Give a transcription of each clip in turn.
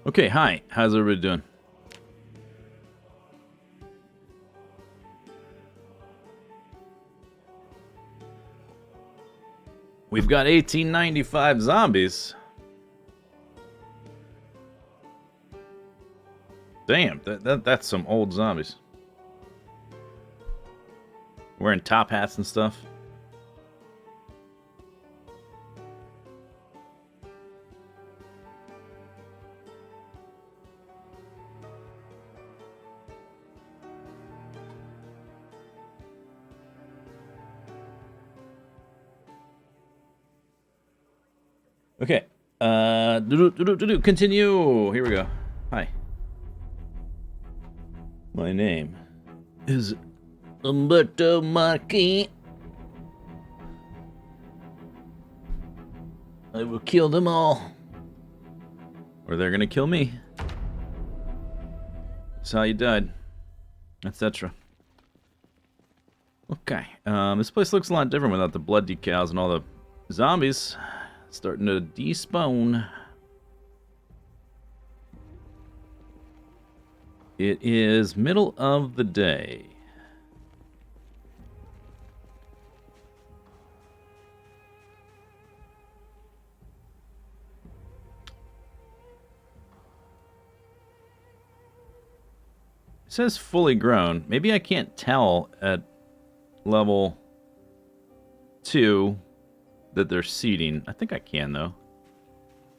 Okay, hi. How's everybody doing? We've got 1895 zombies. Damn, that's some old zombies. Wearing top hats and stuff. Okay. Continue. Here we go. Hi. My name is Humberto Marquis. I will kill them all. Or they're gonna kill me. That's how you died. Etc. Okay. This place looks a lot different without the blood decals and all the zombies. Starting to despawn. It is middle of the day. It says fully grown. Maybe I can't tell at level 2 that they're seeding. I think I can though.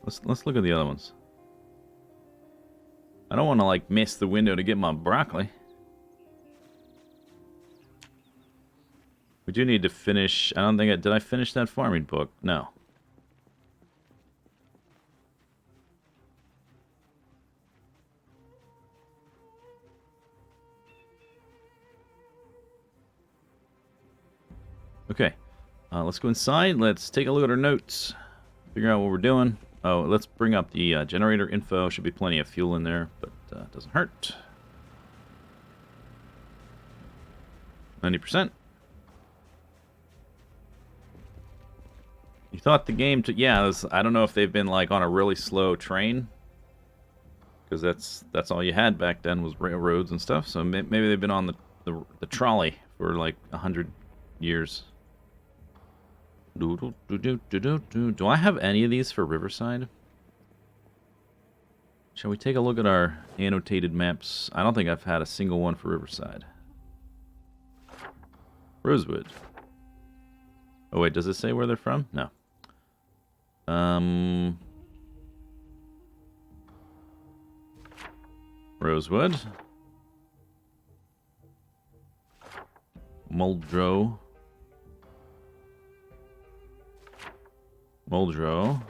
Let's look at the other ones. I don't want to like miss the window to get my broccoli. We do need to finish. I don't think did I finish that farming book? No. Okay. Let's go inside. Let's take a look at our notes. Figure out what we're doing. Oh, let's bring up the generator info. Should be plenty of fuel in there, but it doesn't hurt. 90%. You thought the game to I don't know if they've been like on a really slow train, because that's all you had back then was railroads and stuff. So maybe they've been on the trolley for like 100 years. Do I have any of these for Riverside? Shall we take a look at our annotated maps? I don't think I've had a single one for Riverside. Rosewood. Oh wait, does it say where they're from? No. Rosewood. Muldrow. Muldrow.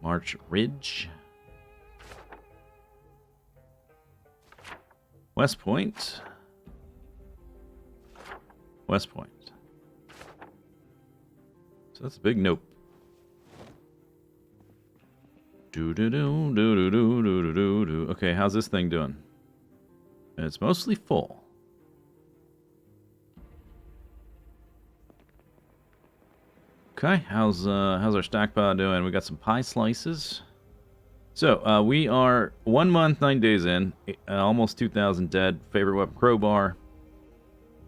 March Ridge. West Point. West Point. So that's a big nope. Okay, how's this thing doing? It's mostly full. Okay, how's our stockpile doing? We got some pie slices. So, we are 1 month, 9 days in. Almost 2,000 dead. Favorite weapon, crowbar.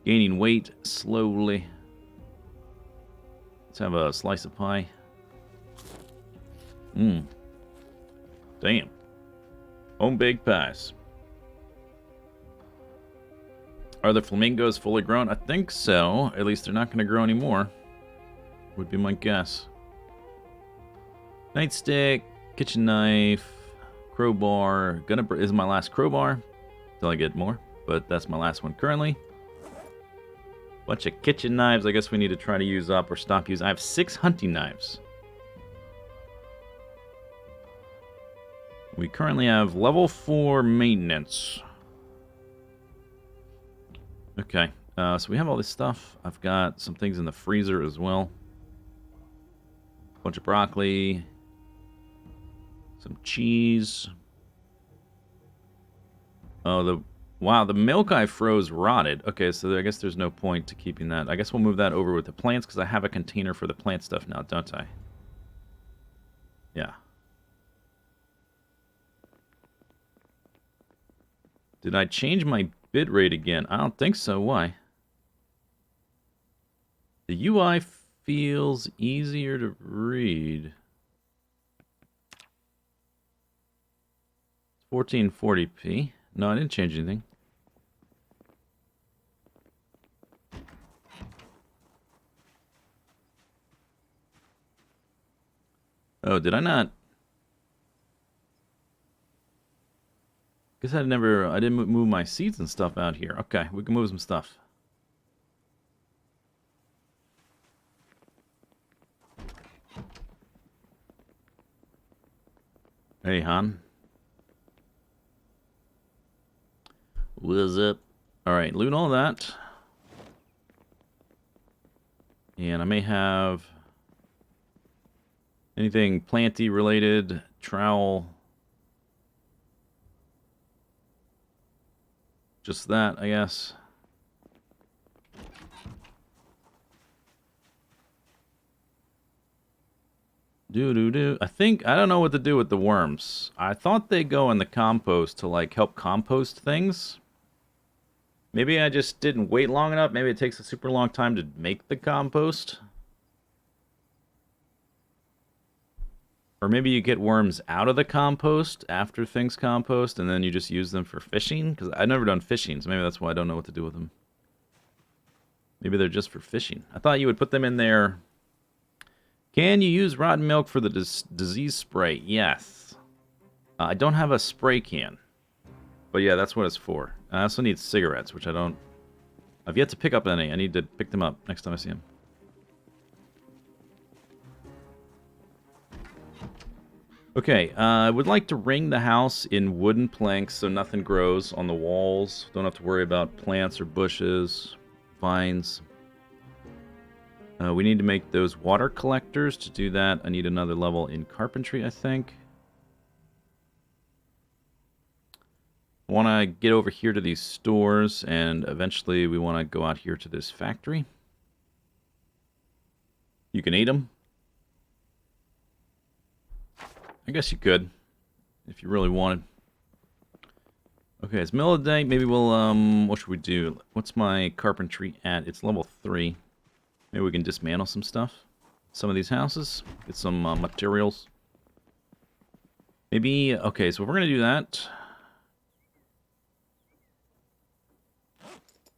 Gaining weight slowly. Let's have a slice of pie. Damn. Home-baked pies. Are the flamingos fully grown? I think so. At least they're not going to grow anymore. Would be my guess. Nightstick, kitchen knife, crowbar. Is my last crowbar till I get more, but that's my last one currently. Bunch of kitchen knives. I guess we need to try to use up or stop using. I have 6 hunting knives. We currently have level 4 maintenance. Okay, so we have all this stuff. I've got some things in the freezer as well. Bunch of broccoli, some cheese. Oh, wow, the milk I froze rotted. Okay, so I guess there's no point to keeping that. I guess we'll move that over with the plants because I have a container for the plant stuff now, don't I? Yeah. Did I change my bit rate again? I don't think so. Why? The UI feels easier to read. 1440p. No, I didn't change anything. Oh, did I not? Guess I didn't move my seeds and stuff out here. Okay, we can move some stuff. Hey, Han. What's up? Alright, loot all that. And I may have anything planty related, trowel. Just that, I guess. I don't know what to do with the worms. I thought they go in the compost to, like, help compost things. Maybe I just didn't wait long enough. Maybe it takes a super long time to make the compost. Or maybe you get worms out of the compost after things compost, and then you just use them for fishing? Because I've never done fishing, so maybe that's why I don't know what to do with them. Maybe they're just for fishing. I thought you would put them in there. Can you use rotten milk for the disease spray? Yes. I don't have a spray can. But yeah, that's what it's for. I also need cigarettes, which I've yet to pick up any. I need to pick them up next time I see them. Okay, I would like to ring the house in wooden planks so nothing grows on the walls. Don't have to worry about plants or bushes, vines. We need to make those water collectors. To do that, I need another level in carpentry, I think. I want to get over here to these stores, and eventually we want to go out here to this factory. You can eat them. I guess you could, if you really wanted. Okay, it's middle of the day. Maybe we'll, what should we do? What's my carpentry at? It's level 3. Maybe we can dismantle some stuff. Some of these houses. Get some materials. Maybe, okay, so if we're going to do that,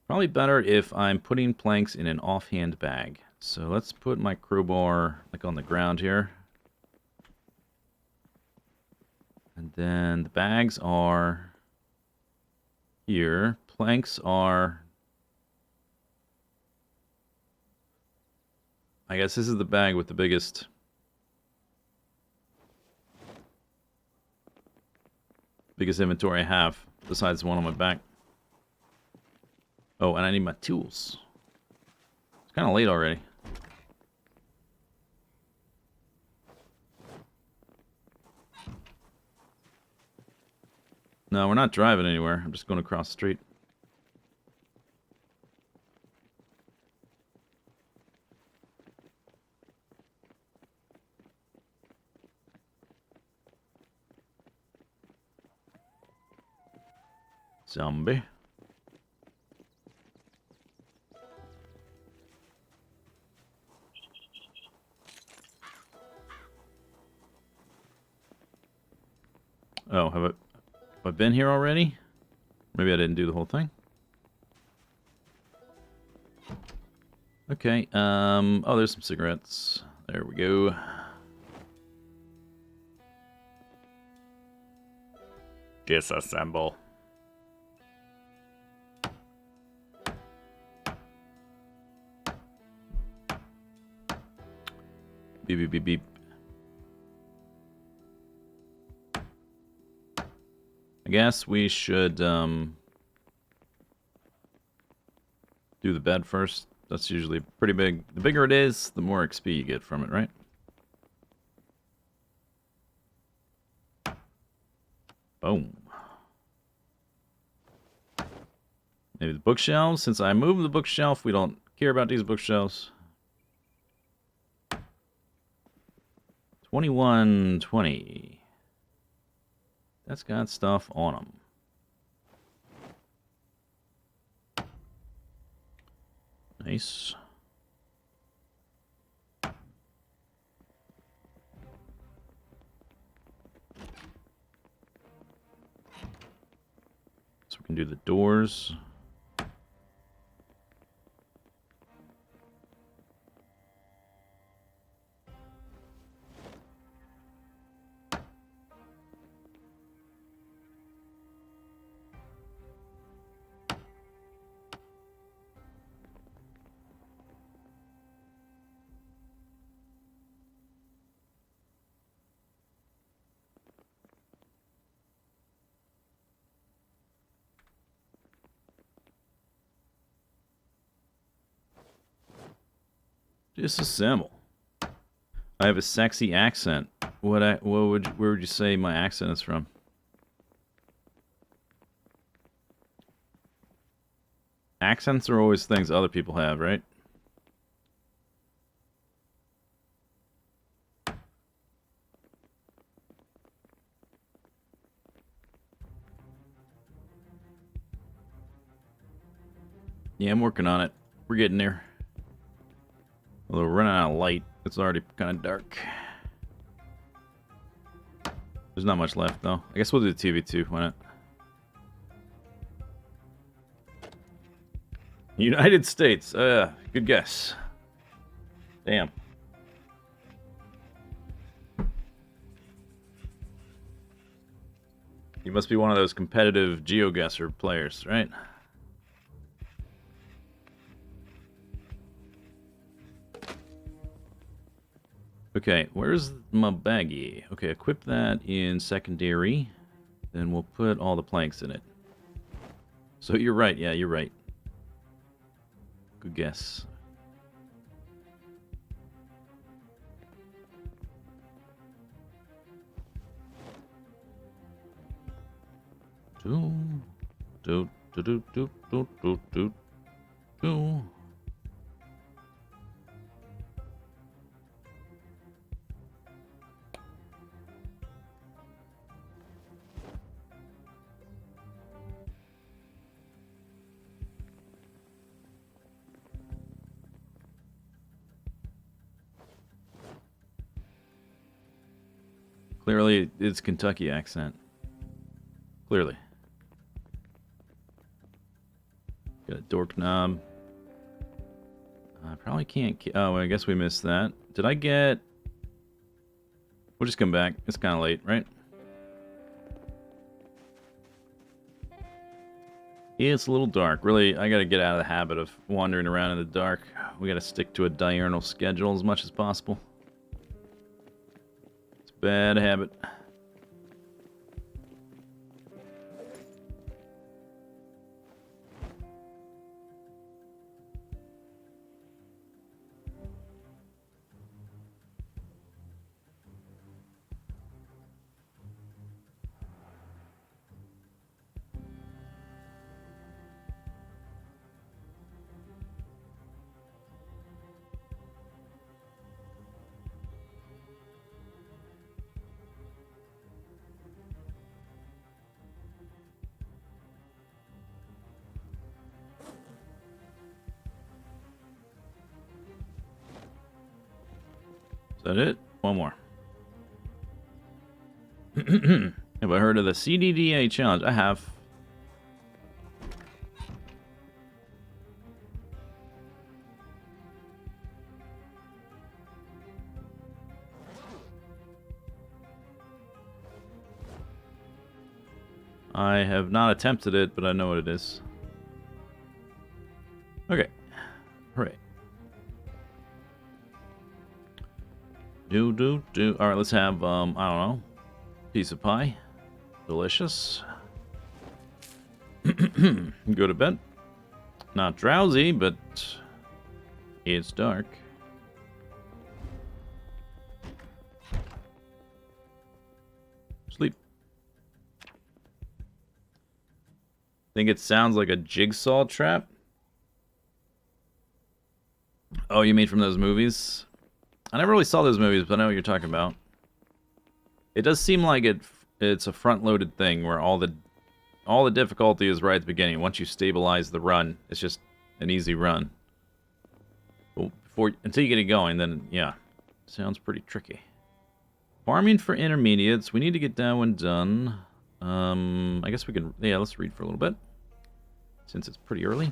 probably better if I'm putting planks in an offhand bag. So let's put my crowbar, like, on the ground here. And then the bags are here. Planks are... I guess this is the bag with the biggest inventory I have, besides the one on my back. Oh, and I need my tools. It's kind of late already. No, we're not driving anywhere. I'm just going across the street. Zombie. Oh, have I been here already? Maybe I didn't do the whole thing. Okay, oh, there's some cigarettes. There we go. Disassemble. Beep, beep, beep, beep. I guess we should, do the bed first. That's usually pretty big. The bigger it is, the more XP you get from it, right? Boom. Maybe the bookshelves. Since I moved the bookshelf, we don't care about these bookshelves. 2120. That's got stuff on them. Nice. So we can do the doors. Disassemble. I have a sexy accent. Where would you say my accent is from? Accents are always things other people have, right? Yeah, I'm working on it. We're getting there. Although we're running out of light. It's already kind of dark. There's not much left, though. I guess we'll do the TV2. Why not? United States. Good guess. Damn. You must be one of those competitive GeoGuessr players, right? Okay, where's my baggie? Okay, equip that in secondary. Then we'll put all the planks in it. So you're right. Yeah, you're right. Good guess. Do. Clearly, it's Kentucky accent. Clearly. Got a dork knob. I probably can't... Oh, I guess we missed that. Did I get... We'll just come back. It's kind of late, right? Yeah, it's a little dark. Really, I gotta get out of the habit of wandering around in the dark. We gotta stick to a diurnal schedule as much as possible. It's a bad habit. Is that it? One more. Have I heard of the CDDA challenge? I have. I have not attempted it, but I know what it is. Okay. Hooray. Alright, let's have, I don't know, piece of pie. Delicious. Go to bed. Not drowsy, but it's dark. Sleep. Think it sounds like a jigsaw trap? Oh, you mean from those movies? I never really saw those movies, but I know what you're talking about. It does seem like it's a front-loaded thing where all the difficulty is right at the beginning. Once you stabilize the run, it's just an easy run. But until you get it going, then yeah, sounds pretty tricky. Farming for intermediates. We need to get that one done. I guess we can. Yeah, let's read for a little bit since it's pretty early.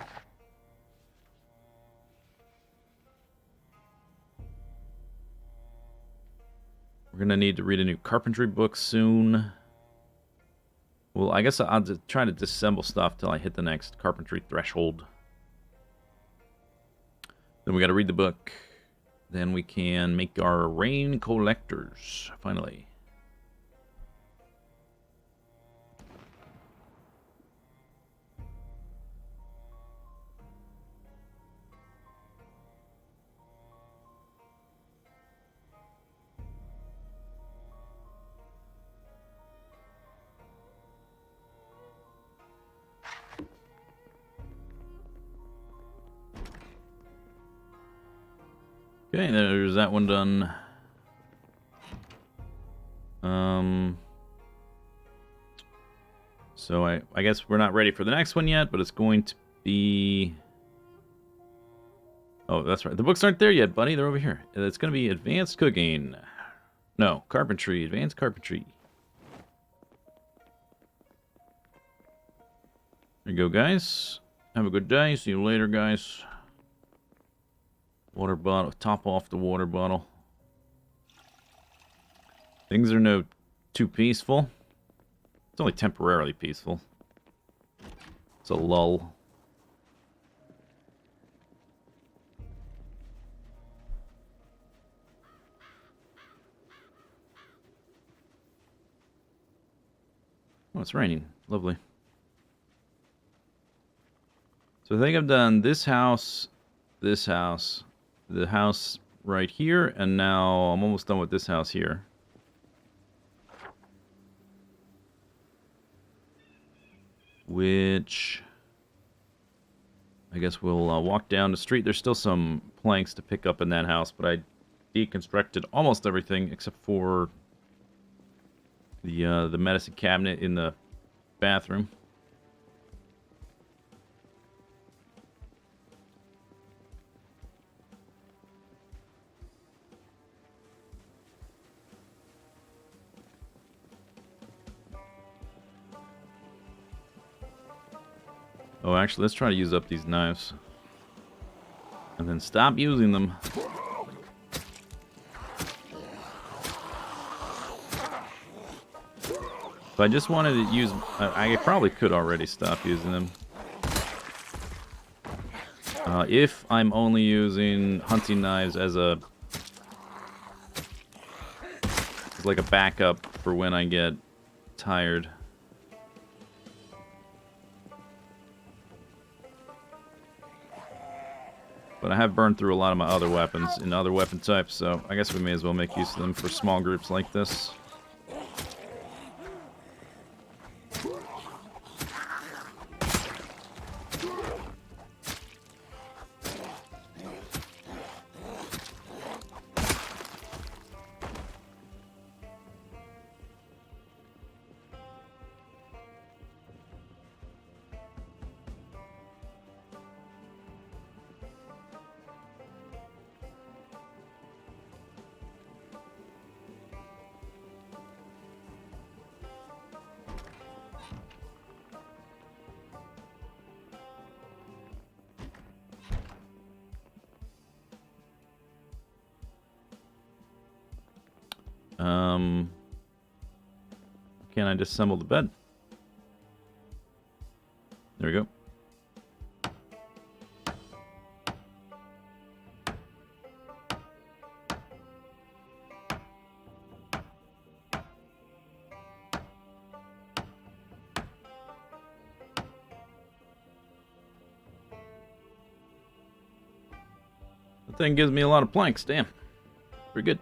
We're gonna need to read a new carpentry book soon. Well, I guess I'll just try to disassemble stuff till I hit the next carpentry threshold. Then we got to read the book. Then we can make our rain collectors, finally. Okay, there's that one done. So I guess we're not ready for the next one yet, but it's going to be... Oh, that's right. The books aren't there yet, buddy. They're over here. It's going to be advanced cooking. No, carpentry. Advanced carpentry. There you go, guys. Have a good day. See you later, guys. Water bottle. Top off the water bottle. Things are no too peaceful. It's only temporarily peaceful. It's a lull. Oh, it's raining. Lovely. So I think I've done this house, the house right here, and now I'm almost done with this house here. Which I guess we'll walk down the street. There's still some planks to pick up in that house, but I deconstructed almost everything except for the medicine cabinet in the bathroom. Oh, actually, let's try to use up these knives. And then stop using them. If I just wanted to use... I probably could already stop using them. If I'm only using hunting knives as like a backup for when I get tired. But I have burned through a lot of my other weapons in other weapon types, so I guess we may as well make use of them for small groups like this. Can I disassemble the bed? There we go. The thing gives me a lot of planks, damn. Pretty good.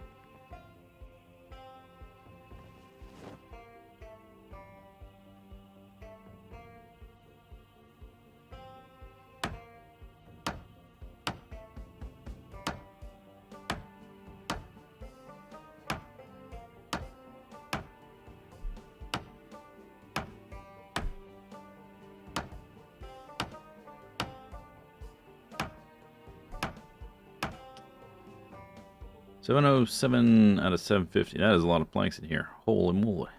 707 out of 750. That is a lot of planks in here. Holy moly.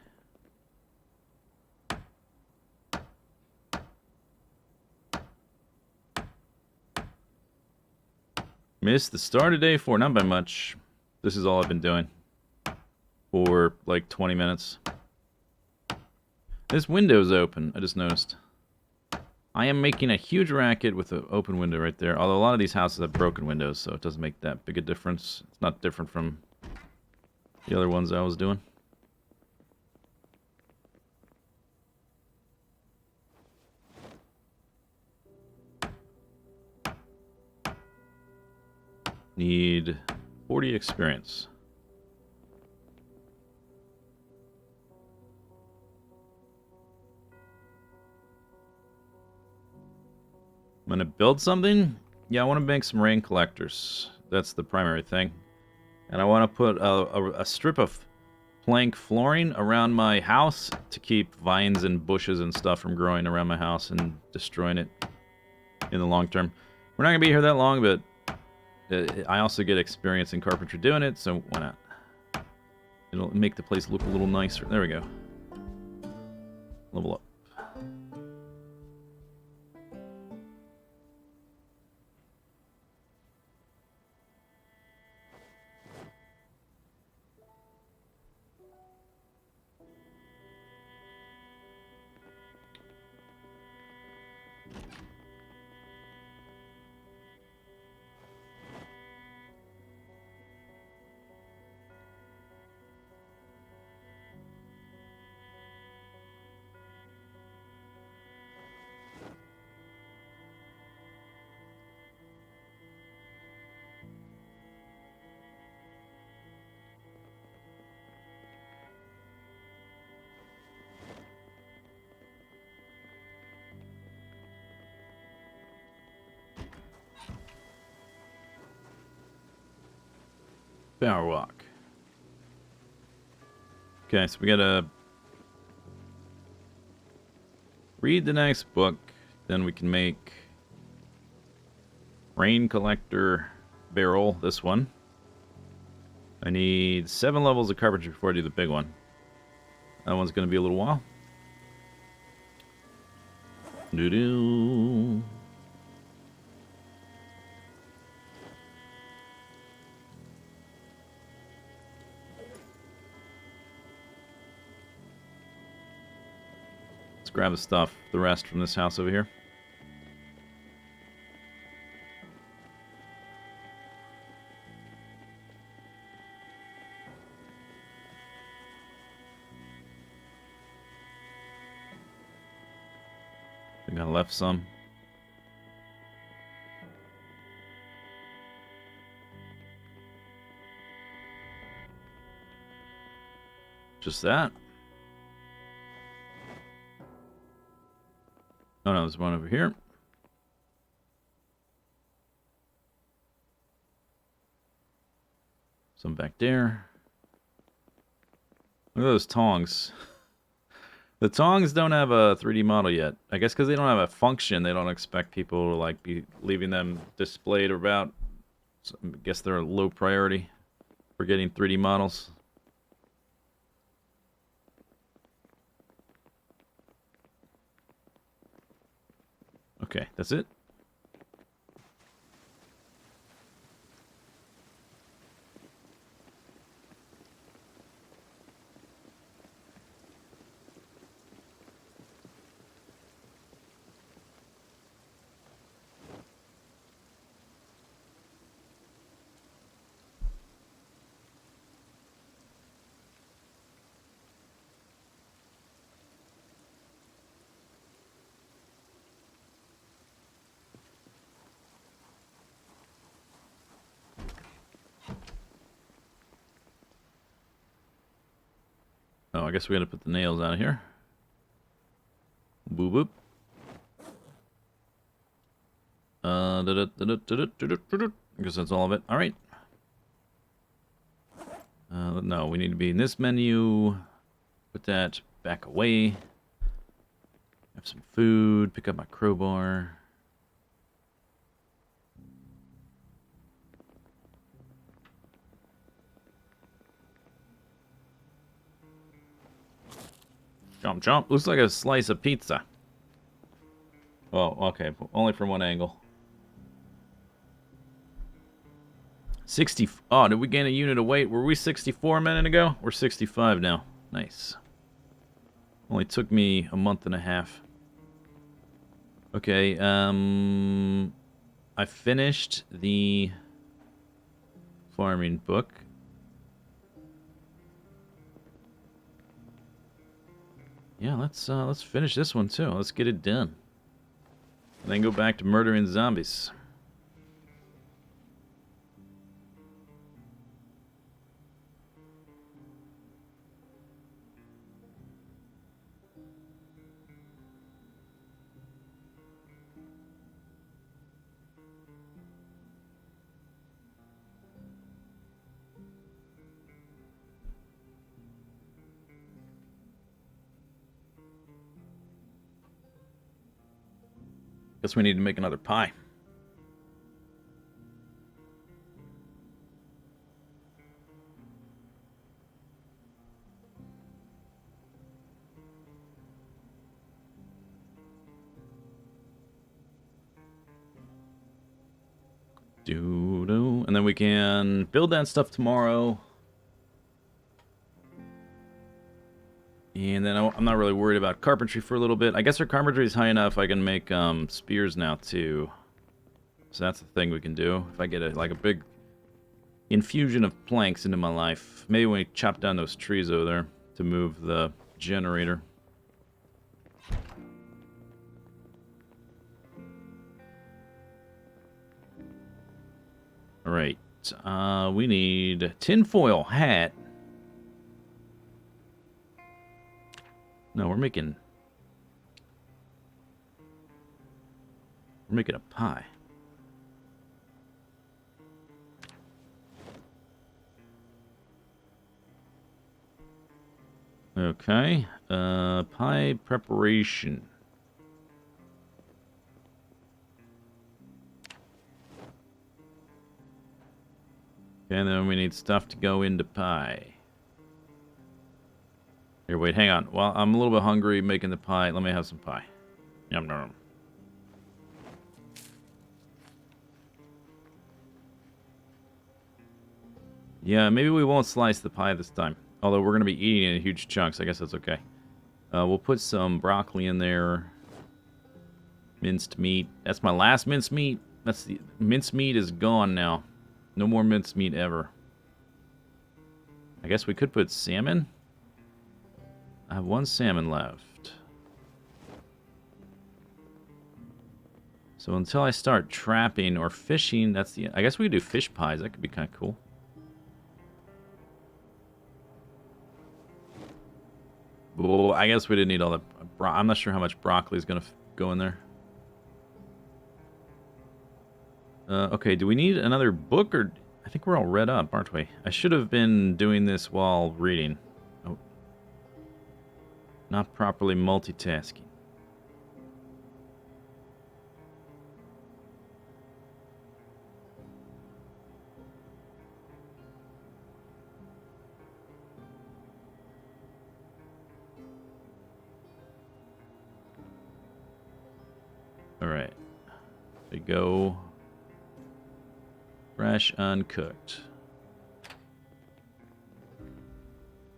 Missed the start of day 4. Not by much. This is all I've been doing for like 20 minutes. This window's open, I just noticed. I am making a huge racket with an open window right there. Although a lot of these houses have broken windows, so it doesn't make that big a difference. It's not different from the other ones I was doing. Need 40 experience. I'm gonna build something. Yeah, I want to make some rain collectors. That's the primary thing. And I want to put a strip of plank flooring around my house to keep vines and bushes and stuff from growing around my house and destroying it in the long term. We're not gonna be here that long, but I also get experience in carpentry doing it, so why not? It'll make the place look a little nicer. There we go. Level up. Power walk. Okay, so we gotta read the next book, then we can make rain collector barrel, this one. I need 7 levels of carpentry before I do the big one. That one's gonna be a little while. Doo-doo. Grab the stuff, the rest from this house over here. I think I left some. Just that. Oh no, there's one over here. Some back there. Look at those tongs. The tongs don't have a 3D model yet. I guess because they don't have a function, they don't expect people to like be leaving them displayed about. So I guess they're a low priority for getting 3D models. Okay, that's it. Oh, I guess we gotta put the nails out of here. Boop boop. I guess that's all of it. All right. No, we need to be in this menu. Put that back away. Have some food. Pick up my crowbar. Chomp chomp. Looks like a slice of pizza. Oh, okay. Only from one angle. 60. Oh, did we gain a unit of weight? Were we 64 a minute ago? We're 65 now. Nice. Only took me a month and a half. Okay, I finished the farming book. Yeah, let's finish this one too. Let's get it done. And then go back to murdering zombies. Guess we need to make another pie. Doo-doo. And then we can build that stuff tomorrow. And then I'm not really worried about carpentry for a little bit. I guess our carpentry is high enough I can make spears now too. So that's the thing we can do. If I get like a big infusion of planks into my life. Maybe when we chop down those trees over there to move the generator. Alright. We need tinfoil hat. No, we're making a pie. Okay. Pie preparation. Okay, and then we need stuff to go into pie. Here, wait, hang on. Well, I'm a little bit hungry making the pie. Let me have some pie. Yum, yum. Yeah, maybe we won't slice the pie this time. Although we're going to be eating it in huge chunks. I guess that's okay. We'll put some broccoli in there. Minced meat. That's my last minced meat. That's the minced meat is gone now. No more minced meat ever. I guess we could put salmon. I have one salmon left. So until I start trapping or fishing, that's the... I guess we could do fish pies. That could be kind of cool. Well, I guess we didn't need all the... I'm not sure how much broccoli is going to go in there. Okay, do we need another book, or... I think we're all read up, aren't we? I should have been doing this while reading. Oh. Not properly multitasking. Alright. There we go. Fresh, uncooked.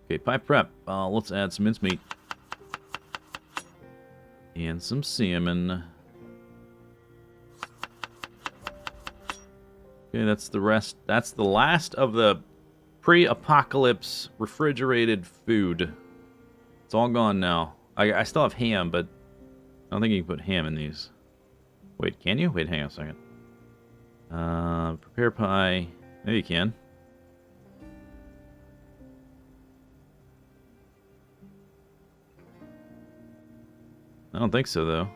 Okay, pie prep. Let's add some mincemeat. And some salmon. Okay, that's the rest. That's the last of the pre-apocalypse refrigerated food. It's all gone now. I still have ham, but I don't think you can put ham in these. Wait, can you? Wait, hang on a second. Prepare pie. Maybe you can. I don't think so, though.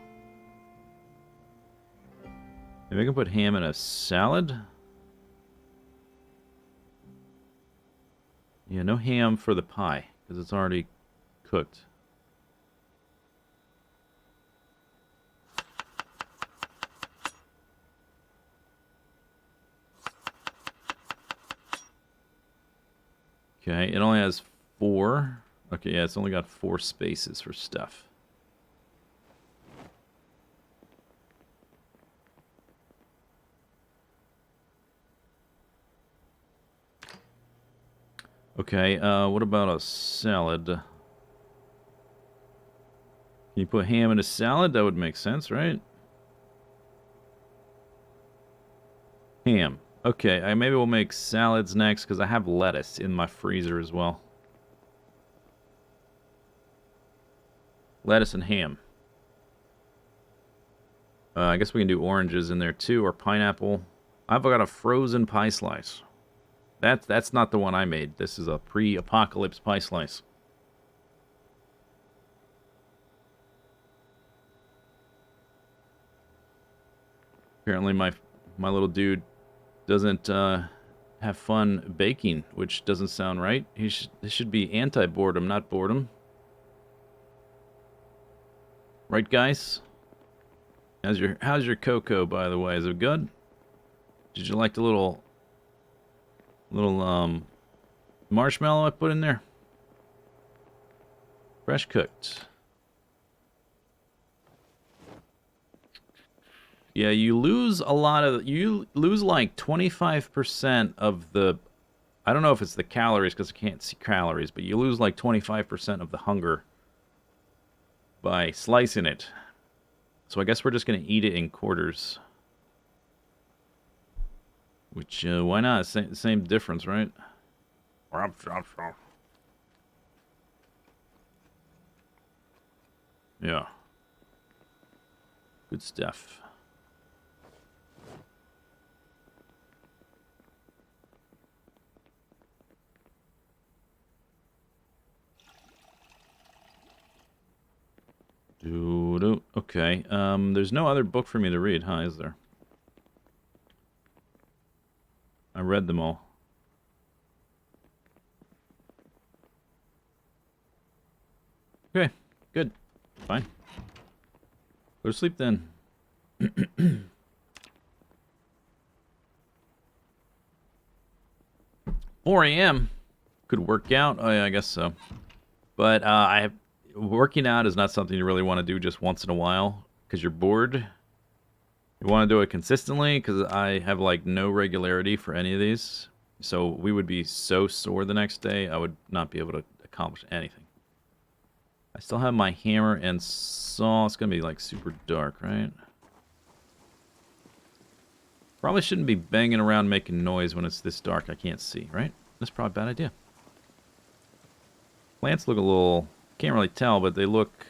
Maybe I can put ham in a salad? Yeah, no ham for the pie, because it's already cooked. Okay, it only has 4. Okay, yeah, it's only got 4 spaces for stuff. Okay, what about a salad? Can you put ham in a salad? That would make sense, right? Ham. Okay, maybe we'll make salads next, because I have lettuce in my freezer as well. Lettuce and ham. I guess we can do oranges in there too, or pineapple. I've got a frozen pie slice. That's not the one I made. This is a pre-apocalypse pie slice. Apparently my little dude doesn't have fun baking, which doesn't sound right. This should be anti-boredom, not boredom. Right, guys? How's your cocoa, by the way? Is it good? Did you like the little marshmallow I put in there? Fresh cooked. Yeah, you lose a lot of... You lose like 25% of the... I don't know if it's the calories, because I can't see calories, but you lose like 25% of the hunger by slicing it. So I guess we're just going to eat it in quarters. Which, why not? Same difference, right? Yeah. Good stuff. Okay. There's no other book for me to read, huh? Is there? I read them all. Okay. Good. Fine. Go to sleep then. 4 a.m. Could work out. Oh, yeah, I guess so. But working out is not something you really want to do just once in a while because you're bored. You want to do it consistently because I have like no regularity for any of these. So we would be so sore the next day, I would not be able to accomplish anything. I still have my hammer and saw. It's going to be like super dark, right? Probably shouldn't be banging around making noise when it's this dark. I can't see, right? That's probably a bad idea. Plants look a little... Can't really tell, but they look...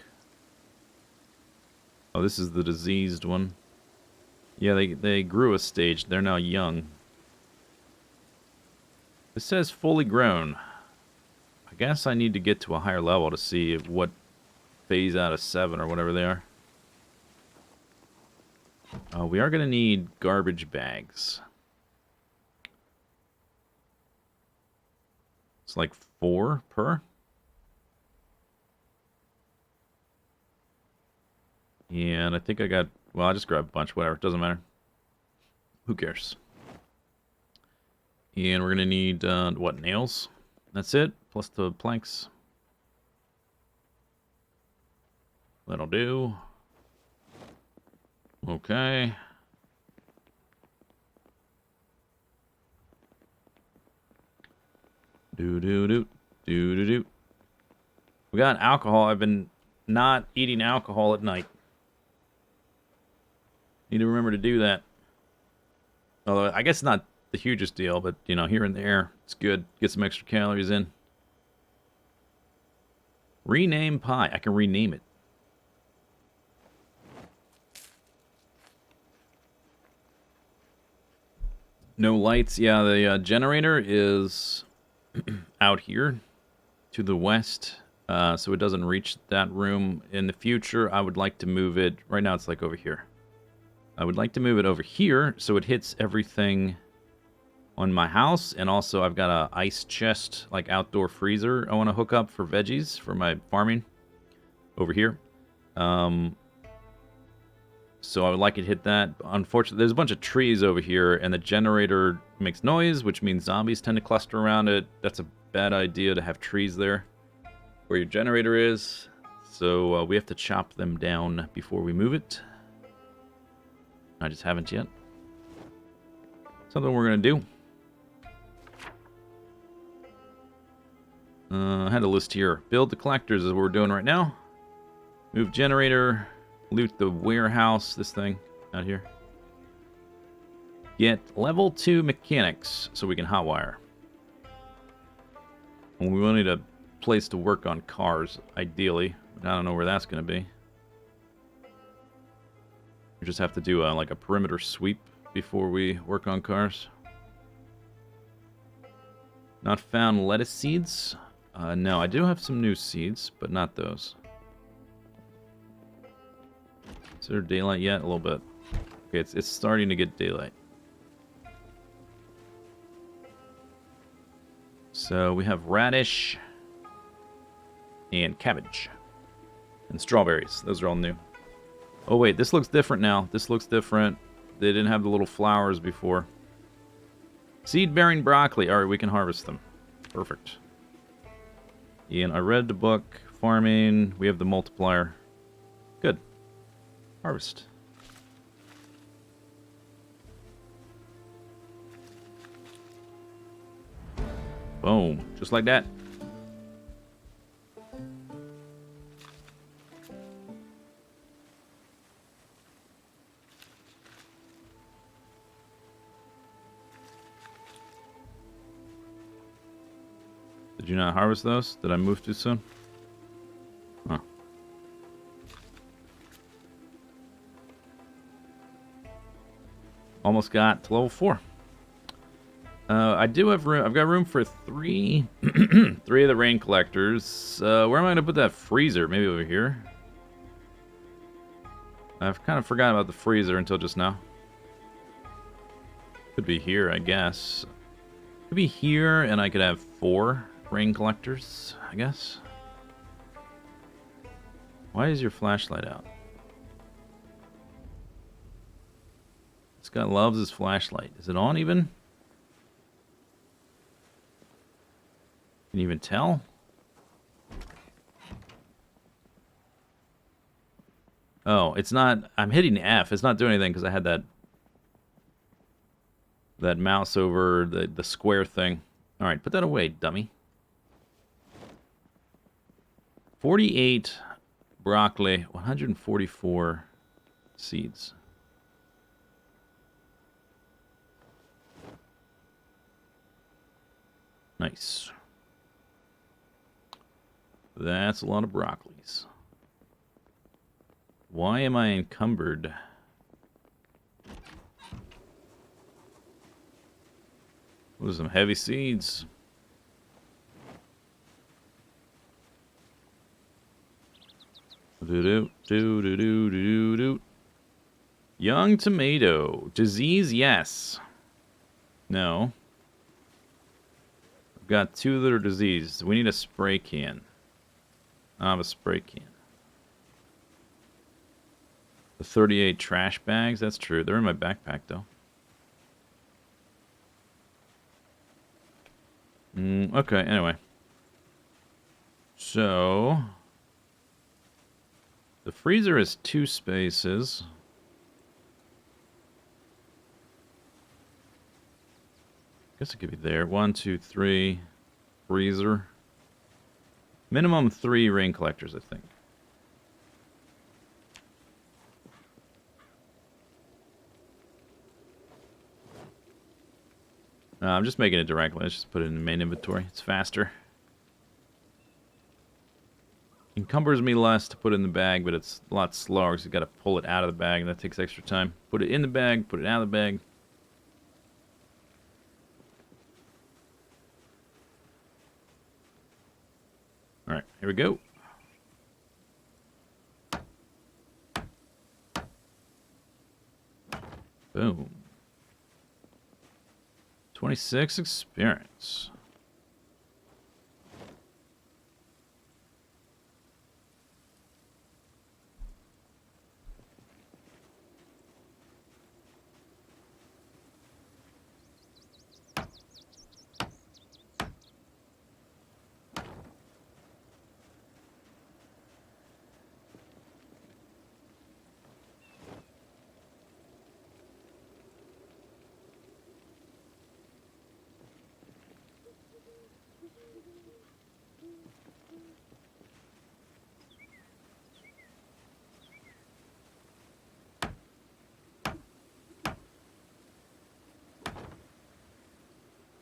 Oh, this is the diseased one. Yeah, they grew a stage. They're now young. This says fully grown. I guess I need to get to a higher level to see what phase out of 7 or whatever they are. We are going to need garbage bags. It's like 4 per. And I think I got... Well, I just grabbed a bunch. Whatever. It doesn't matter. Who cares? And we're going to need, what, nails? That's it. Plus the planks. That'll do. Okay. Do. We got alcohol. I've been not eating alcohol at night. Need to remember to do that. Although, I guess not the hugest deal, but, you know, here and there, it's good. Get some extra calories in. Rename pie. I can rename it. No lights. Yeah, the generator is out here to the west, so it doesn't reach that room. In the future, I would like to move it. Right now, it's like over here. I would like to move it over here so it hits everything on my house. And also, I've got a ice chest, like outdoor freezer I want to hook up for veggies for my farming over here. So I would like it to hit that. Unfortunately, there's a bunch of trees over here, and the generator makes noise, which means zombies tend to cluster around it. That's a bad idea to have trees there. where your generator is. So we have to chop them down before we move it. I just haven't yet. Something we're going to do. I had a list here. Build the collectors is what we're doing right now. Move generator. Loot the warehouse. This thing out here. Get level 2 mechanics so we can hotwire. And we will need a place to work on cars, ideally. I don't know where that's going to be. We just have to do like a perimeter sweep before we work on cars. Not found lettuce seeds. No, I do have some new seeds, but not those. Is there daylight yet? A little bit. Okay, it's starting to get daylight. So we have radish and cabbage and strawberries. Those are all new. Oh wait, this looks different now. This looks different. They didn't have the little flowers before. Seed-bearing broccoli. All right, we can harvest them. Perfect. Ian, I read the book. Farming. We have the multiplier. Good. Harvest. Boom. Just like that. Did you not harvest those? Did I move too soon? Huh. Almost got to level 4. I do have room. I've got room for 3 of the rain collectors. Where am I going to put that freezer? Maybe over here? I've kind of forgotten about the freezer until just now. Could be here, I guess. Could be here, and I could have 4 rain collectors, I guess. Why is your flashlight out? This guy loves his flashlight. Is it on even? Can you even tell? Oh, it's not... I'm hitting F. It's not doing anything because I had that mouse over the square thing. Alright, put that away, dummy. 48 broccoli, 144 seeds. Nice. That's a lot of broccolis. Why am I encumbered? Those are some heavy seeds. Young tomato. Disease, yes. No. I've got 2 that are diseased. We need a spray can. I have a spray can. The 38 trash bags, that's true. They're in my backpack, though. Okay, anyway. So... the freezer is 2 spaces. Guess it could be there. 1, 2, 3. Freezer. Minimum 3 rain collectors, I think. I'm just making it directly. Let's just put it in the main inventory. It's faster. Encumbers me less to put in the bag, but it's a lot slower because you got to pull it out of the bag, and that takes extra time. Put it in the bag, put it out of the bag. Alright, here we go. Boom. 26 experience.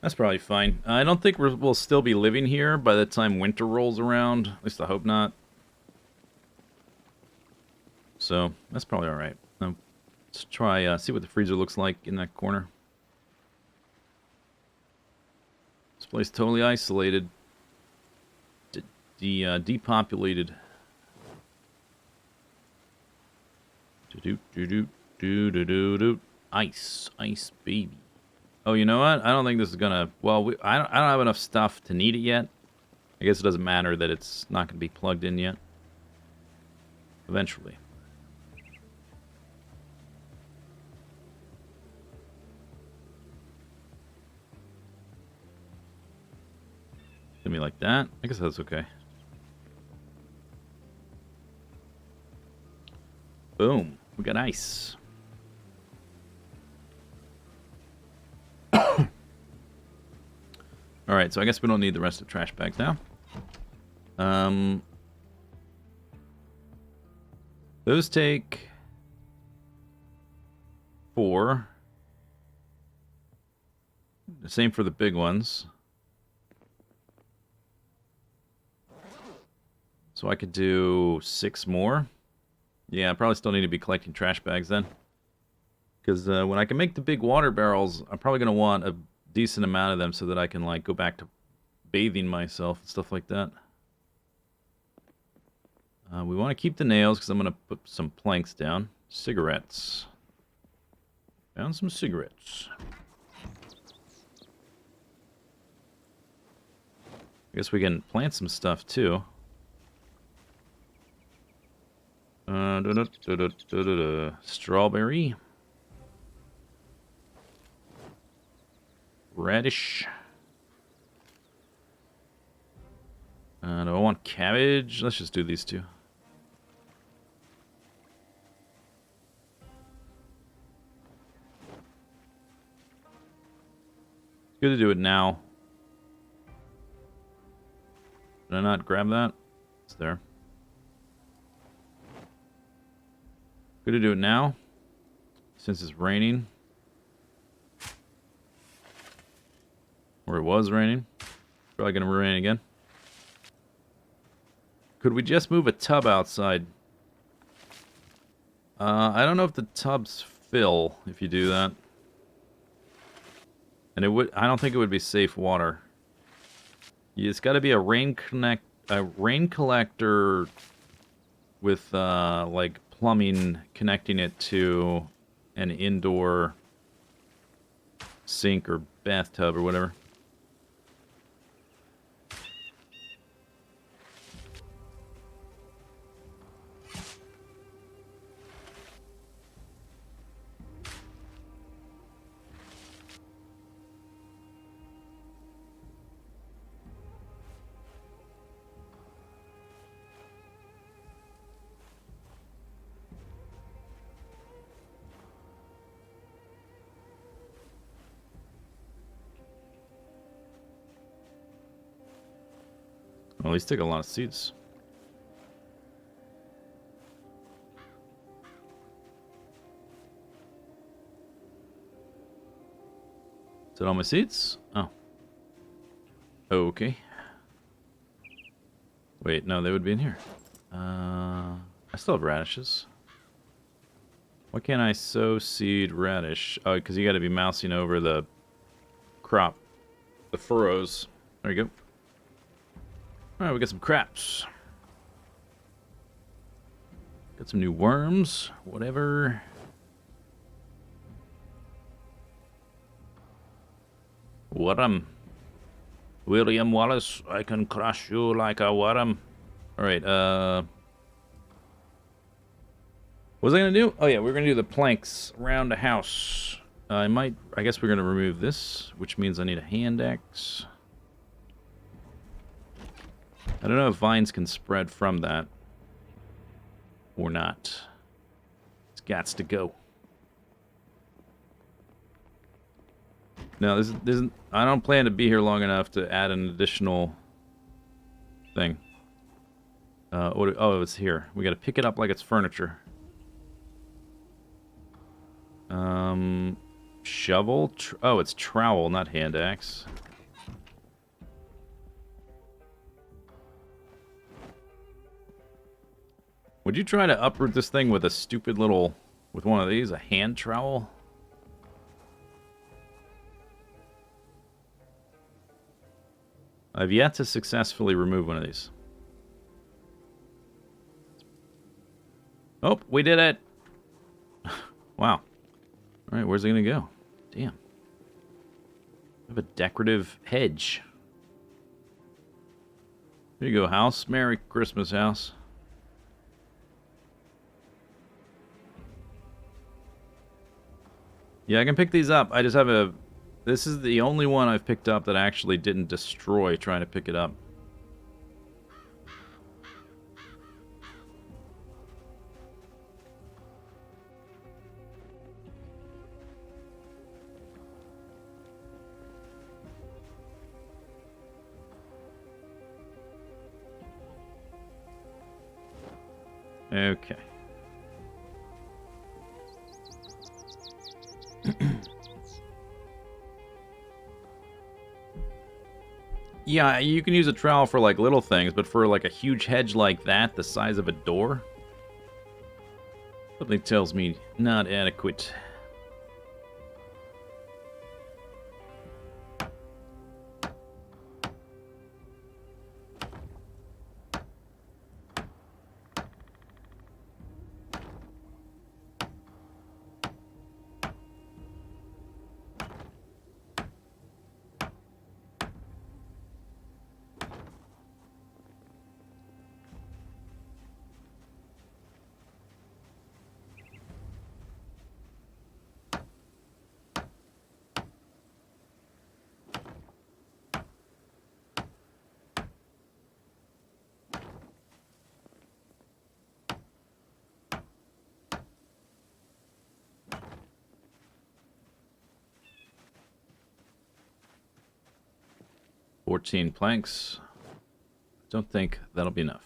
That's probably fine. I don't think we'll still be living here by the time winter rolls around. At least I hope not. So, that's probably alright. Let's try, see what the freezer looks like in that corner. This place totally isolated. Depopulated. Do-do-do-do-do-do-do. Ice. Ice, baby. Oh, you know what? I don't think this is gonna... Well, I don't have enough stuff to need it yet. I guess it doesn't matter that it's not gonna be plugged in yet. Eventually. Gonna be like that. I guess that's okay. Boom. We got ice. Alright, so I guess we don't need the rest of the trash bags now. Those take 4. The same for the big ones. So I could do 6 more. Yeah, I probably still need to be collecting trash bags then. Because when I can make the big water barrels, I'm probably going to want a decent amount of them so that I can, like, go back to bathing myself and stuff like that. We want to keep the nails because I'm going to put some planks down. Cigarettes. Found some cigarettes. I guess we can plant some stuff too. Strawberry. Radish. Do I want cabbage? Let's just do these two. Good to do it now. Did I not grab that? It's there. Good to do it now, since it's raining. Or it was raining. Probably gonna rain again. Could we just move a tub outside? I don't know if the tubs fill if you do that. And it would. I don't think it would be safe water. It's got to be a rain collector with like plumbing connecting it to an indoor sink or bathtub or whatever. Well, these take a lot of seeds. Is that all my seeds? Oh. Okay. Wait, no, they would be in here. I still have radishes. Why can't I sow seed radish? Oh, because you got to be mousing over the crop. The furrows. There you go. Alright, we got some craps. Got some new worms. Whatever. Worm. William Wallace, I can crush you like a worm. Alright, what was I gonna do? Oh yeah, we're gonna do the planks around the house. I guess we're gonna remove this, which means I need a hand axe. I don't know if vines can spread from that. Or not. It's gots to go. No, this isn't... I don't plan to be here long enough to add an additional thing. Oh, it's here. We gotta pick it up like it's furniture. Shovel? Oh, it's trowel, not hand axe. Would you try to uproot this thing with a stupid little... with one of these? A hand trowel? I've yet to successfully remove one of these. Oh, we did it! Wow. Alright, where's it gonna go? Damn. I have a decorative hedge. There you go, house. Merry Christmas, house. Yeah, I can pick these up. I just have a... This is the only one I've picked up that I actually didn't destroy trying to pick it up. Okay. Yeah, you can use a trowel for, like, little things, but for, like, a huge hedge like that, the size of a door, something tells me not adequate. $14 planks. Don't think that'll be enough.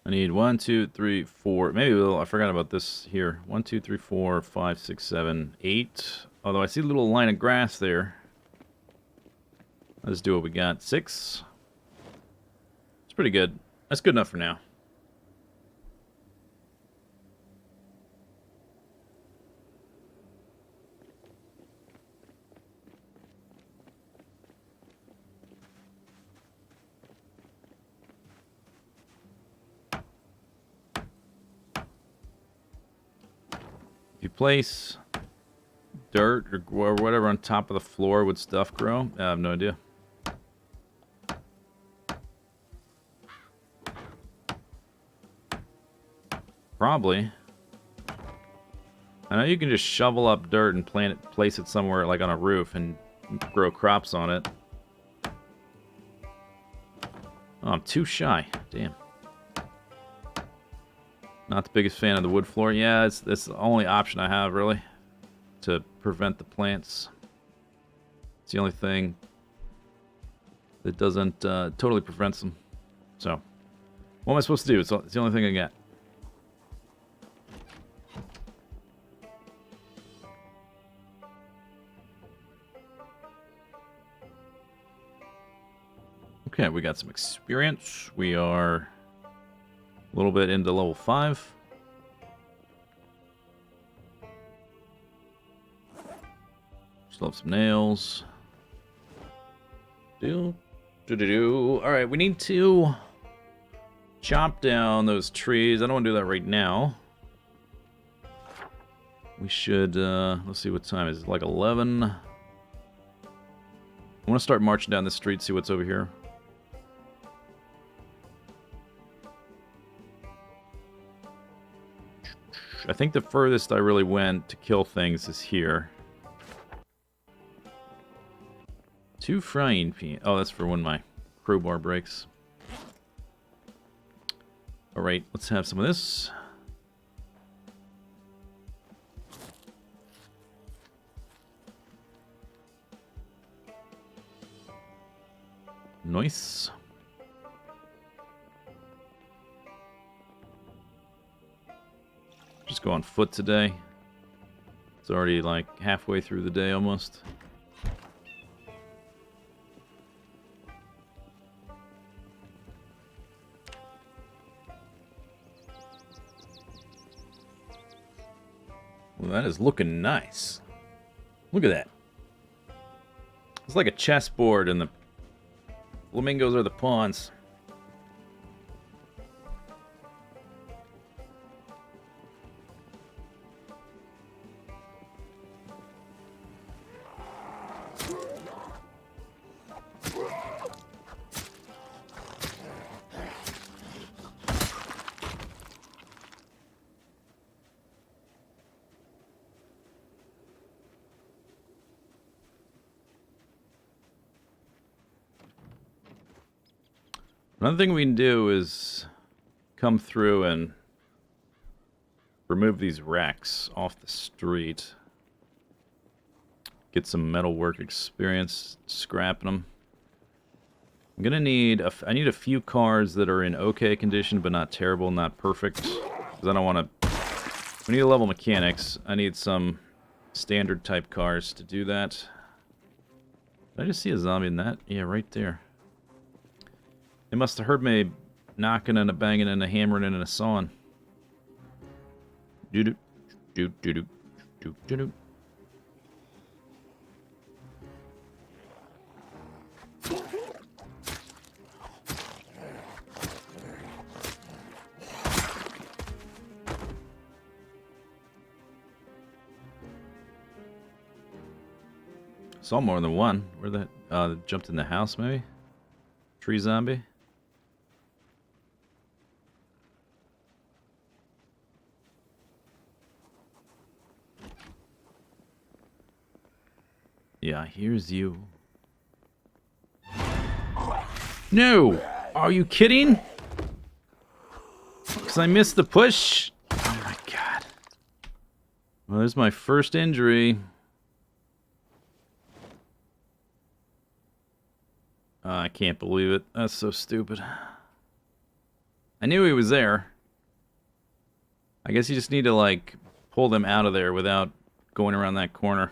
I need 1, 2, 3, 4. Maybe I forgot about this here. 1, 2, 3, 4, 5, 6, 7, 8. Although I see a little line of grass there. Let's do what we got. 6. It's pretty good. That's good enough for now. If you place dirt or whatever on top of the floor, would stuff grow? I have no idea. Probably. I know you can just shovel up dirt and place it somewhere like on a roof and grow crops on it. Oh, I'm too shy. Damn. Not the biggest fan of the wood floor. Yeah, it's the only option I have, really, to prevent the plants. It's the only thing that doesn't totally prevent them. So, what am I supposed to do? It's the only thing I got. Okay, we got some experience. We are a little bit into level 5. Still have some nails. Alright, we need to chop down those trees. I don't want to do that right now. We should, let's see what time it is. Like 11. I want to start marching down the street, see what's over here. I think the furthest I really went to kill things is here. 2 frying pans. Oh, that's for when my crowbar breaks. Alright, let's have some of this. Nice. Just go on foot today. It's already like halfway through the day almost. Well, that is looking nice. Look at that. It's like a chessboard and the flamingos are the pawns. Another thing we can do is come through and remove these racks off the street. Get some metalwork experience scrapping them. I'm gonna need I need a few cars that are in okay condition but not terrible, not perfect. Because I don't want to. We need a level mechanics. I need some standard type cars to do that. Did I just see a zombie in that? Yeah, right there. They must have heard me knocking and a banging and a hammering and a sawing. Doo doo doo doo doo doo doo doo. Saw more than one. Where that? Jumped in the house, maybe? Tree zombie? Yeah, here's you. No! Are you kidding? Because I missed the push? Oh my god. Well, there's my first injury. I can't believe it. That's so stupid. I knew he was there. I guess you just need to, like, pull them out of there without going around that corner.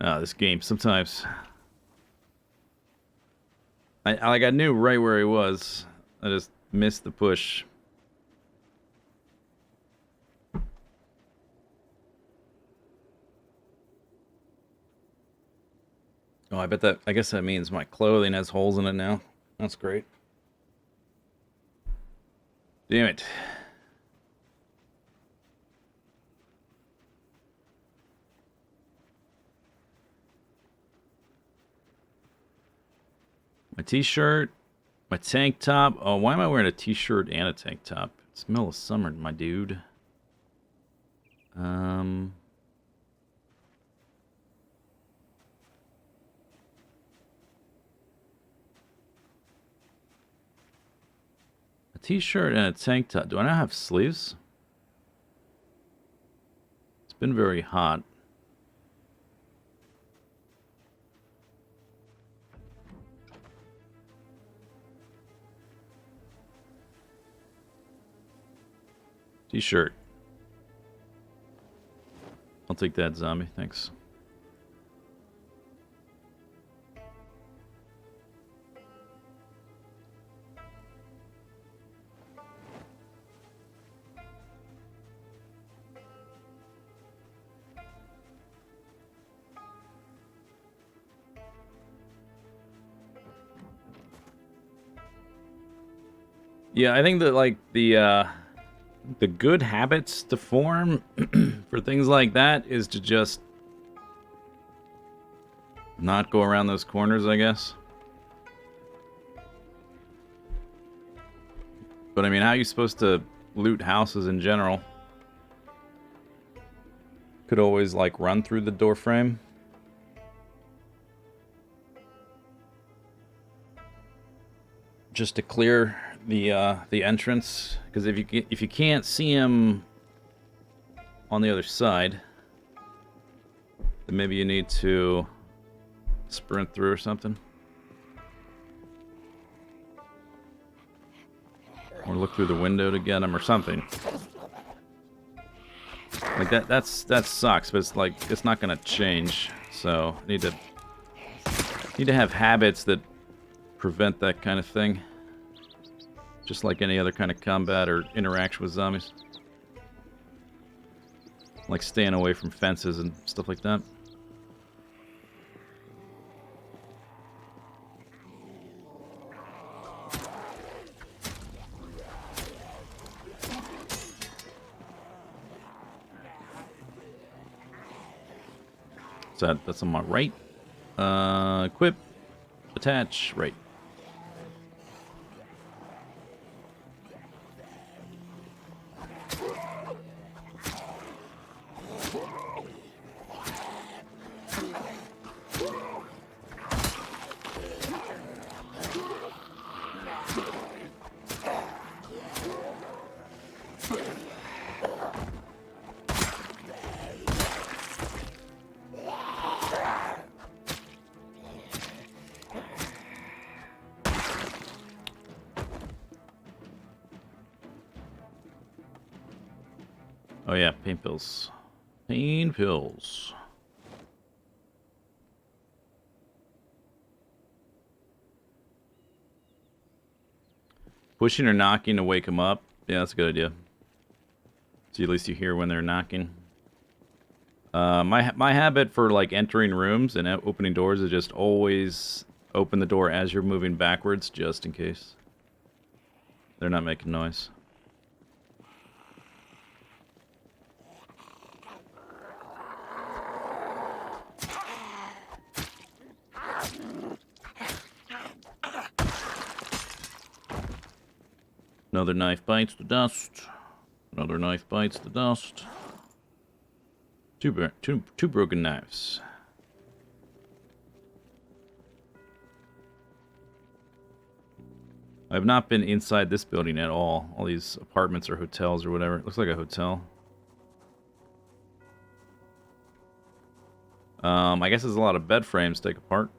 This game, sometimes... I knew right where he was. I just missed the push. Oh, I guess that means my clothing has holes in it now. That's great. Damn it. My t-shirt, my tank top. Oh, why am I wearing a t-shirt and a tank top? It's the middle of summer, my dude. A t-shirt and a tank top. Do I not have sleeves? It's been very hot. T-shirt. I'll take that, zombie. Thanks. Yeah, I think that like the good habits to form for things like that is to just not go around those corners, I guess. But I mean, how are you supposed to loot houses in general? Could always like run through the door frame. Just to clear the entrance, because if you can't see him on the other side, then maybe you need to sprint through or something, or look through the window to get him or something. Like that sucks, but it's like it's not gonna change. So need to have habits that prevent that kind of thing. Just like any other kind of combat or interaction with zombies. Like staying away from fences and stuff like that. So that's on my right. Equip. Attach. Right. Oh yeah, pain pills. Pain pills. Pushing or knocking to wake them up. Yeah, that's a good idea. So at least you hear when they're knocking. My habit for like entering rooms and opening doors is just always open the door as you're moving backwards, just in case they're not making noise. Another knife bites the dust. Another knife bites the dust. Two broken knives. I've not been inside this building at all. All these apartments or hotels or whatever. It looks like a hotel. I guess there's a lot of bed frames to take apart.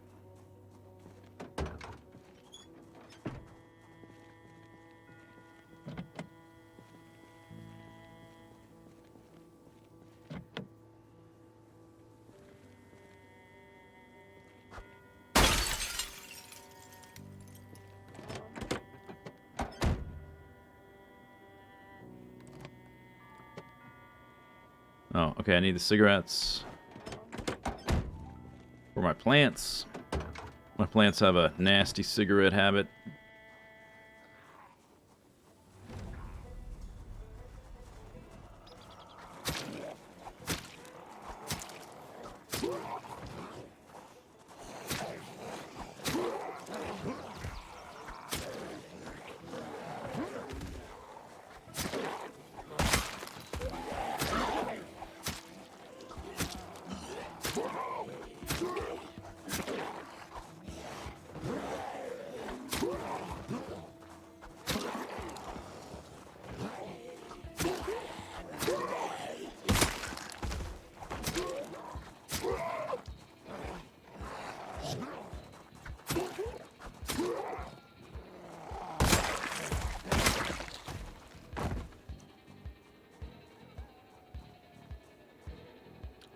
Oh, okay, I need the cigarettes. For my plants. My plants have a nasty cigarette habit.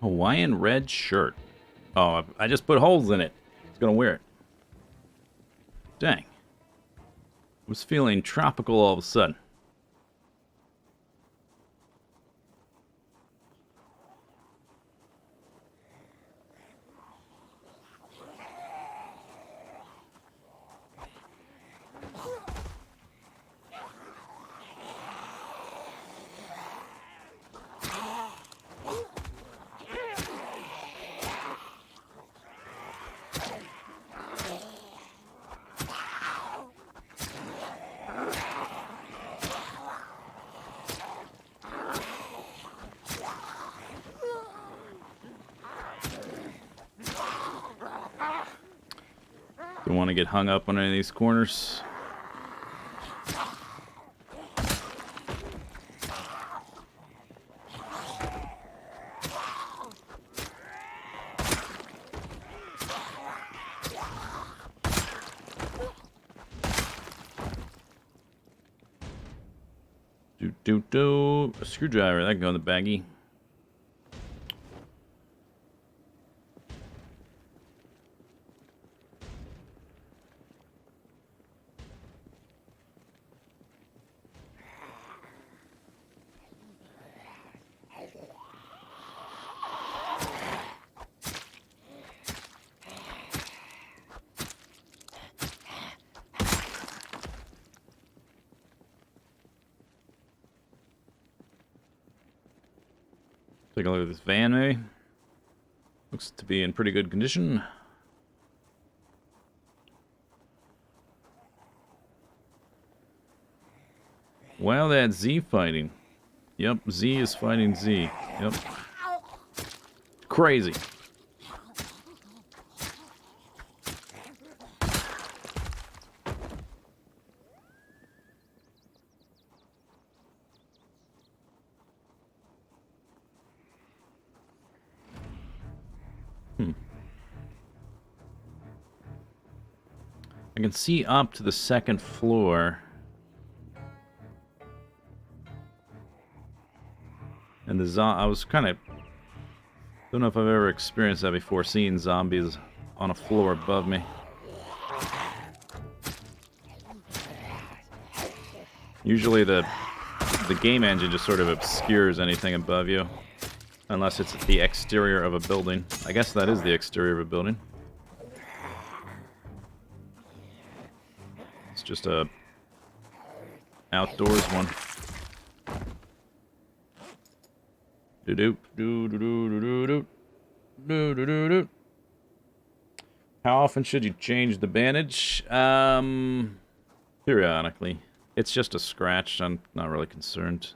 Hawaiian red shirt. Oh, I just put holes in it. It's gonna wear it. Dang. I was feeling tropical all of a sudden. Don't want to get hung up on any of these corners. A screwdriver, that can go in the baggie. Take a look at this van, maybe. Looks to be in pretty good condition. Wow, that Z fighting. Yep, Z is fighting Z. Yep. Crazy. I can see up to the second floor. And I was kind of... Don't know if I've ever experienced that before, seeing zombies on a floor above me. Usually the game engine just sort of obscures anything above you. Unless it's the exterior of a building. I guess that is the exterior of a building. It's just a outdoors one. How often should you change the bandage? Periodically. It's just a scratch. I'm not really concerned.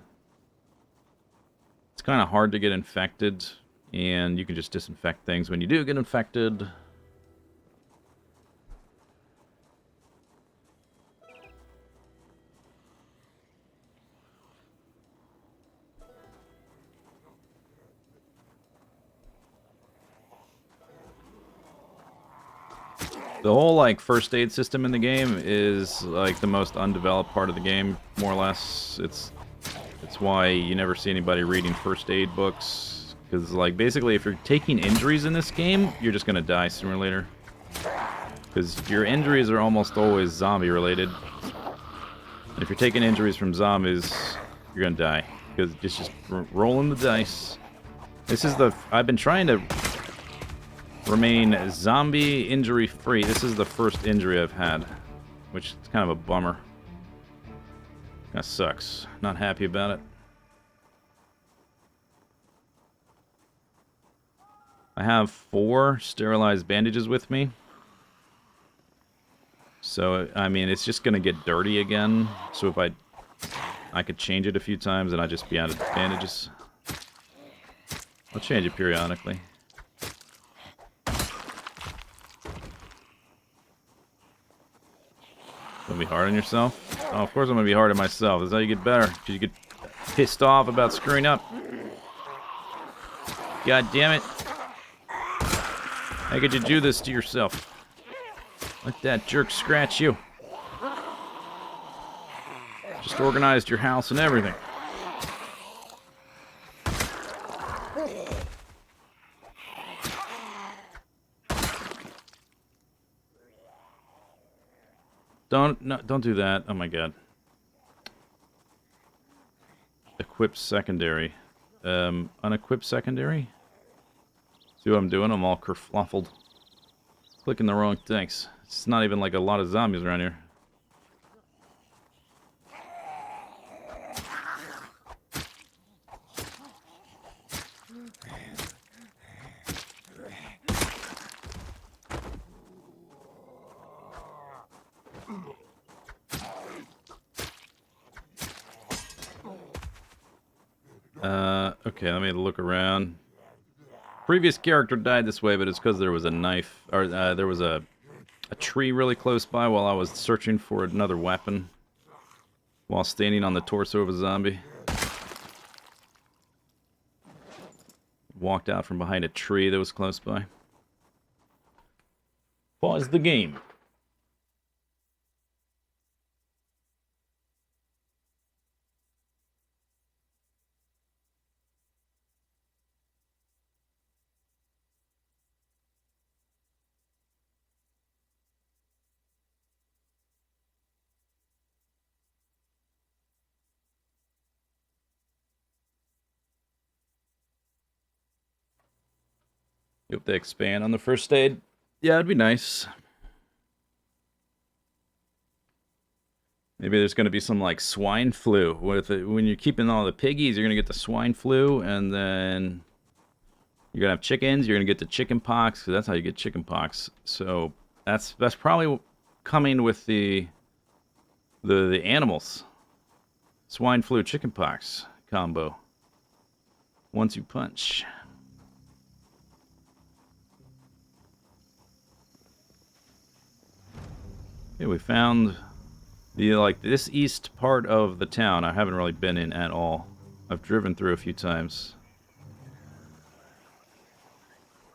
It's kind of hard to get infected, and you can just disinfect things when you do get infected. The whole, like, first aid system in the game is, like, the most undeveloped part of the game, more or less. It's why you never see anybody reading first aid books. Because, like, basically, if you're taking injuries in this game, you're just gonna die sooner or later. Because your injuries are almost always zombie-related. And if you're taking injuries from zombies, you're gonna die. Because it's just rolling the dice. This is the... I've been trying to remain zombie injury free. This is the first injury I've had, which is kind of a bummer. That sucks. Not happy about it. I have 4 sterilized bandages with me. So, I mean, it's just gonna get dirty again. So if I could change it a few times and I'd just be out of bandages. I'll change it periodically. Gonna be hard on yourself? Oh, of course I'm gonna be hard on myself. That's how you get better. Because you get pissed off about screwing up. God damn it. How could you do this to yourself? Let that jerk scratch you. Just organized your house and everything. Don't do that. Oh my god. Equip secondary. Unequip secondary? See what I'm doing? I'm all kerfluffled. Clicking the wrong things. It's not even like a lot of zombies around here. Okay, let me look around. Previous character died this way, but it's because there was a knife, or there was a a tree really close by while I was searching for another weapon while standing on the torso of a zombie. Walked out from behind a tree that was close by. Pause the game. Hope they expand on the first aid. Yeah, it'd be nice. Maybe there's going to be some like swine flu. When you're keeping all the piggies, you're going to get the swine flu, and then you're going to have chickens. You're going to get the chicken pox, because that's how you get chicken pox. So that's probably coming with the animals. Swine flu, chicken pox combo. 1-2 punch. Okay, we found this east part of the town. I haven't really been in at all. I've driven through a few times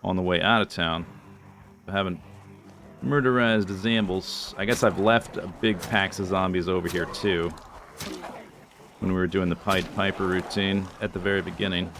on the way out of town. I haven't murderized the Zambles. I guess I've left a big packs of zombies over here too when we were doing the Pied Piper routine at the very beginning.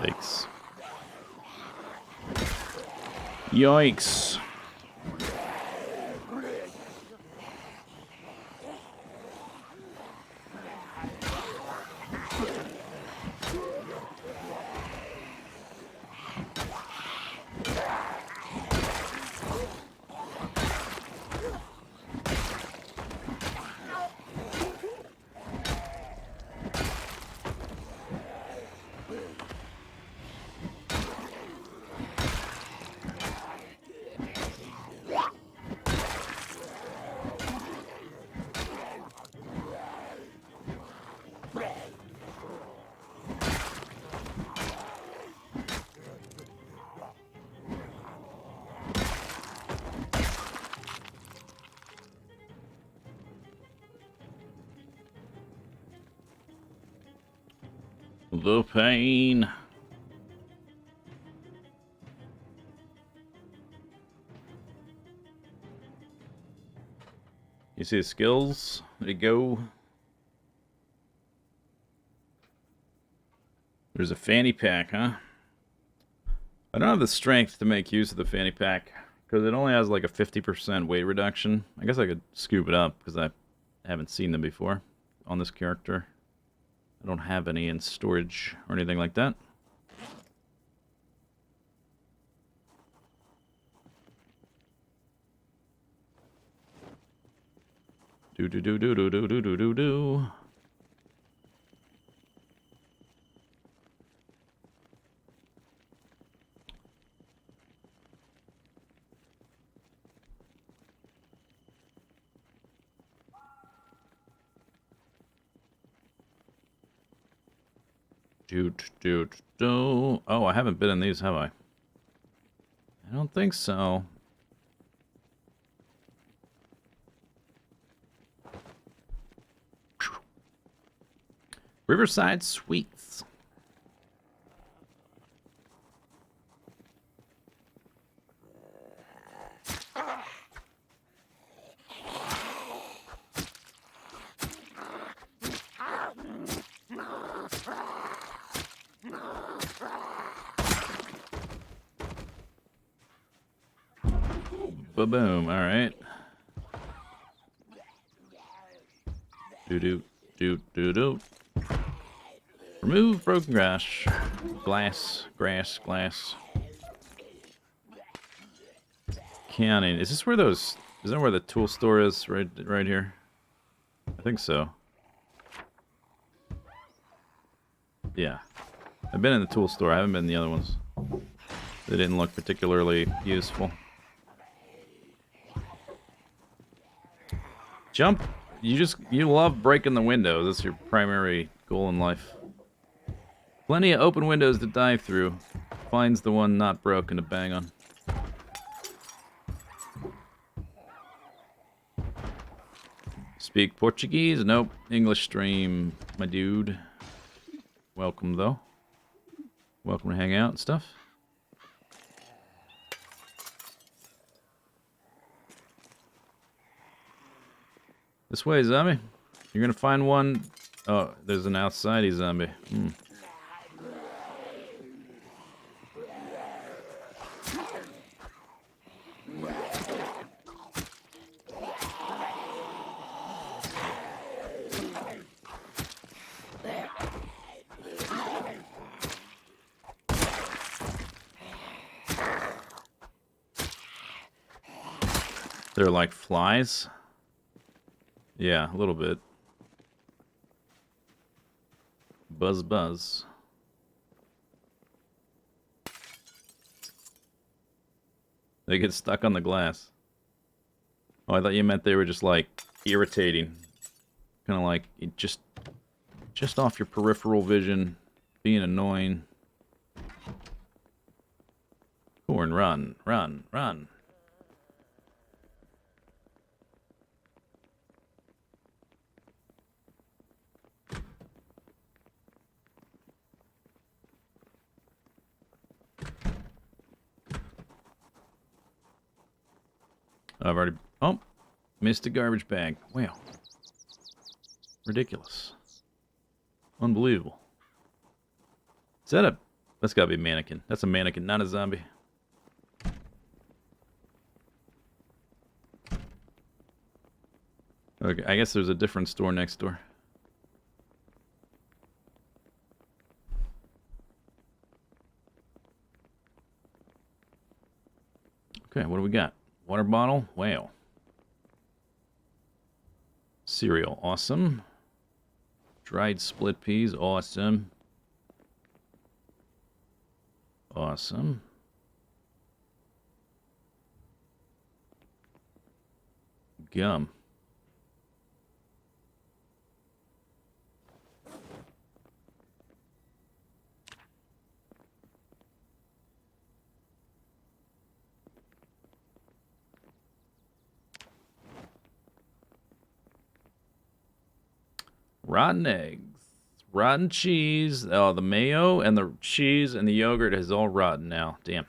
Yikes. Yikes. The pain. You see the skills? There you go. There's a fanny pack, huh? I don't have the strength to make use of the fanny pack because it only has like a 50% weight reduction. I guess I could scoop it up because I haven't seen them before on this character. I don't have any in storage or anything like that. Do do do do do do do do do do. Oh, I haven't been in these, have I? I don't think so. Riverside Suites. Ba-boom, alright. Do-do-do-do-do. Remove broken grass. Glass. Canning. Is this where those... Is that where the tool store is? Right here? I think so. Yeah. I've been in the tool store. I haven't been in the other ones. They didn't look particularly useful. Jump. You love breaking the windows. That's your primary goal in life. Plenty of open windows to dive through. Finds the one not broken to bang on. Speak Portuguese? Nope. English stream, my dude. Welcome, though. Welcome to hang out and stuff. This way, zombie. You're gonna find one. Oh, there's an outsidey zombie. They're like flies. Yeah, a little bit. Buzz. They get stuck on the glass. Oh, I thought you meant they were just like irritating. Kind of like just off your peripheral vision, being annoying. Corn, run. I've already... Oh! Missed a garbage bag. Wow. Ridiculous. Unbelievable. Is that a... That's gotta be a mannequin. That's a mannequin, not a zombie. Okay, I guess there's a different store next door. Okay, what do we got? Water bottle? Wow. Cereal. Awesome. Dried split peas. Awesome. Awesome. Gum. Rotten eggs. Rotten cheese. Oh, the mayo and the cheese and the yogurt is all rotten now. Damn.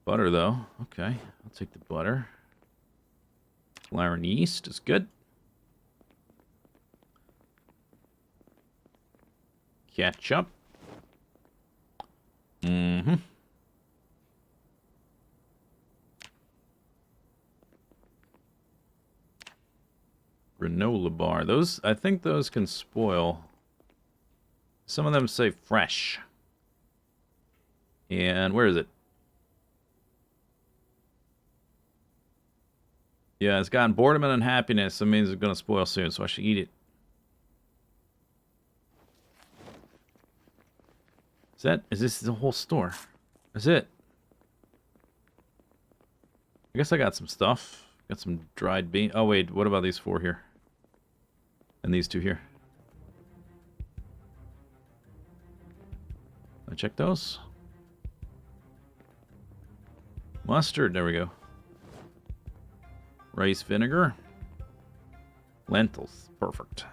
Butter, though. Okay, I'll take the butter. Flour and yeast is good. Ketchup. Mm-hmm. Granola bar. Those, I think those can spoil. Some of them say fresh. And where is it? Yeah, it's gotten boredom and unhappiness. That means it's going to spoil soon, so I should eat it. Is this the whole store? Is it? I guess I got some stuff. Got some dried beans. Oh, wait, what about these four here? And these two here. I check those. Mustard, there we go. Rice vinegar. Lentils, perfect.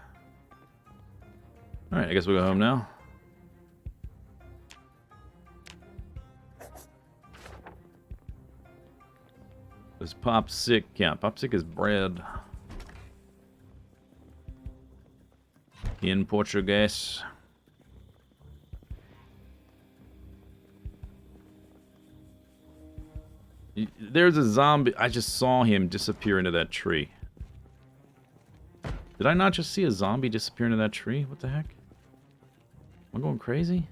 Alright, I guess we'll go home now. Does Pop Sick count? Pop Sick is bread. In Portuguese. There's a zombie. I just saw him disappear into that tree. Did I not just see a zombie disappear into that tree? What the heck? Am I going crazy?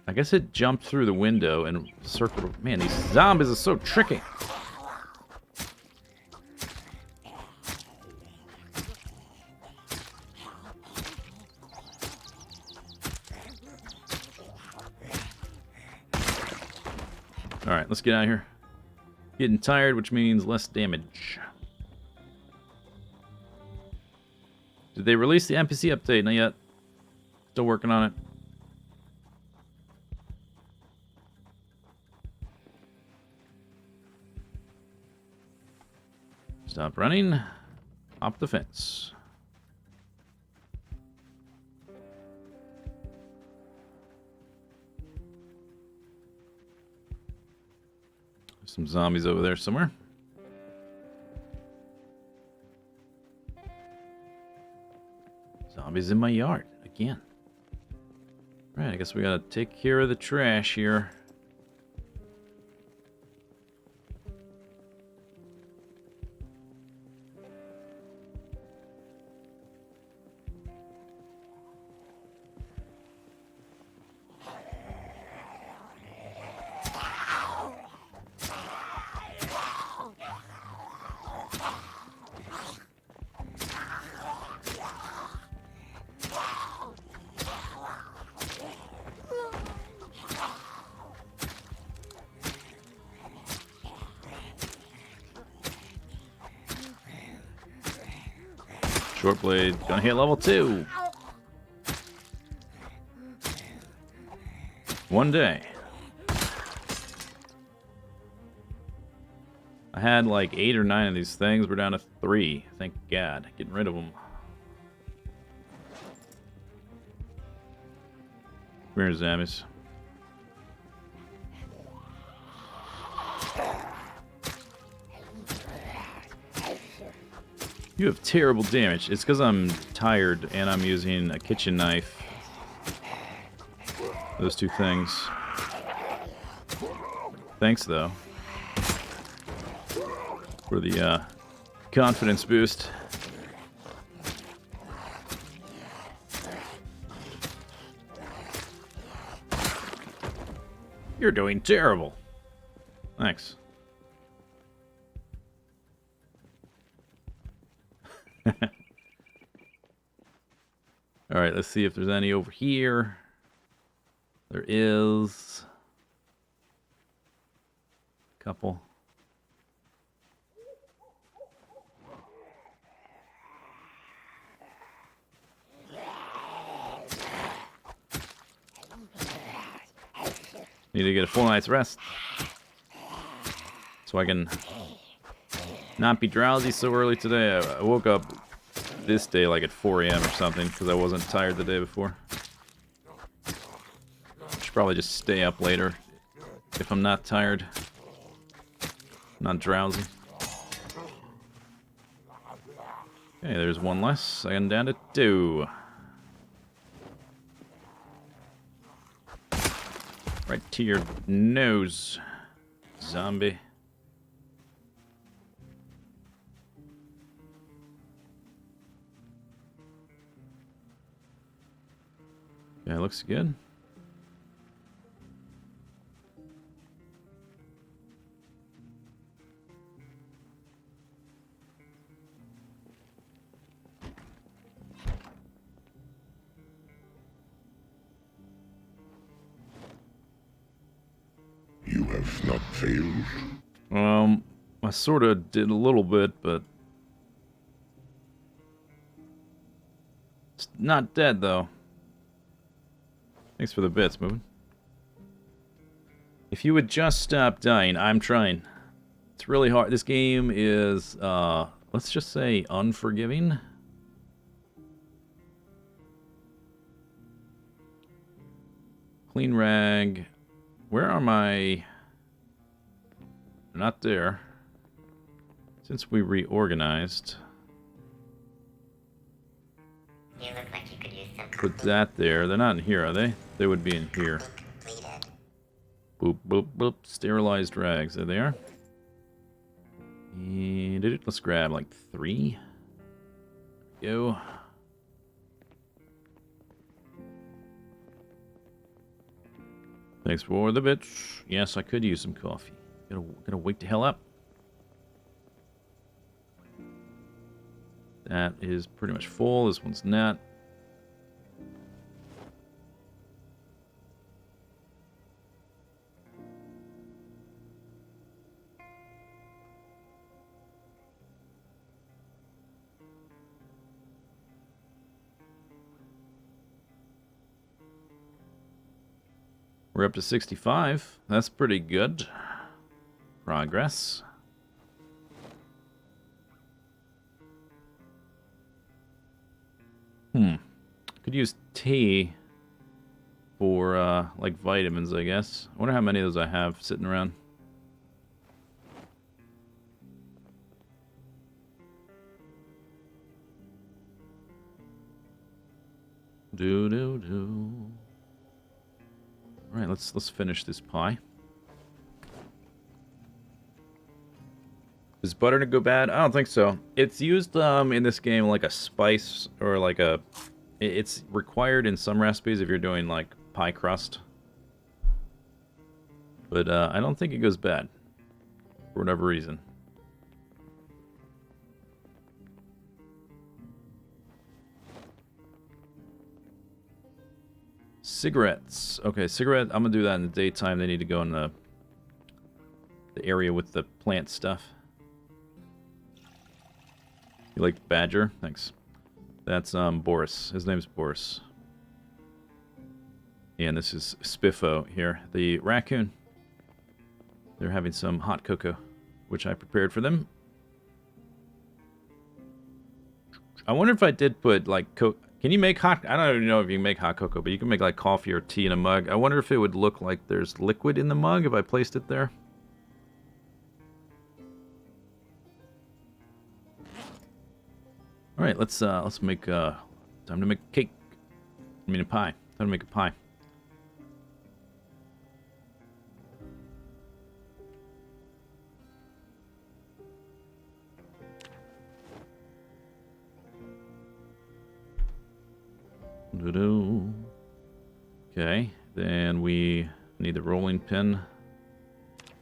I guess it jumped through the window and circled. Man, these zombies are so tricky. Alright, let's get out of here. Getting tired, which means less damage. Did they release the NPC update? Not yet. Still working on it. Stop running. Hop the fence. There's some zombies over there somewhere. Zombies in my yard again. Right, I guess we gotta take care of the trash here. Short blade, gonna hit level 2. One day. I had like 8 or 9 of these things. We're down to 3. Thank God. Getting rid of them. Where's zombies? You have terrible damage. It's because I'm tired and I'm using a kitchen knife. Those two things. Thanks, though, for the confidence boost. You're doing terrible. Thanks. Alright, let's see if there's any over here. There is a couple. Need to get a full night's rest so I can not be drowsy so early today. I woke up this day like at 4 a.m. or something because I wasn't tired the day before. Should probably just stay up later if I'm not tired, not drowsy. Okay, there's one less. I'm down to 2. Right to your nose, zombie. Yeah, looks good. You have not failed. I sort of did a little bit, but it's not dead though. Thanks for the bits, Moving. If you would just stop dying, I'm trying. It's really hard. This game is, let's just say, unforgiving. Clean rag. Where are my... Not there. Since we reorganized. You look like you could use some Put that there. They're not in here, are they? They would be in here. completed. Boop, boop, boop. Sterilized rags. There they are. And let's grab like 3. Go. Thanks for the bits. Yes, I could use some coffee. Gotta wake the hell up. That is pretty much full. This one's not. We're up to 65. That's pretty good. Progress. Could use tea for, like, vitamins, I guess. I wonder how many of those I have sitting around. Do. All right, let's finish this pie. Is butter to go bad? I don't think so. It's used in this game like a spice or like a... It's required in some recipes if you're doing like pie crust. But I don't think it goes bad for whatever reason. Cigarettes. Okay, cigarette. I'm gonna do that in the daytime. They need to go in the area with the plant stuff. You like the badger? Thanks. That's Boris. His name's Boris. And this is Spiffo here, the raccoon. They're having some hot cocoa, which I prepared for them. I wonder if I did put like can you make hot? I don't even know if you can make hot cocoa, but you can make like coffee or tea in a mug. I wonder if it would look like there's liquid in the mug if I placed it there. All right, let's make time to make a cake. I mean a pie. Time to make a pie. Okay, then we need the rolling pin,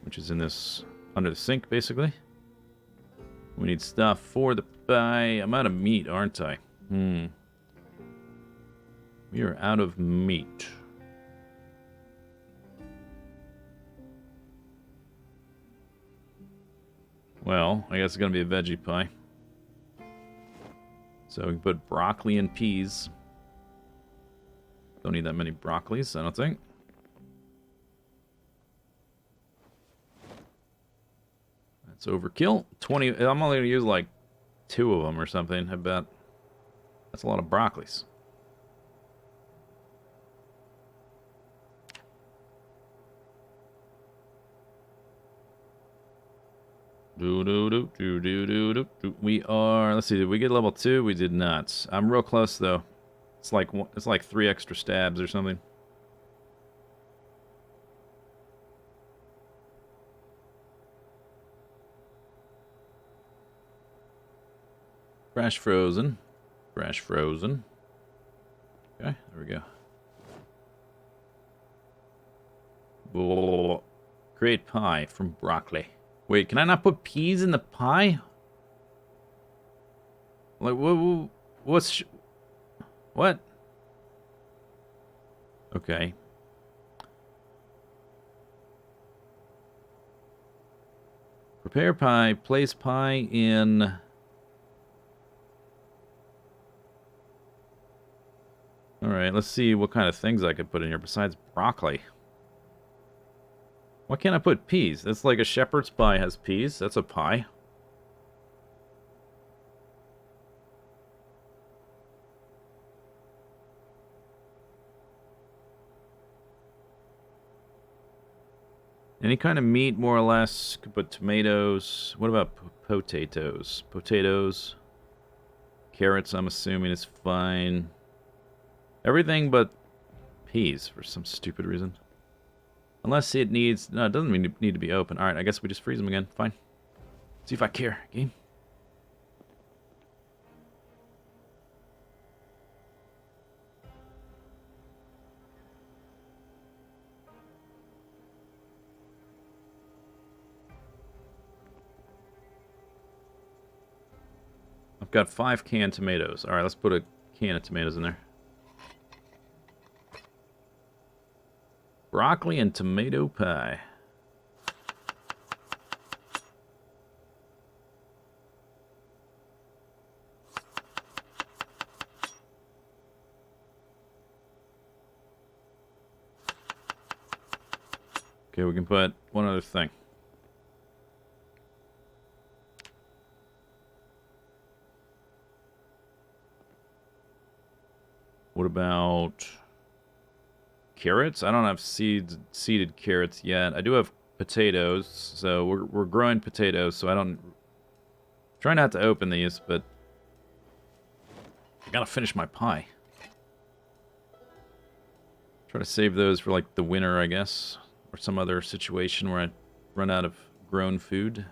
which is in this under the sink, basically. We need stuff for the pie. I'm out of meat, aren't I? We are out of meat. Well, I guess it's gonna be a veggie pie. So we can put broccoli and peas. Don't need that many broccolis, I don't think. That's overkill. 20. I'm only going to use like 2 of them or something, I bet. That's a lot of broccolis. We are, let's see, did we get level 2? We did not. I'm real close though. It's like 3 extra stabs or something. Fresh frozen. Fresh frozen. Okay, there we go. Blah. Create pie from broccoli. Wait, can I not put peas in the pie? Like, what's... What? Okay. Prepare pie. Place pie in... Alright, let's see what kind of things I could put in here besides broccoli. Why can't I put peas? That's like a shepherd's pie has peas. That's a pie. Any kind of meat, more or less. Could put tomatoes. What about potatoes? Potatoes. Carrots, I'm assuming, is fine. Everything but peas for some stupid reason. Unless it needs... No, it doesn't need to be open. Alright, I guess we just freeze them again. Fine. See if I care. Game. I've got 5 canned tomatoes. Alright, let's put a can of tomatoes in there. Broccoli and tomato pie. Okay, we can put one other thing. What about carrots? I don't have seeded carrots yet. I do have potatoes, so we're growing potatoes, so I don't... Try not to open these, but... I gotta finish my pie. Try to save those for, like, the winter, I guess. Or some other situation where I run out of grown food.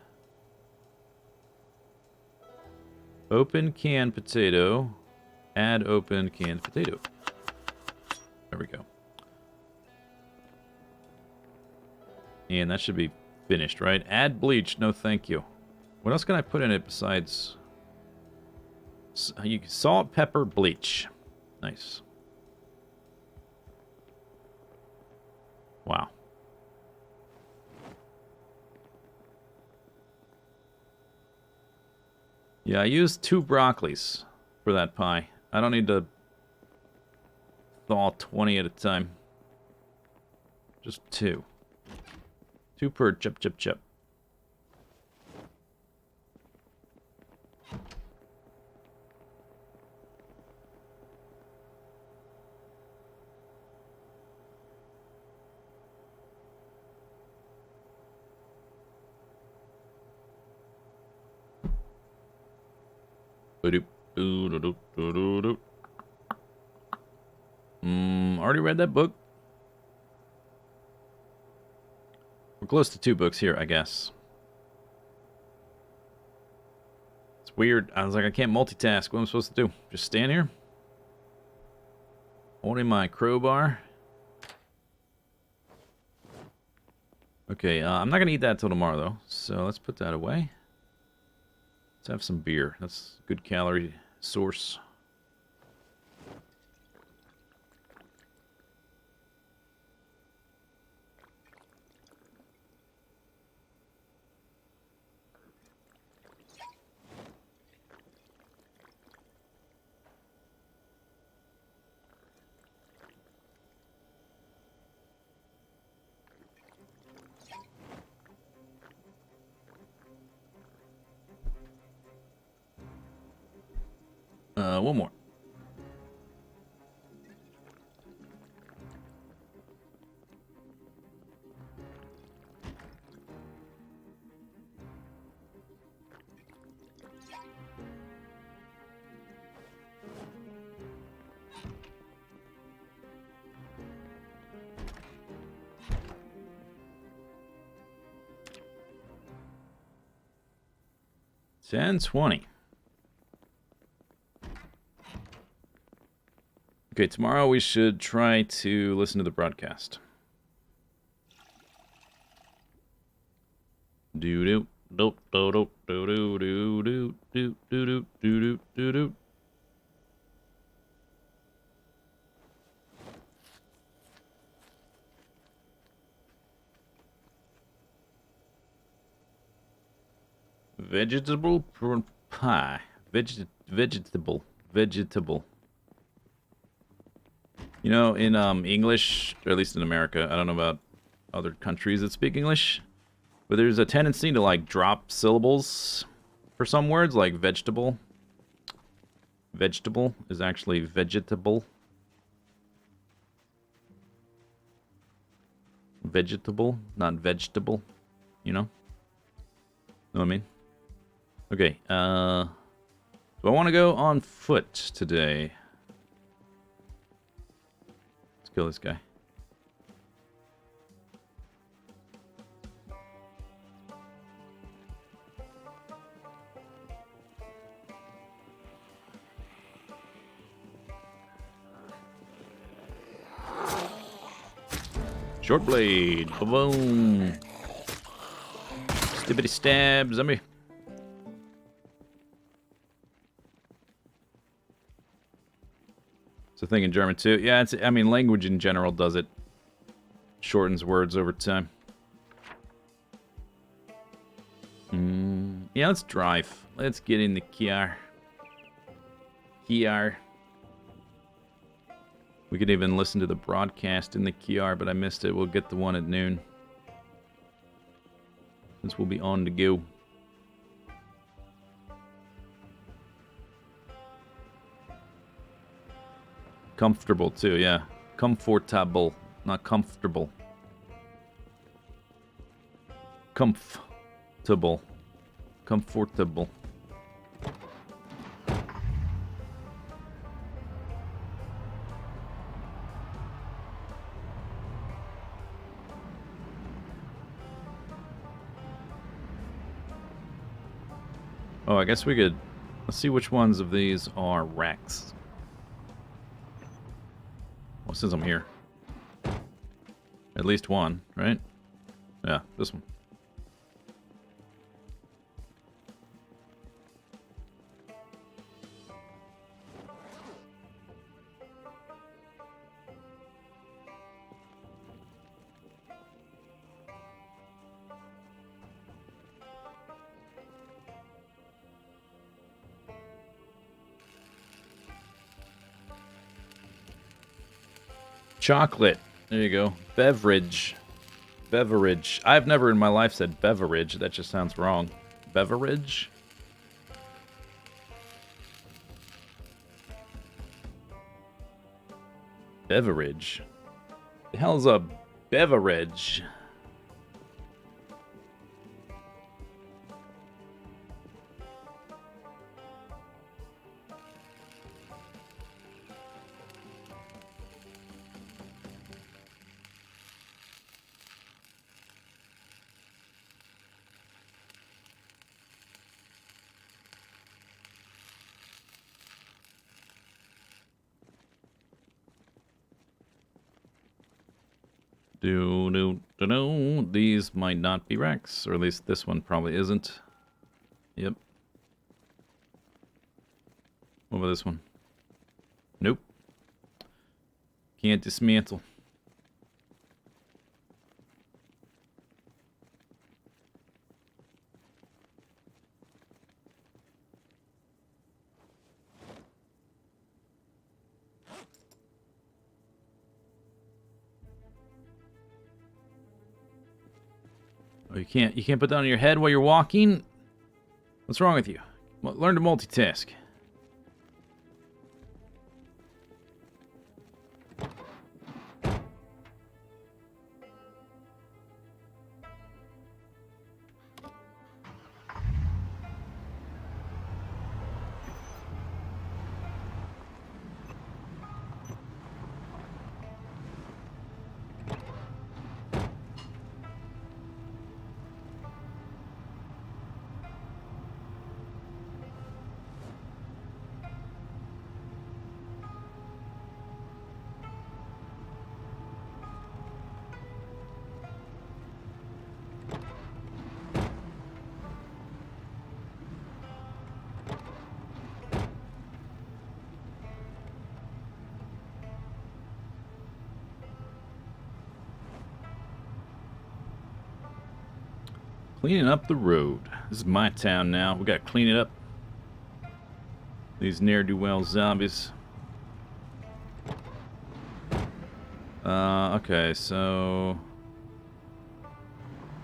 Open canned potato. Add open canned potato. There we go. And that should be finished, right? Add bleach. No, thank you. What else can I put in it besides... Salt, pepper, bleach. Nice. Wow. Yeah, I used 2 broccolis for that pie. I don't need to thaw 20 at a time. Just 2. 2 per chip, chip, chip. Already read that book. We're close to 2 books here, I guess. It's weird. I was like, I can't multitask. What am I supposed to do? Just stand here? Holding my crowbar. Okay, I'm not going to eat that till tomorrow, though. So let's put that away. Let's have some beer. That's a good calorie source. One more. $10.20. Okay, tomorrow we should try to listen to the broadcast. Do do do do do do do do do do do do do. Vegetable pie. Vegetable. You know, in English, or at least in America, I don't know about other countries that speak English, but there's a tendency to, like, drop syllables for some words, like vegetable. Vegetable is actually vegetable. Vegetable, not vegetable. You know? Know what I mean? Okay, do I want to go on foot today? Let's kill this guy. Short blade. Boom. Stibbity stab, zombie. It's a thing in German too. Yeah, it's. I mean, language in general does it. Shortens words over time. Yeah, let's drive. Let's get in the car. Kiar. We could even listen to the broadcast in the Kiar, but I missed it. We'll get the one at noon. Since we'll be on to go. Comfortable too, yeah. Comfortable, not comfortable. Comfortable. Comfortable. Oh, I guess we could... Let's see which ones of these are wrecks. Well, since I'm here. At least one, right? Yeah, this one. Chocolate. There you go. Beverage. Beverage. I've never in my life said beverage. That just sounds wrong. Beverage? Beverage. The hell's a beverage? These might not be wrecks, or at least this one probably isn't. Yep. What about this one? Nope. Can't dismantle. Oh, you can't put that on your head while you're walking? What's wrong with you? Learn to multitask. Cleaning up the road. This is my town now. We gotta clean it up. These ne'er-do-well zombies. Okay, so...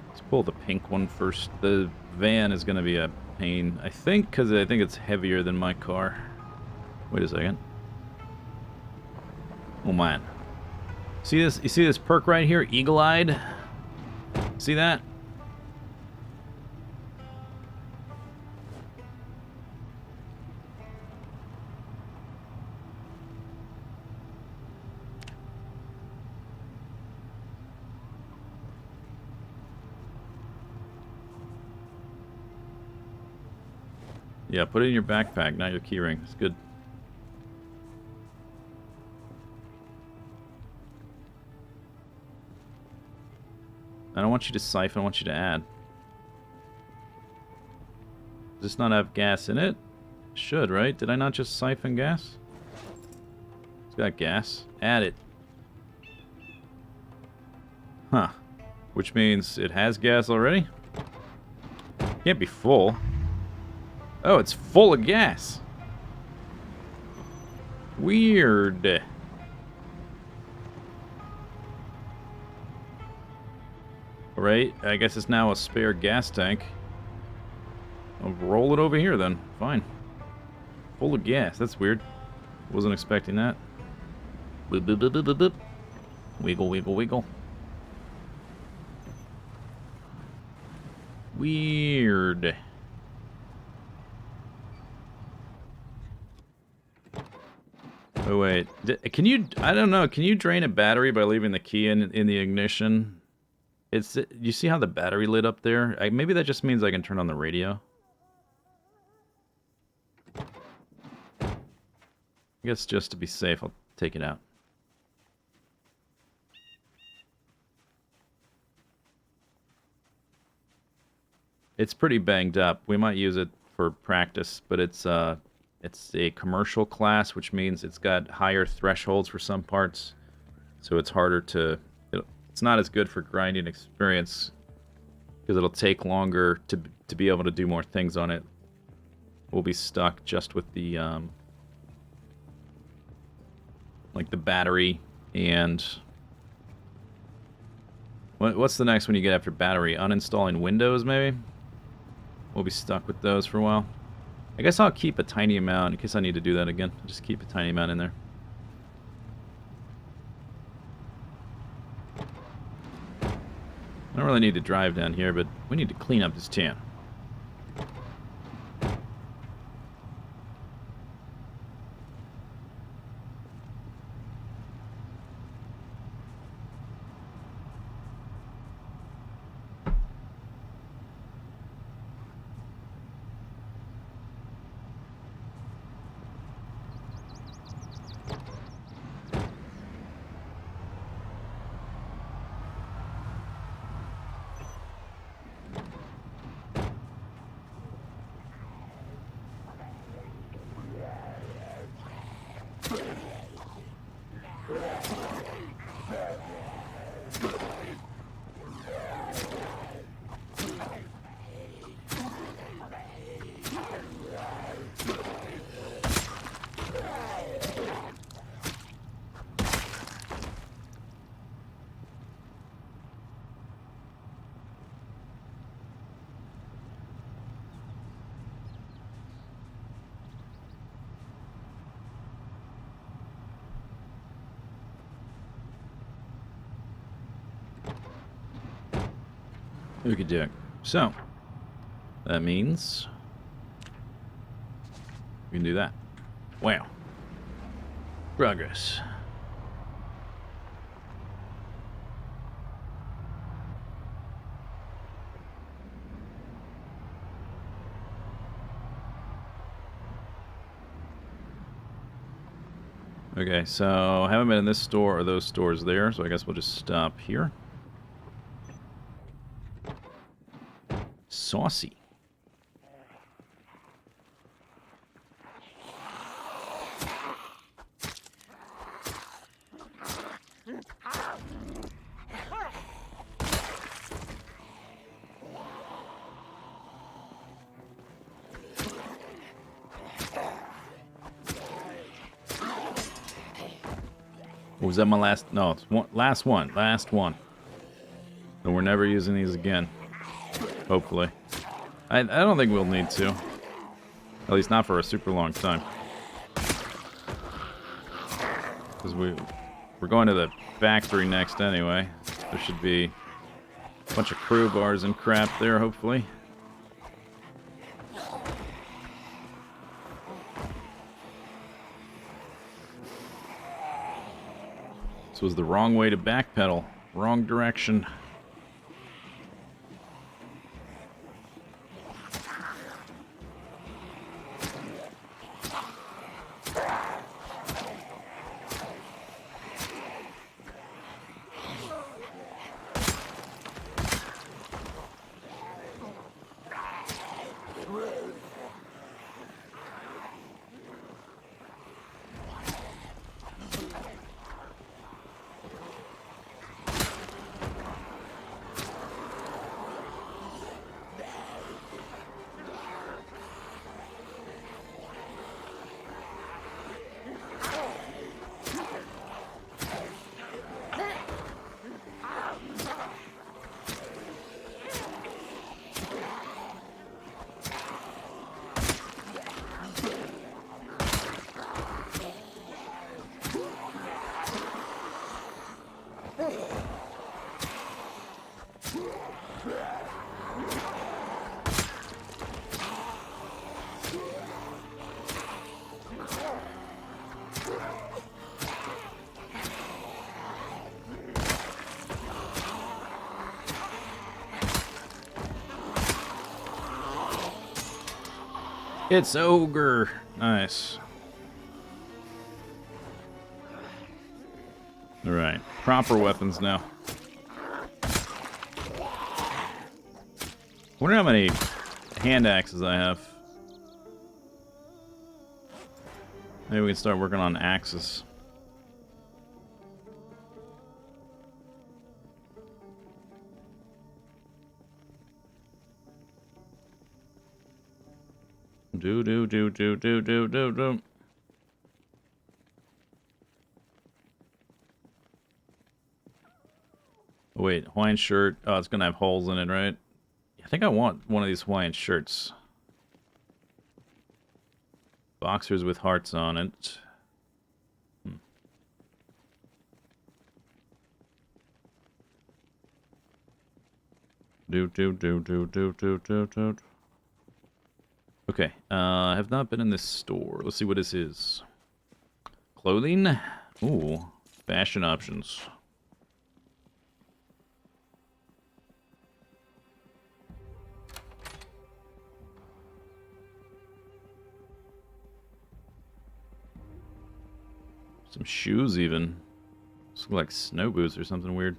let's pull the pink one first. The van is gonna be a pain, I think, because I think it's heavier than my car. Wait a second. Oh, man. See this? You see this perk right here? Eagle-eyed? See that? Yeah, put it in your backpack, not your keyring. It's good. I don't want you to siphon, I want you to add. Does this not have gas in it? Should, right? Did I not just siphon gas? It's got gas. Add it. Huh. Which means it has gas already? Can't be full. Oh, it's full of gas. Weird. Alright, I guess it's now a spare gas tank. I'll roll it over here then. Fine. Full of gas. That's weird. Wasn't expecting that. Boop, boop, boop, boop, boop, boop. Wiggle, wiggle, wiggle. Weird. Oh wait, can you? I don't know. Can you drain a battery by leaving the key in the ignition? It's. You see how the battery lit up there? Maybe that just means I can turn on the radio. I guess just to be safe, I'll take it out. It's pretty banged up. We might use it for practice, but it's a commercial class, which means it's got higher thresholds for some parts, so it's harder to... It's not as good for grinding experience, because it'll take longer to be able to do more things on it. We'll be stuck just with the, like the battery and... What's the next one you get after battery? Uninstalling Windows, maybe? We'll be stuck with those for a while. I guess I'll keep a tiny amount in case I need to do that again. I'll just keep a tiny amount in there. I don't really need to drive down here, but we need to clean up this town. We could do it. So, that means we can do that. Wow. Progress. Okay, so I haven't been in this store or those stores there, so I guess we'll just stop here. Saucy. Or was that my last? No, it's one, last one. Last one. And we're never using these again. Hopefully. I don't think we'll need to. At least not for a super long time. Because we're going to the factory next anyway. There should be Bunch of crowbars and crap there, hopefully. This was the wrong way to backpedal. Wrong direction. It's ogre. Nice. Alright. Proper weapons now. Wonder how many hand axes I have. Maybe we can start working on axes. Do. Oh, wait, Hawaiian shirt. Oh, it's gonna have holes in it, right? I think I want one of these Hawaiian shirts. Boxers with hearts on it. Do. Okay, I have not been in this store. Let's see what this is. Clothing? Ooh, fashion options. Some shoes even. Looks like snow boots or something weird.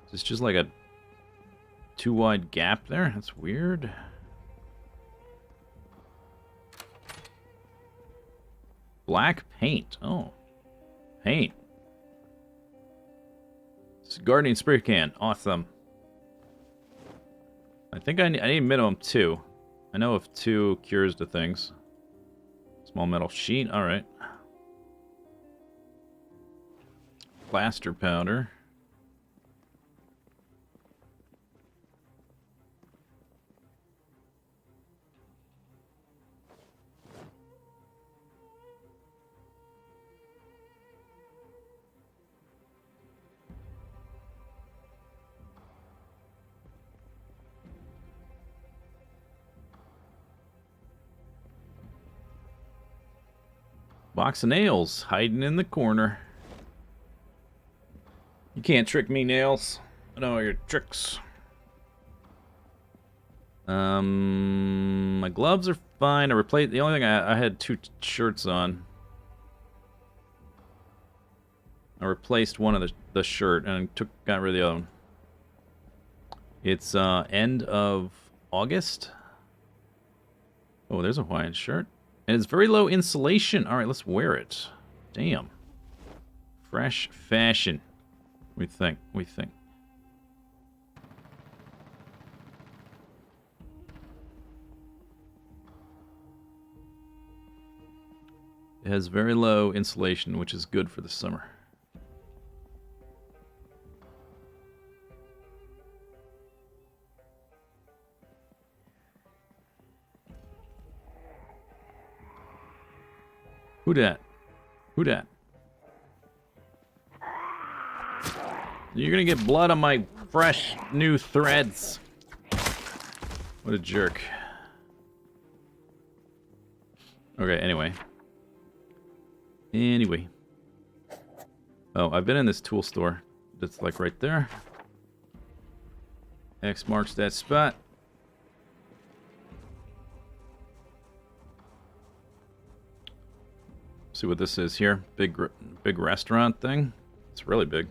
Is this just like a too wide gap there? That's weird. Black paint. Oh. Paint. It's a gardening spray can. Awesome. I think I need minimum 2. I know if 2 cures the things. Small metal sheet. Alright. Plaster powder. Box of nails hiding in the corner. You can't trick me, nails. I know your tricks. My gloves are fine. I replaced the only thing I had 2 shirts on. I replaced one of the shirt and got rid of the other one. It's end of August. Oh, there's a Hawaiian shirt. And it's very low insulation. Alright, let's wear it. Damn. Fresh fashion. We think. It has very low insulation, which is good for the summer. Who dat? Who dat? You're gonna get blood on my fresh new threads. What a jerk. Okay, anyway. Oh, I've been in this tool store. That's like right there. X marks that spot. See what this is here. Big restaurant thing. It's really big.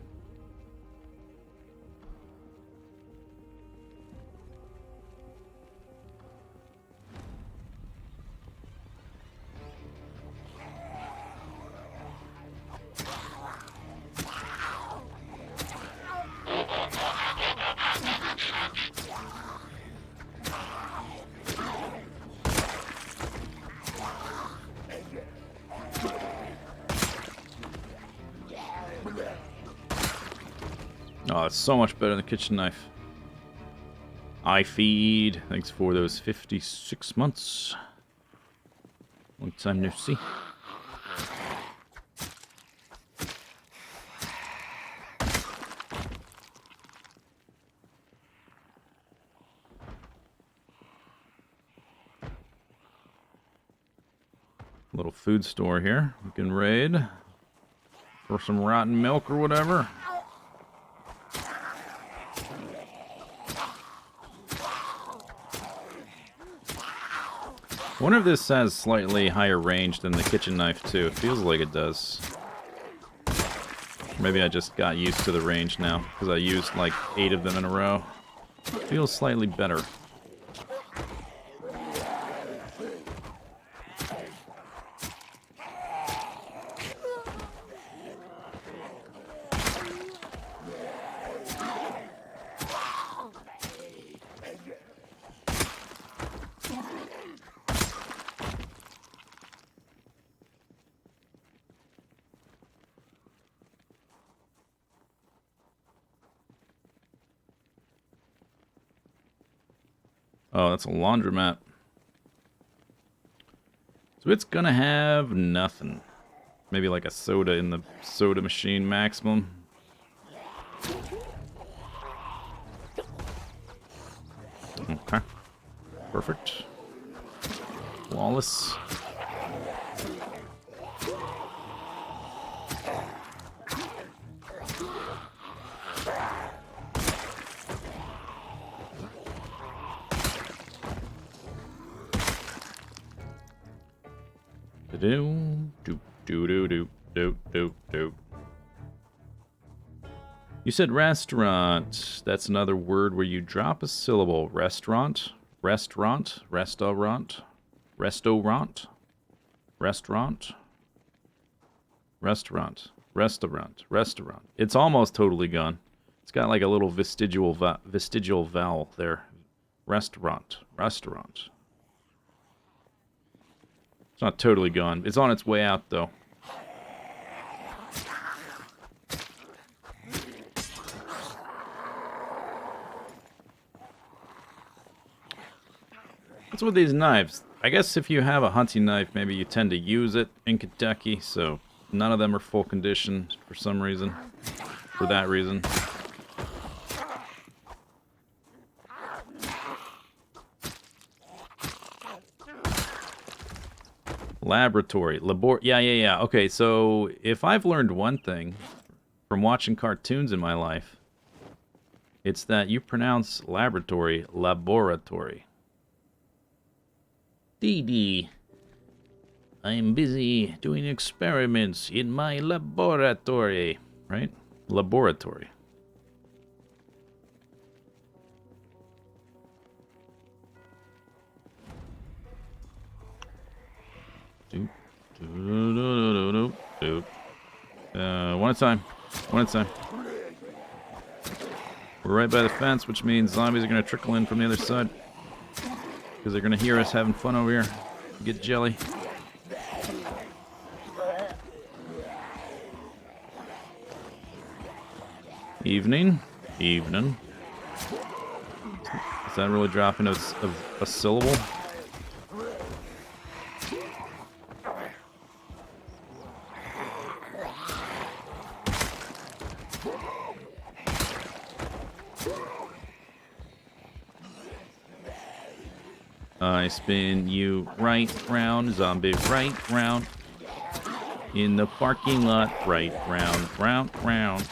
Oh, it's so much better than the kitchen knife. I feed. Thanks for those 56 months. Long time no see. Little food store here. We can raid for some rotten milk or whatever. I wonder if this has slightly higher range than the kitchen knife too. It feels like it does. Maybe I just got used to the range now because I used like 8 of them in a row. It feels slightly better. Oh, that's a laundromat. So it's gonna have nothing. Maybe like a soda in the soda machine maximum. Okay. Perfect. Flawless. You said restaurant. That's another word where you drop a syllable. Restaurant, restaurant, restaurant, restaurant, restaurant, restaurant, restaurant, restaurant. It's almost totally gone. It's got like a little vestigial vowel there. Restaurant, restaurant. It's not totally gone. It's on its way out, though. What's with these knives? I guess if you have a hunting knife, maybe you tend to use it in Kentucky, so none of them are full condition for some reason. For that reason. Laboratory. Yeah. Okay, so if I've learned one thing from watching cartoons in my life, it's that you pronounce laboratory laboratory. Dee, I am busy doing experiments in my laboratory. Right? Laboratory. One at a time. One at a time. We're right by the fence, which means zombies are going to trickle in from the other side. Because they're going to hear us having fun over here. Get jelly. Evening. Evening. Is that really dropping a syllable? I spin you right round, zombie right round. In the parking lot, right round, round, round.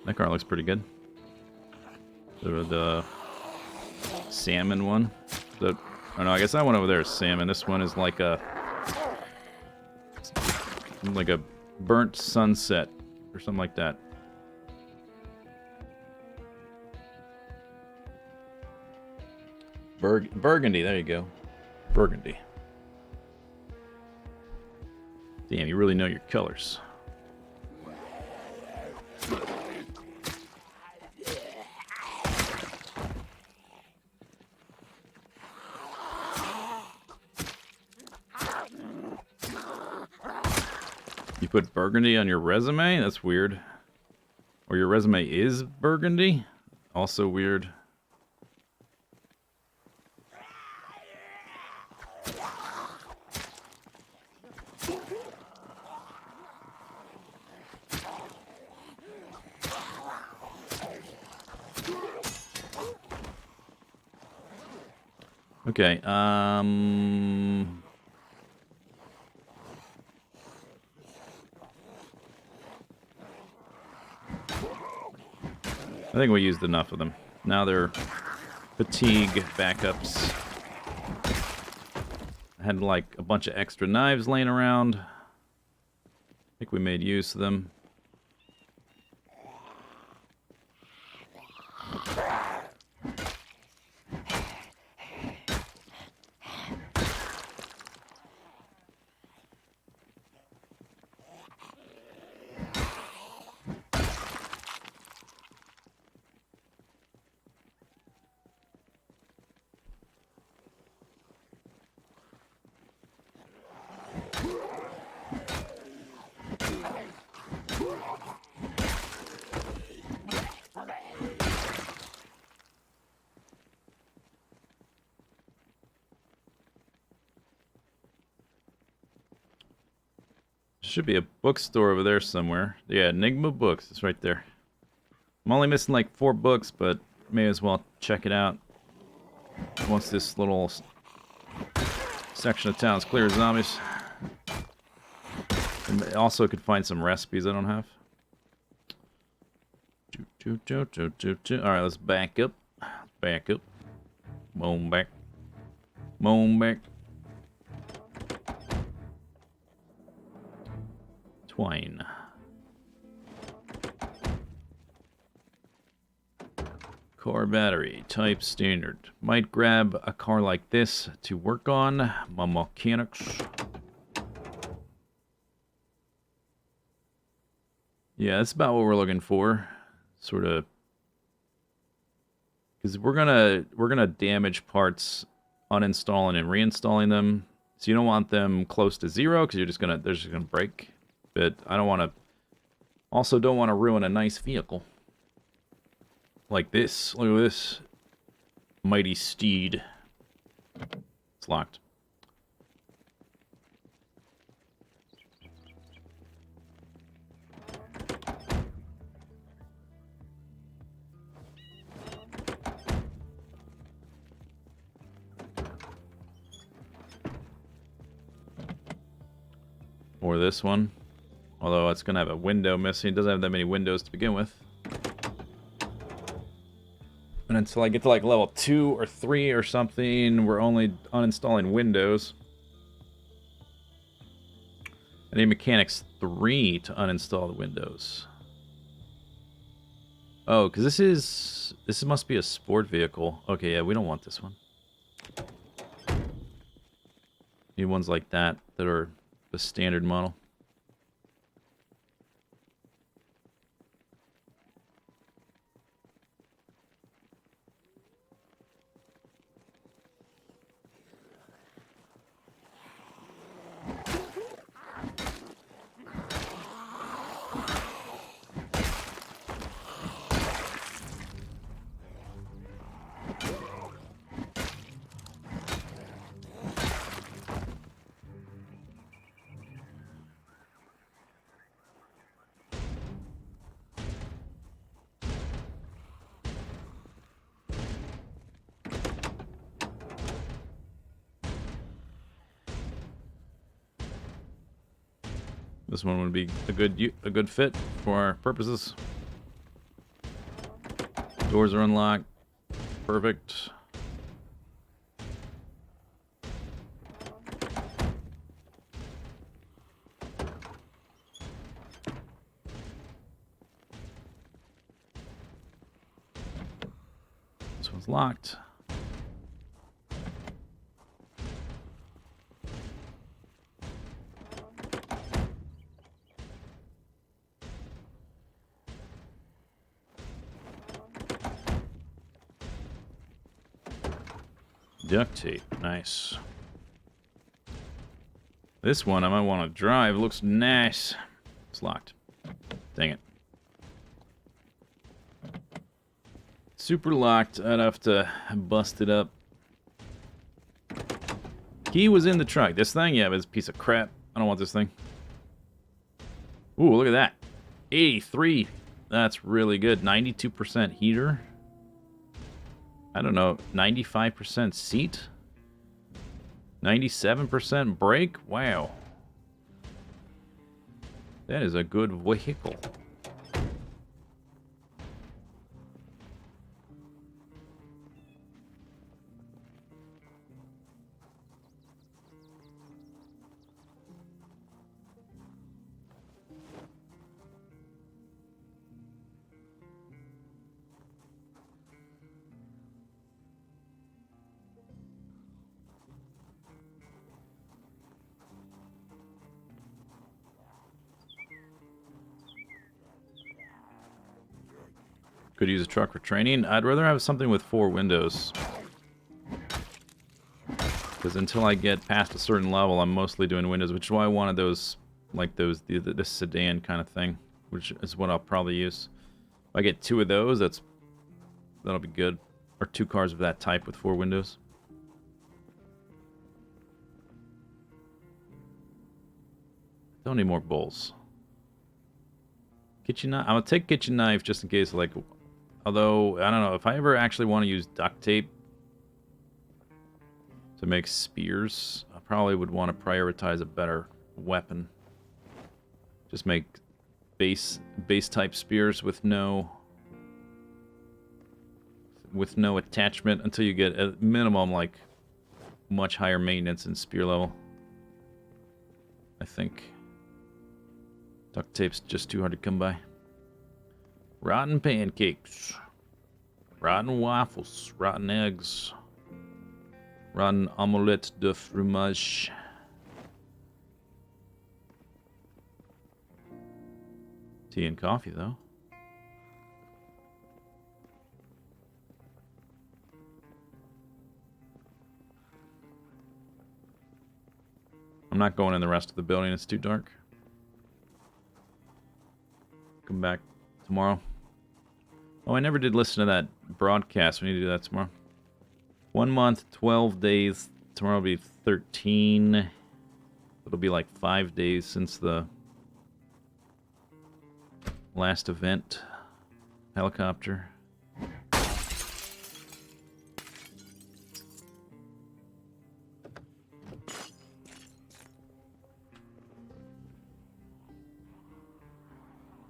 That car looks pretty good. The salmon one. Oh no, I guess that one over there is salmon. This one is like a burnt sunset or something like that. Burgundy, there you go. Burgundy. Damn, you really know your colors. You put burgundy on your resume? That's weird. Or your resume is burgundy? Also weird. Okay, I think we used enough of them. Now they're fatigue backups. I had like a bunch of extra knives laying around. I think we made use of them. Should be a bookstore over there somewhere. Yeah, Enigma Books. It's right there. I'm only missing like 4 books, but may as well check it out once this little section of town is clear of zombies. And also could find some recipes I don't have. Alright, let's back up. Back up. Moan back. Moan back. Twine. Car battery, type standard. Might grab a car like this to work on. My mechanics. Yeah, that's about what we're looking for. Sort of. Because we're gonna damage parts uninstalling and reinstalling them. So you don't want them close to 0 because they're just gonna break. But I don't want to. Also, don't want to ruin a nice vehicle. Like this. Look at this. Mighty steed. It's locked. Or this one. Although it's going to have a window missing. It doesn't have that many windows to begin with. And until I get to like level 2 or 3 or something, we're only uninstalling windows. I need mechanics 3 to uninstall the windows. Oh, because this must be a sport vehicle. Okay, yeah, we don't want this one. Need ones like that are the standard model. This one would be a good fit for our purposes. Doors are unlocked. Perfect. This one's locked. Duct tape. Nice. This one I might want to drive. It looks nice. It's locked. Dang it. Super locked. I'd have to bust it up. Key was in the trunk. This thing? Yeah, but it's a piece of crap. I don't want this thing. Ooh, look at that. 83. That's really good. 92% heater. I don't know, 95% seat? 97% brake? Wow. That is a good vehicle. Could use a truck for training. I'd rather have something with 4 windows. Because until I get past a certain level, I'm mostly doing windows, which is why I wanted those, like those, the sedan kind of thing, which is what I'll probably use. If I get 2 of those, that'll be good. Or 2 cars of that type with 4 windows. Don't need more bowls. Kitchen knife. I'm gonna take kitchen knife just in case, like, although I don't know if I ever actually want to use duct tape to make spears. I probably would want to prioritize a better weapon. Just make base type spears with no attachment until you get a minimum like much higher maintenance in spear level. I think duct tape's just too hard to come by. Rotten pancakes, rotten waffles, rotten eggs, rotten omelette de fromage. Tea and coffee, though. I'm not going in the rest of the building. It's too dark. Come back tomorrow. Oh, I never did listen to that broadcast. We need to do that tomorrow. 1 month, 12 days. Tomorrow will be 13. It'll be like 5 days since the last event. Helicopter.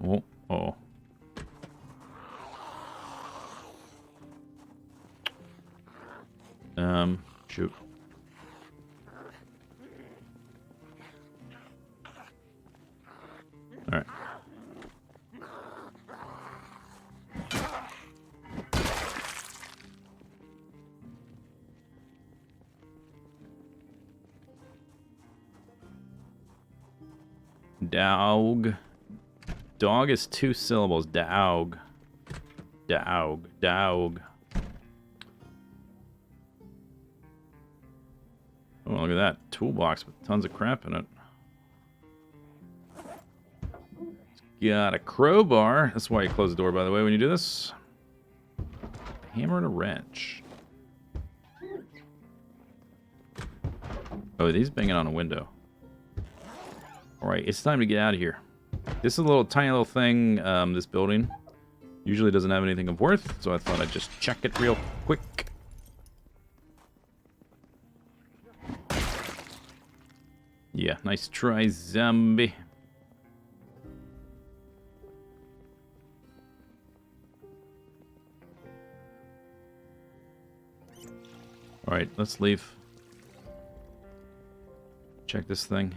Oh, oh. Shoot. All right. Dog. Dog is 2 syllables. Dog. Dog. Dog. Oh, look at that. Toolbox with tons of crap in it. It's got a crowbar. That's why you close the door, by the way, when you do this. A hammer and a wrench. Oh, he's banging on a window. Alright, it's time to get out of here. This is a little tiny little thing, this building. Usually doesn't have anything of worth, so I thought I'd just check it real quick. Yeah, nice try, zombie. Alright, let's leave. Check this thing.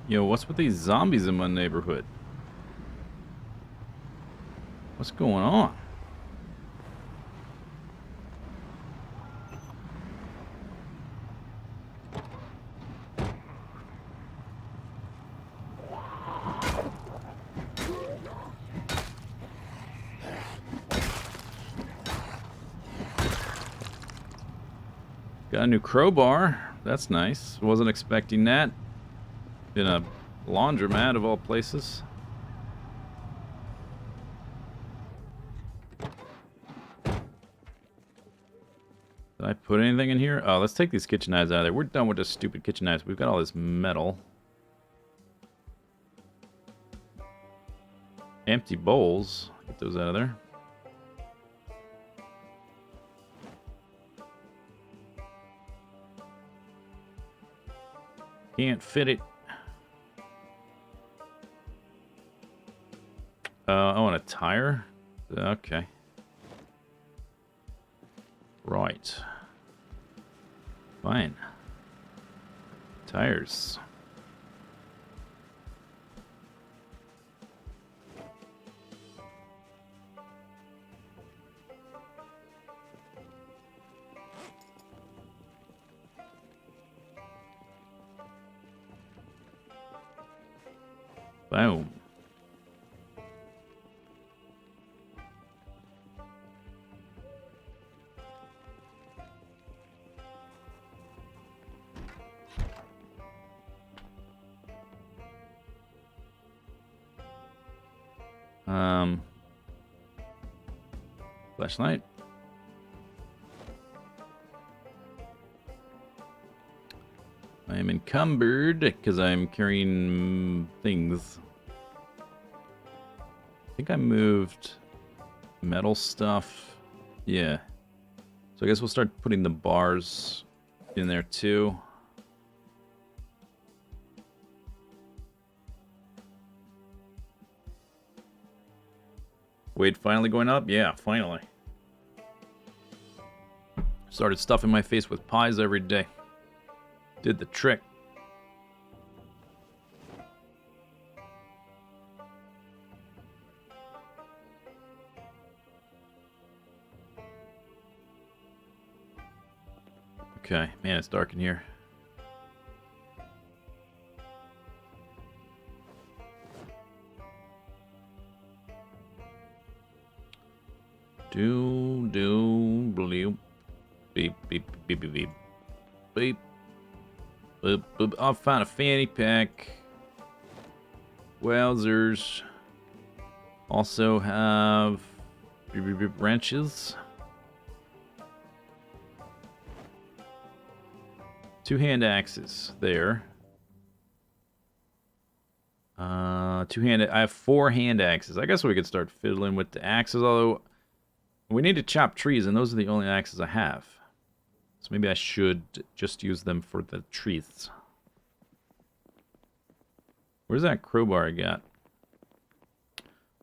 Yo, what's with these zombies in my neighborhood? What's going on? Got a new crowbar. That's nice. Wasn't expecting that. In a laundromat of all places. Did I put anything in here? Oh, let's take these kitchen knives out of there. We're done with this stupid kitchen knives. We've got all this metal. Empty bowls. Get those out of there. Can't fit it. I want a tire. Okay. Right. Fine. Tires. Boom. Flashlight. I am encumbered because I'm carrying things. I think I moved metal stuff. Yeah. So I guess we'll start putting the bars in there too. Weight finally going up? Yeah, finally. Started stuffing my face with pies every day. Did the trick. Okay, man, it's dark in here. Bleep. Beep, beep, beep, beep, beep. Beep. Boop, boop. I'll find a fanny pack. Wowzers. Also have beep, beep, beep, wrenches. Two hand axes there. I have 4 hand axes. I guess we could start fiddling with the axes, although we need to chop trees, and those are the only axes I have. So maybe I should just use them for the trees. Where's that crowbar I got?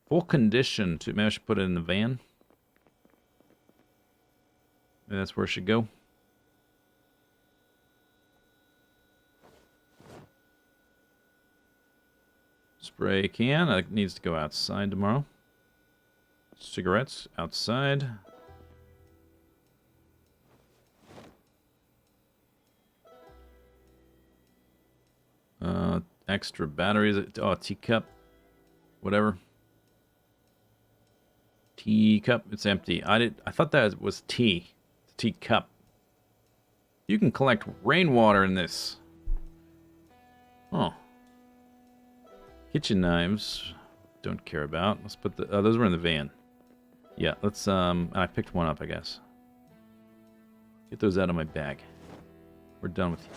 Full condition. Maybe I should put it in the van. Maybe that's where it should go. Spray can. That needs to go outside tomorrow. Cigarettes outside. extra batteries. Oh, teacup. Whatever. Teacup. It's empty. I thought that was tea. Teacup. You can collect rainwater in this. Oh. Kitchen knives. Don't care about. Let's put the... Oh, those were in the van. Yeah, let's... I picked one up, I guess. Get those out of my bag. We're done with you.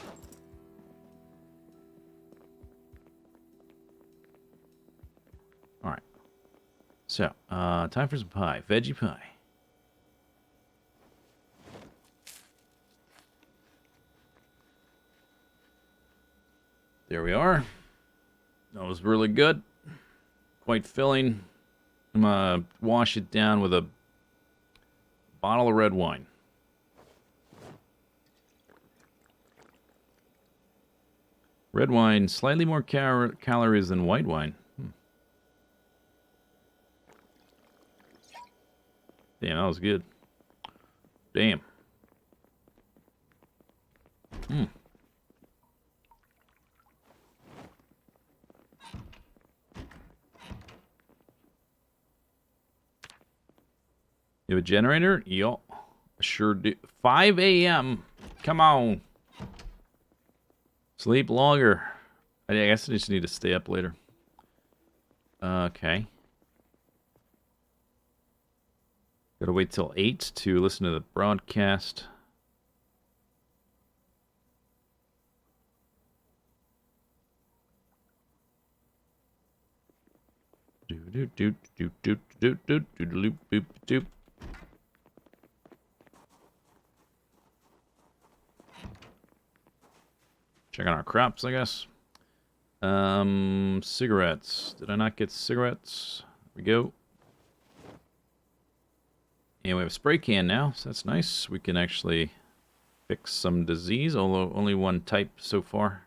Alright. So, time for some pie. Veggie pie. There we are. That was really good. Quite filling. I'm gonna wash it down with a bottle of red wine. Red wine, slightly more calories than white wine. Damn, that was good. Damn. You have a generator? Yup. Sure do. 5 a.m. Come on. Sleep longer. I guess I just need to stay up later. Okay. Gotta wait till 8 to listen to the broadcast. Check on our crops, I guess. Cigarettes. Did I not get cigarettes? There we go. And we have a spray can now, so that's nice. We can actually fix some disease, although only one type so far.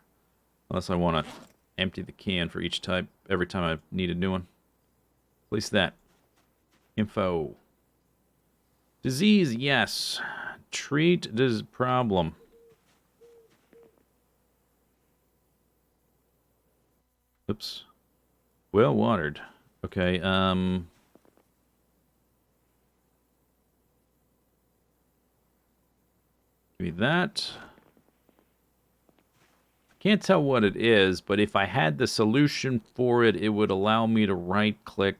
Unless I want to empty the can for each type every time I need a new one. Place that. Info. Disease, yes. Treat this problem. Oops. Well watered. Okay, give me that. Can't tell what it is, but if I had the solution for it, it would allow me to right-click.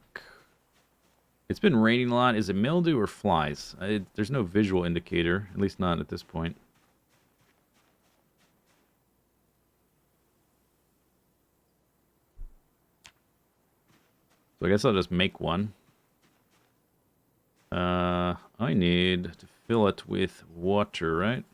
It's been raining a lot. Is it mildew or flies? There's no visual indicator, at least not at this point. So I guess I'll just make one. I need to fill it with water, right?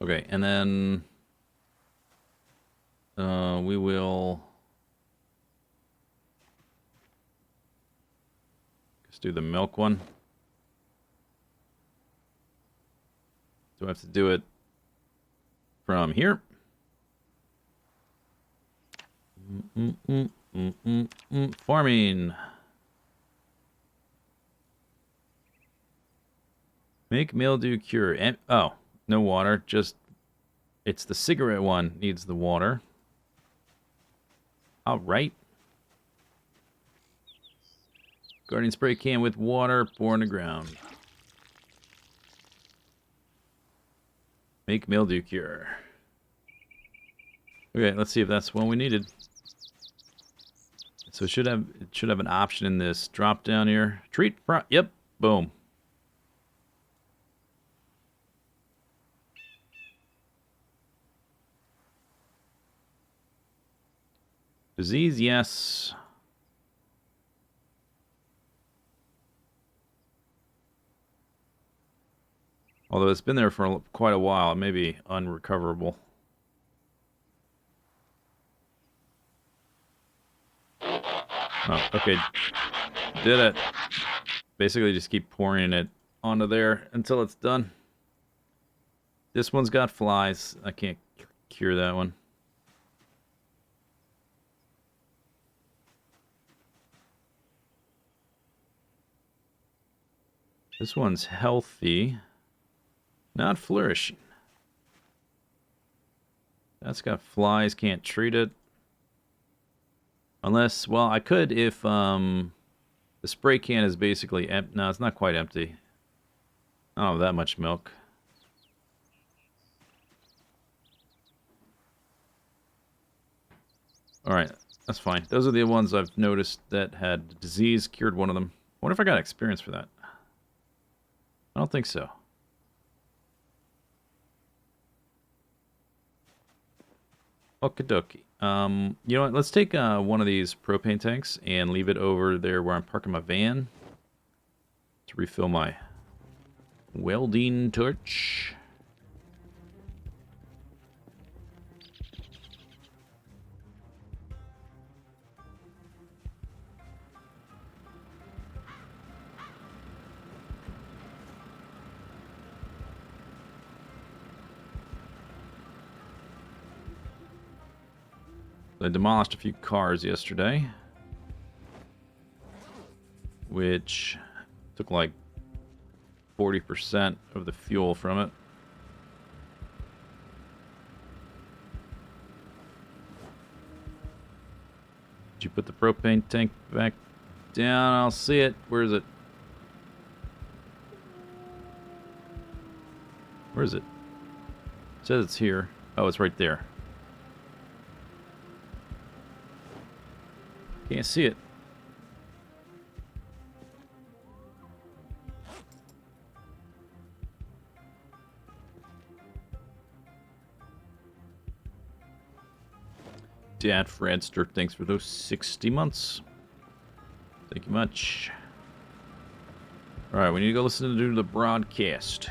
Okay, and then we will just do the milk one. Do I have to do it from here? Farming. Make mildew cure. And, oh, no water. Just, it's the cigarette one needs the water. All right. Guardian spray can with water. Pour in the ground. Make mildew cure. Okay, let's see if that's one we needed. So it should have an option in this drop down here. Treat. Yep. Boom. Disease, yes. Although it's been there for quite a while, it may be unrecoverable. Oh, okay. Did it. Basically just keep pouring it onto there until it's done. This one's got flies. I can't cure that one. This one's healthy. Not flourishing. That's got flies. Can't treat it. Unless, well, I could if the spray can is basically empty. No, it's not quite empty. I don't have that much milk. Alright, that's fine. Those are the ones I've noticed that had disease. Cured one of them. I wonder if I got experience for that. I don't think so. Okie dokie. You know what? Let's take one of these propane tanks and leave it over there where I'm parking my van to refill my welding torch. I demolished a few cars yesterday, which took like 40% of the fuel from it. Did you put the propane tank back down? I'll see it. Where is it? Where is it? It says it's here. Oh, it's right there. Can't see it. Dad Fredster, thanks for those 60 months. Thank you much. Alright, we need to go listen to the broadcast.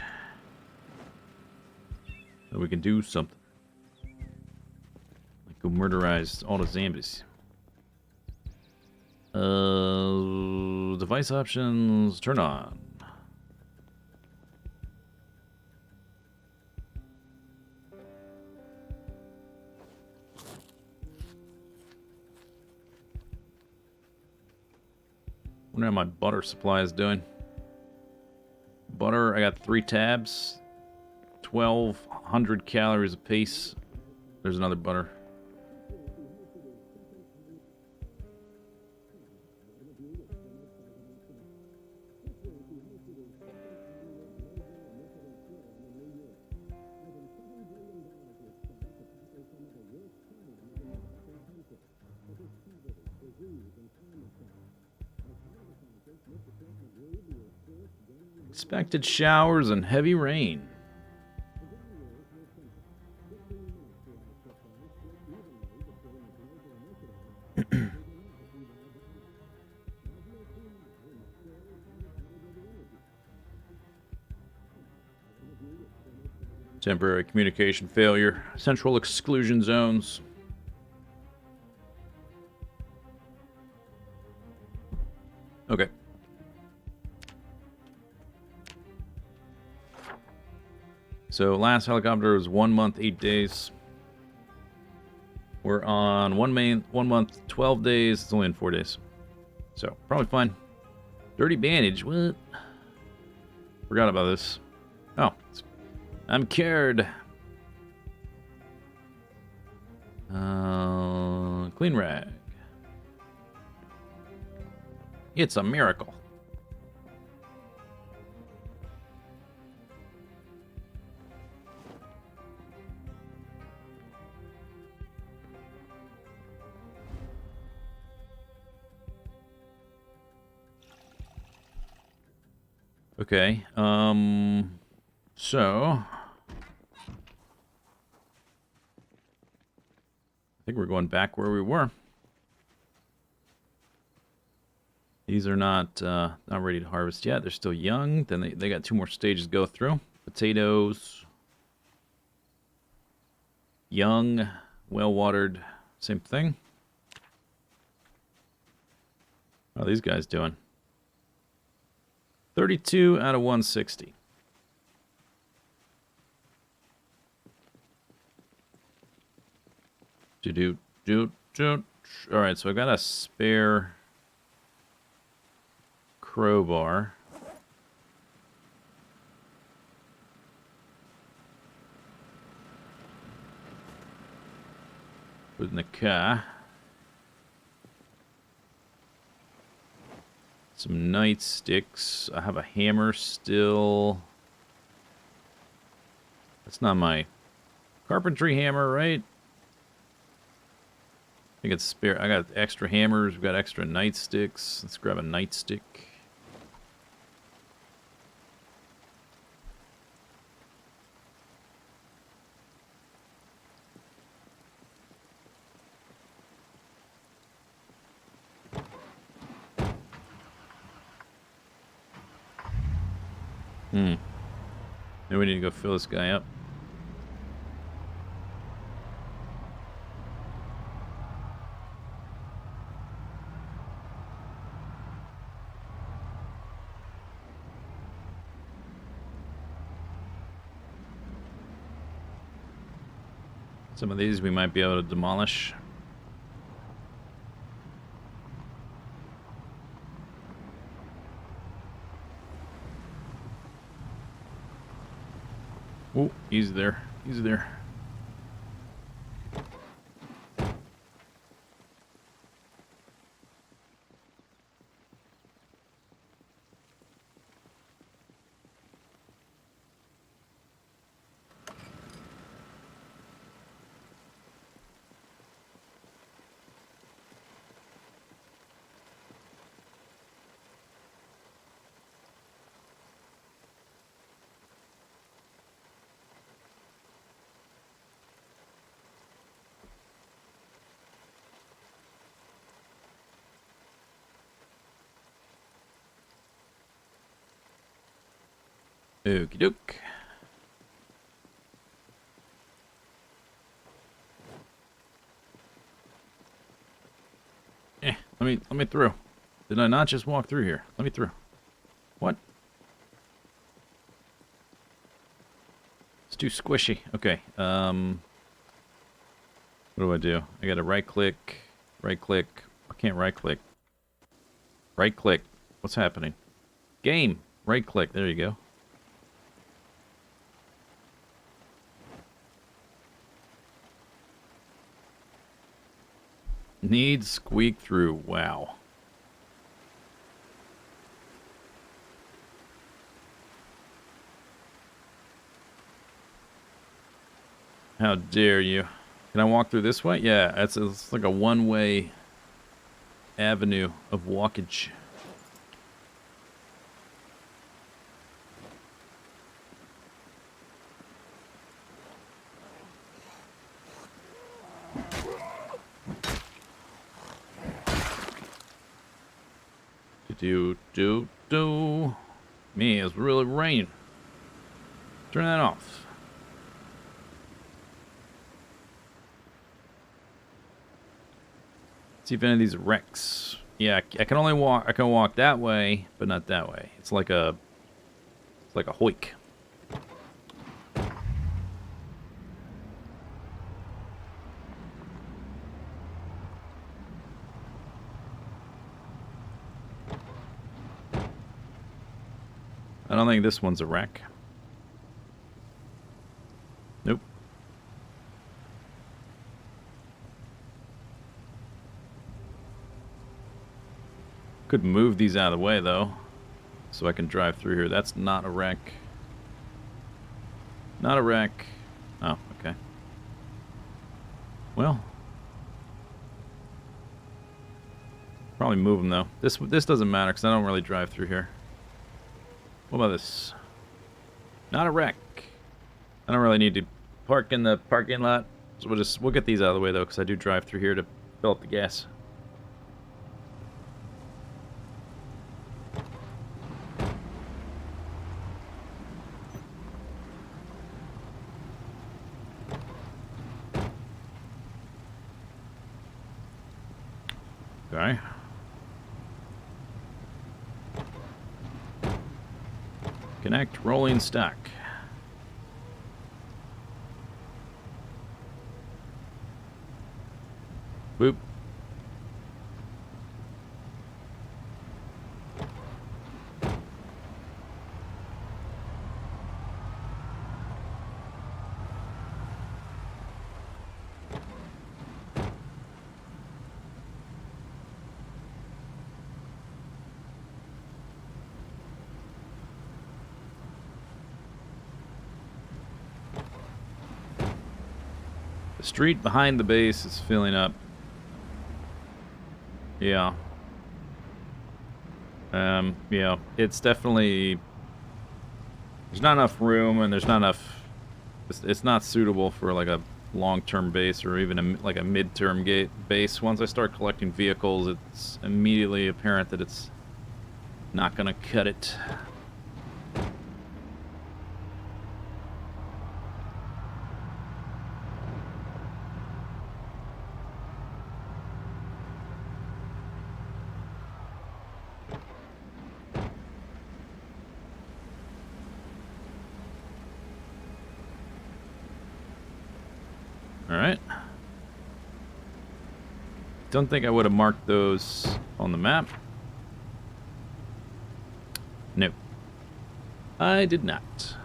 So we can do something. Like go murderize all the zombies. Device options, turn on. Wonder how my butter supply is doing. Butter, I got 3 tabs. 1,200 calories apiece. There's another butter. Expected showers and heavy rain. Temporary communication failure. Central exclusion zones. Okay. So last helicopter was 1 month, 8 days. We're on 1 month, 12 days. It's only in 4 days. So probably fine. Dirty bandage. What? Forgot about this. Oh, I'm cured. Clean rag. It's a miracle. Okay, so I think we're going back where we were. These are not ready to harvest yet. They're still young. Then they got 2 more stages to go through. Potatoes. Young, well-watered, same thing. How are these guys doing? 32 out of 160. Alright, so I got a spare crowbar. Put in the car. Some nightsticks. I have a hammer still. That's not my carpentry hammer, right? I think it's spare. I got extra hammers. We've got extra nightsticks. Let's grab a nightstick. Then we need to go fill this guy up. Some of these we might be able to demolish. Oh, easy there. Easy there. Okie doke. Let me through. Did I not just walk through here? Let me through. What? It's too squishy. Okay. What do I do? I gotta right click. Right click. I can't right click. Right click. What's happening? Game. Right click. There you go. Need squeak through. Wow. How dare you? Can I walk through this way? Yeah, it's like a one-way avenue of walkage. Do. Man, it's really raining. Turn that off. See if any of these are wrecks. Yeah, I can only walk. I can walk that way, but not that way. It's like a hoik. I don't think this one's a wreck. Nope. Could move these out of the way, though, so I can drive through here. That's not a wreck. Not a wreck. Oh, okay. Well. Probably move them, though. This doesn't matter, because I don't really drive through here. What about this? Not a wreck. I don't really need to park in the parking lot. So we'll get these out of the way, though, because I do drive through here to fill up the gas. Okay. Connect rolling stack. Boop. The street behind the base is filling up. Yeah. Yeah, it's definitely... There's not enough room, and there's not enough... It's not suitable for, like, a long-term base, or even, like, a mid-term base. Once I start collecting vehicles, it's immediately apparent that it's not gonna cut it. Alright. Don't think I would have marked those on the map. No. I did not.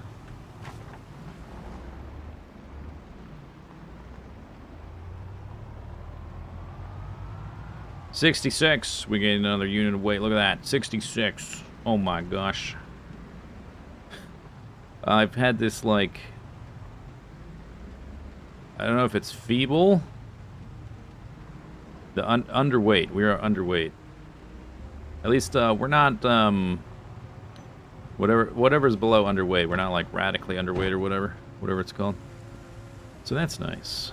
$66. We get another unit of weight. Look at that. 66. Oh my gosh. I've had this, like... I don't know if it's feeble. The underweight. We are underweight. At least we're not whatever's below underweight. We're not like radically underweight or whatever it's called. So that's nice.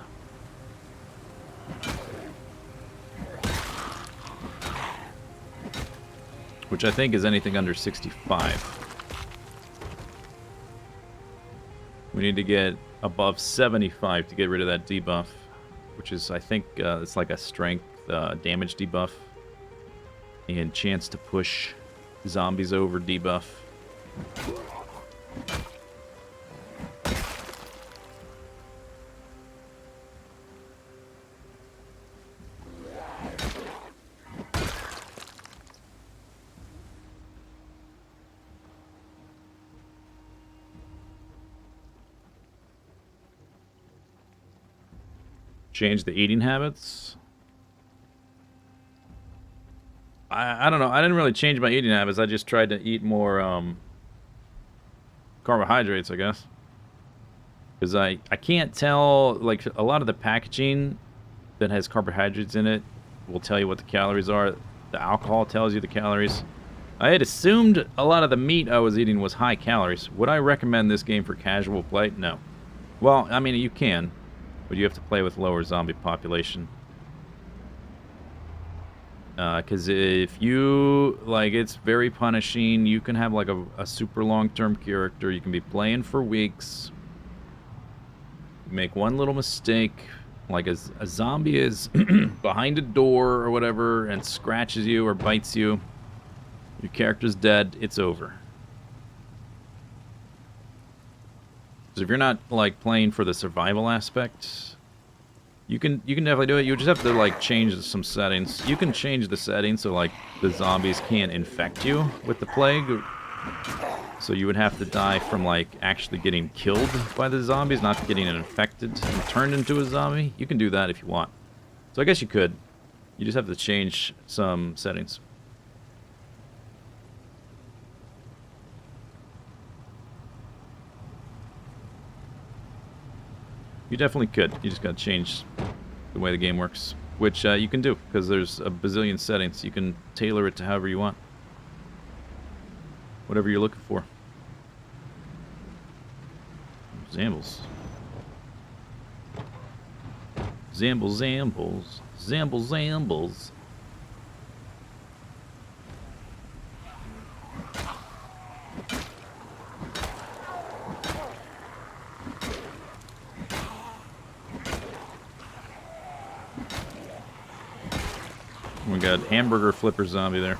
Which I think is anything under 65. We need to get above 75 to get rid of that debuff, which is, I think, it's like a strength damage debuff and chance to push zombies over debuff. Change the eating habits. I don't know. I didn't really change my eating habits. I just tried to eat more carbohydrates, I guess. Because I can't tell, like, a lot of the packaging that has carbohydrates in it will tell you what the calories are. The alcohol tells you the calories. I had assumed a lot of the meat I was eating was high calories. Would I recommend this game for casual play? No. Well, I mean, you can. But you have to play with lower zombie population. Because if you, like, it's very punishing. You can have, like, a super long-term character. You can be playing for weeks. Make one little mistake. Like, a zombie is behind a door or whatever and scratches you or bites you. Your character's dead. It's over. So if you're not, like, playing for the survival aspect, you can definitely do it. You just have to, like, change some settings. You can change the settings so, like, the zombies can't infect you with the plague. So you would have to die from, like, actually getting killed by the zombies, not getting infected and turned into a zombie. You can do that if you want. So I guess you could. You just have to change some settings. You definitely could. You just gotta change the way the game works. Which you can do, because there's a bazillion settings. You can tailor it to however you want. Whatever you're looking for. Zambles. Zambles, zambles. Zambles, zambles. We got hamburger flipper zombie there.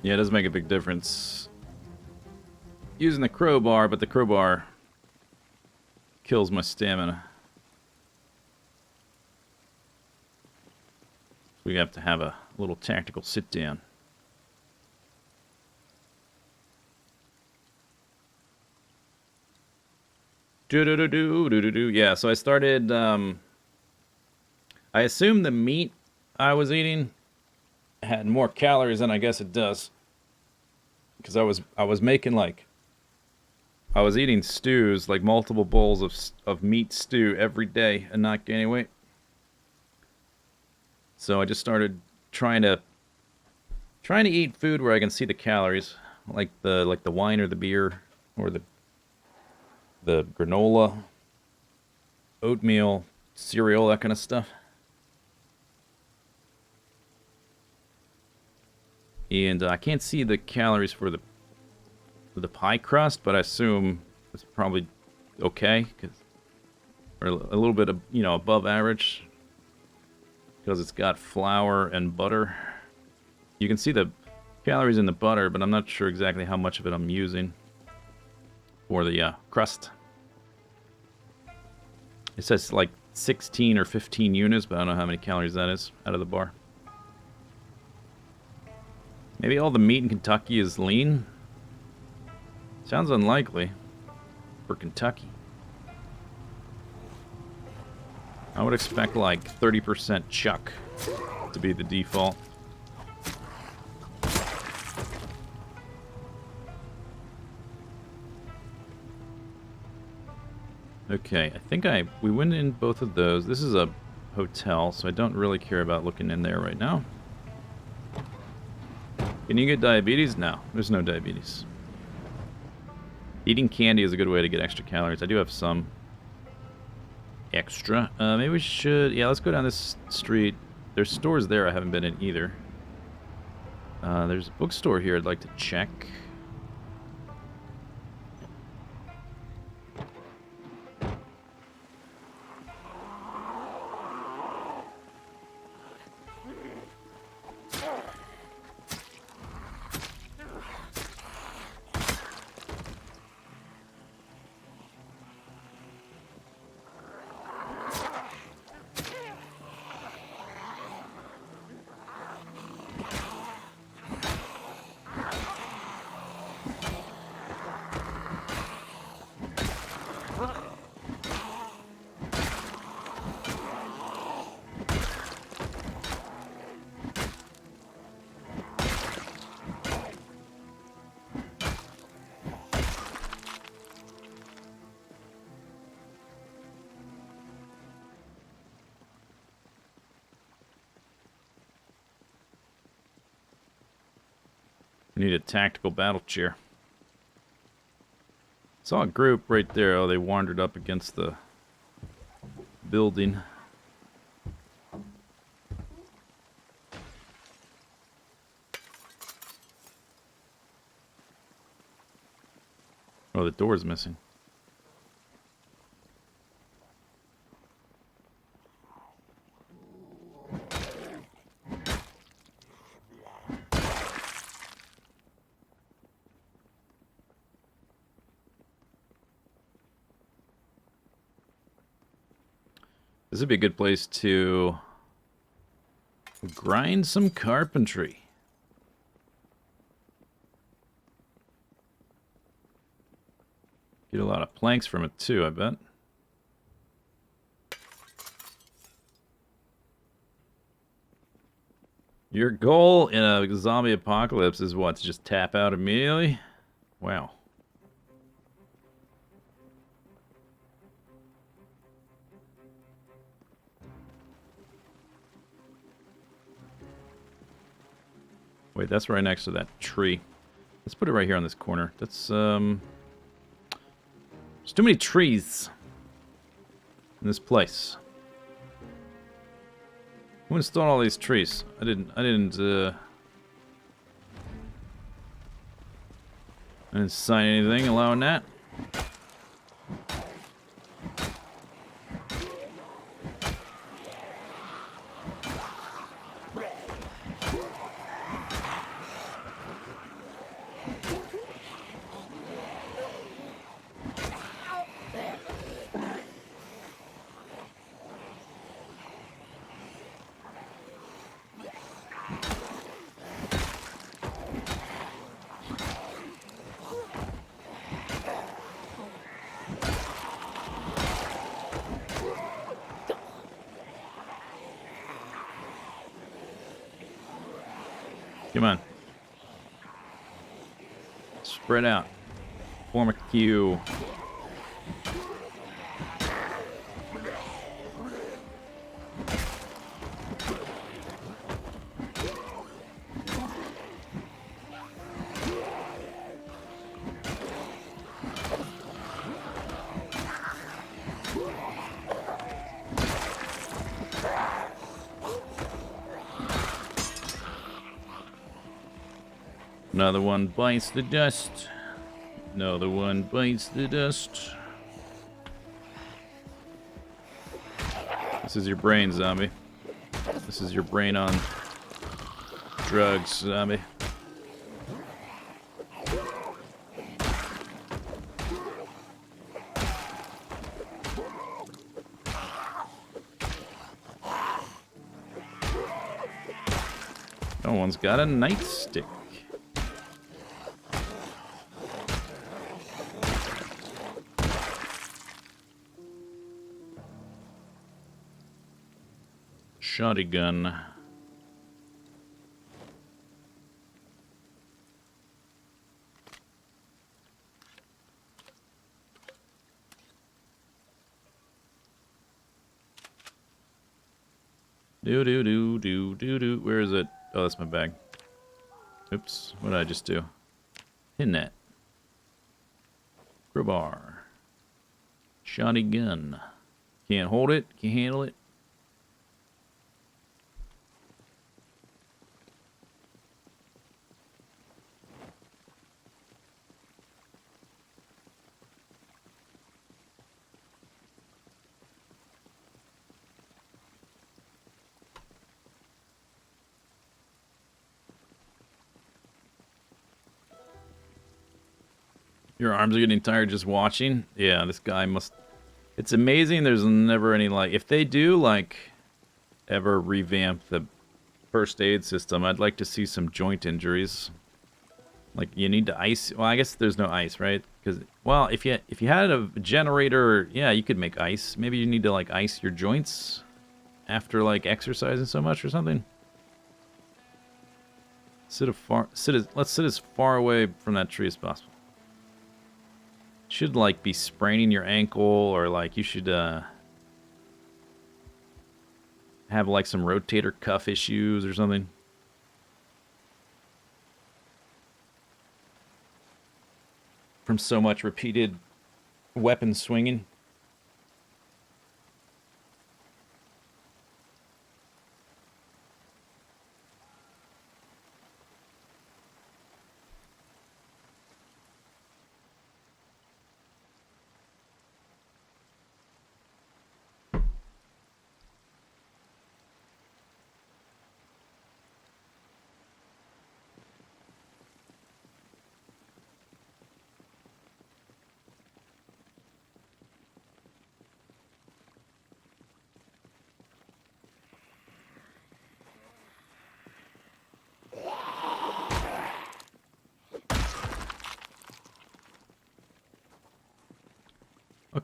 Yeah, it does make a big difference using the crowbar, but the crowbar kills my stamina. We have to have a little tactical sit down. Do. Yeah, so I started. I assumed the meat I was eating had more calories than I guess it does, because I was making like I was eating stews, like multiple bowls of meat stew every day and not gaining weight. So I just started trying to eat food where I can see the calories, like the wine or the beer or the granola, oatmeal, cereal, that kind of stuff. And I can't see the calories for the pie crust, but I assume it's probably okay, or a little bit of, above average, because it's got flour and butter. You can see the calories in the butter, but I'm not sure exactly how much of it I'm using for the crust. It says like 16 or 15 units, but I don't know how many calories that is out of the bar. Maybe all the meat in Kentucky is lean? Sounds unlikely for Kentucky. I would expect like 30% chuck to be the default. Okay, I think we went in both of those. This is a hotel, so I don't really care about looking in there right now. Can you get diabetes? No, there's no diabetes. Eating candy is a good way to get extra calories. I do have some extra. Maybe we should... Yeah, let's go down this street. There's stores there I haven't been in either. There's a bookstore here I'd like to check. We need a tactical battle chair. Saw a group right there. Oh, they wandered up against the building. Oh, the door's missing. This would be a good place to grind some carpentry. Get a lot of planks from it too, I bet. Your goal in a zombie apocalypse is what? To just tap out immediately? Wow. Wait, that's right next to that tree. Let's put it right here on this corner. That's, there's too many trees in this place. Who installed all these trees? I didn't sign anything allowing that. Come on. Spread out. Form a queue. Another one bites the dust. Another one bites the dust. This is your brain, zombie. This is your brain on drugs, zombie. No one's got a nightstick. Shotgun. Do. Where is it? Oh, that's my bag. Oops. What did I just do? Pin net. Crowbar. Shotgun. Can't hold it. Can't handle it. Your arms are getting tired just watching? Yeah, this guy must... It's amazing there's never any, like... If they do, like, ever revamp the first aid system, I'd like to see some joint injuries. Like, you need to ice... Well, I guess there's no ice, right? Because, well, if you had a generator, yeah, you could make ice. Maybe you need to, like, ice your joints after, like, exercising so much or something. Let's sit as far away from that tree as possible. Should, like, be spraining your ankle, or, like, you should, have, like, some rotator cuff issues or something. From so much repeated weapon swinging.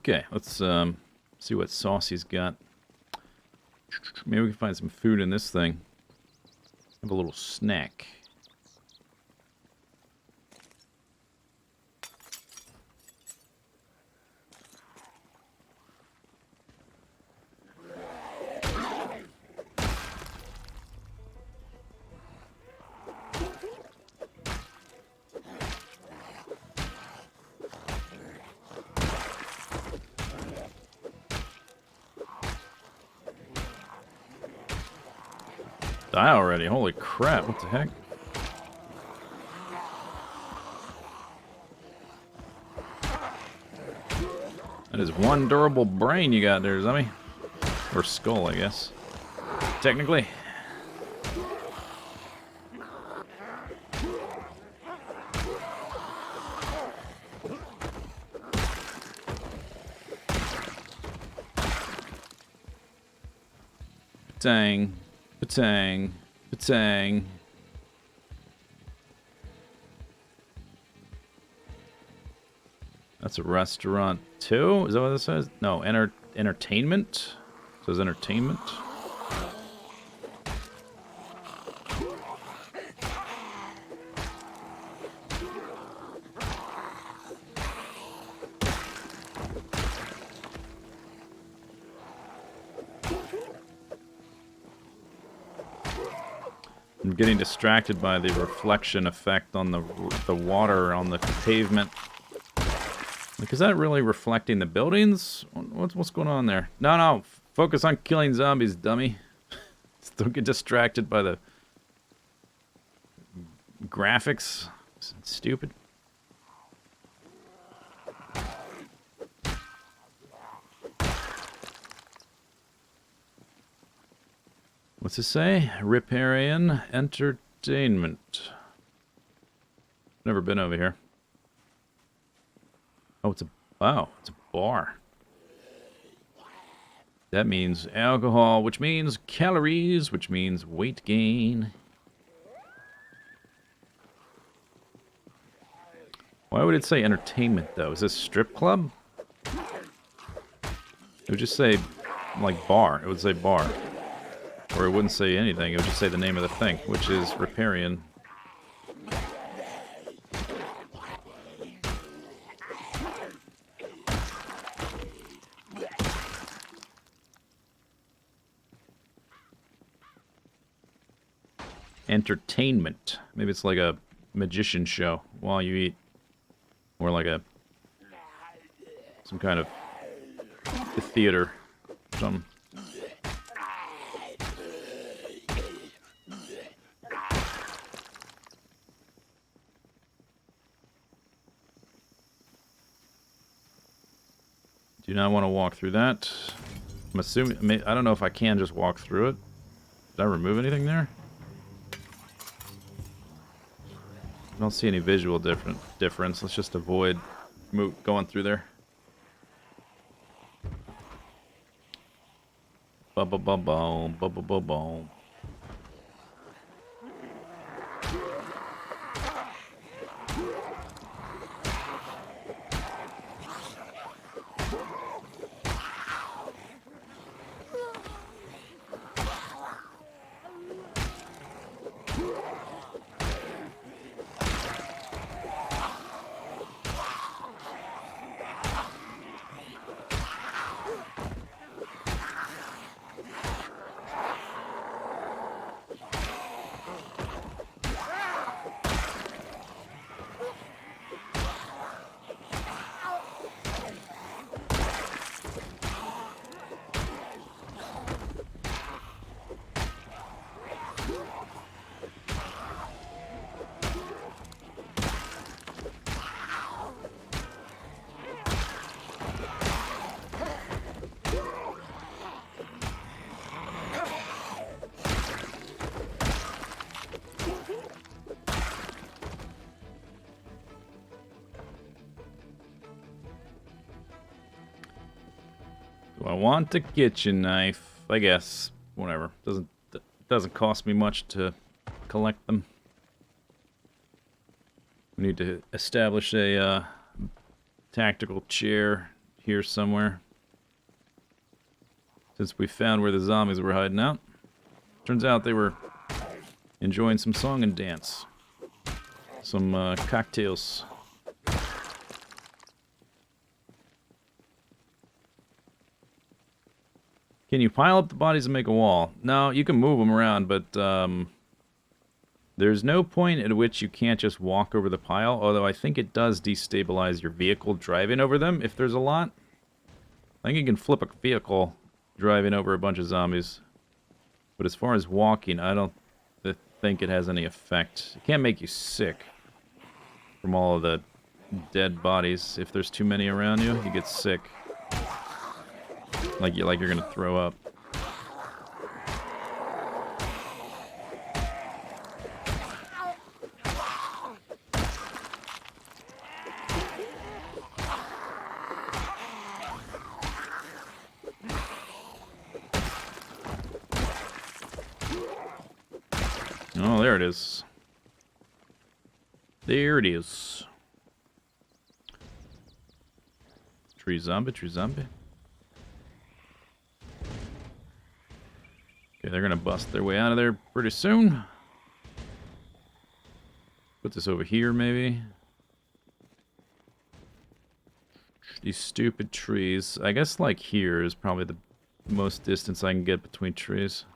Okay, let's see what Saucy's got. Maybe we can find some food in this thing. Have a little snack. Die already, holy crap, what the heck? That is one durable brain you got there, Zummy. Or skull, I guess. Technically. Patang. Patang. Patang. That's a restaurant too? Is that what this says? No, entertainment? It says entertainment. I'm getting distracted by the reflection effect on the water on the pavement. Like, is that really reflecting the buildings? What's going on there? No, focus on killing zombies, dummy. Don't get distracted by the graphics. It's stupid. What's it say? Riparian Entertainment. Never been over here. Oh, it's a bar. That means alcohol, which means calories, which means weight gain. Why would it say entertainment, though? Is this strip club? It would just say, like, bar. It would say bar. Or it wouldn't say anything. It would just say the name of the thing, which is Riparian. Entertainment. Maybe it's like a magician show while you eat. Or like some kind of theater. Something. Do not want to walk through that. I'm assuming, I don't know if I can just walk through it. Did I remove anything there? I don't see any visual difference. Let's just avoid going through there. Ba-ba-ba-boom, ba-ba-ba-boom. Do I want a kitchen knife? I guess. Whatever. Doesn't cost me much to collect them. We need to establish a tactical chair here somewhere. Since we found where the zombies were hiding out. Turns out they were enjoying some song and dance. Some cocktails. Can you pile up the bodies and make a wall? No, you can move them around, but there's no point at which you can't just walk over the pile, although I think it does destabilize your vehicle driving over them if there's a lot. I think you can flip a vehicle driving over a bunch of zombies. But as far as walking, I don't think it has any effect. It can't make you sick from all of the dead bodies. If there's too many around you, you get sick. Like you're gonna throw up. Oh, there it is. There it is. Tree zombie, tree zombie. Okay, they're gonna bust their way out of there pretty soon. Put this over here, maybe. These stupid trees. I guess, like, here is probably the most distance I can get between trees.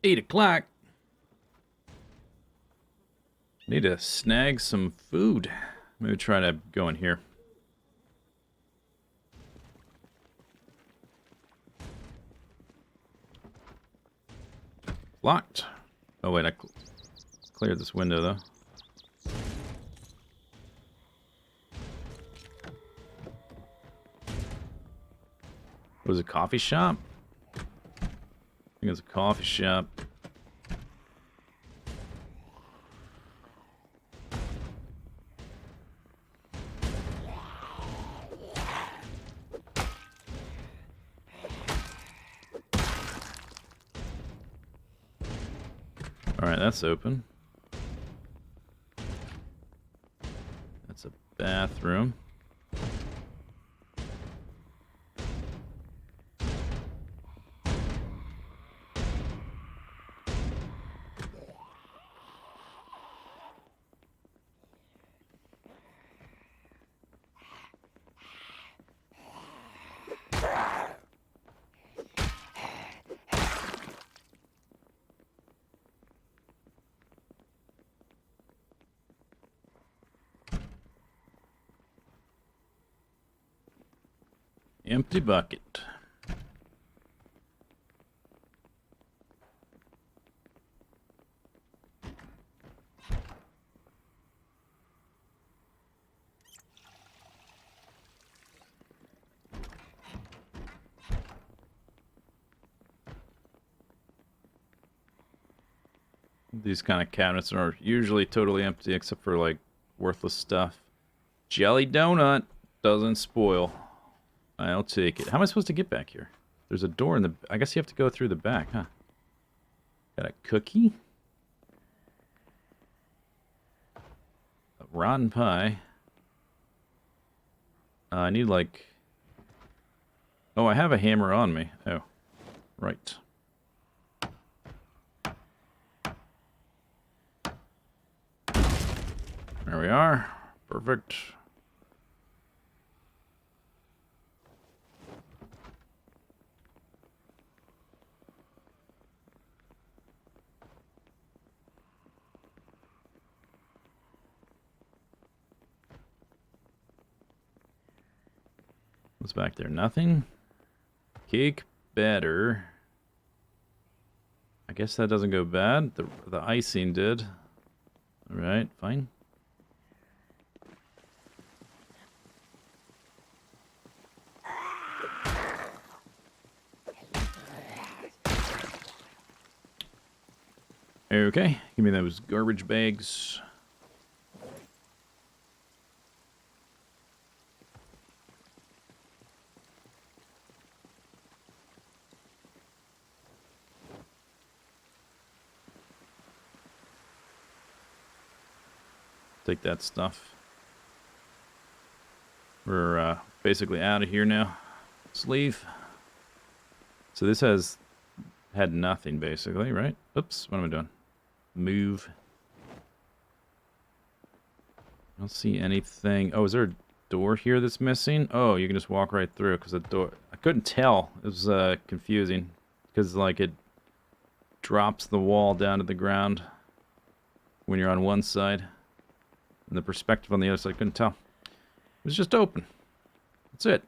Eight o'clock. Need to snag some food. Maybe try to go in here. Locked. Oh wait, I cleared this window though. Was it a coffee shop? I think it's a coffee shop. Alright, that's open. That's a bathroom. Empty bucket. These kind of cabinets are usually totally empty except for like worthless stuff. Jelly donut doesn't spoil. I'll take it. How am I supposed to get back here? There's a door in the... I guess you have to go through the back, huh? Got a cookie? A rotten pie. I need, like... Oh, I have a hammer on me. Oh, right. There we are. Perfect. What's back there? Nothing. Cake batter. guess that doesn't go bad. The icing did. Alright, fine. Okay, give me those garbage bags. Take that stuff. We're basically out of here now. Let's leave. So this had nothing basically, right? Oops, what am I doing? Move. I don't see anything. Oh, is there a door here that's missing? Oh, you can just walk right through because the door... I couldn't tell. It was confusing because like it drops the wall down to the ground when you're on one side. And the perspective on the other side, I couldn't tell. It was just open. That's it.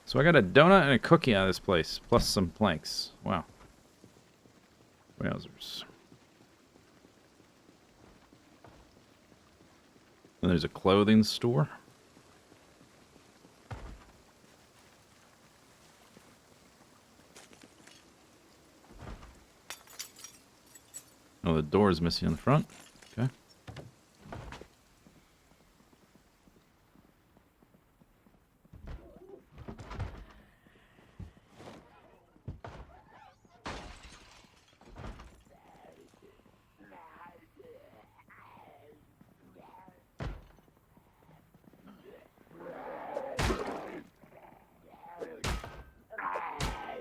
So I got a donut and a cookie out of this place, plus some planks. Wow. Wowzers. And there's a clothing store. Oh, the door is missing on the front. Okay.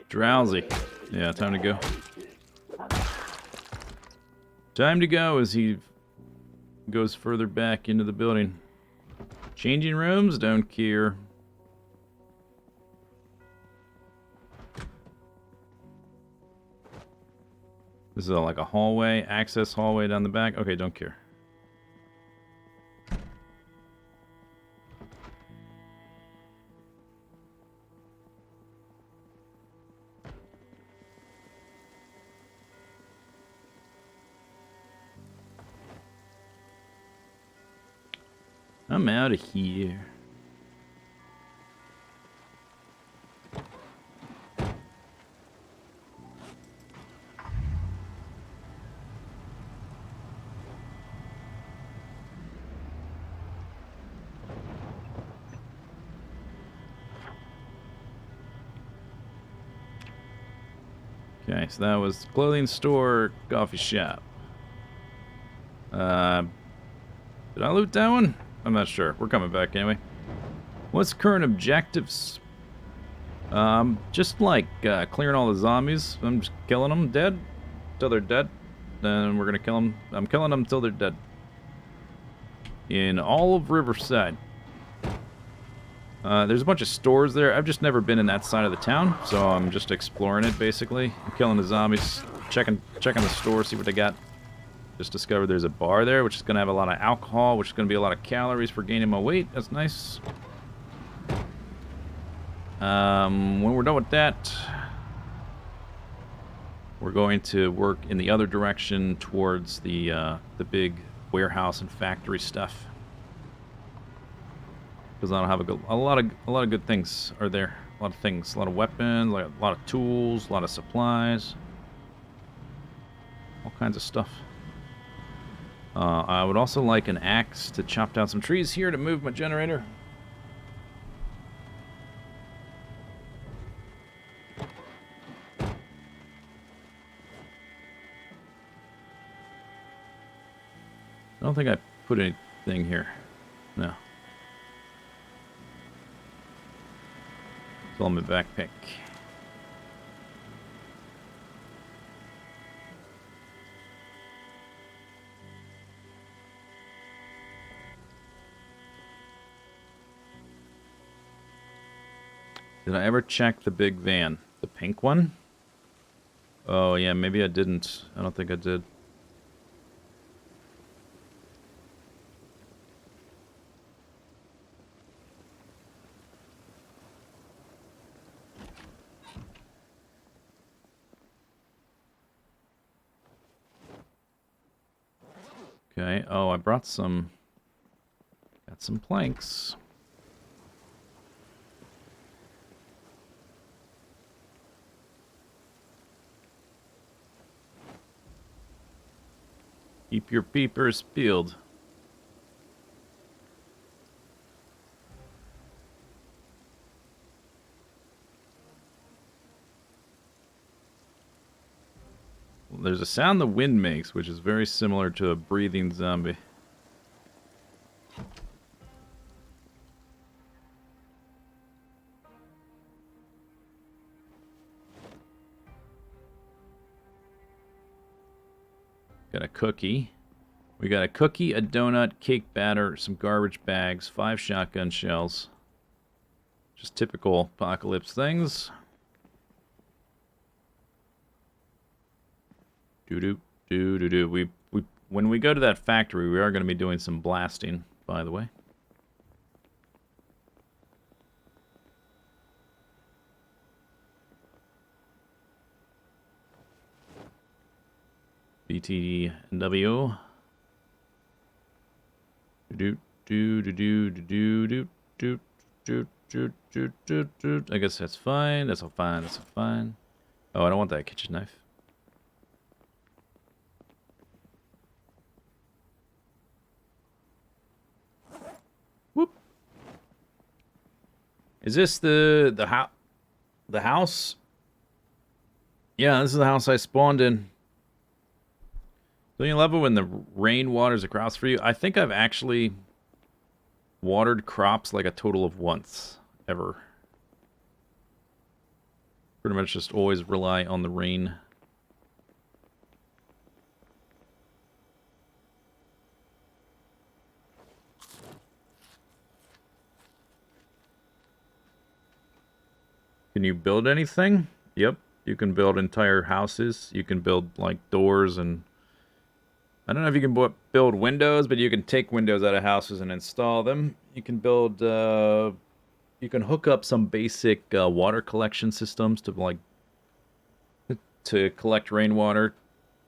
Drowsy. Yeah, time to go. Time to go as he goes further back into the building. Changing rooms? Don't care. This is like a hallway, access hallway down the back. Okay, don't care. I'm out of here. Okay, so that was clothing store, coffee shop. Did I loot that one? I'm not sure. We're coming back anyway. What's current objectives? Just like clearing all the zombies. I'm just killing them dead till they're dead. Then we're gonna kill them. I'm killing them till they're dead. In all of Riverside. There's a bunch of stores there. I've just never been in that side of the town, so I'm just exploring it basically. I'm killing the zombies, checking the store, see what they got. Just discovered there's a bar there, which is going to have a lot of alcohol, which is going to be a lot of calories for gaining my weight. That's nice. When we're done with that, we're going to work in the other direction towards the big warehouse and factory stuff. Because I don't have a lot of good things are there. A lot of things, a lot of weapons, a lot of tools, a lot of supplies, all kinds of stuff. I would also like an axe to chop down some trees here to move my generator. I don't think I put anything here. No. It's all in my backpack. Did I ever check the big van? The pink one? Oh, yeah, maybe I didn't. I don't think I did. Okay. Oh, I brought some... Got some planks. Keep your peepers peeled. Well, there's a sound the wind makes, which is very similar to a breathing zombie. Got a cookie. We got a cookie, a donut, cake batter, some garbage bags, 5 shotgun shells. Just typical apocalypse things. Doo-doo, doo-doo-doo. When we go to that factory, we are going to be doing some blasting, by the way. BTW. Do do do do do do do do do do do do. I guess that's fine. That's all fine. That's all fine. Oh, I don't want that kitchen knife. Whoop. Is this the house? Yeah, this is the house I spawned in. Don't you love it when the rain waters across for you? I think I've actually watered crops like a total of once, ever. Pretty much just always rely on the rain. Can you build anything? Yep, you can build entire houses. You can build, like, doors and... I don't know if you can build windows, but you can take windows out of houses and install them. You can build, you can hook up some basic water collection systems to, like, to collect rainwater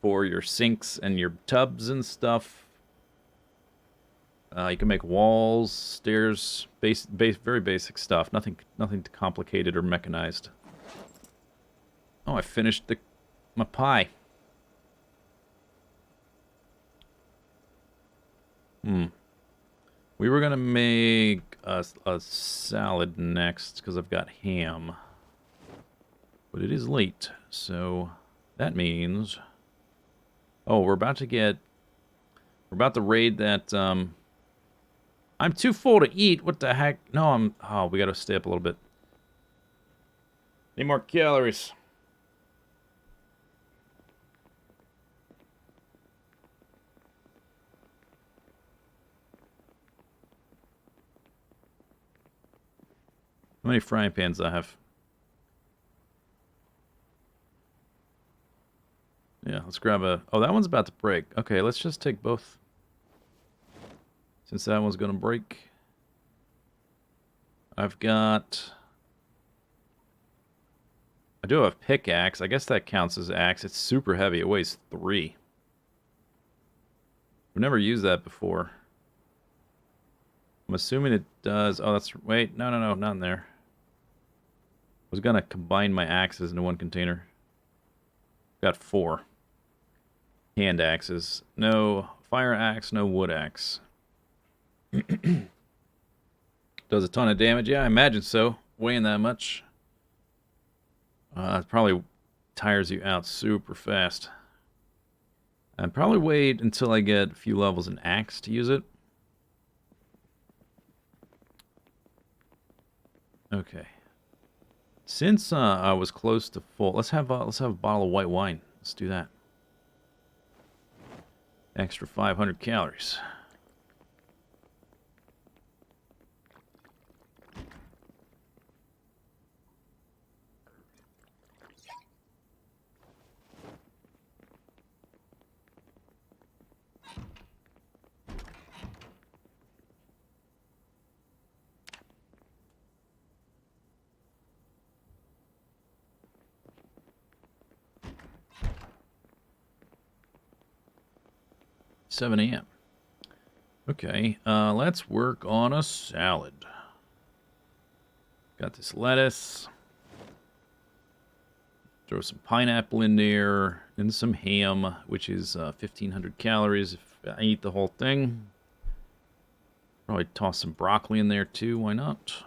for your sinks and your tubs and stuff. You can make walls, stairs, very basic stuff. Nothing complicated or mechanized. Oh, I finished my pie. We were gonna make a salad next because I've got ham, but it is late, so that means. Oh, we're about to raid that. I'm too full to eat. What the heck? No, Oh, we gotta stay up a little bit. Need more calories. How many frying pans do I have? Yeah, let's grab a... Oh, that one's about to break. Okay, let's just take both. Since that one's gonna break. I've got... I do have a pickaxe. I guess that counts as axe. It's super heavy. It weighs 3. I've never used that before. I'm assuming it does... Oh, that's... Wait, no, not in there. I was gonna combine my axes into one container. Got 4. Hand axes. No fire axe, no wood axe. Does a ton of damage? Yeah, I imagine so. Weighing that much. It probably tires you out super fast. I'd probably wait until I get a few levels in axe to use it. Okay. Since I was close to full, let's have a bottle of white wine. Let's do that. Extra 500 calories. $7 a.m. Okay, let's work on a salad. Got this lettuce. Throw some pineapple in there, and some ham, which is 1,500 calories if I eat the whole thing. Probably toss some broccoli in there too, why not?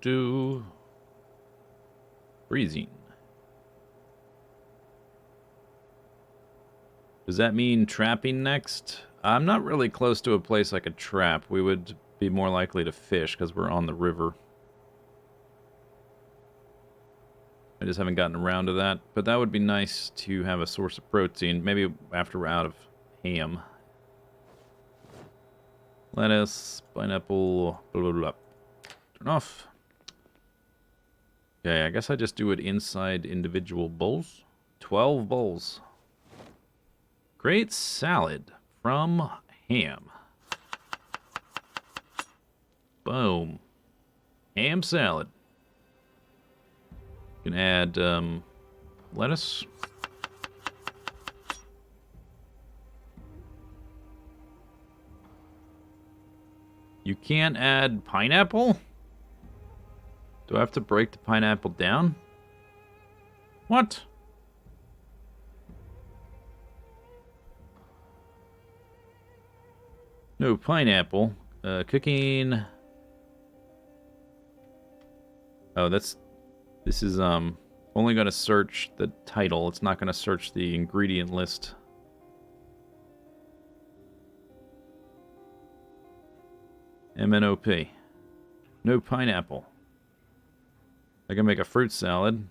Do. Freezing. Does that mean trapping next? I'm not really close to a place I could trap. We would be more likely to fish because we're on the river. I just haven't gotten around to that. But that would be nice to have a source of protein. Maybe after we're out of ham. Lettuce, pineapple, blah, blah, blah. Turn off. Okay, I guess I just do it inside individual bowls. 12 bowls. Great salad from ham. Boom. Ham salad. You can add lettuce. You can't add pineapple? Do I have to break the pineapple down? What? No pineapple. Cooking. Oh, this is only going to search the title. It's not going to search the ingredient list. MNOP. No pineapple. I can make a fruit salad.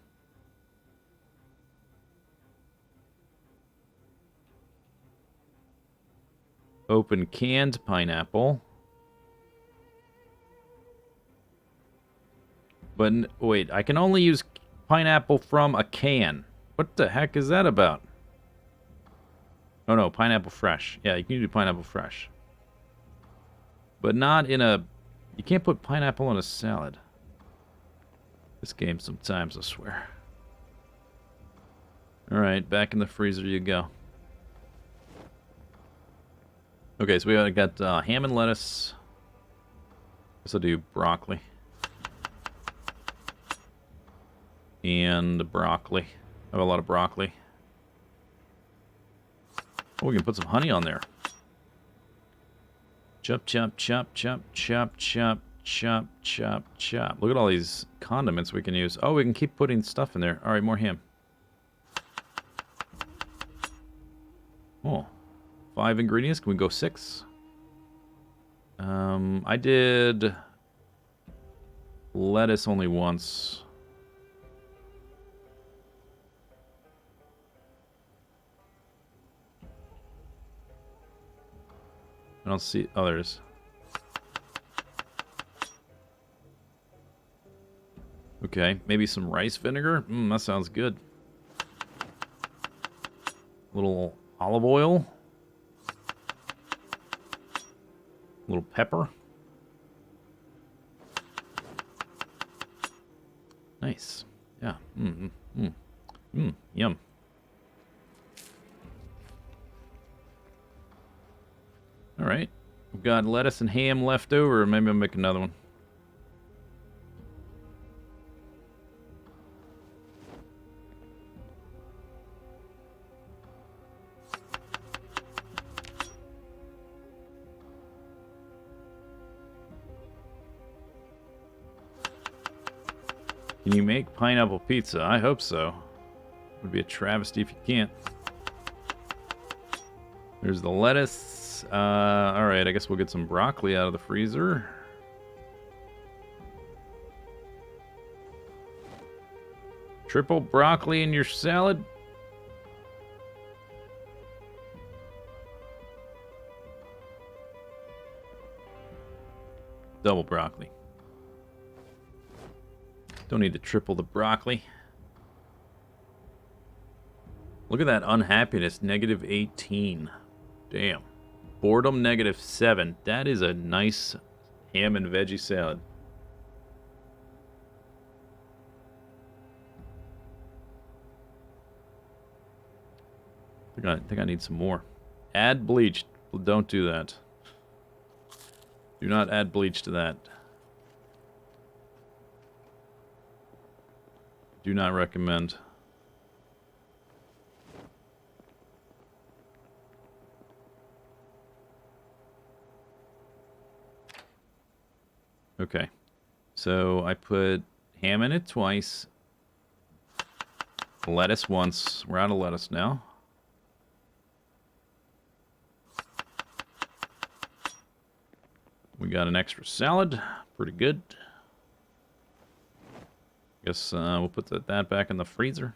Open canned pineapple. But wait, I can only use pineapple from a can. What the heck is that about? Oh no, pineapple fresh. Yeah, you can do pineapple fresh. But not in a... You can't put pineapple on a salad. This game sometimes, I swear. Alright, back in the freezer you go. Okay, so we got ham and lettuce. Guess I'll do broccoli. And broccoli. I have a lot of broccoli. Oh, we can put some honey on there. Chop, chop, chop, chop, chop, chop, chop, chop, chop. Look at all these condiments we can use. Oh, we can keep putting stuff in there. Alright, more ham. Oh. 5 ingredients. Can we go 6? I did lettuce only once. I don't see others. Okay, maybe some rice vinegar? That sounds good. A little olive oil. A little pepper. Nice. Yeah. Yum. Alright. We've got lettuce and ham left over. Maybe I'll make another one. Can you make pineapple pizza? I hope so. It would be a travesty if you can't. There's the lettuce. Alright, I guess we'll get some broccoli out of the freezer. Triple broccoli in your salad? Double broccoli. Don't need to triple the broccoli. Look at that unhappiness, -18. Damn. Boredom, -7. That is a nice ham and veggie salad. I think I need some more. Add bleach. Don't do that. Do not add bleach to that. Do not recommend. Okay. So I put ham in it twice. Lettuce once. We're out of lettuce now. We got an extra salad. Pretty good. Guess we'll put that back in the freezer.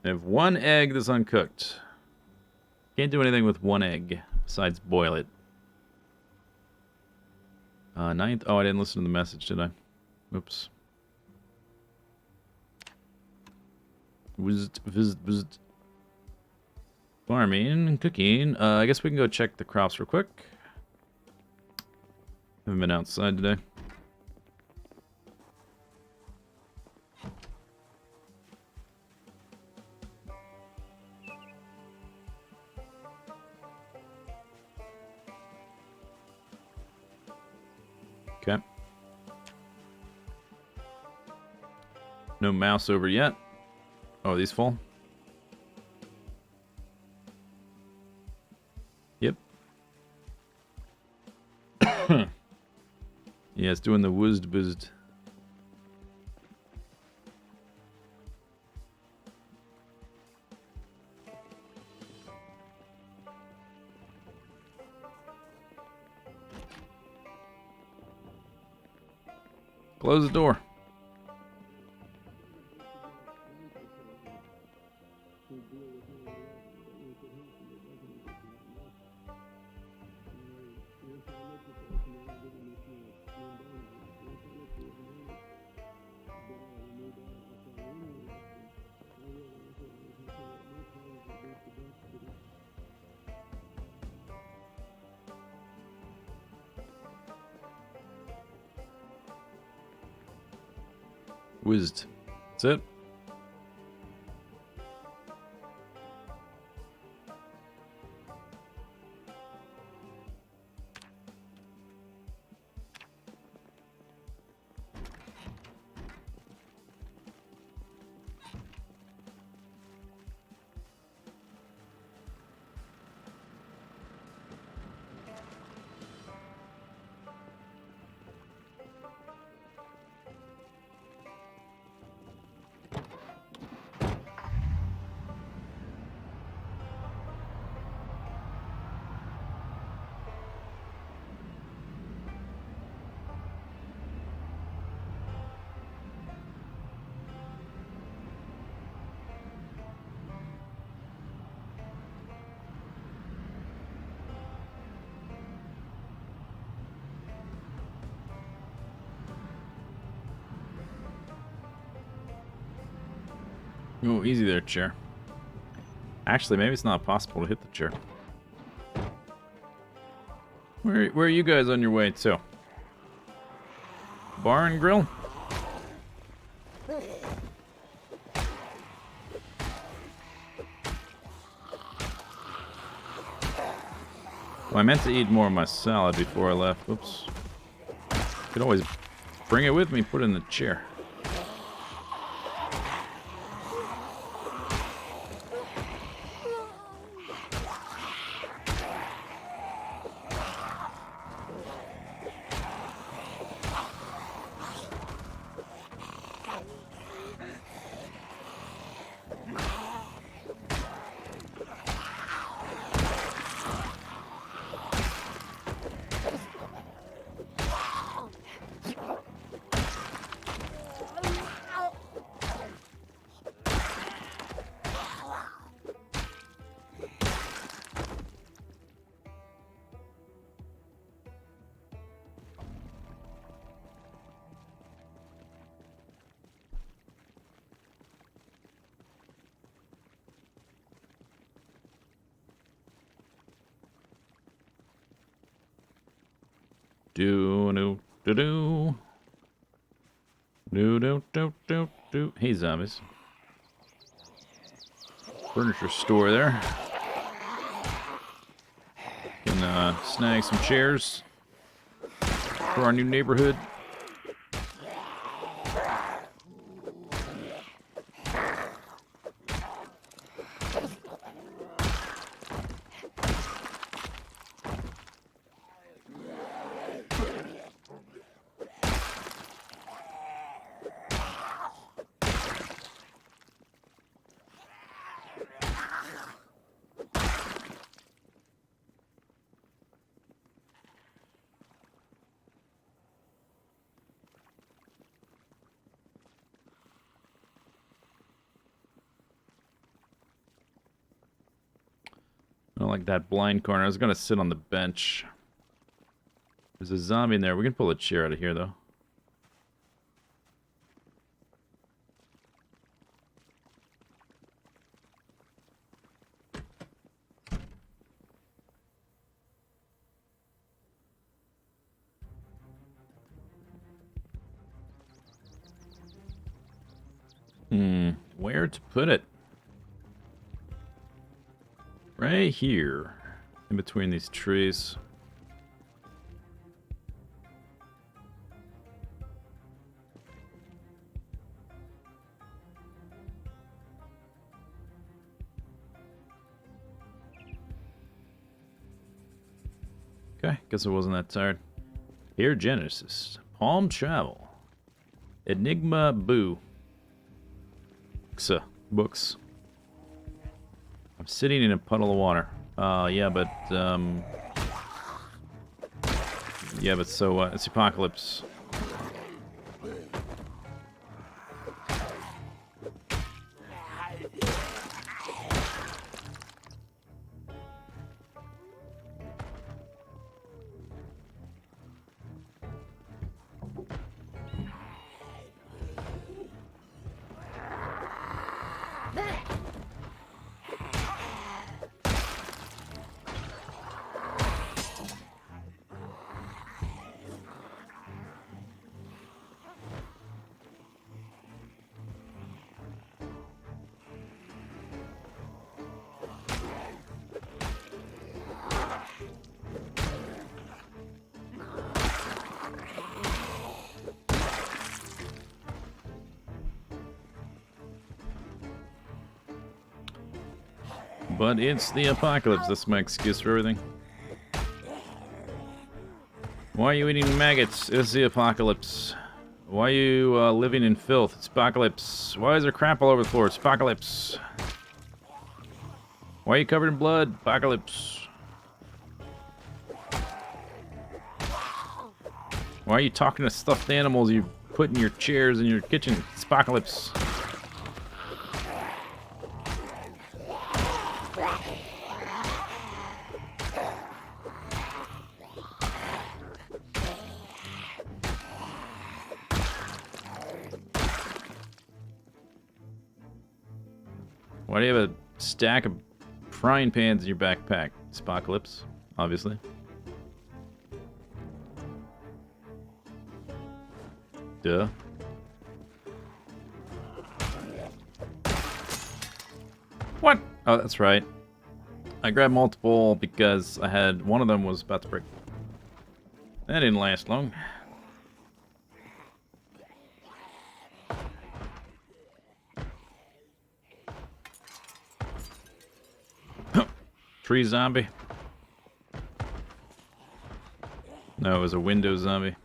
I have one egg that's uncooked. Can't do anything with one egg besides boil it. Ninth. Oh, I didn't listen to the message, did I? Oops. Visit. Farming and cooking. I guess we can go check the crops real quick. Haven't been outside today. Okay. No mouse over yet. Oh, are these full? Yep. Yeah, it's doing the wuzzed. Close the door. Whizzed. That's it. Oh, easy there, chair. Actually, maybe it's not possible to hit the chair. Where are you guys on your way to? Bar and grill? Well, I meant to eat more of my salad before I left. Whoops. Could always bring it with me, put it in the chair. Do do do do. Do do do do do. Hey, zombies. Furniture store there. Can snag some chairs for our new neighborhood. I don't like that blind corner. I was gonna sit on the bench. There's a zombie in there. We can pull a chair out of here, though. Where to put it? Right here. In between these trees. Okay, guess I wasn't that tired. Here, Genesis. Palm Travel. Enigma Boo. Books. I'm sitting in a puddle of water. Yeah, but so, it's Apocalypse. But it's the apocalypse. That's my excuse for everything. Why are you eating maggots? It's the apocalypse. Why are you living in filth? It's apocalypse. Why is there crap all over the floor? It's apocalypse. Why are you covered in blood? Apocalypse. Why are you talking to stuffed animals you put in your chairs in your kitchen? It's apocalypse. Why do you have a stack of frying pans in your backpack? It's apocalypse, obviously. Duh. What? Oh, that's right. I grabbed multiple because I had one of them was about to break. That didn't last long. Tree zombie. No, it was a window zombie. It'd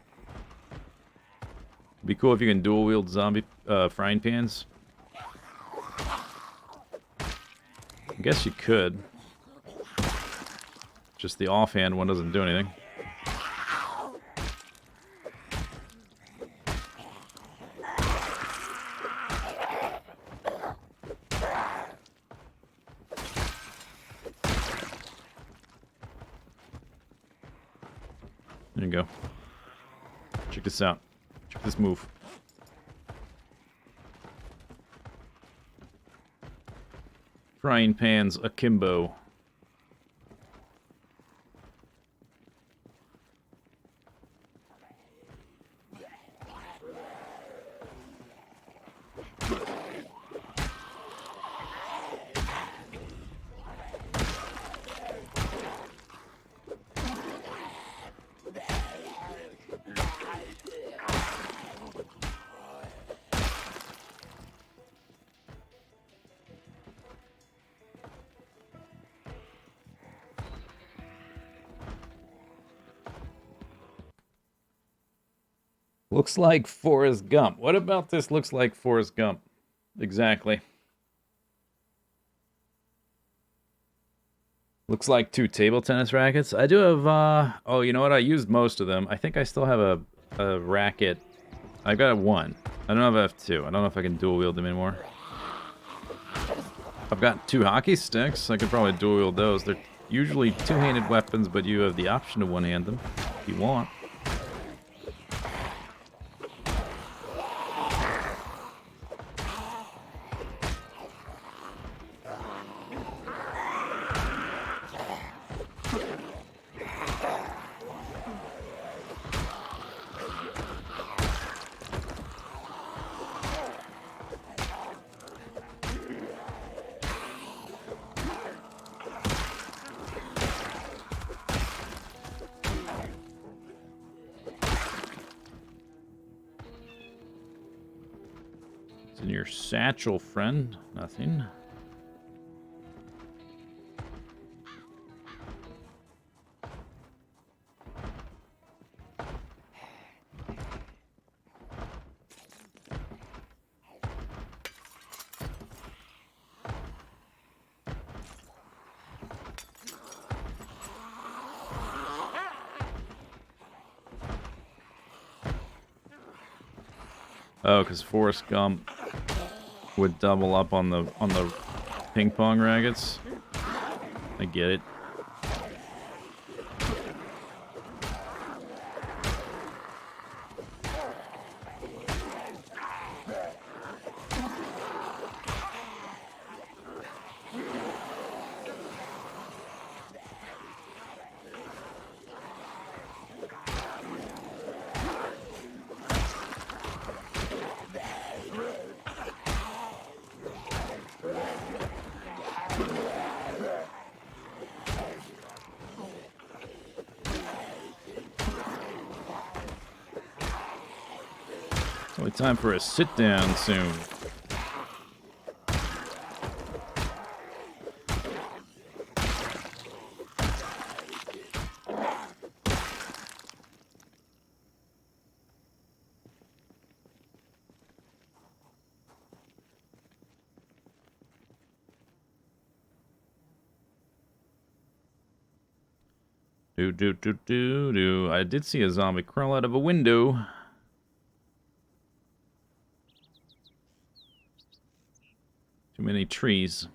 be cool if you can dual wield zombie frying pans. I guess you could. Just the offhand one doesn't do anything. There you go. Check this out. Check this move. Frying pans akimbo. Looks like Forrest Gump. What about this looks like Forrest Gump? Exactly. Looks like 2 table tennis rackets. I do have, oh, you know what? I used most of them. I think I still have a racket. I've got 1. I don't have F2. I don't know if I can dual wield them anymore. I've got 2 hockey sticks. I could probably dual wield those. They're usually 2-handed weapons, but you have the option to one-hand them if you want. In your satchel, friend. Nothing. Oh, because Forrest Gump would double up on the ping pong rackets. I get it. Only time for a sit down soon. Do. I did see a zombie crawl out of a window. Too many trees.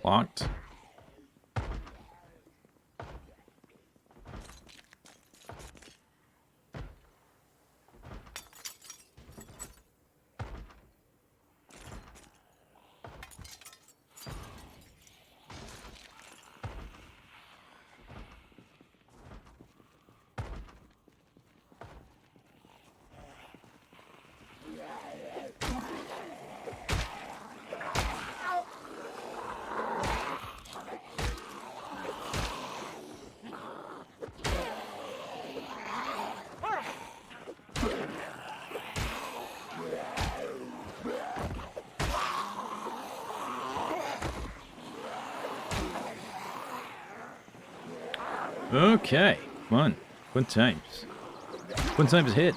Locked. Okay, come on. Quinn times. Quinn times hit.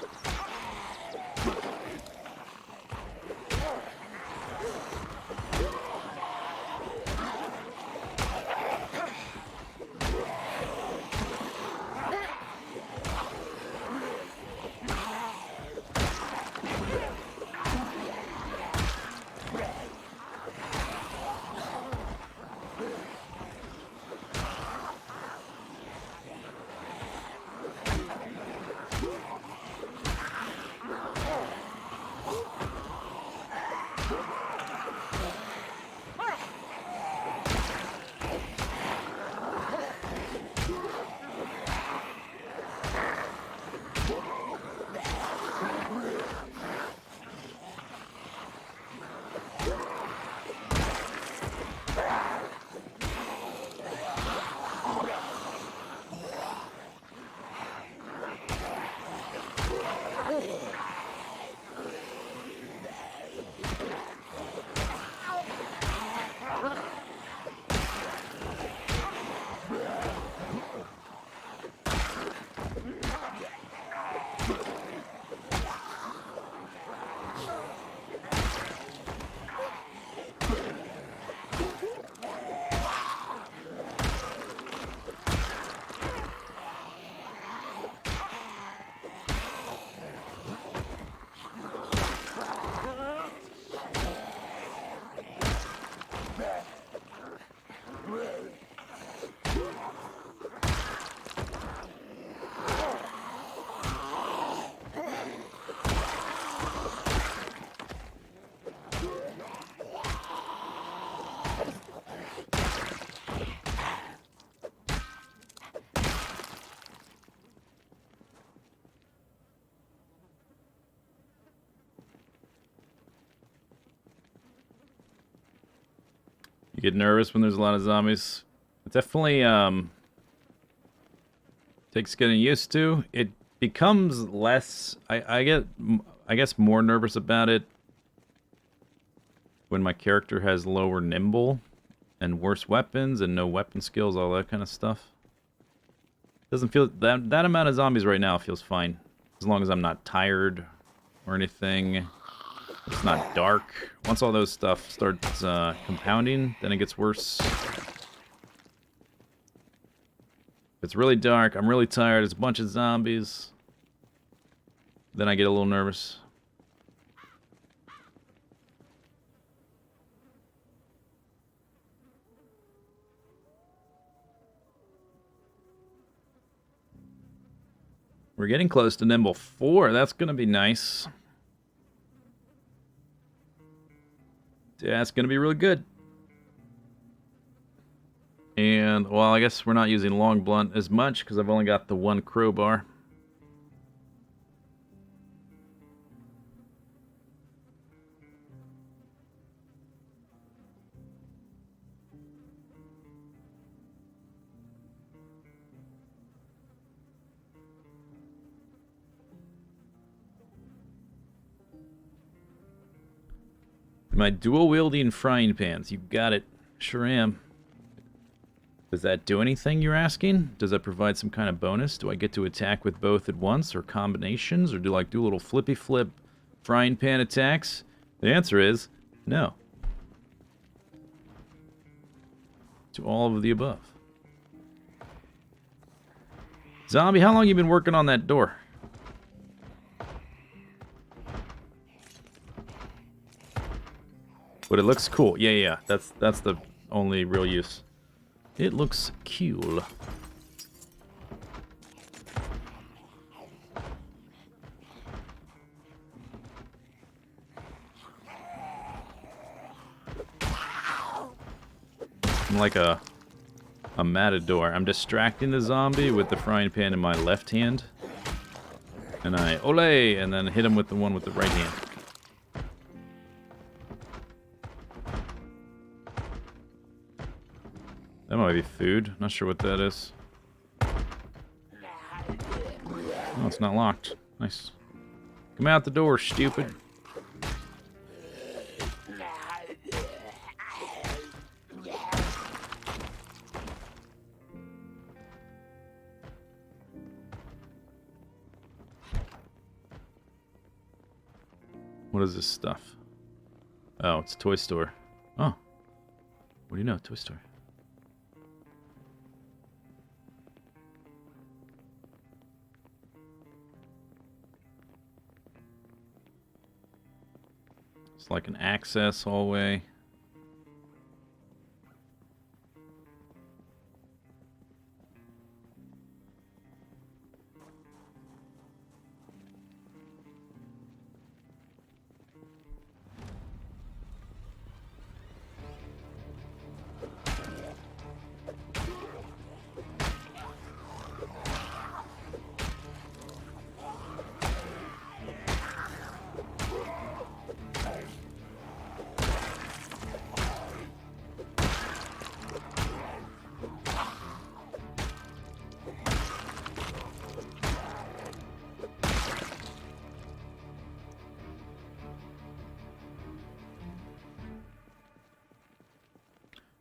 You get nervous when there's a lot of zombies. It definitely takes getting used to. It becomes less. I guess more nervous about it when my character has lower nimble and worse weapons and no weapon skills, all that kind of stuff. Doesn't feel that amount of zombies right now feels fine, as long as I'm not tired or anything. It's not dark. Once all those stuff starts compounding, then it gets worse. If it's really dark, I'm really tired, it's a bunch of zombies, then I get a little nervous. We're getting close to Nimble 4. That's going to be nice. Yeah, it's going to be really good. And, well, I guess we're not using long blunt as much because I've only got the one crowbar. My dual-wielding frying pans. You got it. Sure am. Does that do anything, you're asking? Does that provide some kind of bonus? Do I get to attack with both at once, or combinations, or do I do little flippy-flip frying pan attacks? The answer is no. To all of the above. Zombie, how long you been working on that door? But it looks cool. Yeah. That's the only real use. It looks cool. I'm like a matador. I'm distracting the zombie with the frying pan in my left hand. And I ole, and then hit him with the one with the right hand. That might be food. Not sure what that is. Oh, it's not locked. Nice. Come out the door, stupid. What is this stuff? Oh, it's a toy store. Oh. What do you know? Toy store. It's like an access hallway.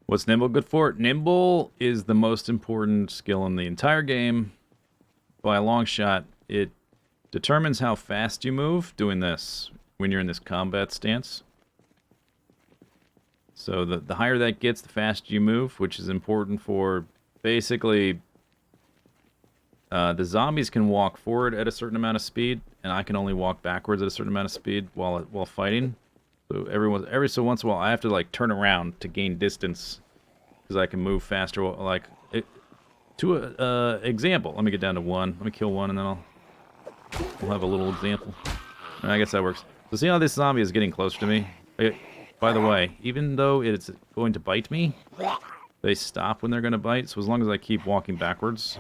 What's Nimble good for? Nimble is the most important skill in the entire game. By a long shot, it determines how fast you move doing this when you're in this combat stance. So the higher that gets, the faster you move, which is important for basically... the zombies can walk forward at a certain amount of speed, and I can only walk backwards at a certain amount of speed while fighting. So every so once in a while, I have to like turn around to gain distance because I can move faster. Like to a example, let me get down to 1. Let me kill 1, and then we'll have a little example. I guess that works. So see how this zombie is getting closer to me? By the way, even though it's going to bite me, they stop when they're going to bite. So as long as I keep walking backwards,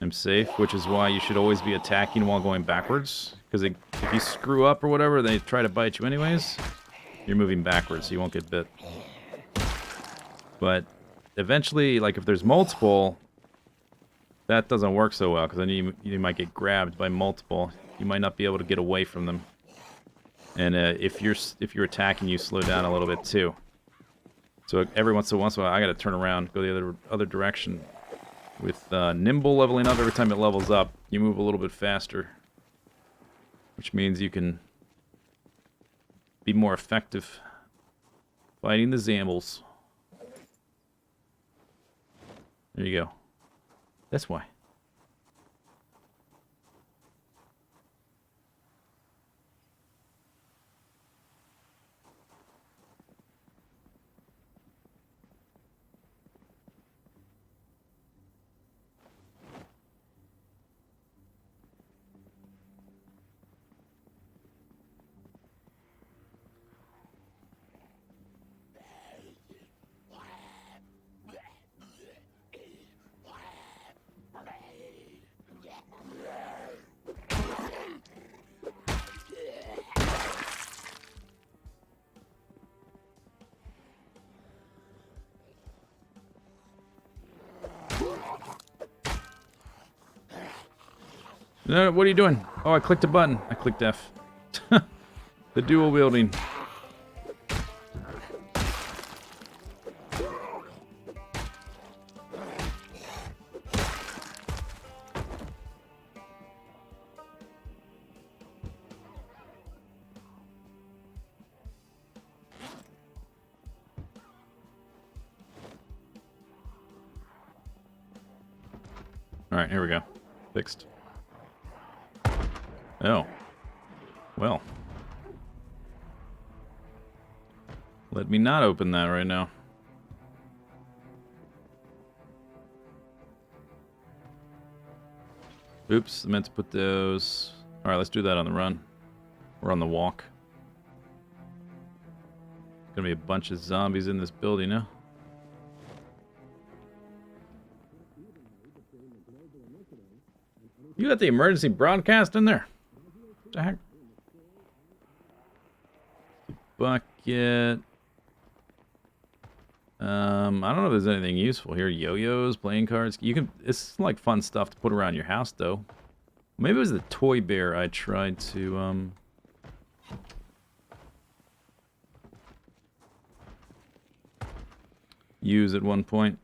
I'm safe, which is why you should always be attacking while going backwards. Because if you screw up or whatever, they try to bite you anyways. You're moving backwards, so you won't get bit. But eventually, like if there's multiple, that doesn't work so well. Because then you might get grabbed by multiple. You might not be able to get away from them. And if you're attacking, you slow down a little bit too. So every once in a while, I got to turn around, go the other direction. With Nimble leveling up, every time it levels up, you move a little bit faster. Which means you can be more effective fighting the Zambles. There you go. That's why. No, what are you doing? Oh, I clicked a button. I clicked F. The dual wielding. Alright, here we go. Fixed. Oh. Well. Let me not open that right now. Oops, I meant to put those... Alright, let's do that on the run. Or on the walk. Gonna be a bunch of zombies in this building now. You got the emergency broadcast in there? What the heck? Bucket. I don't know if there's anything useful here. Yo-yos, playing cards. You can. It's like fun stuff to put around your house, though. Maybe it was the toy bear I tried to use at one point,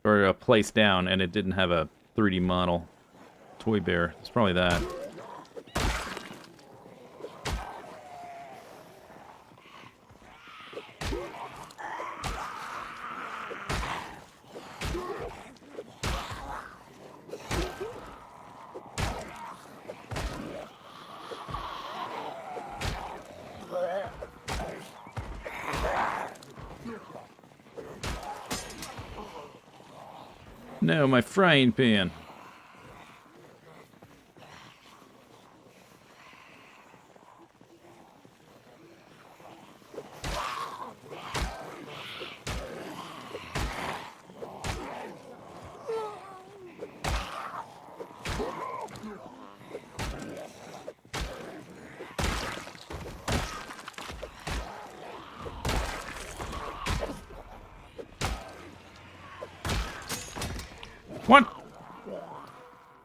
or place down, and it didn't have a 3D model. Toy bear. It's probably that. No, my frying pan. What?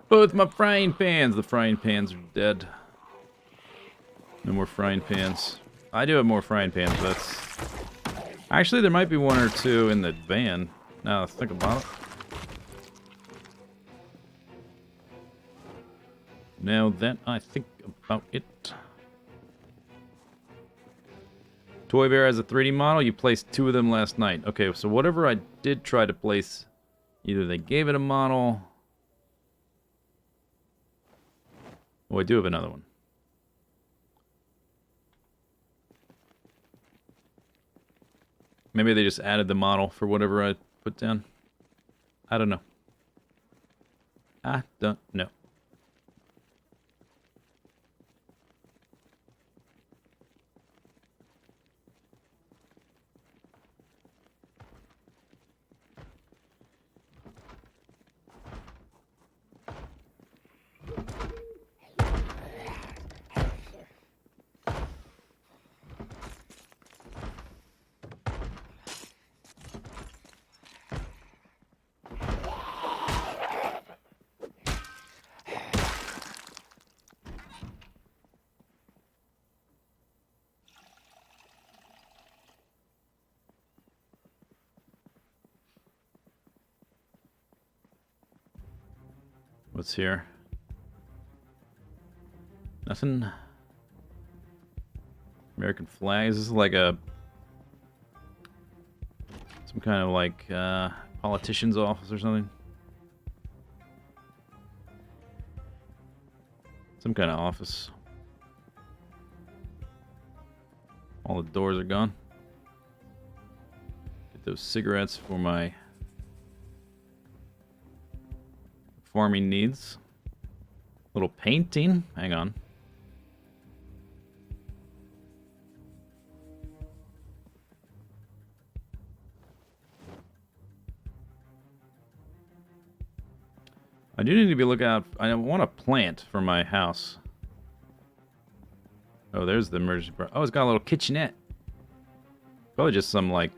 Both my frying pans. The frying pans are dead. No more frying pans. I do have more frying pans, but that's... Actually, there might be one or two in the van. Now let's think about it. Now that I think about it. Toy Bear has a 3D model. You placed 2 of them last night. Okay, so whatever I did try to place, either they gave it a model. Oh, I do have another one. Maybe they just added the model for whatever I put down. I don't know. I don't know. What's here? Nothing. American flags. This is like a... some kind of like politician's office or something. Some kind of office. All the doors are gone. Get those cigarettes for my farming needs. Little painting. Hang on. I do need to be looking out. I want a plant for my house. Oh, there's the emergency. Oh, it's got a little kitchenette. Probably just some like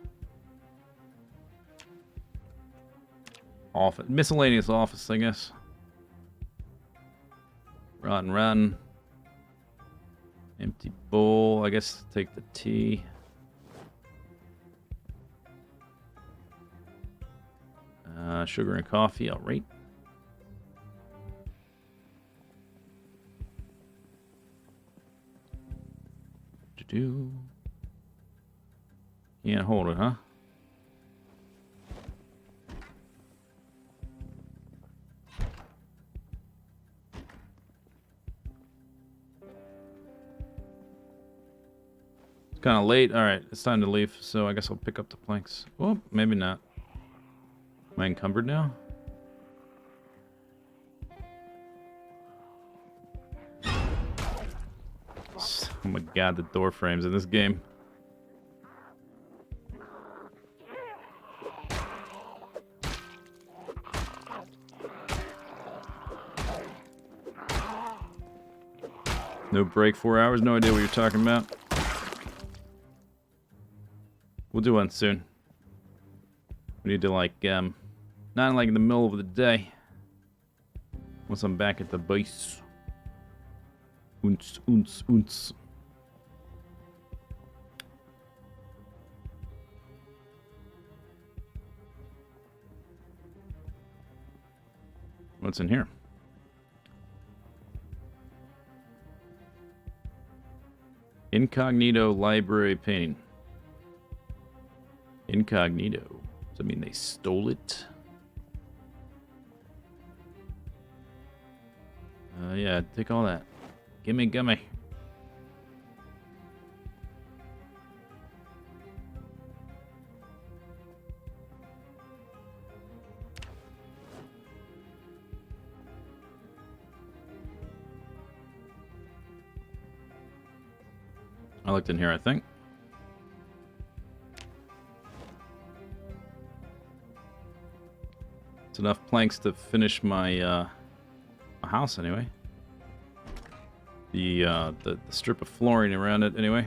office, miscellaneous office, I guess. Run. Empty bowl. I guess take the tea. Sugar and coffee. All right. Can't hold it, huh? It's kind of late. All right, it's time to leave. So I guess I'll pick up the planks. Oh, maybe not. Am I encumbered now? Oh my god, the door frames in this game. No break, 4 hours. No idea what you're talking about. We'll do one soon. We need to like, not like in the middle of the day. Once I'm back at the base. Unts. What's in here? Incognito library painting. Incognito. Does that mean they stole it? Yeah, take all that. Gimme. looked in here, I think. It's enough planks to finish my house anyway. The strip of flooring around it anyway.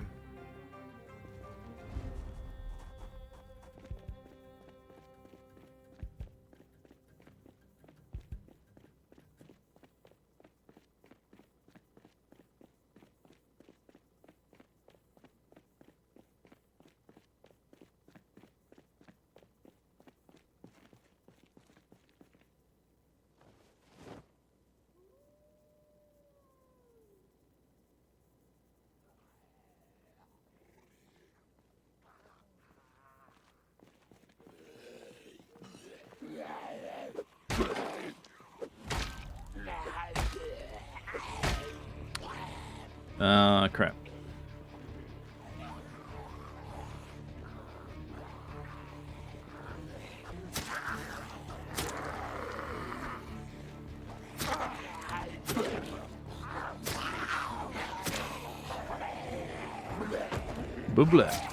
Crap. Boobla.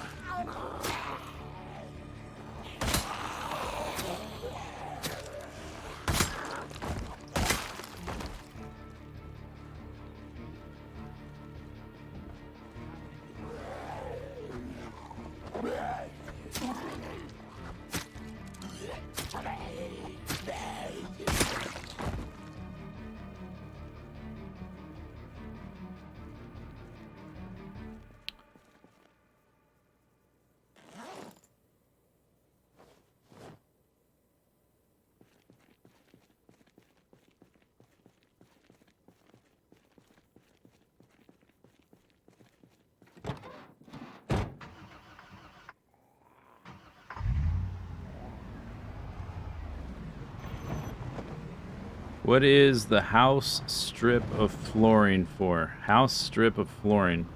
What is the house strip of flooring for? House strip of flooring.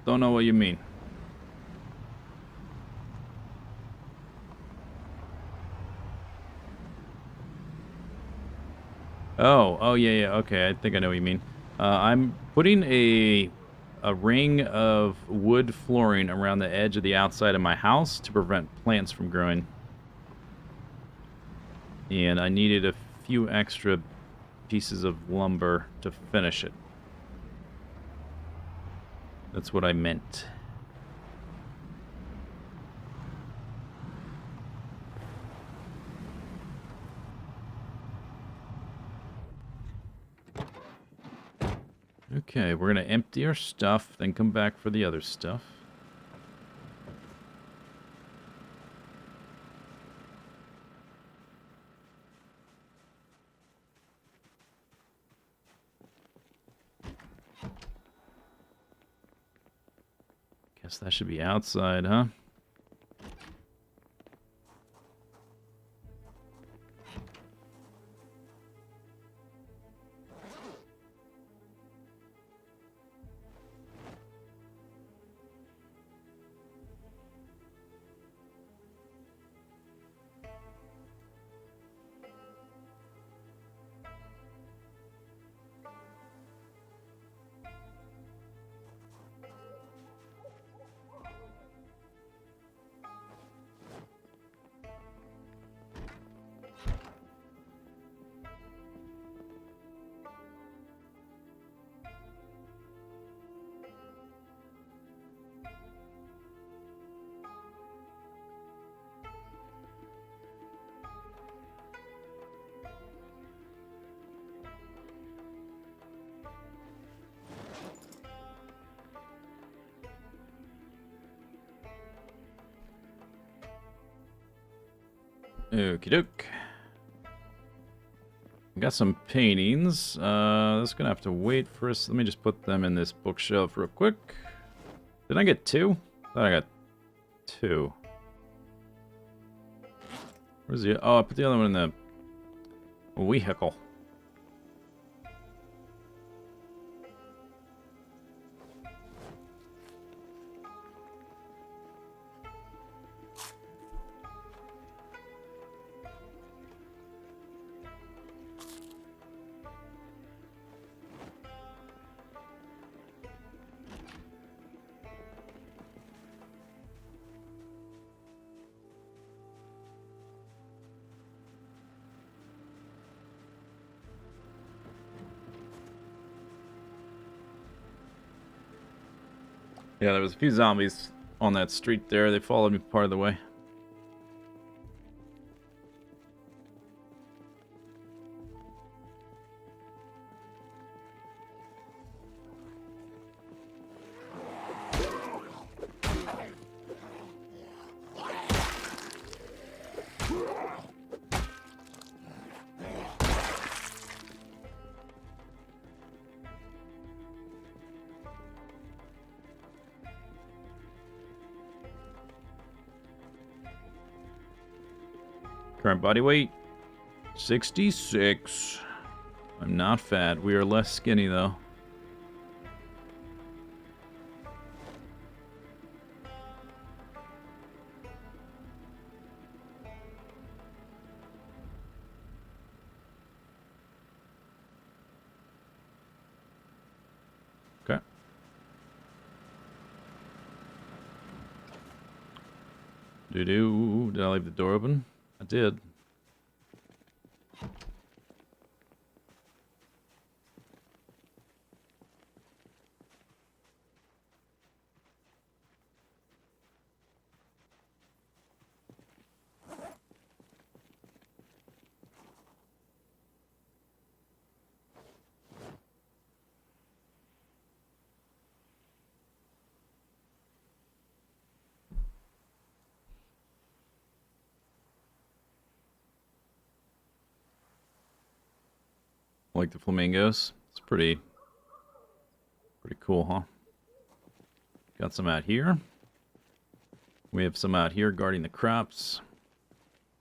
Don't know what you mean. Oh yeah, okay, I think I know what you mean. I'm putting a ring of wood flooring around the edge of the outside of my house to prevent plants from growing. And I needed a few extra pieces of lumber to finish it. That's what I meant. Okay, we're going to empty our stuff, then come back for the other stuff. Guess that should be outside, huh? Okie doke. Got some paintings. That's gonna have to wait for us. Let me just put them in this bookshelf real quick. Did I get two? I thought I got two. Where's the... Oh, I put the other one in the vehicle. Yeah, there was a few zombies on that street there. They followed me part of the way. Current body weight, 66. I'm not fat. We are less skinny, though. Okay. Did I leave the door open? I did. Like the flamingos. It's pretty cool, huh? Got some out here. We have some out here guarding the crops.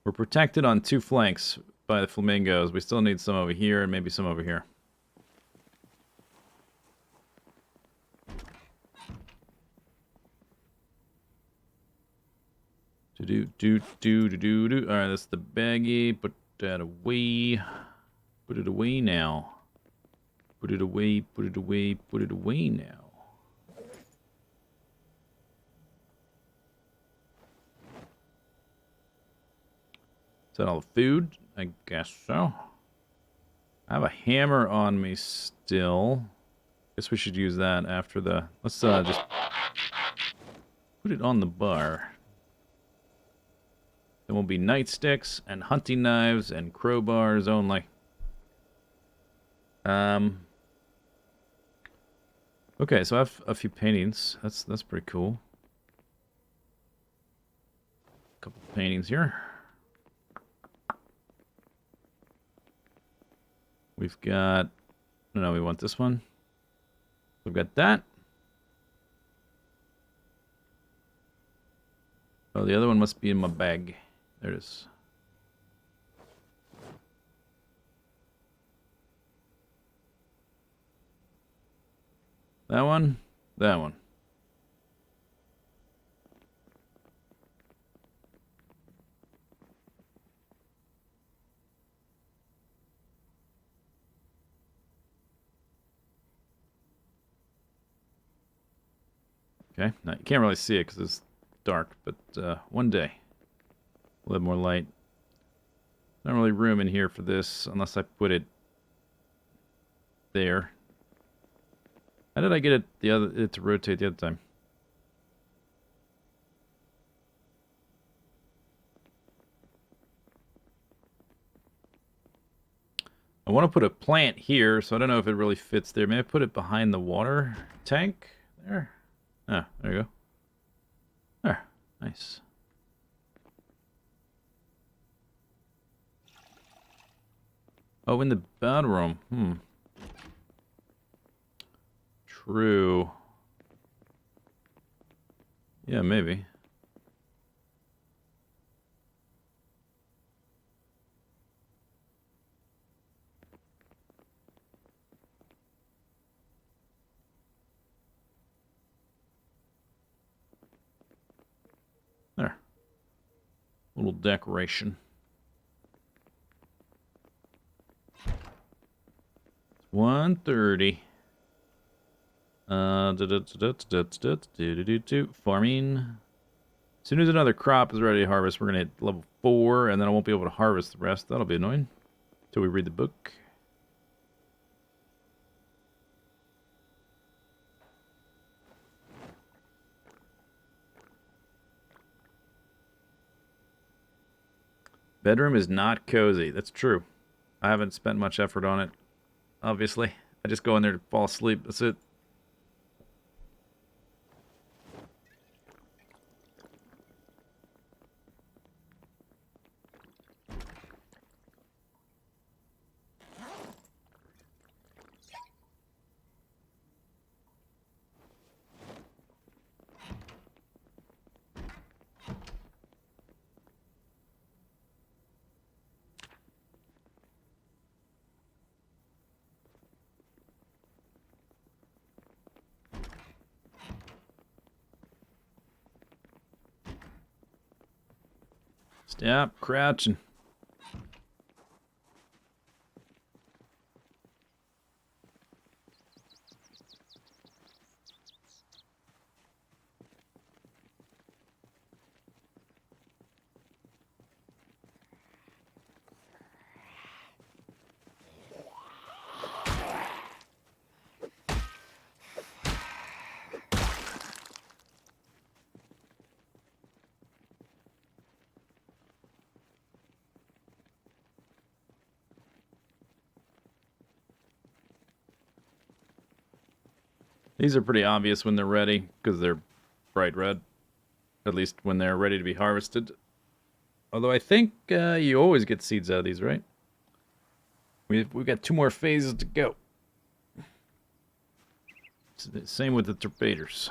We're protected on 2 flanks by the flamingos. We still need some over here and maybe some over here. Alright, that's the baggie. Put that away. Put it away now. Put it away, put it away, put it away now. Is that all the food? I guess so. I have a hammer on me still. Guess we should use that after the... Let's just put it on the bar. There will be nightsticks and hunting knives and crowbars only. Okay, so I have a few paintings. That's pretty cool. A couple paintings here. We've got... No, we want this one. We've got that. Oh, the other one must be in my bag. There it is. That one. That one. Okay, now you can't really see it because it's dark, but one day we'll have more light. Not really room in here for this unless I put it there. How did I get it to rotate the other time? I want to put a plant here, so I don't know if it really fits there. Maybe I put it behind the water tank there. Ah, there you go. There. Nice. Oh, in the bedroom. True. Yeah, maybe. There. Little decoration. It's 1:30. Farming. As soon as another crop is ready to harvest, we're gonna hit level 4, and then I won't be able to harvest the rest. That'll be annoying. Till we read the book. Bedroom is not cozy. That's true. I haven't spent much effort on it, obviously. I just go in there to fall asleep. That's it. Stop crouching. These are pretty obvious when they're ready, because they're bright red. At least when they're ready to be harvested. Although I think you always get seeds out of these, right? We've got 2 more phases to go. Same with the torpedoes.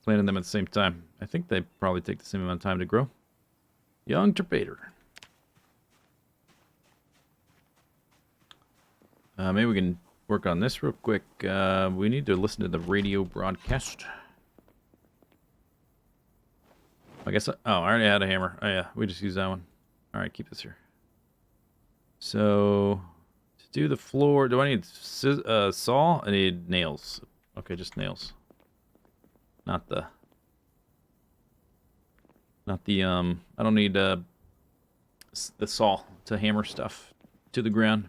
Planting them at the same time. I think they probably take the same amount of time to grow. Young torpedo. Maybe we can work on this real quick. We need to listen to the radio broadcast. I guess... I already had a hammer. Oh, yeah. We just used that one. Alright, keep this here. So... to do the floor... do I need saw? I need nails. Okay, just nails. Not the... I don't need the saw to hammer stuff to the ground.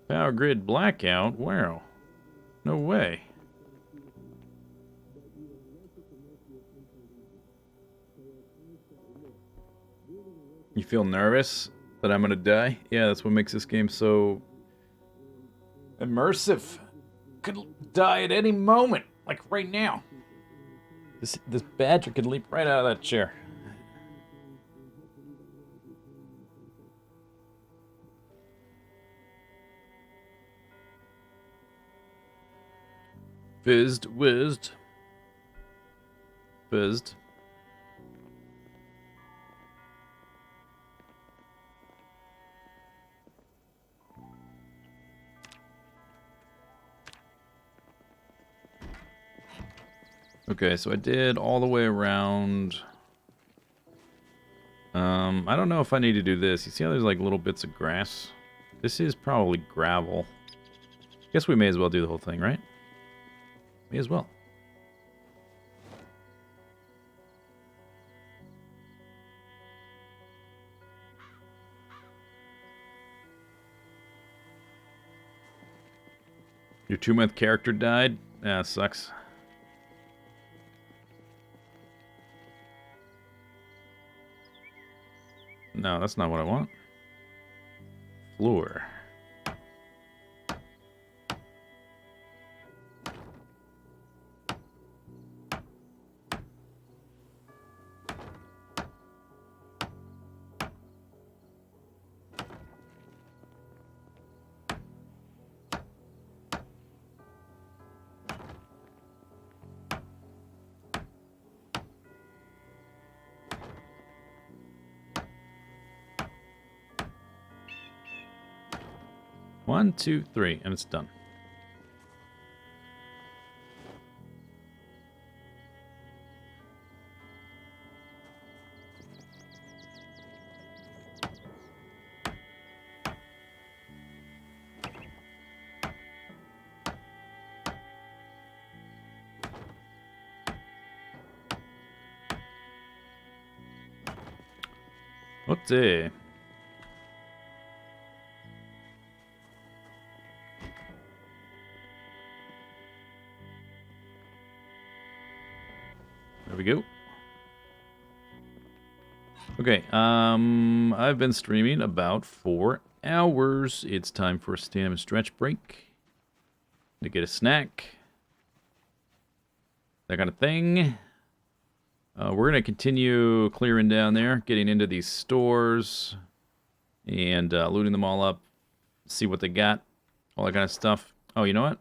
Power grid blackout? Wow. No way. You feel nervous that I'm gonna die? Yeah, that's what makes this game so immersive. Could die at any moment, like right now. This badger could leap right out of that chair. Fizzed, whizzed. Fizzed. Okay, so I did all the way around. I don't know if I need to do this. You see how there's like little bits of grass? This is probably gravel. Guess we may as well do the whole thing, right? May as well. Your 2-month character died? Yeah, sucks. No, that's not what I want. Floor. One, two, three, and it's done. What's it? There we go. Okay, I've been streaming about 4 hours. It's time for a stand and stretch break. To get a snack. That kind of thing. We're going to continue clearing down there, getting into these stores, and looting them all up, see what they got, all that kind of stuff. Oh, you know what?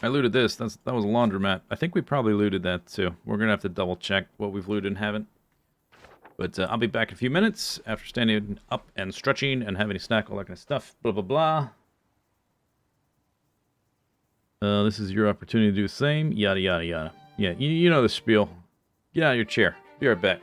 I looted this. That was a laundromat. I think we probably looted that too. We're going to have to double check what we've looted and haven't. But I'll be back in a few minutes after standing up and stretching and having a snack, all that kind of stuff. Blah, blah, blah. This is your opportunity to do the same. Yada, yada, yada. Yeah, you know the spiel. Get out of your chair. Be right back.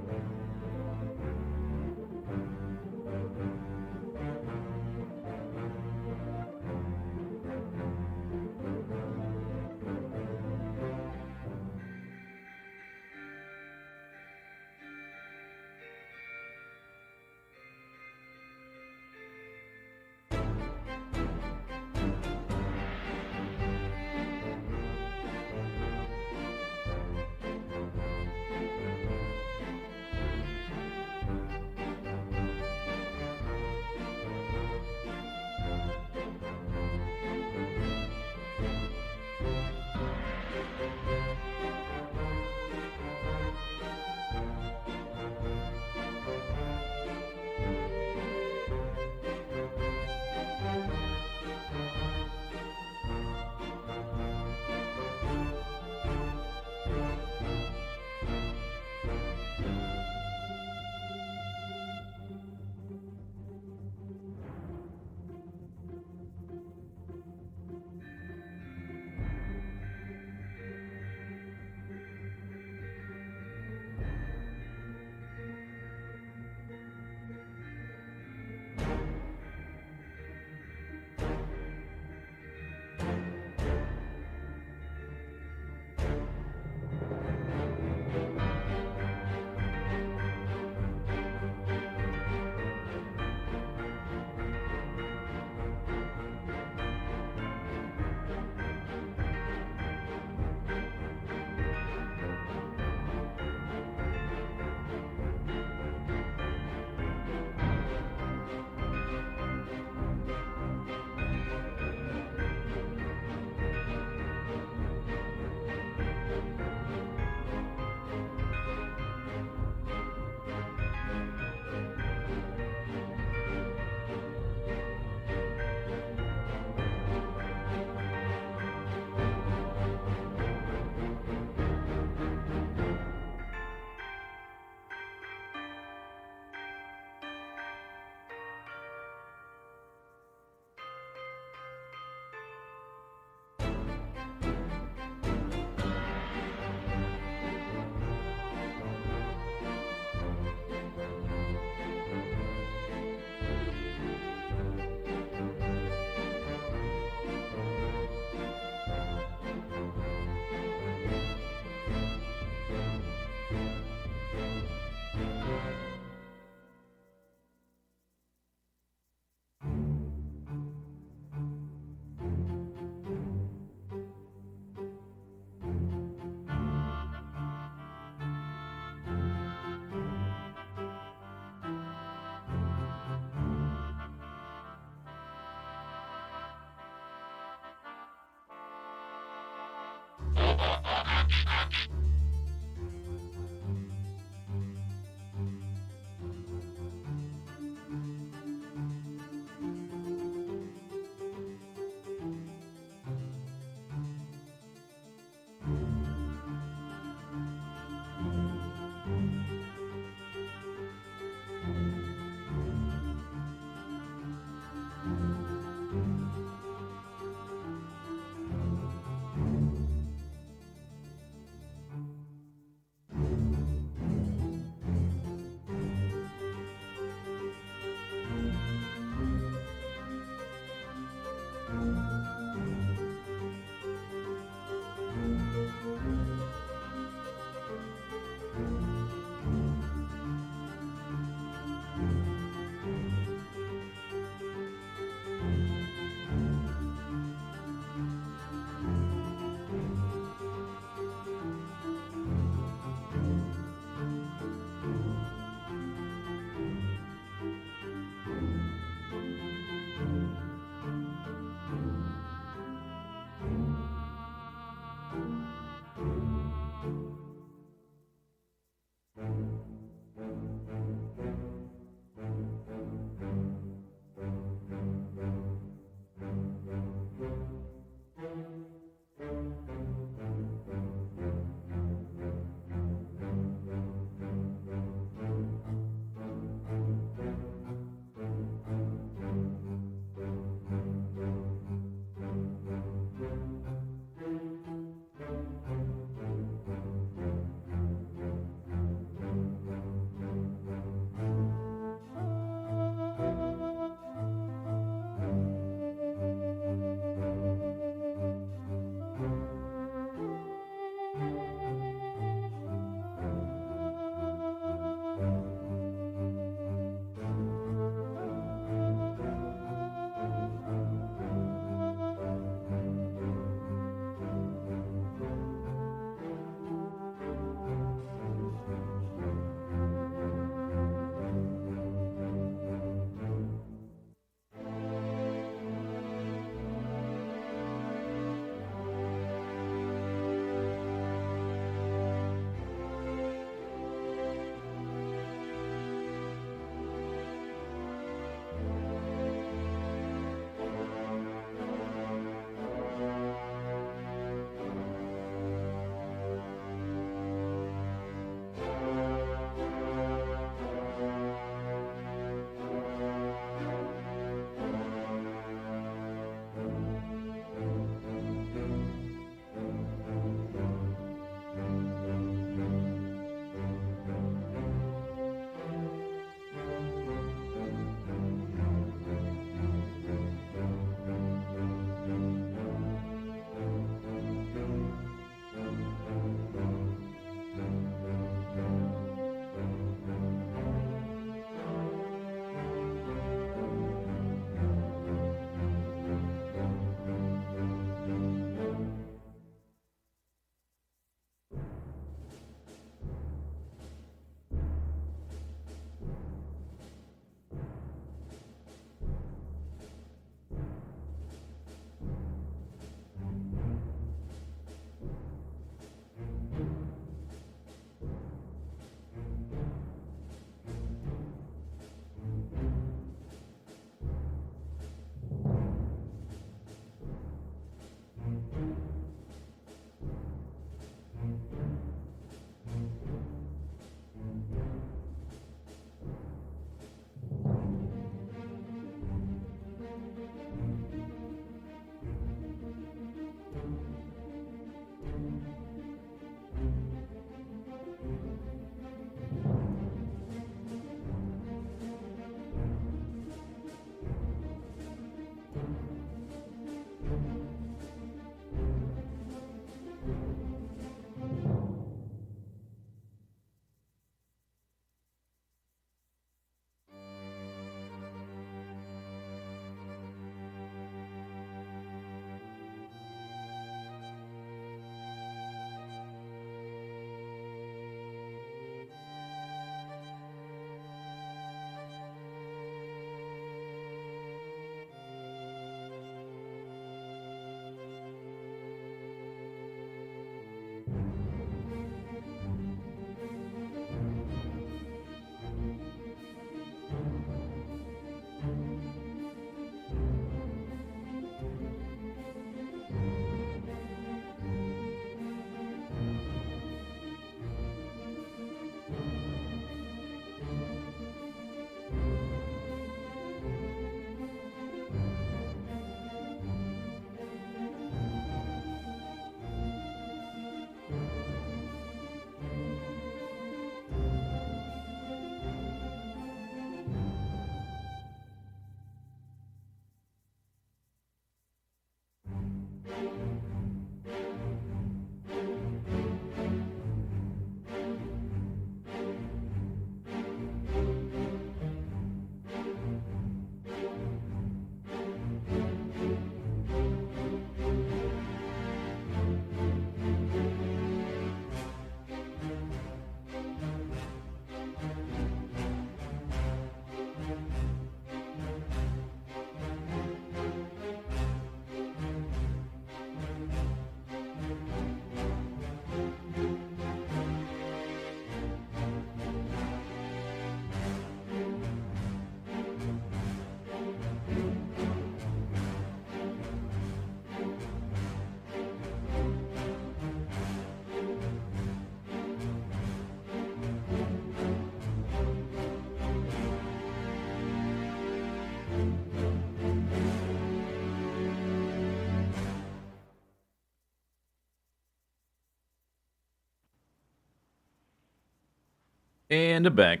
And a back.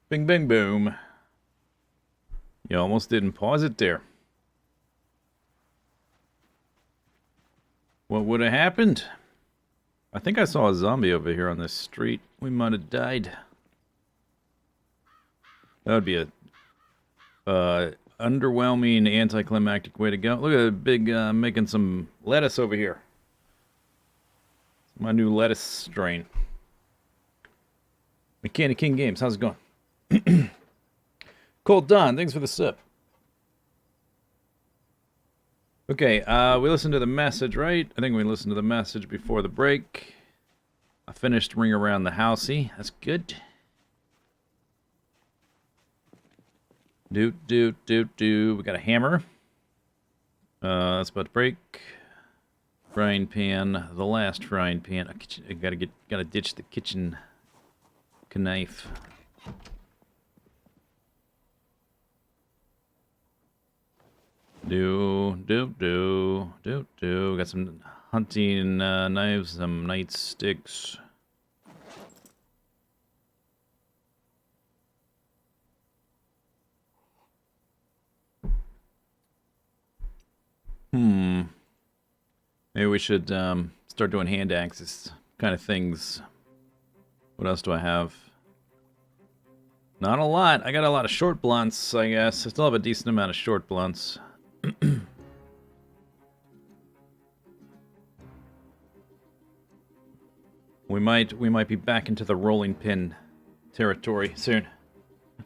Bing, bing, boom. You almost didn't pause it there. What would have happened? I think I saw a zombie over here on this street. We might have died. That would be a underwhelming, anticlimactic way to go. Look at the big, making some lettuce over here. My new lettuce strain. Mechanic King Games, how's it going? Cold Dawn, thanks for the sip. Okay, we listened to the message, right? I think we listened to the message before the break. I finished Ring Around the Housey. That's good. We got a hammer. That's about to break. Frying pan, the last frying pan. I gotta ditch the kitchen knife. Got some hunting knives, some nightsticks. Maybe we should start doing hand axes kind of things. What else do I have? Not a lot. I got a lot of short blunts, I guess. I still have a decent amount of short blunts. We might be back into the rolling pin territory soon.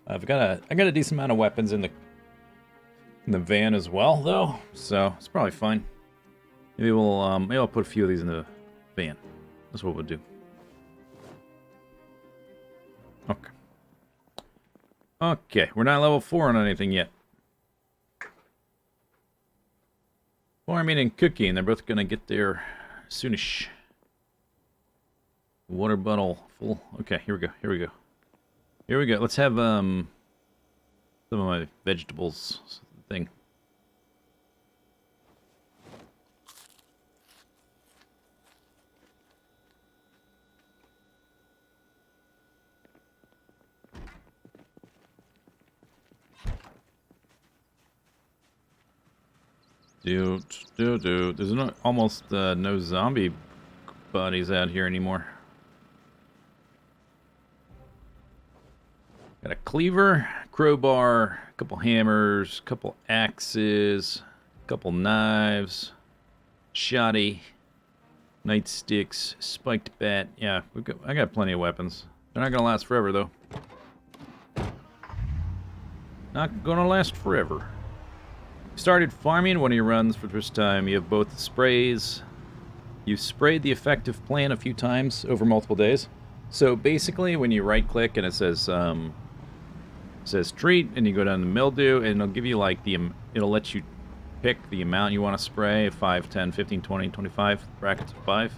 I got a decent amount of weapons in the van as well, though, so it's probably fine. Maybe I'll put a few of these in the van. That's what we'll do. Okay. Okay, we're not level 4 on anything yet. Farming and cooking, they're both gonna get there soonish. Water bottle full. Okay, here we go. Let's have some of my vegetables thing. There's almost no zombie bodies out here anymore. Got a cleaver, crowbar, a couple hammers, a couple axes, a couple knives, shoddy, nightsticks, spiked bat. Yeah, I got plenty of weapons. They're not gonna last forever though. Not gonna last forever. Started farming one of your runs for the first time. You have both sprays. You've sprayed the effective plant a few times over multiple days. So basically, when you right click and it says treat, and you go down to mildew, and it'll give you like it'll let you pick the amount you want to spray: 5, 10, 15, 20, 25, brackets of 5.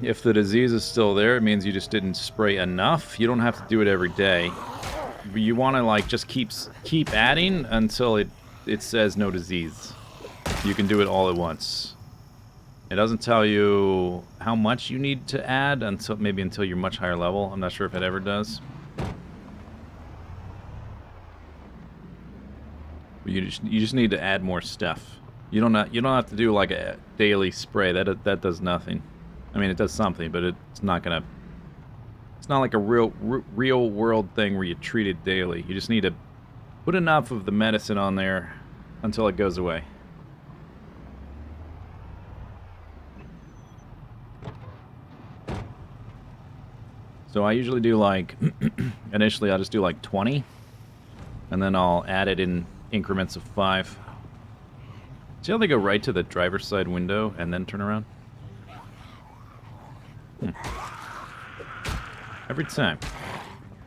If the disease is still there, it means you just didn't spray enough. You don't have to do it every day. You want to like just keep adding until it says no disease. You can do it all at once. It doesn't tell you how much you need to add until you're much higher level. I'm not sure if it ever does. You just need to add more stuff. You don't have to do like a daily spray. That does nothing. I mean, it does something, but it's not gonna. It's not like a real world thing where you treat it daily. You just need to put enough of the medicine on there until it goes away. So I usually do like, initially I'll just do like 20, and then I'll add it in increments of 5. See how they go right to the driver's side window and then turn around? Every time.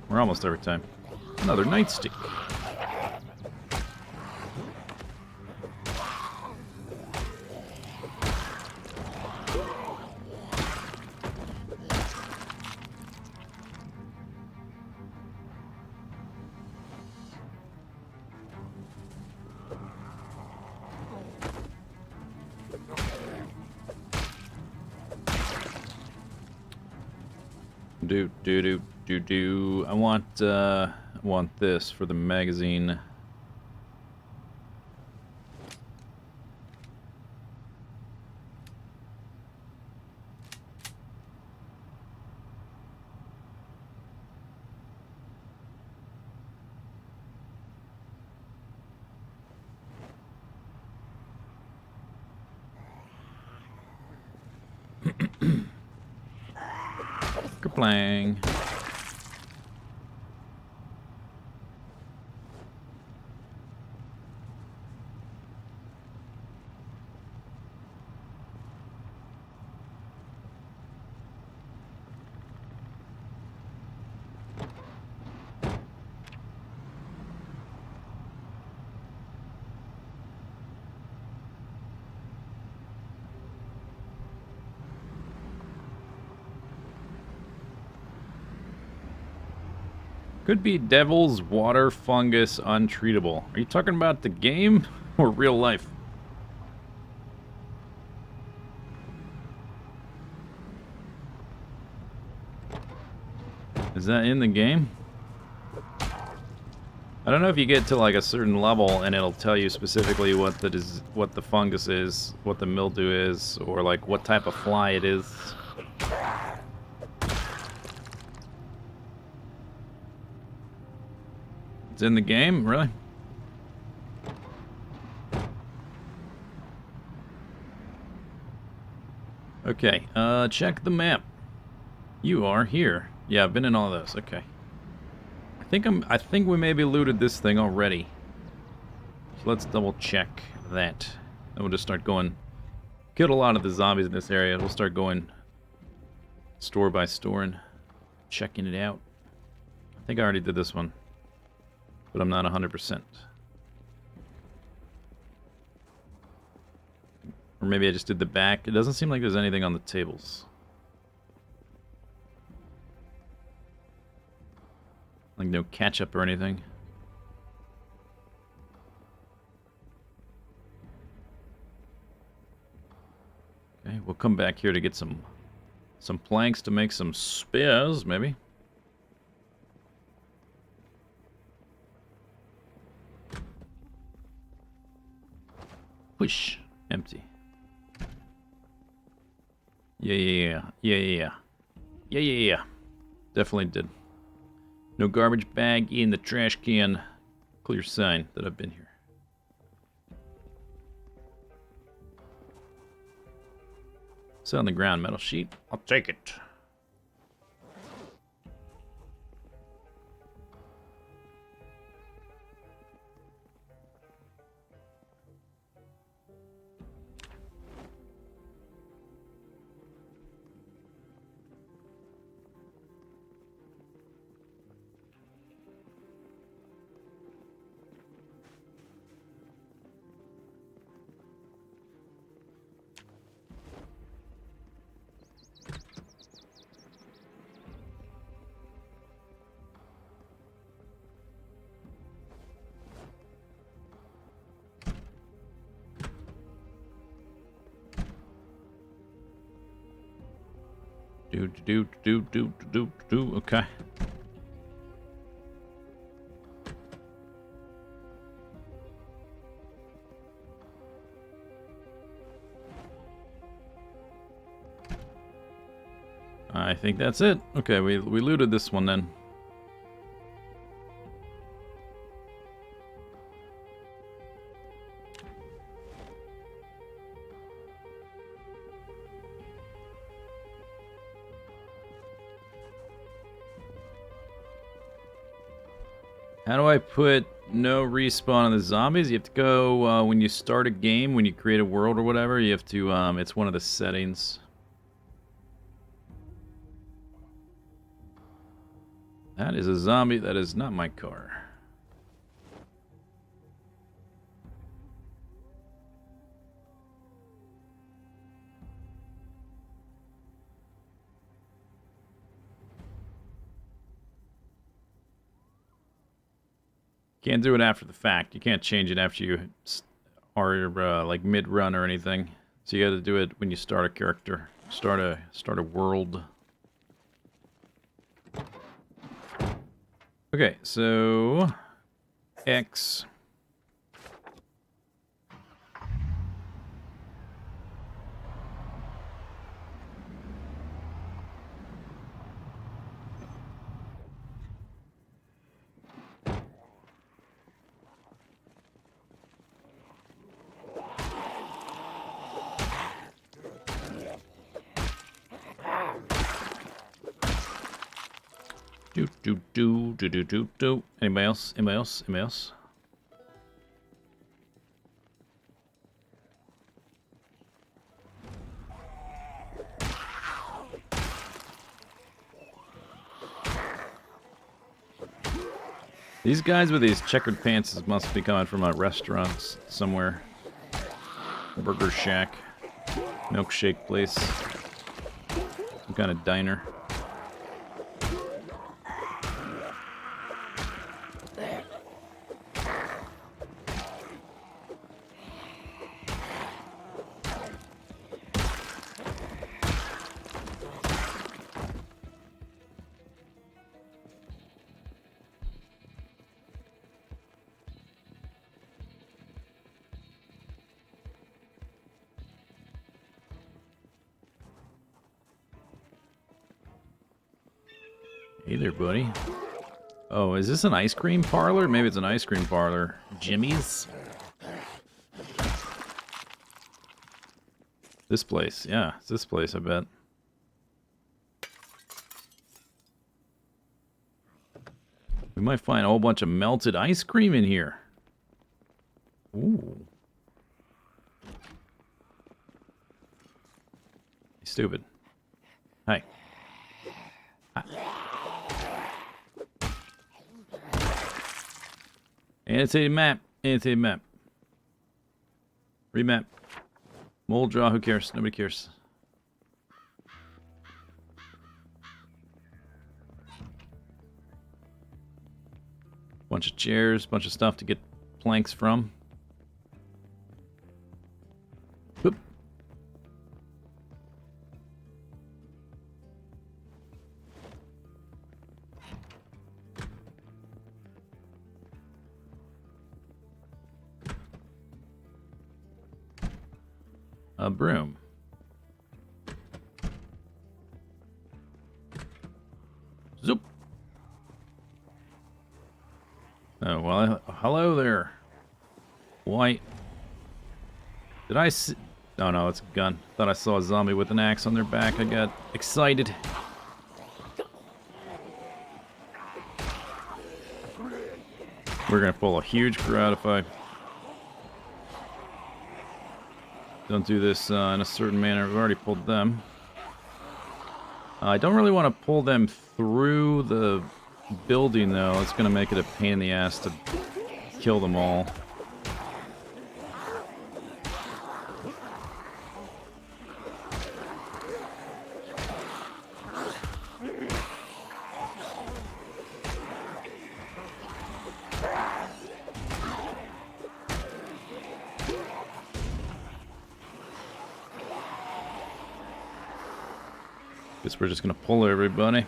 Or almost every time. Another nightstick. Do. I want this for the magazine. Kerplang. Could be Devil's Water Fungus Untreatable. Are you talking about the game or real life? Is that in the game? I don't know if you get to like a certain level and it'll tell you specifically what the fungus is, what the mildew is, or like what type of fly it is. It's in the game, really? Okay, check the map. You are here. Yeah, I've been in all those. Okay. I think we maybe looted this thing already. So let's double check that. Then we'll just start going. Killed a lot of the zombies in this area. We'll start going store by store and checking it out. I think I already did this one, but I'm not 100%. Or maybe I just did the back. It doesn't seem like there's anything on the tables. Like no ketchup or anything. Okay, we'll come back here to get some planks to make some spears, maybe. Whoosh. Empty. Yeah. Definitely did. No garbage bag in the trash can. Clear sign that I've been here. So on the ground, metal sheet. I'll take it. Okay. I think that's it. Okay, we looted this one then. How do I put no respawn on the zombies? You have to go when you start a game, when you create a world or whatever, you have to, it's one of the settings. That is a zombie. That is not my car. Can't do it after the fact. You can't change it after you are like mid-run or anything. So you got to do it when you start a character, start a world. Okay, so X. Do. Anybody else? Anybody else? Anybody else? These guys with these checkered pants must be coming from a restaurant somewhere. Burger Shack. Milkshake place. Some kind of diner. Hey there, buddy. Oh, is this an ice cream parlor? Maybe it's an ice cream parlor. Jimmy's? This place, yeah. It's this place, I bet. We might find a whole bunch of melted ice cream in here. Ooh. Stupid. Hi. Hi. Annotated map. Annotated map. Remap. Mold draw. Who cares? Nobody cares. Bunch of chairs. Bunch of stuff to get planks from. Boop. A broom. Zoop. Oh, well, hello there. White. Did I see... Oh, no, it's a gun. Thought I saw a zombie with an axe on their back. I got excited. We're gonna pull a huge crowd if I don't do this in a certain manner. We've already pulled them. I don't really want to pull them through the building, though. It's going to make it a pain in the ass to kill them all. Guess we're just gonna pull everybody.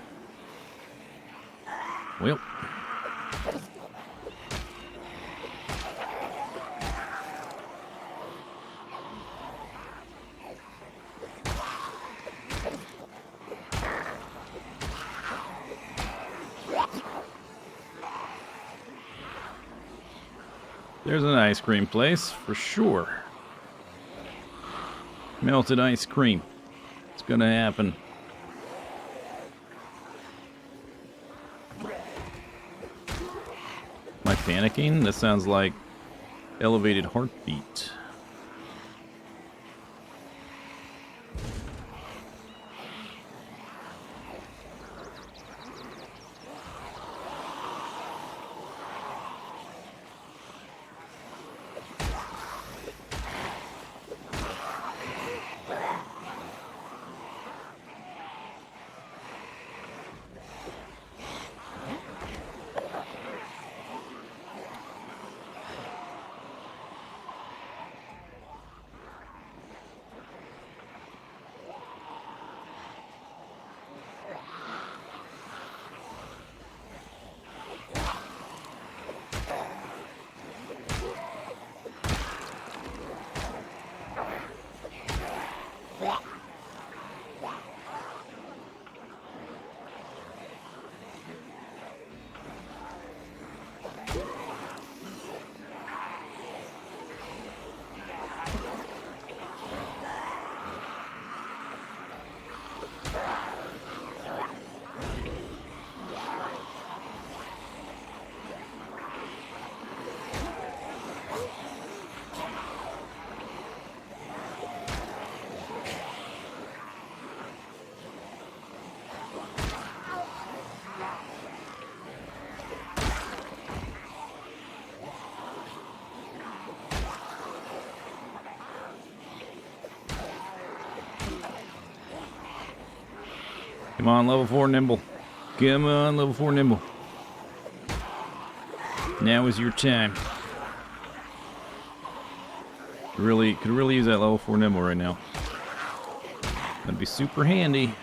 Well. There's an ice cream place, for sure. Melted ice cream. It's gonna happen. Am I panicking? That sounds like elevated heartbeat. Come on, level 4 nimble. Come on, level 4 nimble. Now is your time. Could really use that level 4 nimble right now. That'd be super handy.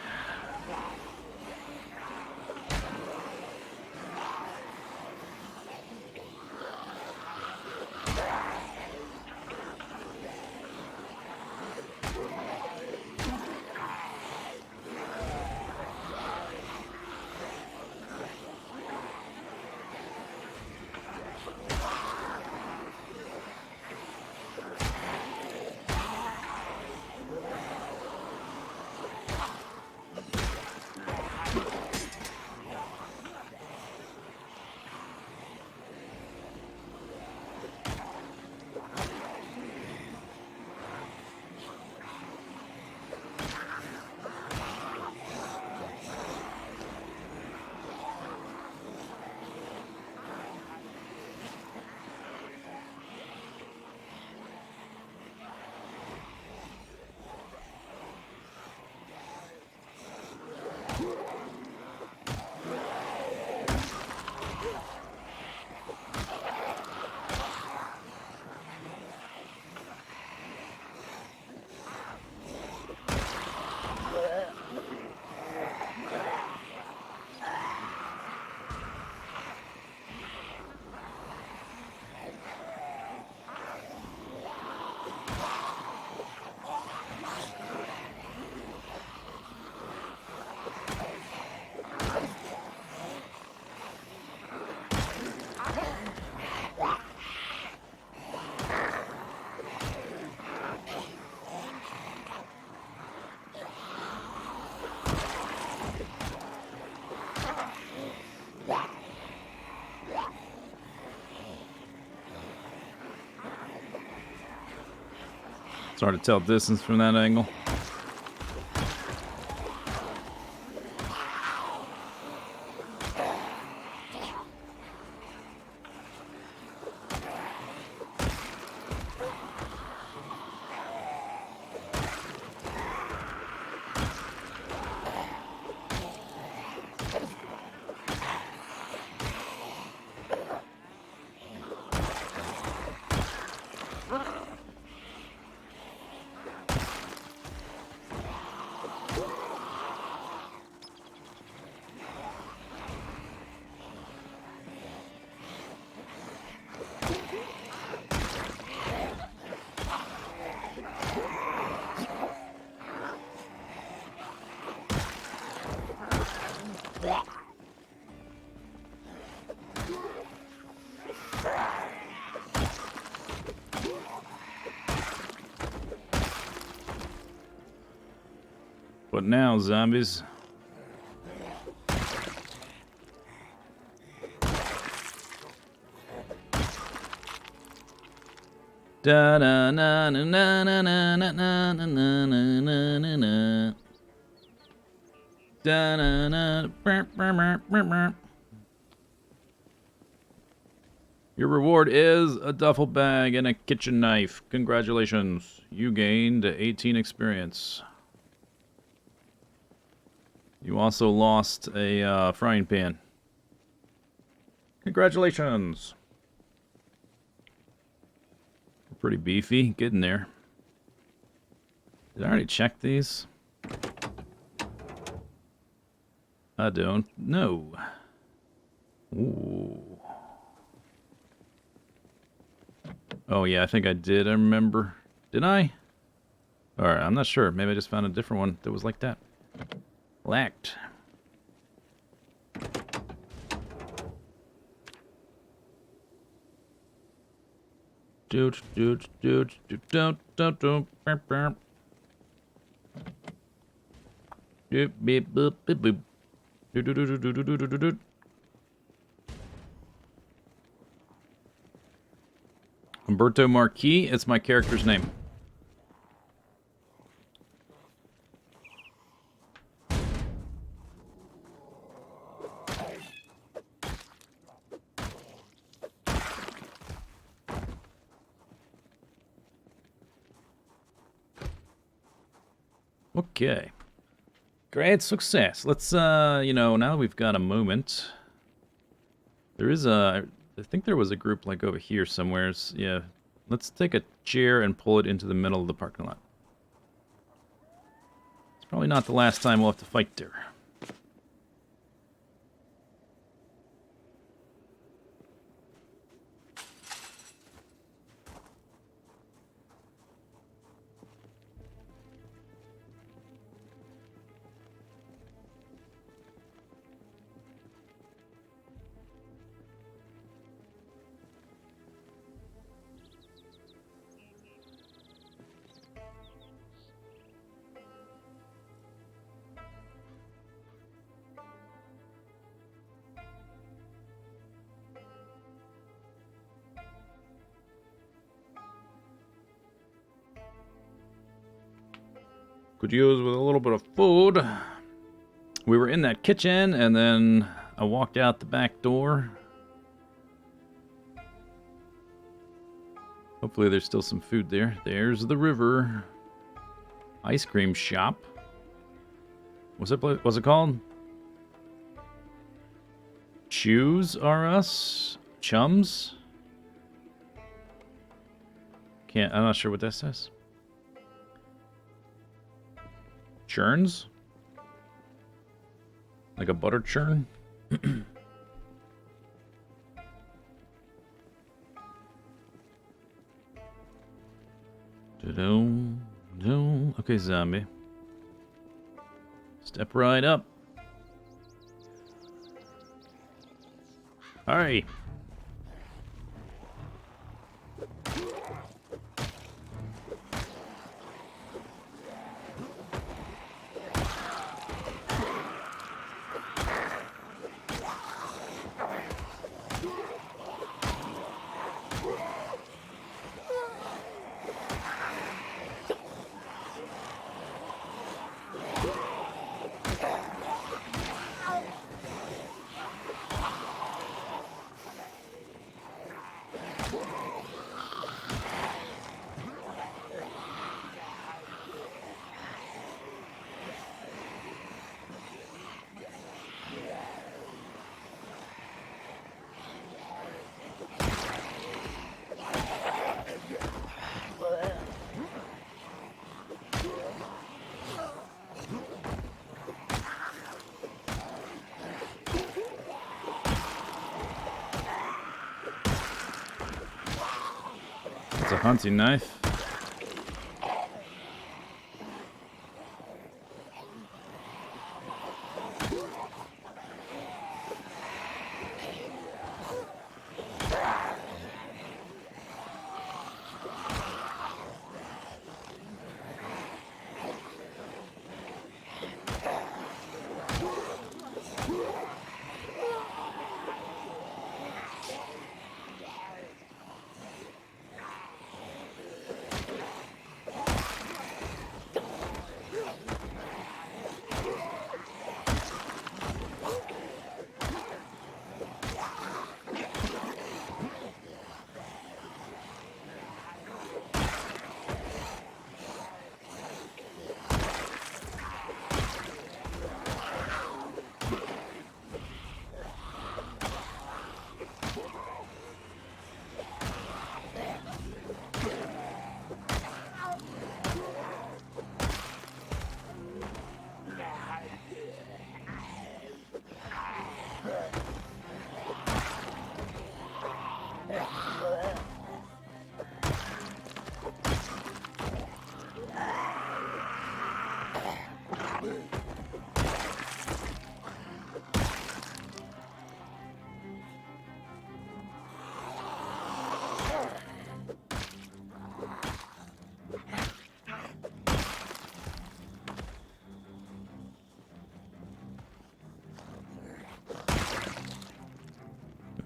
It's hard to tell distance from that angle. What now, zombies? Da na na na na na na na na na na na na na. Da na na. Your reward is a duffel bag and a kitchen knife. Congratulations. You gained 18 experience. You also lost a frying pan. Congratulations. We're pretty beefy. Getting there. Did I already check these? I don't know. Ooh. Oh yeah, I think I did. I remember. Did I? Alright, I'm not sure. Maybe I just found a different one that was like that. Lacked. Doot doot doot doot doot doot doot burp burp. Doot beep boop beep boop. Doot doot doot doot doot doot doot doot. Humberto Marquis, it's my character's name. Okay. Great success. Let's, you know, now that we've got a moment, there is a, I think there was a group like over here somewheres. Yeah, let's take a chair and pull it into the middle of the parking lot. It's probably not the last time we'll have to fight there. Could use with a little bit of food. We were in that kitchen, and then I walked out the back door. Hopefully there's still some food there. There's the river. Ice cream shop. What's it called? Choose are us? Chums? I'm not sure what that says. Churns? Like a butter churn? Okay, zombie. Step right up. Alright. It's a hunting knife.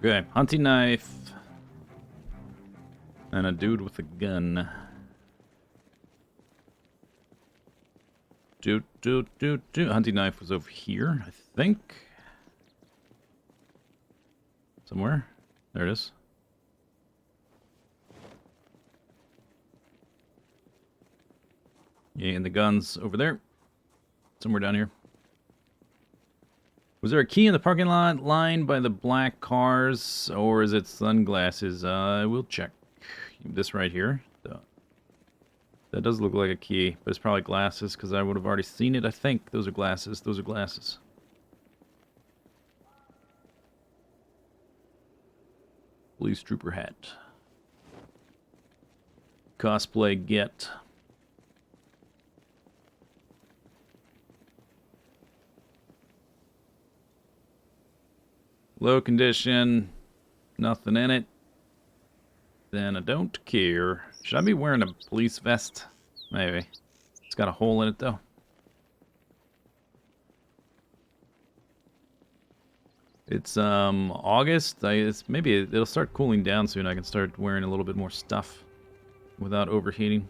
Okay, hunting knife. And a dude with a gun. Hunting knife was over here, I think. Somewhere. There it is. Yeah, and the gun's over there. Somewhere down here. Was there a key in the parking lot lined by the black cars, or is it sunglasses? We'll check. This right here. That does look like a key, but it's probably glasses, because I would have already seen it, I think. Those are glasses. Those are glasses. Police trooper hat. Cosplay get. Low condition. Nothing in it. Then I don't care. Should I be wearing a police vest? Maybe. It's got a hole in it, though. It's August. Maybe it'll start cooling down soon. I can start wearing a little bit more stuff without overheating.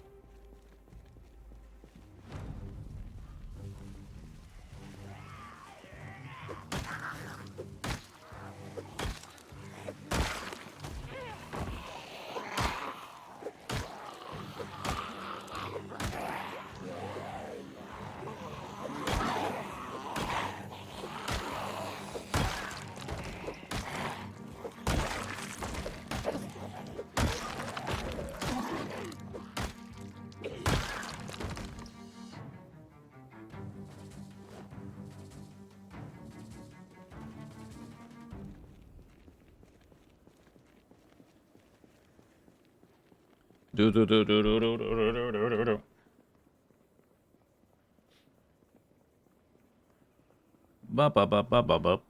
Bop, bop, bop, bop, bop, bop.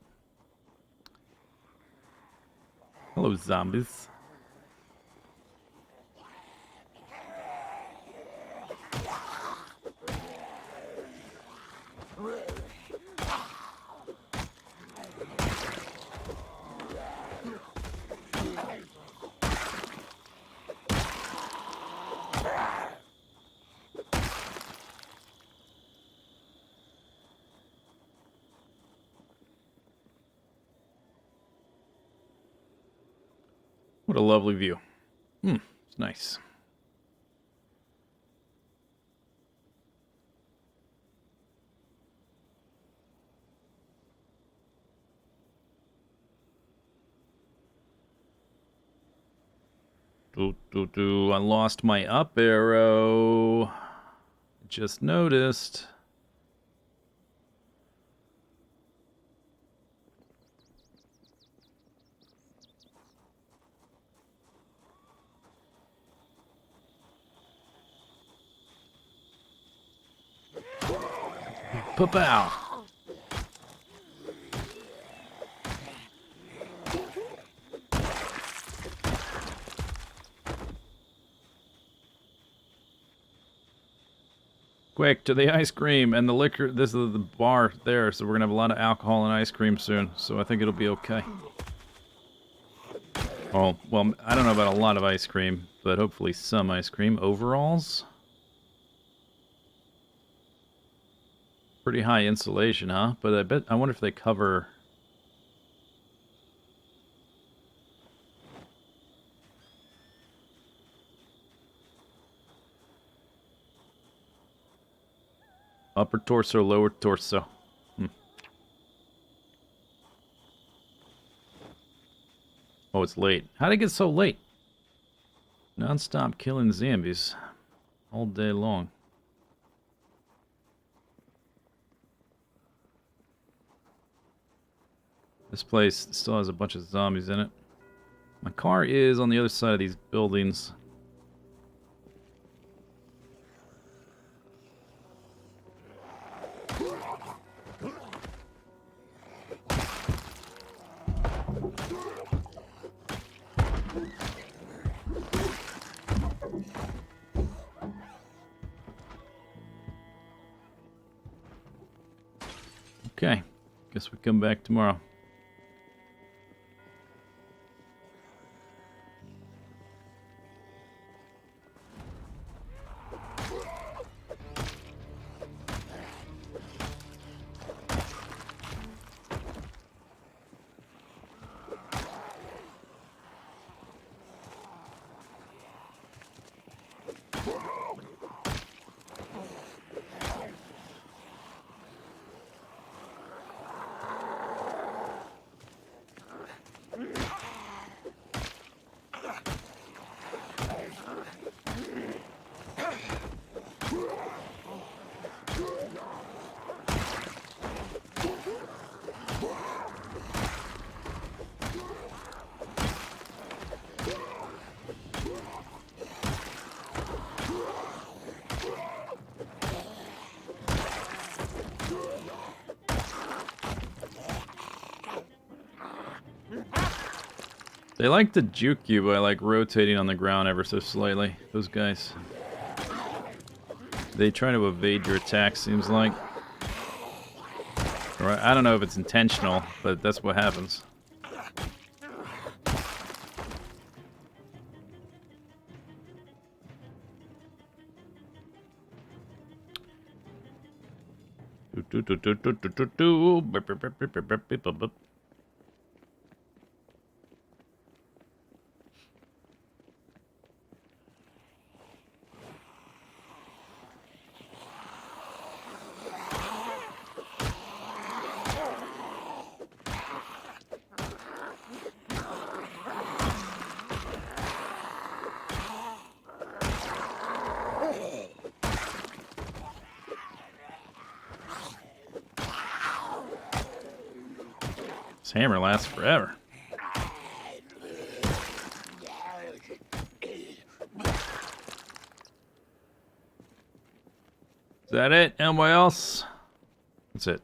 Hello, zombies. What a lovely view. It's nice. I lost my up arrow. Just noticed. Pow! Quick, to the ice cream and the liquor. This is the bar there, so we're gonna have a lot of alcohol and ice cream soon, so I think it'll be okay. Oh, well, I don't know about a lot of ice cream, but hopefully some ice cream. Overalls? Pretty high insulation, huh? But I wonder if they cover... Upper torso, lower torso. Oh, it's late. How'd it get so late? Non-stop killing zombies. All day long. This place still has a bunch of zombies in it. My car is on the other side of these buildings. Okay, guess we come back tomorrow. They like to juke you by, like, rotating on the ground ever so slightly, those guys. They try to evade your attacks, seems like. Or I don't know if it's intentional, but that's what happens. This hammer lasts forever. Is that it? Anybody else? That's it.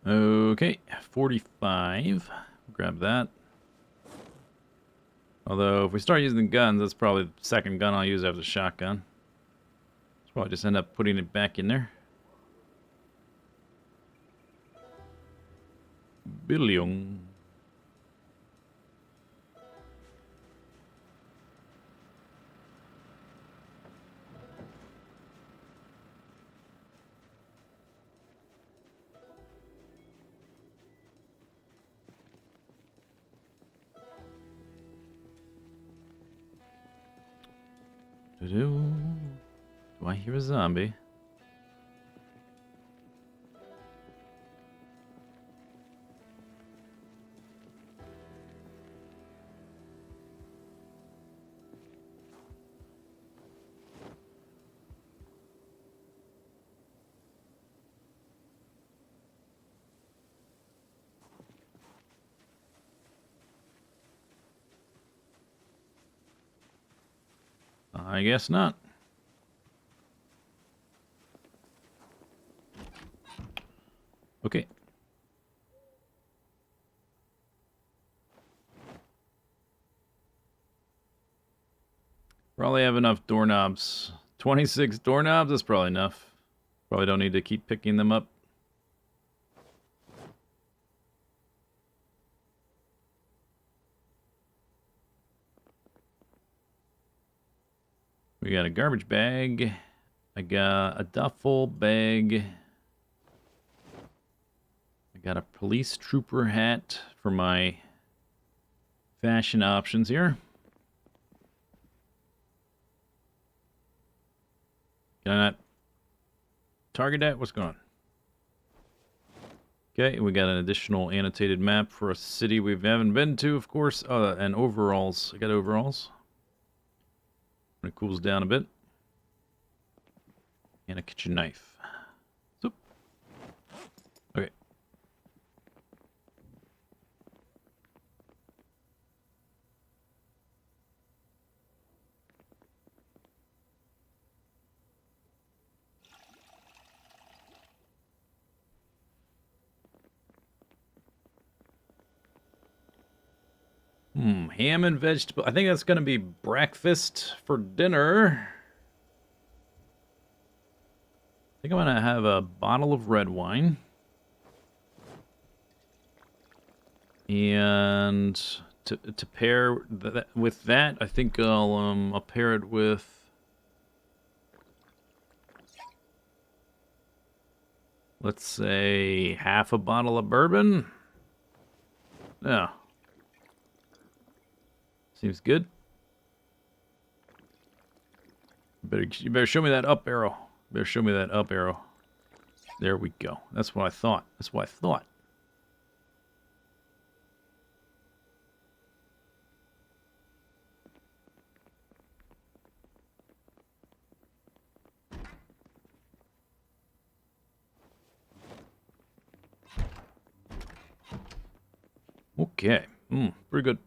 Okay, 45. Grab that. Although, if we start using the guns, that's probably the second gun I'll use after the shotgun. So probably just end up putting it back in there. Billion. Do I hear a zombie? I guess not. Okay. Probably have enough doorknobs. 26 doorknobs, that's probably enough. Probably don't need to keep picking them up. We got a garbage bag. I got a duffel bag. I got a police trooper hat for my fashion options here. Can I not target that? What's going on? Okay, we got an additional annotated map for a city we haven't been to, of course. And overalls. I got overalls. When it cools down a bit. And a kitchen knife. So, okay. Ham and vegetable. I think that's going to be breakfast for dinner. I think I'm going to have a bottle of red wine. And to pair with that, I think I'll pair it with. Let's say half a bottle of bourbon. Yeah. Seems good. You better show me that up arrow. Better show me that up arrow. There we go. That's what I thought. That's what I thought. Okay. Pretty good.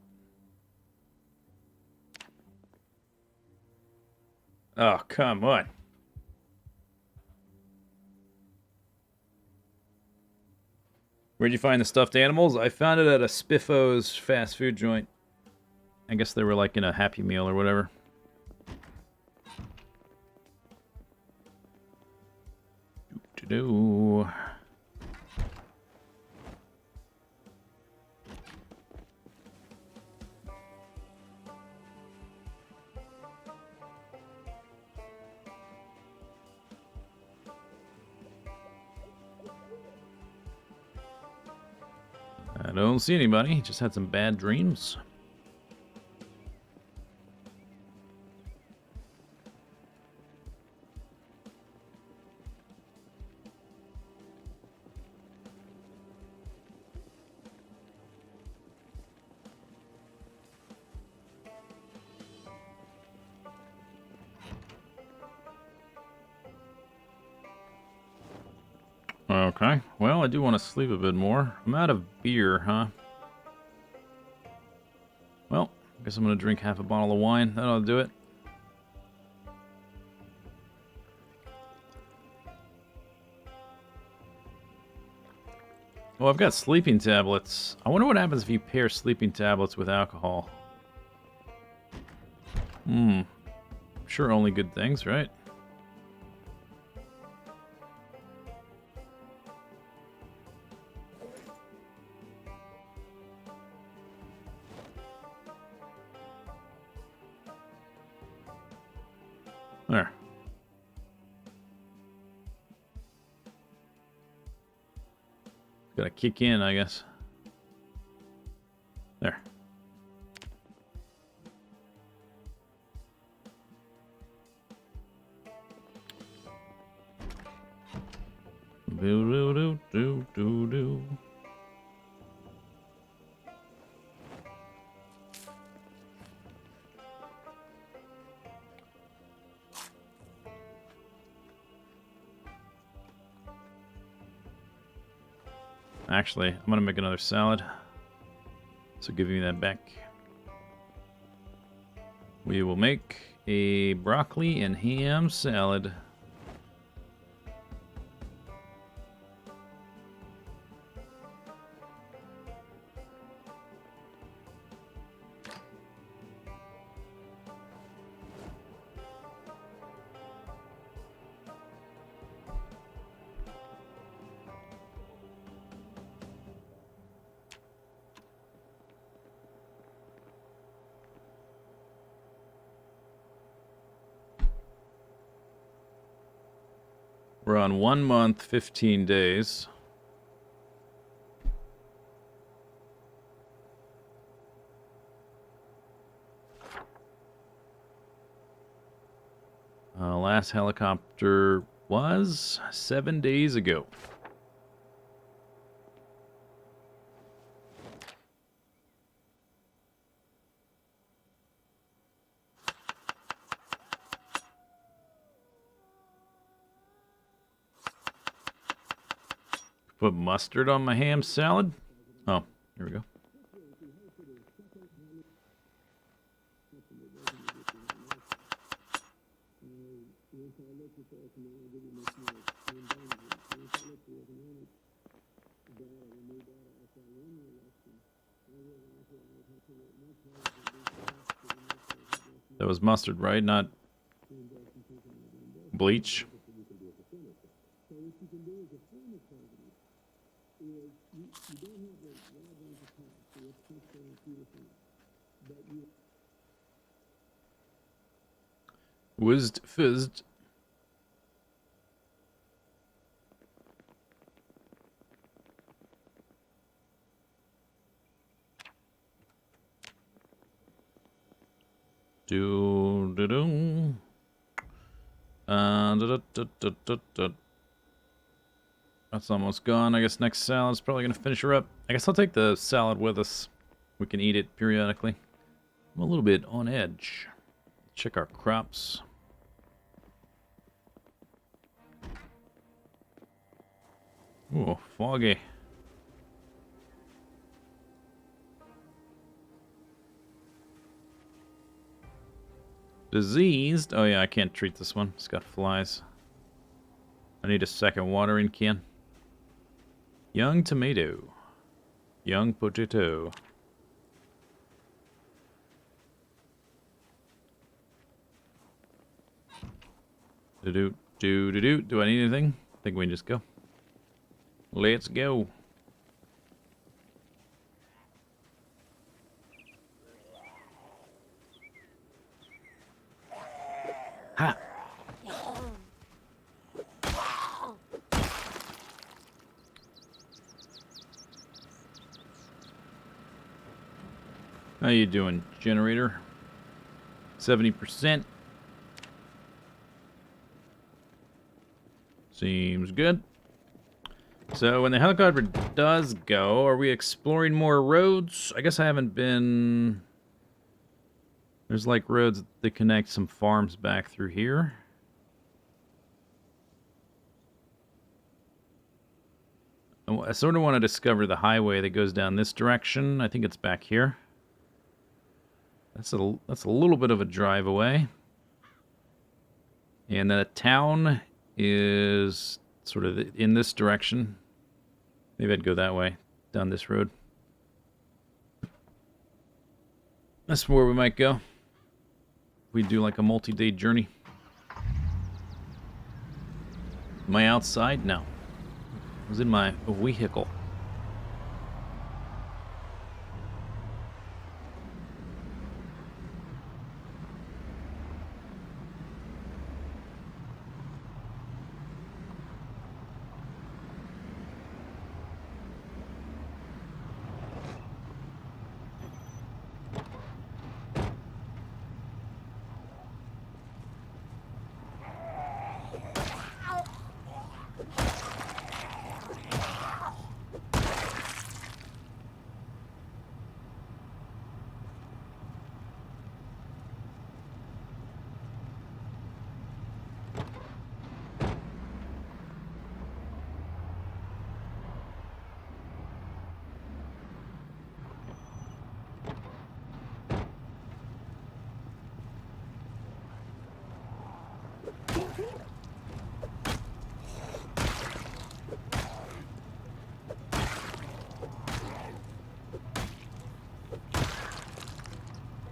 Oh, come on. Where'd you find the stuffed animals? I found it at a Spiffo's fast food joint. I guess they were like in a Happy Meal or whatever. Do. I don't see anybody. Just had some bad dreams. Okay. Well, I do want to sleep a bit more. I'm out of beer, huh? Well, I guess I'm going to drink half a bottle of wine. That'll do it. Well, I've got sleeping tablets. I wonder what happens if you pair sleeping tablets with alcohol. Sure, only good things, right? There. Gotta kick in, I guess. There. Do do do do do. Actually, I'm gonna make another salad. So give me that back. We will make a broccoli and ham salad. We're on 1 month, 15 days. Last helicopter was 7 days ago. Put mustard on my ham salad? Oh, here we go. That was mustard, right? Not bleach. Whizzed fizzed. Do do do. Da, da, da, da, da. That's almost gone. I guess next salad's probably gonna finish her up. I guess I'll take the salad with us. We can eat it periodically. I'm a little bit on edge. Check our crops. Ooh, foggy. Diseased. Oh yeah, I can't treat this one. It's got flies. I need a second watering can. Young tomato. Young potato. Do I need anything? I think we can just go. Let's go. Ha! How you doing, generator? 70%. Seems good. So when the helicopter does go, are we exploring more roads? I guess I haven't been... There's like roads that connect some farms back through here. I sort of want to discover the highway that goes down this direction. I think it's back here. That's a little bit of a drive away. And then a town is sort of in this direction. Maybe I'd go that way, down this road. That's where we might go. We do like a multi-day journey. Am I outside? No. I was in my vehicle.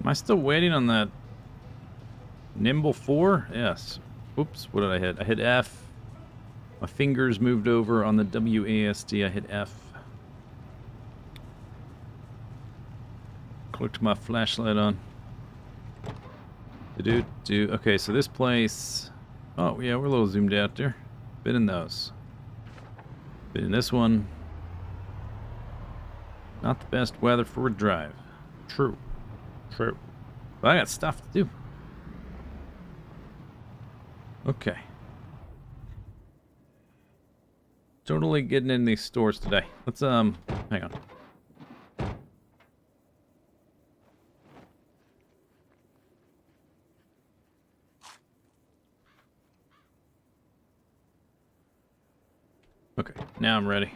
Am I still waiting on that Nimble 4? Yes. Oops, what did I hit? I hit F. My fingers moved over on the WASD. I hit F. Clicked my flashlight on. Okay, so this place... Oh, yeah, we're a little zoomed out there. Been in those. Been in this one. Not the best weather for a drive. True. True. But I got stuff to do. Okay. Totally getting in these stores today. Let's, hang on. Okay, now I'm ready.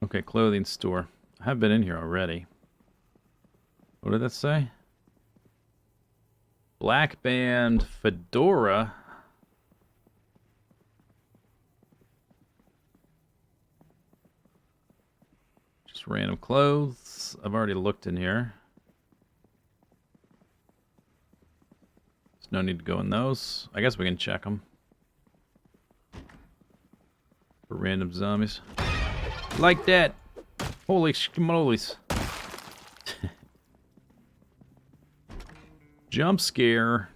Okay, clothing store. I have been in here already. What did that say? Black band fedora. Just random clothes. I've already looked in here. There's no need to go in those. I guess we can check them. For random zombies. Like that! Holy schmoles. Jump scare.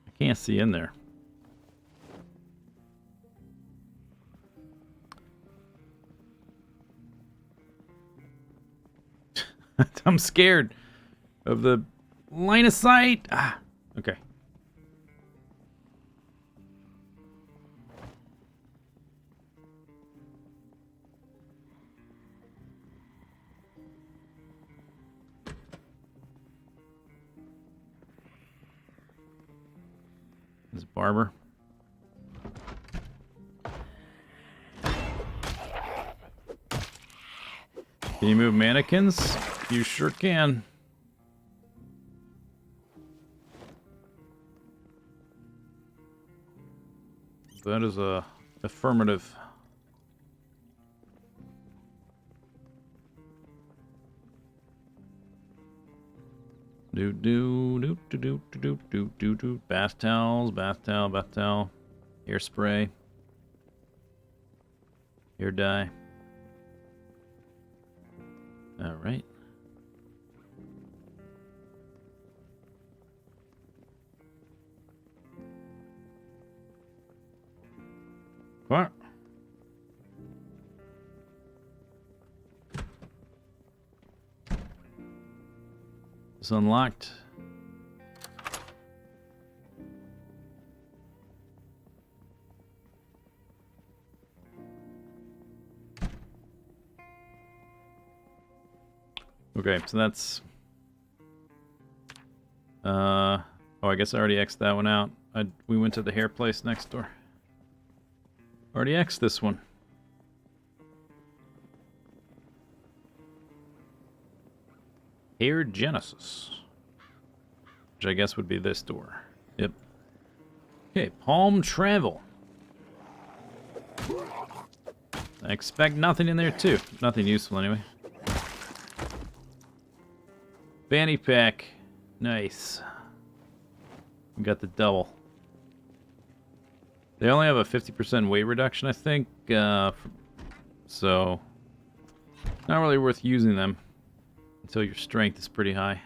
I can't see in there. I'm scared of the line of sight. Ah, okay. This barber. Can you move mannequins? You sure can. That is a affirmative. Do do do do do do do do do. Bath towels, bath towel, hairspray, hair dye. All right. What? It's unlocked. Okay, so that's oh, I guess I already X'd that one out. We went to the hair place next door. Already X'd this one. Hair Genesis. Which I guess would be this door. Yep. Okay, Palm Travel. I expect nothing in there too. Nothing useful anyway. Fanny pack. Nice. We got the double. They only have a 50% weight reduction, I think. So, not really worth using them until your strength is pretty high.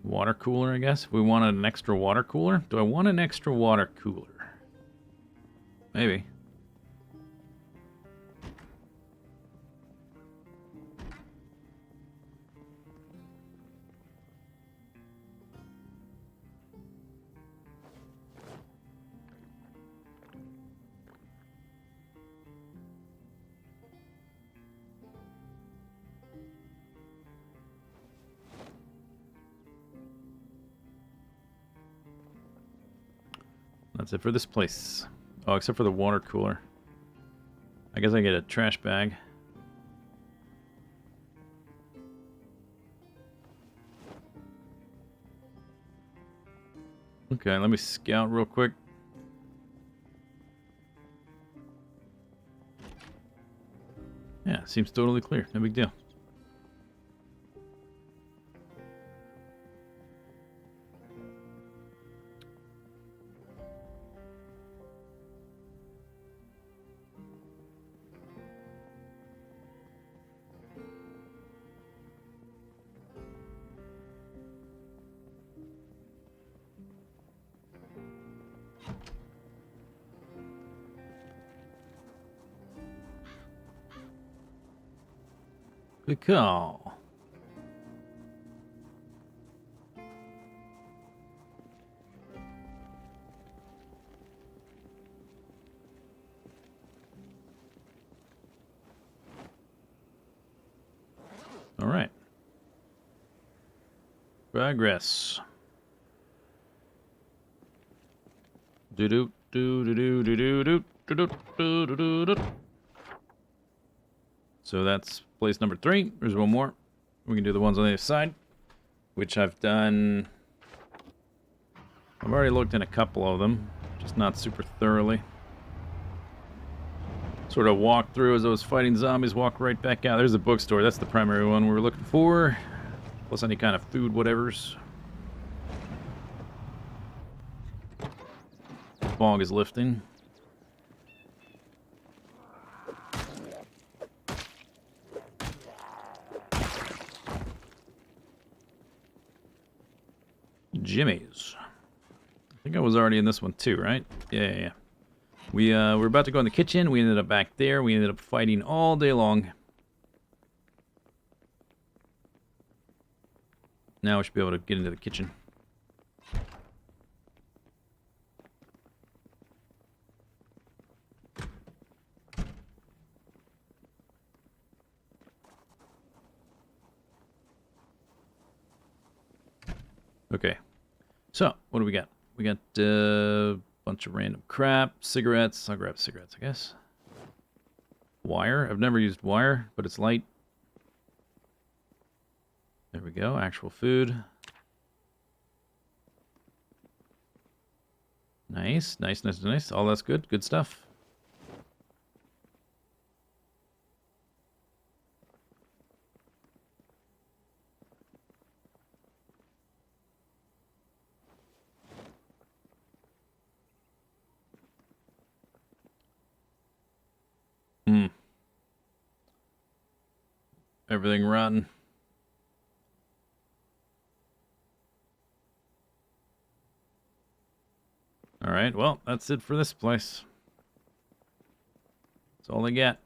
Water cooler, I guess. If we wanted an extra water cooler. Do I want an extra water cooler? Maybe. That's it for this place. Oh, except for the water cooler. I guess I get a trash bag. Okay, let me scout real quick. Yeah, seems totally clear. No big deal. Good call. All right. Progress. Do do do do do do do do do do do do. So that's place number 3. There's one more. We can do the ones on the other side, which I've done. I've already looked in a couple of them, just not super thoroughly. Sort of walked through as I was fighting zombies, walked right back out. There's the bookstore. That's the primary one we were looking for. Plus any kind of food, whatevers. Fog is lifting. Jimmy's. I think I was already in this one too, right? Yeah. We were about to go in the kitchen. We ended up back there. We ended up fighting all day long. Now we should be able to get into the kitchen. Okay. So, what do we got? We got a bunch of random crap. Cigarettes. I'll grab cigarettes, I guess. Wire. I've never used wire, but it's light. There we go. Actual food. Nice. All that's good. Good stuff. Everything rotten. Alright, well, that's it for this place. That's all they get.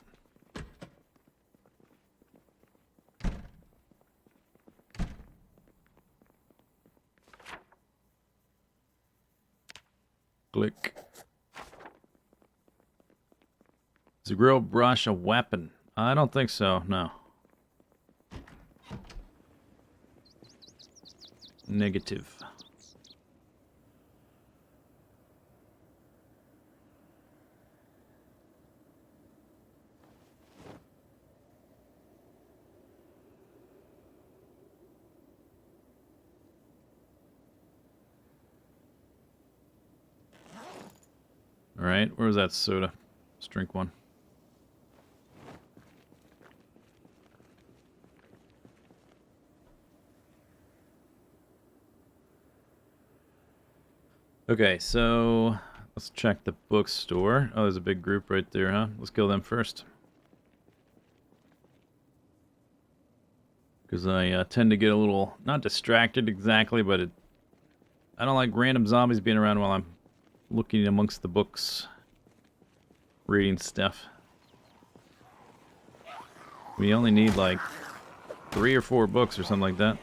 Click. Is a grill brush a weapon? I don't think so, no. Negative. Alright, where's that soda? Let's drink one. Okay, so let's check the bookstore. Oh, there's a big group right there, huh? Let's kill them first. Because I tend to get a little, not distracted exactly, but I don't like random zombies being around while I'm looking amongst the books, reading stuff. We only need like 3 or 4 books or something like that.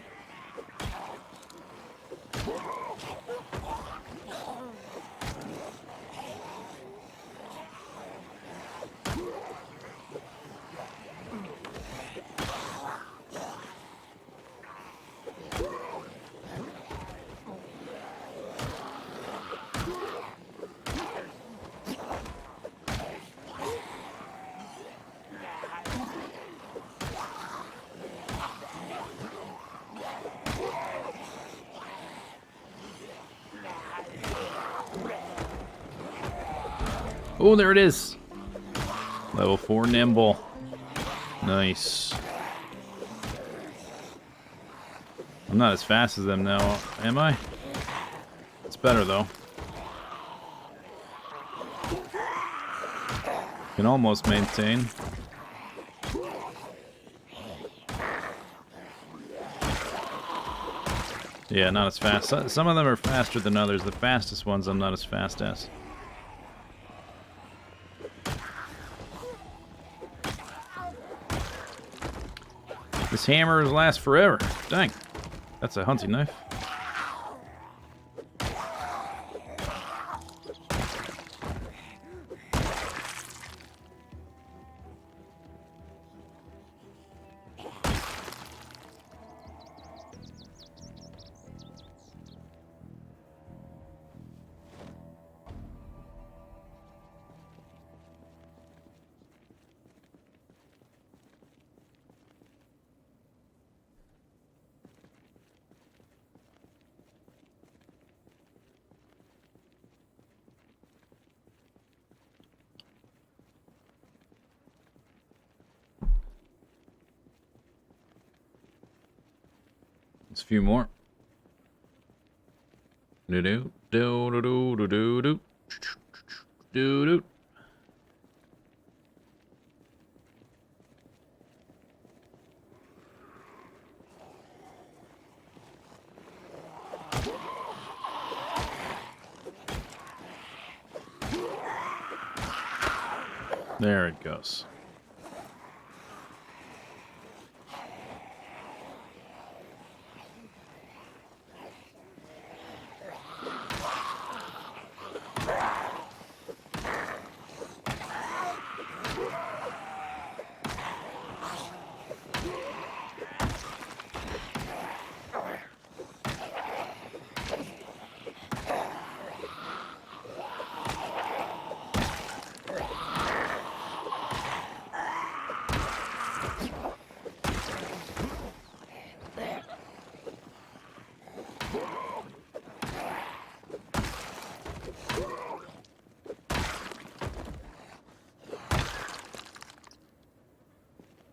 Oh, there it is. Level 4 nimble. Nice. I'm not as fast as them now, am I? It's better though. Can almost maintain. Yeah, not as fast. Some of them are faster than others. The fastest ones I'm not as fast as. This hammer lasts forever. Dang. That's a hunting knife. There's a few more. Do do do do do do do do do do. There it goes.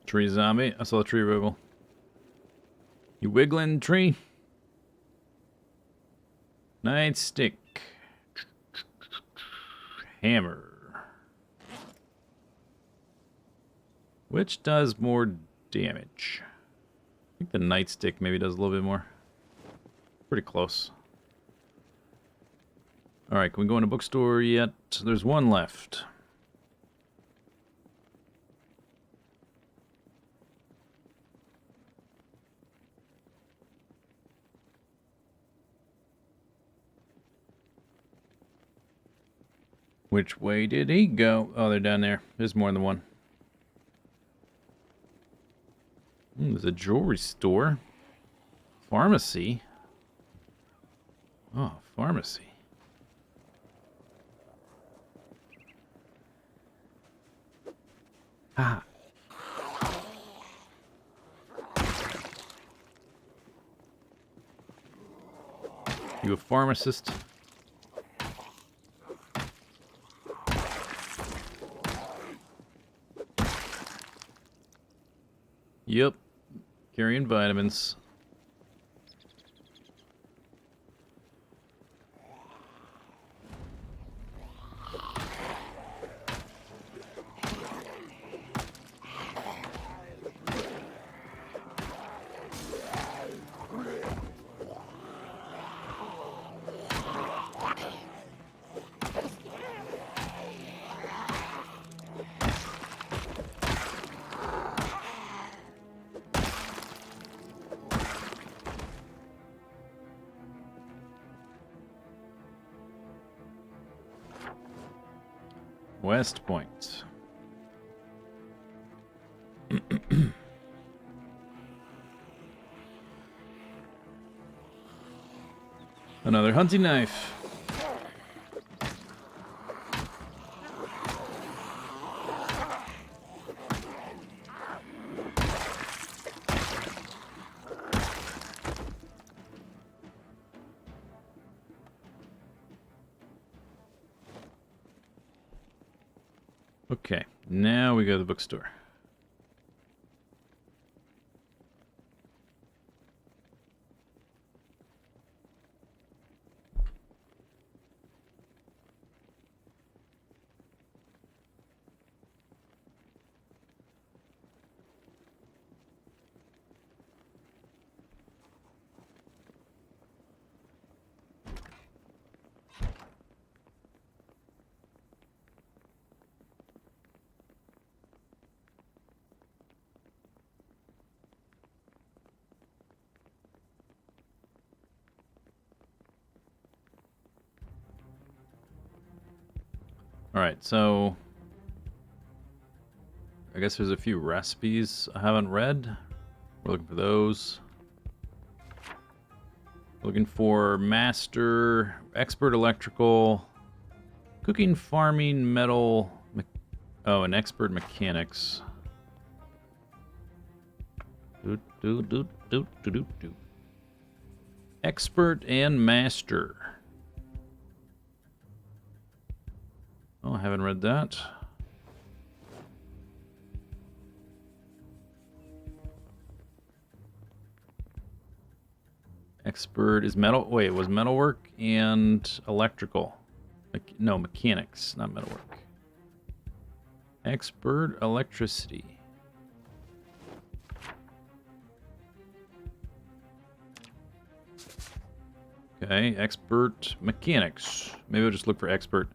Tree zombie. I saw a tree wiggle. You wiggling tree? Nightstick. Hammer. Which does more damage? I think the nightstick maybe does a little bit more. Pretty close. Alright, can we go in a bookstore yet? There's one left. Which way did he go? Oh, they're down there. There's more than one. There's a jewelry store. Pharmacy. Oh, pharmacy. Ha. You a pharmacist? Yep. Carrying vitamins. West Point. Another hunting knife. Okay, now we go to the bookstore. Alright, so I guess there's a few recipes I haven't read. We're looking for those. Looking for master, expert electrical, cooking, farming, metal, oh, and expert mechanics. Expert and master. Oh, I haven't read that. Expert is metal. Wait, it was metalwork and electrical. No, mechanics, not metalwork. Expert electricity. Okay, expert mechanics. Maybe I'll just look for expert.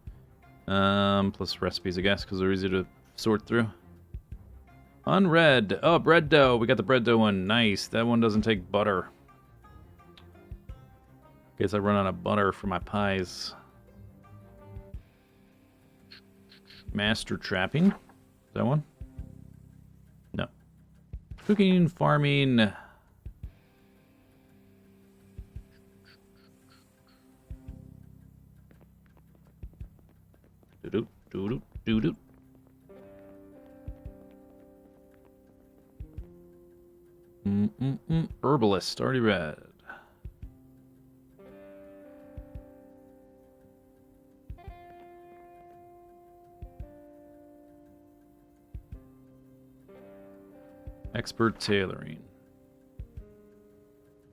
Plus recipes, I guess, because they're easy to sort through. Unread. Oh, bread dough. We got the bread dough one. Nice. That one doesn't take butter. Guess I run out of butter for my pies. Master trapping. That one? No. Cooking, farming. Doo-doo, doo-doo, doo-doo. Herbalist, already read. Expert tailoring.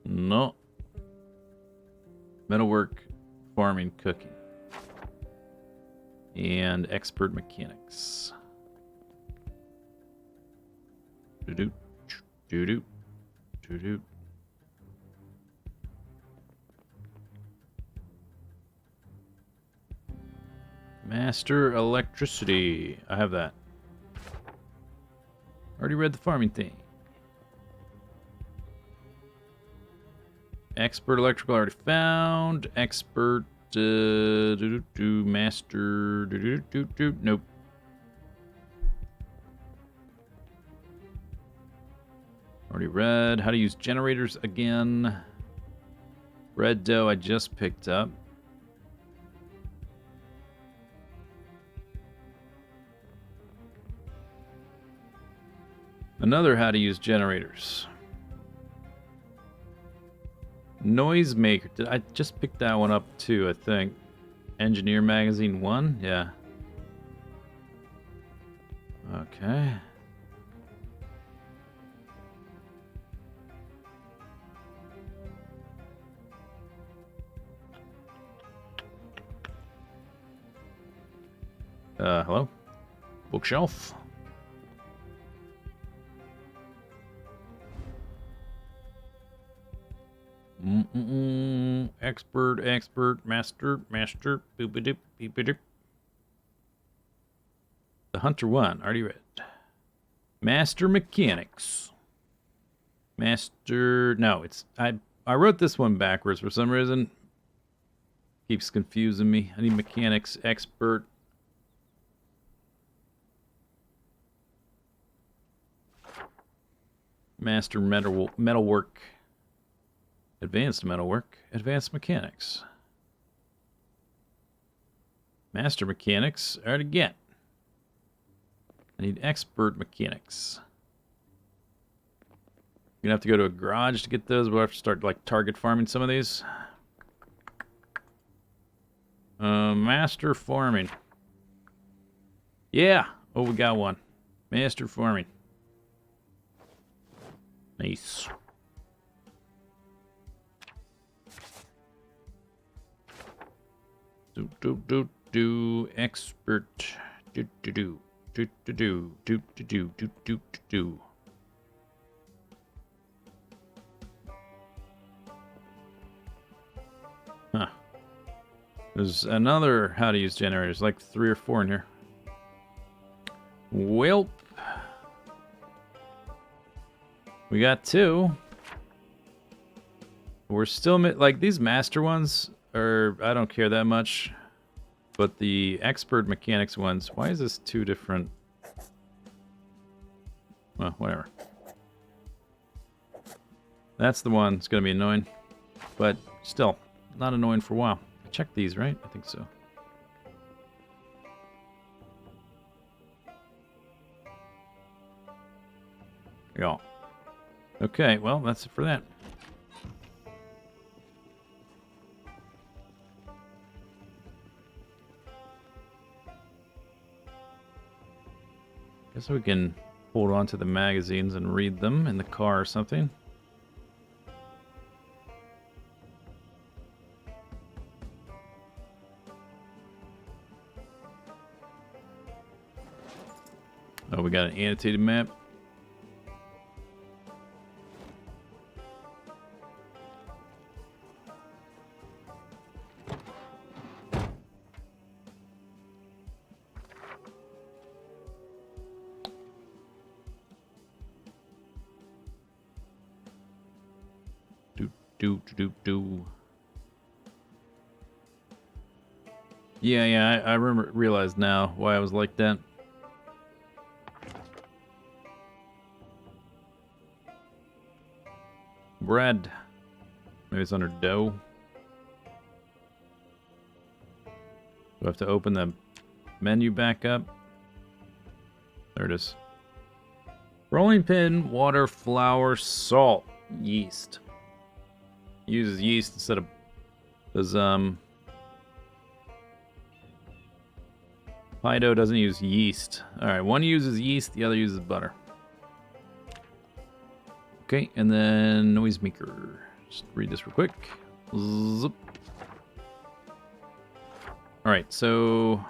No. Metalwork, farming, cooking. And expert mechanics. Doo-doo, doo-doo, doo-doo. Master electricity. I have that. Already read the farming thing. Expert electrical already found. Expert master nope. Already read. How to use generators again. Bread dough I just picked up. Another how to use generators. Noisemaker. Did I just pick that one up too, I think. Engineer Magazine 1? Yeah. Okay. Hello? Bookshelf? Expert, master, boop-a-doop, beep-a-doop. The Hunter 1, already read. Master mechanics. Master, no, it's, I wrote this one backwards for some reason. Keeps confusing me. I need mechanics, expert. Master metalwork. Advanced metalwork. Advanced mechanics. Master mechanics. Alright, again. I need expert mechanics. You're gonna have to go to a garage to get those. We'll have to start like target farming some of these. Master farming. Yeah. Oh, we got one. Master farming. Nice. Do expert. Do. Huh. There's another how to use generators, like 3 or 4 in here. Welp. We got 2. We're still like these master ones are, I don't care that much, but the expert mechanics ones, why is this 2 different? Well, whatever. That's the one that's gonna be annoying, but still not annoying for a while. I checked these, right? I think so. Yeah. Okay, well, that's it for that. Guess we can hold on to the magazines and read them in the car or something. Oh, we got an annotated map. Do. Yeah, I realized now why I was like that. Bread. Maybe it's under dough. Do I have to open the menu back up? There it is. Rolling pin, water, flour, salt, yeast. Uses yeast instead of... Does, pie dough doesn't use yeast. Alright, one uses yeast, the other uses butter. Okay, and then noisemaker. Just read this real quick. Zip. Alright, so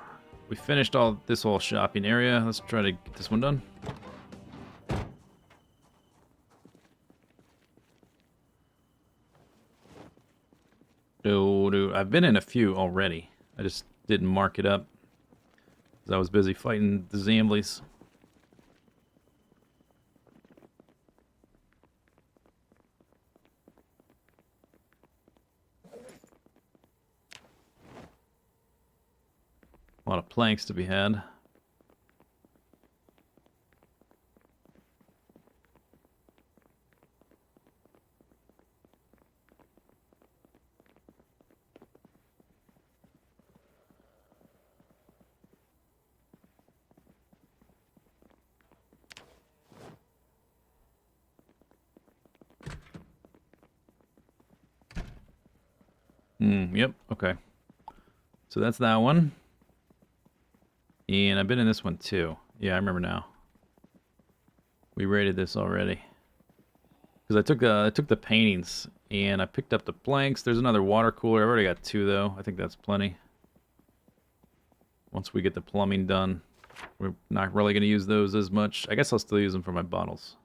we finished all this whole shopping area. Let's try to get this one done. I've been in a few already. I just didn't mark it up because I was busy fighting the Zombies. A lot of planks to be had. Yep, okay. So that's that one. And I've been in this one too. Yeah, I remember now. We raided this already. Because I took the paintings and I picked up the planks. There's another water cooler. I've already got 2 though. I think that's plenty. Once we get the plumbing done, we're not really going to use those as much. I guess I'll still use them for my bottles.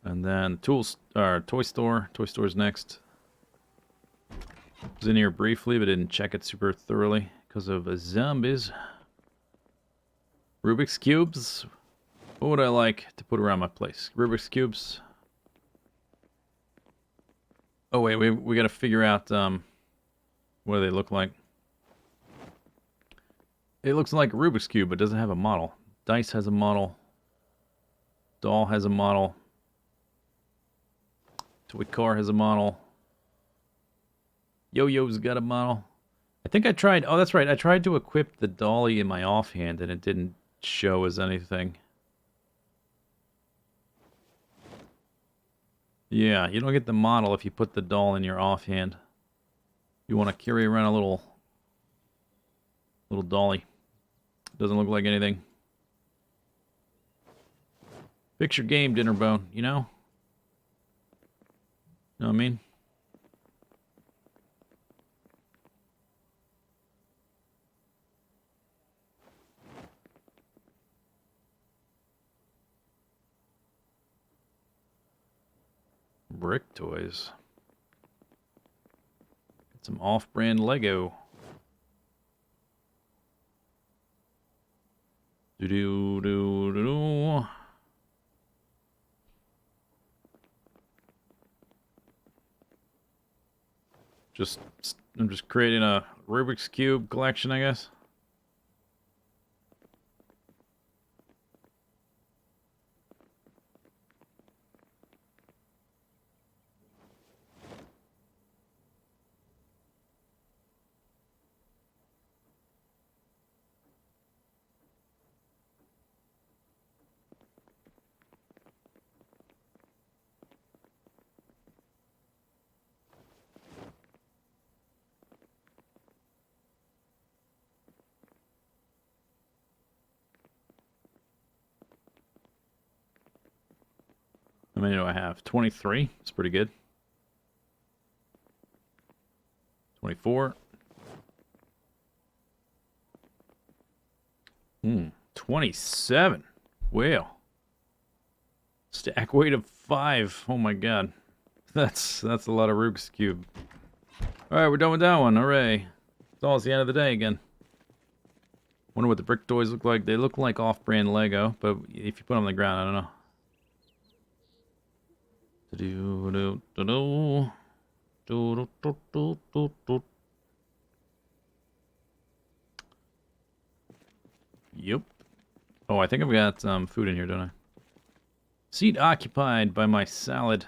And then tools, or toy store. Toy store's next. Was in here briefly, but didn't check it super thoroughly because of zombies. Rubik's cubes. What would I like to put around my place? Rubik's cubes. Oh wait, we got to figure out what do they look like. It looks like a Rubik's cube, but doesn't have a model. Dice has a model. Doll has a model. Toy car has a model. Yo-Yo's got a model. I think I tried... Oh, that's right. I tried to equip the dolly in my offhand, and it didn't show as anything. Yeah, you don't get the model if you put the doll in your offhand. You want to carry around a little dolly. Doesn't look like anything. Fix your game, Dinnerbone, you know? Know what I mean? Brick toys. Get some off-brand Lego. Do-do-do-do-do. I'm just creating a Rubik's Cube collection, I guess. How many do I have? 23. It's pretty good. 24. 27. Well. Stack weight of 5. Oh my god. That's a lot of Rubik's Cube. Alright, we're done with that one. Hooray. It's almost the end of the day again. Wonder what the brick toys look like. They look like off-brand Lego, but if you put them on the ground, I don't know. Yep. Oh, I think I've got food in here, don't I? Seat occupied by my salad.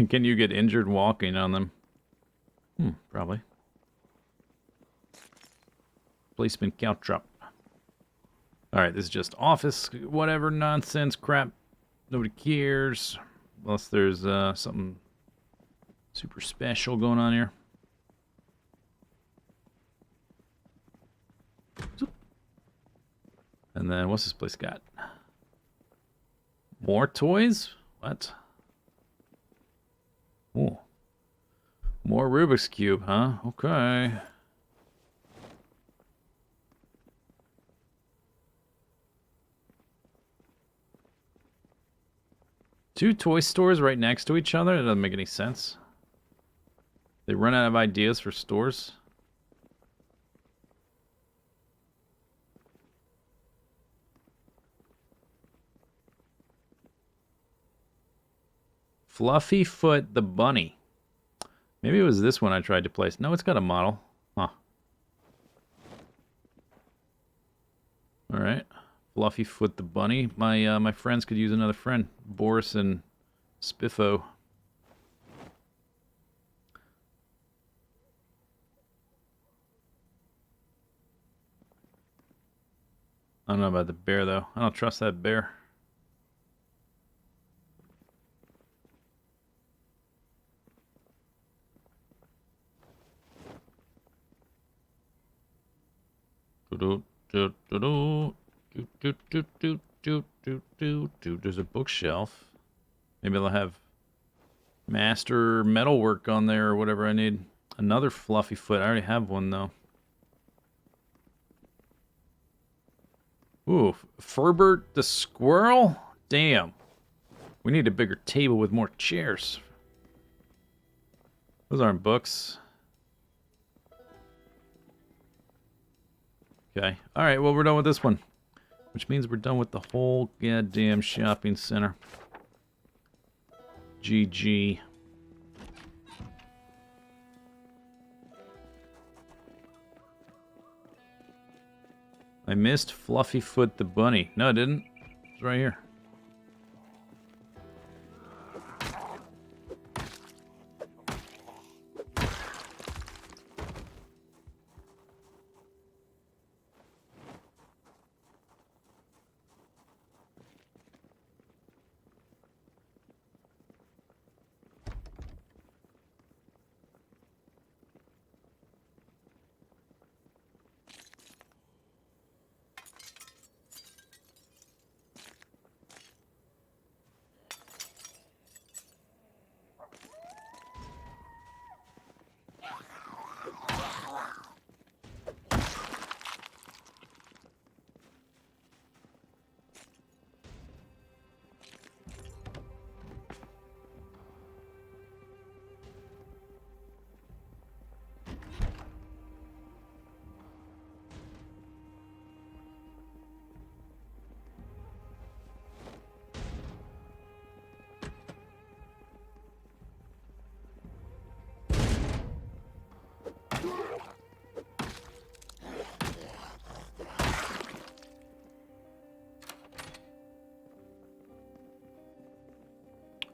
Can you get injured walking on them? Probably. Placement count drop. Alright, this is just office, whatever nonsense crap. Nobody cares. Unless there's something super special going on here. And then, what's this place got? More toys? What? Oh. More Rubik's Cube, huh? Okay. Two toy stores right next to each other? That doesn't make any sense. They run out of ideas for stores. Fluffy Foot the Bunny. Maybe it was this one I tried to place. No, it's got a model. Huh. Alright. Fluffy Foot the Bunny. My friends could use another friend. Boris and Spiffo. I don't know about the bear, though. I don't trust that bear. There's a bookshelf. Maybe they'll have master metalwork on there or whatever I need. Another Fluffy Foot. I already have one, though. Ooh, Ferbert the squirrel? Damn. We need a bigger table with more chairs. Those aren't books. Okay. Alright, well, we're done with this one. Which means we're done with the whole goddamn shopping center. GG. I missed Fluffy Foot the bunny. No, I didn't. It's right here.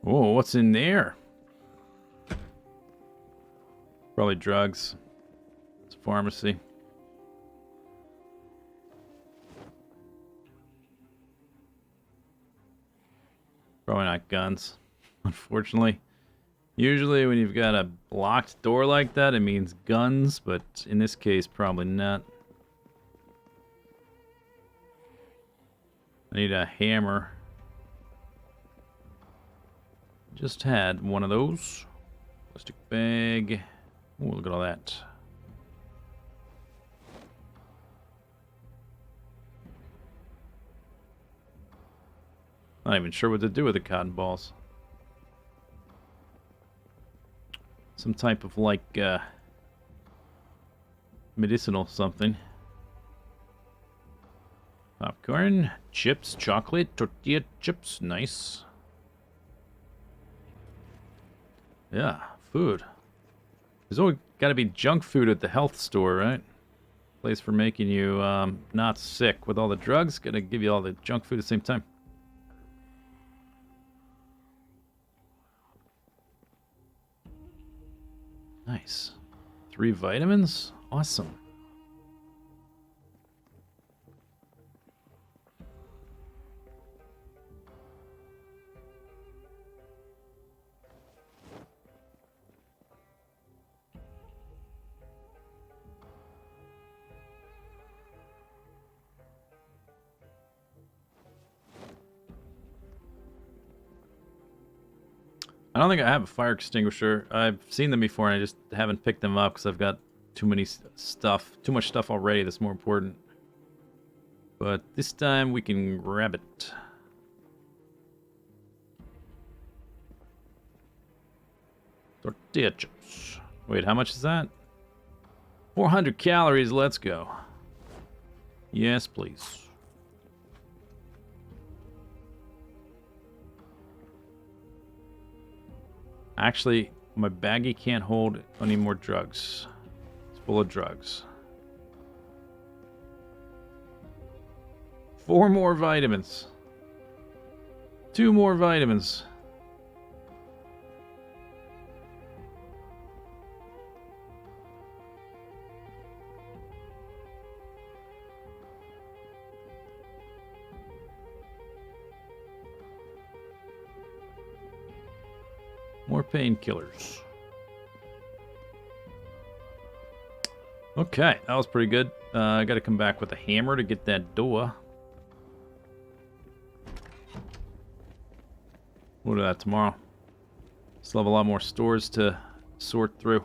Whoa, what's in there? Probably drugs. It's a pharmacy. Probably not guns, unfortunately. Usually when you've got a locked door like that, it means guns, but in this case, probably not. I need a hammer. Just had one of those. Plastic bag. Ooh, look at all that. Not even sure what to do with the cotton balls. Some type of like medicinal something. Popcorn, chips, chocolate, tortilla chips, nice. Yeah, food. There's always got to be junk food at the health store, right? Place for making you not sick with all the drugs. Gotta give you all the junk food at the same time. Nice. 3 vitamins? Awesome. I don't think I have a fire extinguisher. I've seen them before and I just haven't picked them up because I've got too much stuff already that's more important. But this time we can grab it. Tortilla chips. Wait, how much is that? 400 calories, let's go. Yes, please. Actually, my baggie can't hold any more drugs. It's full of drugs. 4 more vitamins. 2 more vitamins. More painkillers. Okay, that was pretty good. I gotta come back with a hammer to get that door. We'll do that tomorrow. Still have a lot more stores to sort through.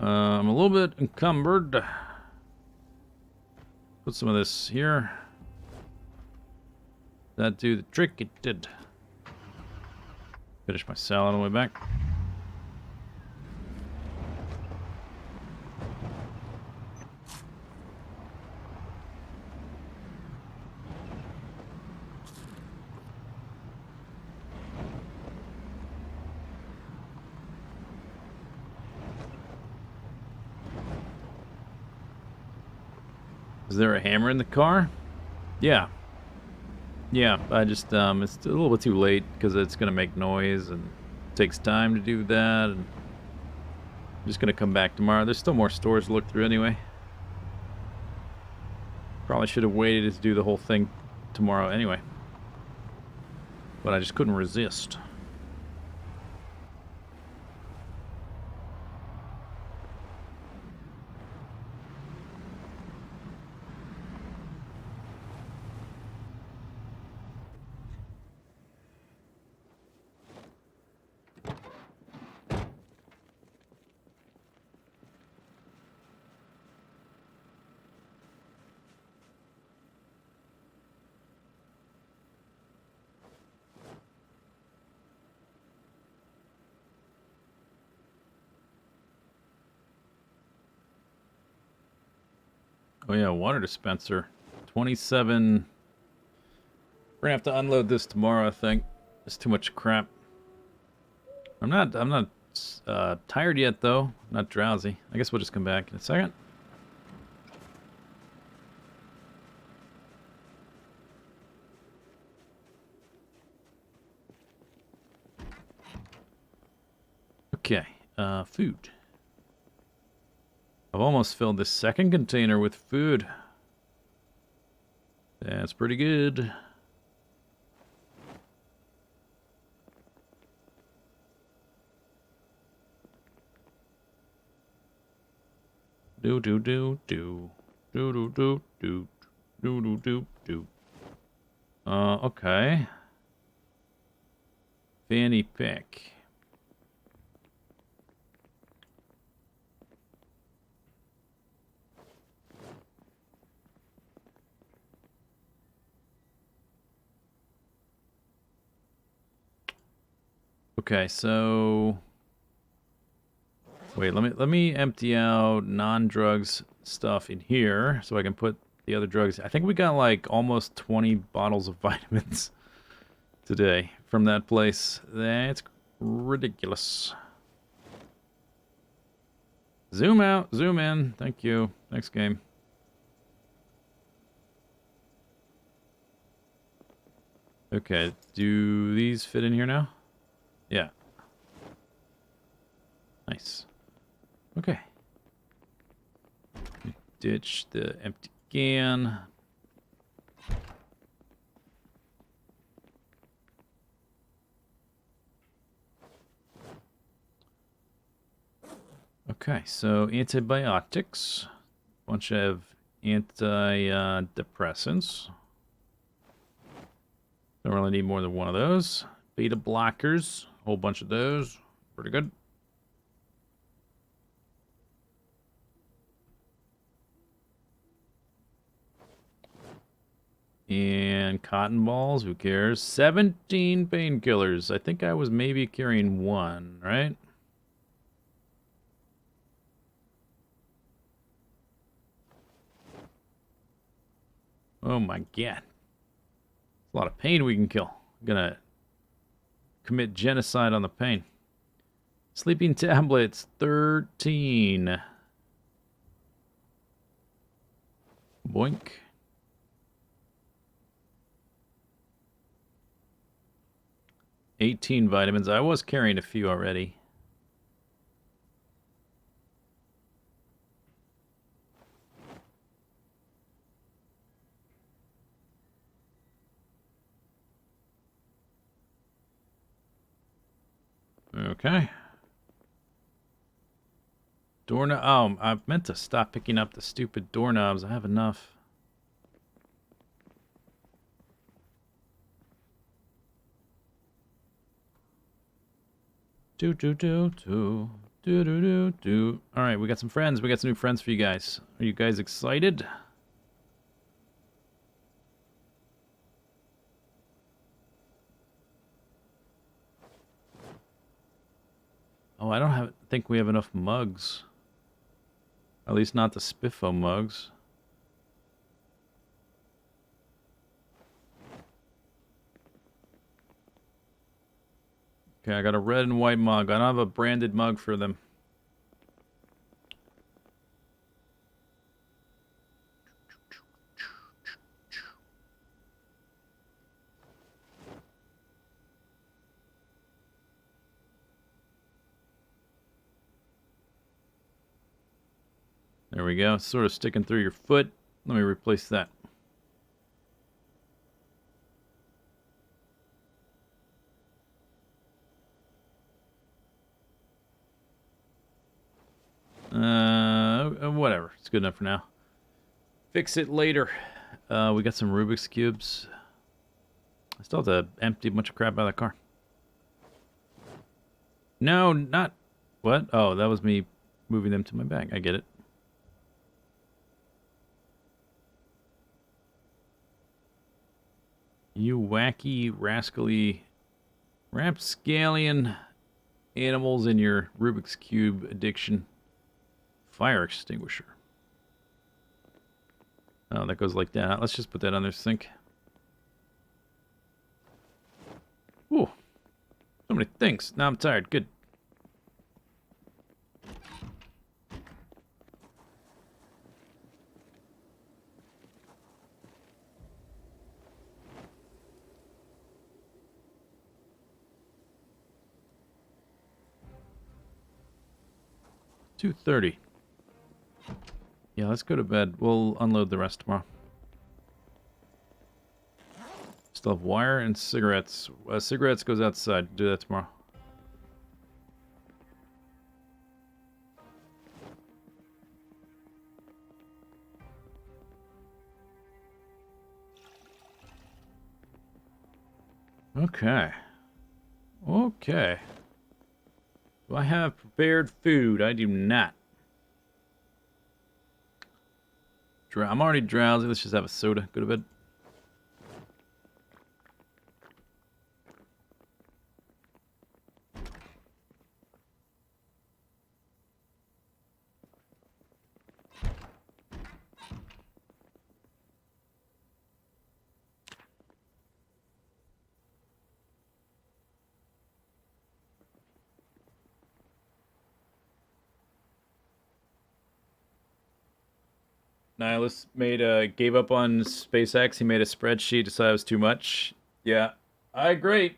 I'm a little bit encumbered. Put some of this here. That do the trick? It did. Finish my salad on the way back. Is there a hammer in the car? Yeah. Yeah, I just, it's a little bit too late because it's going to make noise and it takes time to do that. And I'm just going to come back tomorrow. There's still more stores to look through anyway. Probably should have waited to do the whole thing tomorrow anyway. But I just couldn't resist. Oh yeah, water dispenser. 27. We're gonna have to unload this tomorrow, I think. It's too much crap. I'm not tired yet though. I'm not drowsy. I guess we'll just come back in a second. Okay, food. I've almost filled this second container with food. That's pretty good. Do do do do. Do do do do. Do do do do. Okay. Fanny pick. Okay, so wait, let me empty out non-drugs stuff in here so I can put the other drugs. I think we got like almost 20 bottles of vitamins today from that place. That's ridiculous. Zoom out, zoom in. Thank you. Next game. Okay, do these fit in here now? Yeah. Nice. Okay. Ditch the empty can. Okay, so antibiotics. Bunch of antidepressants. Don't really need more than one of those. Beta blockers. Whole bunch of those. Pretty good. And cotton balls, who cares? 17 painkillers. I think I was maybe carrying one, right? Oh my god. A lot of pain we can kill. I'm gonna commit genocide on the pain. Sleeping tablets, 13. Boink. $18 vitamins. I was carrying a few already. Okay. Doorknob. Oh, I meant to stop picking up the stupid doorknobs. I have enough. Do do do do do do do do. All right, we got some friends. We got some new friends for you guys. Are you guys excited? Oh, I don't think we have enough mugs. At least not the Spiffo mugs. Okay, I got a red and white mug. I don't have a branded mug for them. There we go. It's sort of sticking through your foot. Let me replace that. Whatever. It's good enough for now. Fix it later. We got some Rubik's Cubes. I still have to empty a bunch of crap out of the car. No, not... What? Oh, that was me moving them to my bag. I get it. You wacky, rascally, rapscallion animals in your Rubik's Cube addiction. Fire extinguisher. Oh, that goes like that. Let's just put that on their sink. Ooh. So many things. Now I'm tired. Good. $2:30. Yeah, let's go to bed. We'll unload the rest tomorrow. Still have wire and cigarettes. Cigarettes goes outside. Do that tomorrow. Okay. Okay. Do I have prepared food? I do not. I'm already drowsy. Let's just have a soda. Go to bed. Nihilus gave up on SpaceX. He made a spreadsheet, decided it was too much. Yeah, I agree.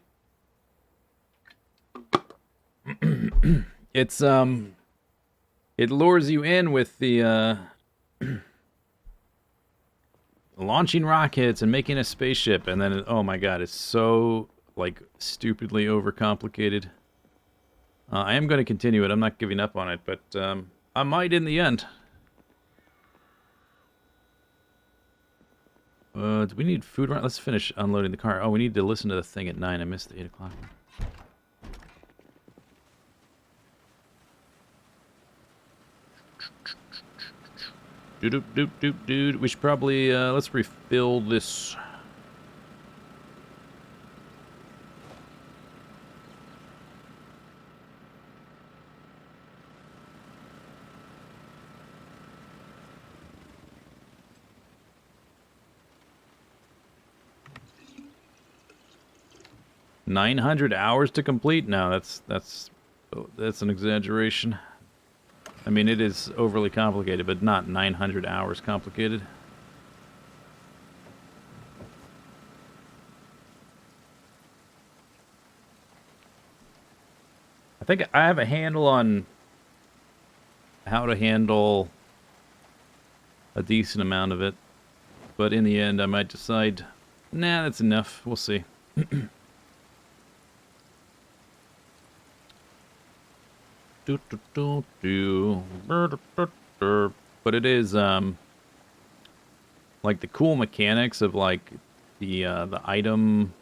It's it lures you in with the launching rockets and making a spaceship, and then oh my god, it's so like stupidly overcomplicated. I am going to continue it. I'm not giving up on it, but I might in the end. Do we need food? Let's finish unloading the car. Oh, we need to listen to the thing at 9. I missed the 8 o'clock one. Doop doop doop doop. We should probably let's refill this. $900 to complete? No, that's an exaggeration. I mean, it is overly complicated, but not 900 hours complicated. I think I have a handle on how to handle a decent amount of it, but in the end I might decide, nah, that's enough. We'll see. But it is like the cool mechanics of like the item,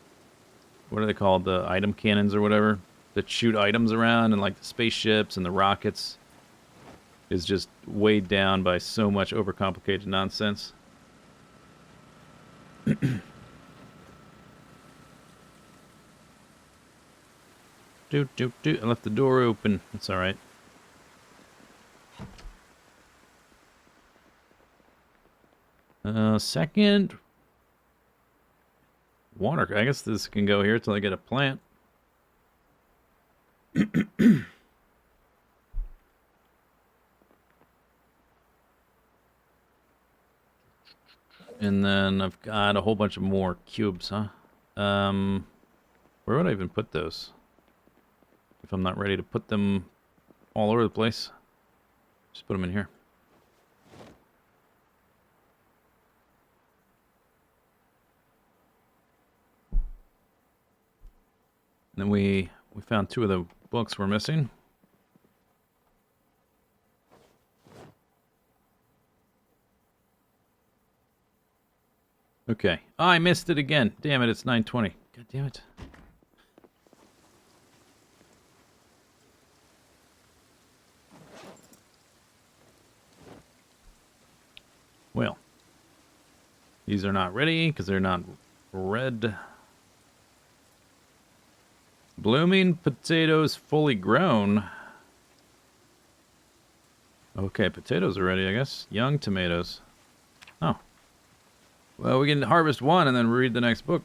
what are they called, the item cannons or whatever that shoot items around, and like the spaceships and the rockets is just weighed down by so much overcomplicated nonsense. I left the door open. It's all right. Second water. I guess this can go here till I get a plant. And then I've got a whole bunch of more cubes, huh? Where would I even put those? If I'm not ready to put them all over the place. Just put them in here. And then we found 2 of the books we're missing. Okay. Oh, I missed it again. Damn it, it's 9:20. God damn it. Well, these are not ready because they're not red. Blooming potatoes fully grown. Okay, potatoes are ready, I guess. Young tomatoes. Oh. Well, we can harvest 1 and then read the next book.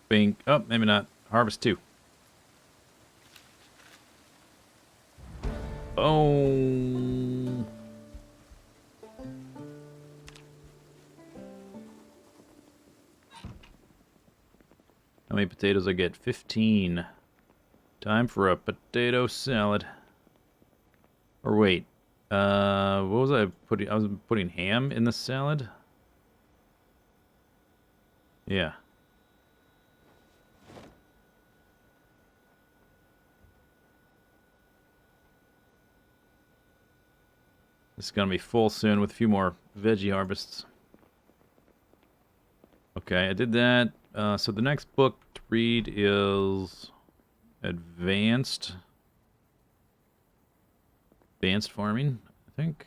Bink. Oh, maybe not. Harvest 2. Oh. How many potatoes I get? 15. Time for a potato salad. Or wait. What was I putting? I was putting ham in the salad? Yeah. This is gonna be full soon with a few more veggie harvests. Okay, I did that. So the next book to read is Advanced Farming, I think.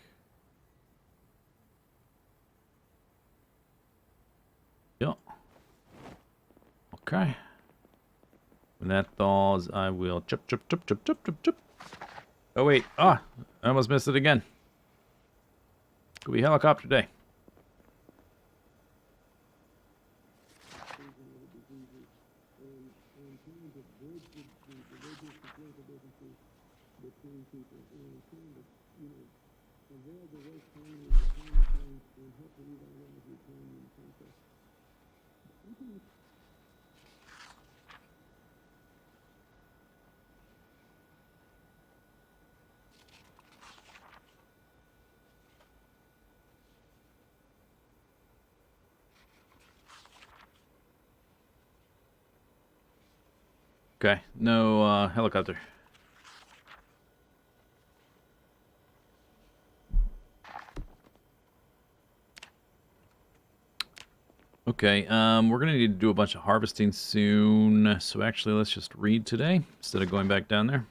Yep. Okay. When that thaws, I will chop, chop, chop, chop, chop, chop, chop. Oh, wait. Ah! I almost missed it again. Could be helicopter day. Okay, no helicopter. Okay, we're gonna need to do a bunch of harvesting soon. So actually, let's just read today instead of going back down there.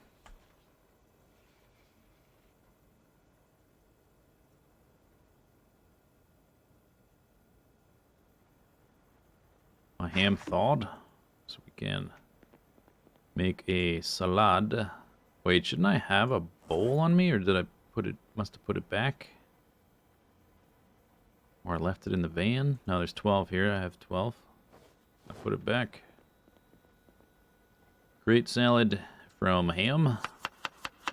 My ham thawed, so we can make a salad. Wait, shouldn't I have a bowl on me, or did I put it? Must have put it back. Or I left it in the van. No, there's 12 here. I have 12. I put it back. Great salad from ham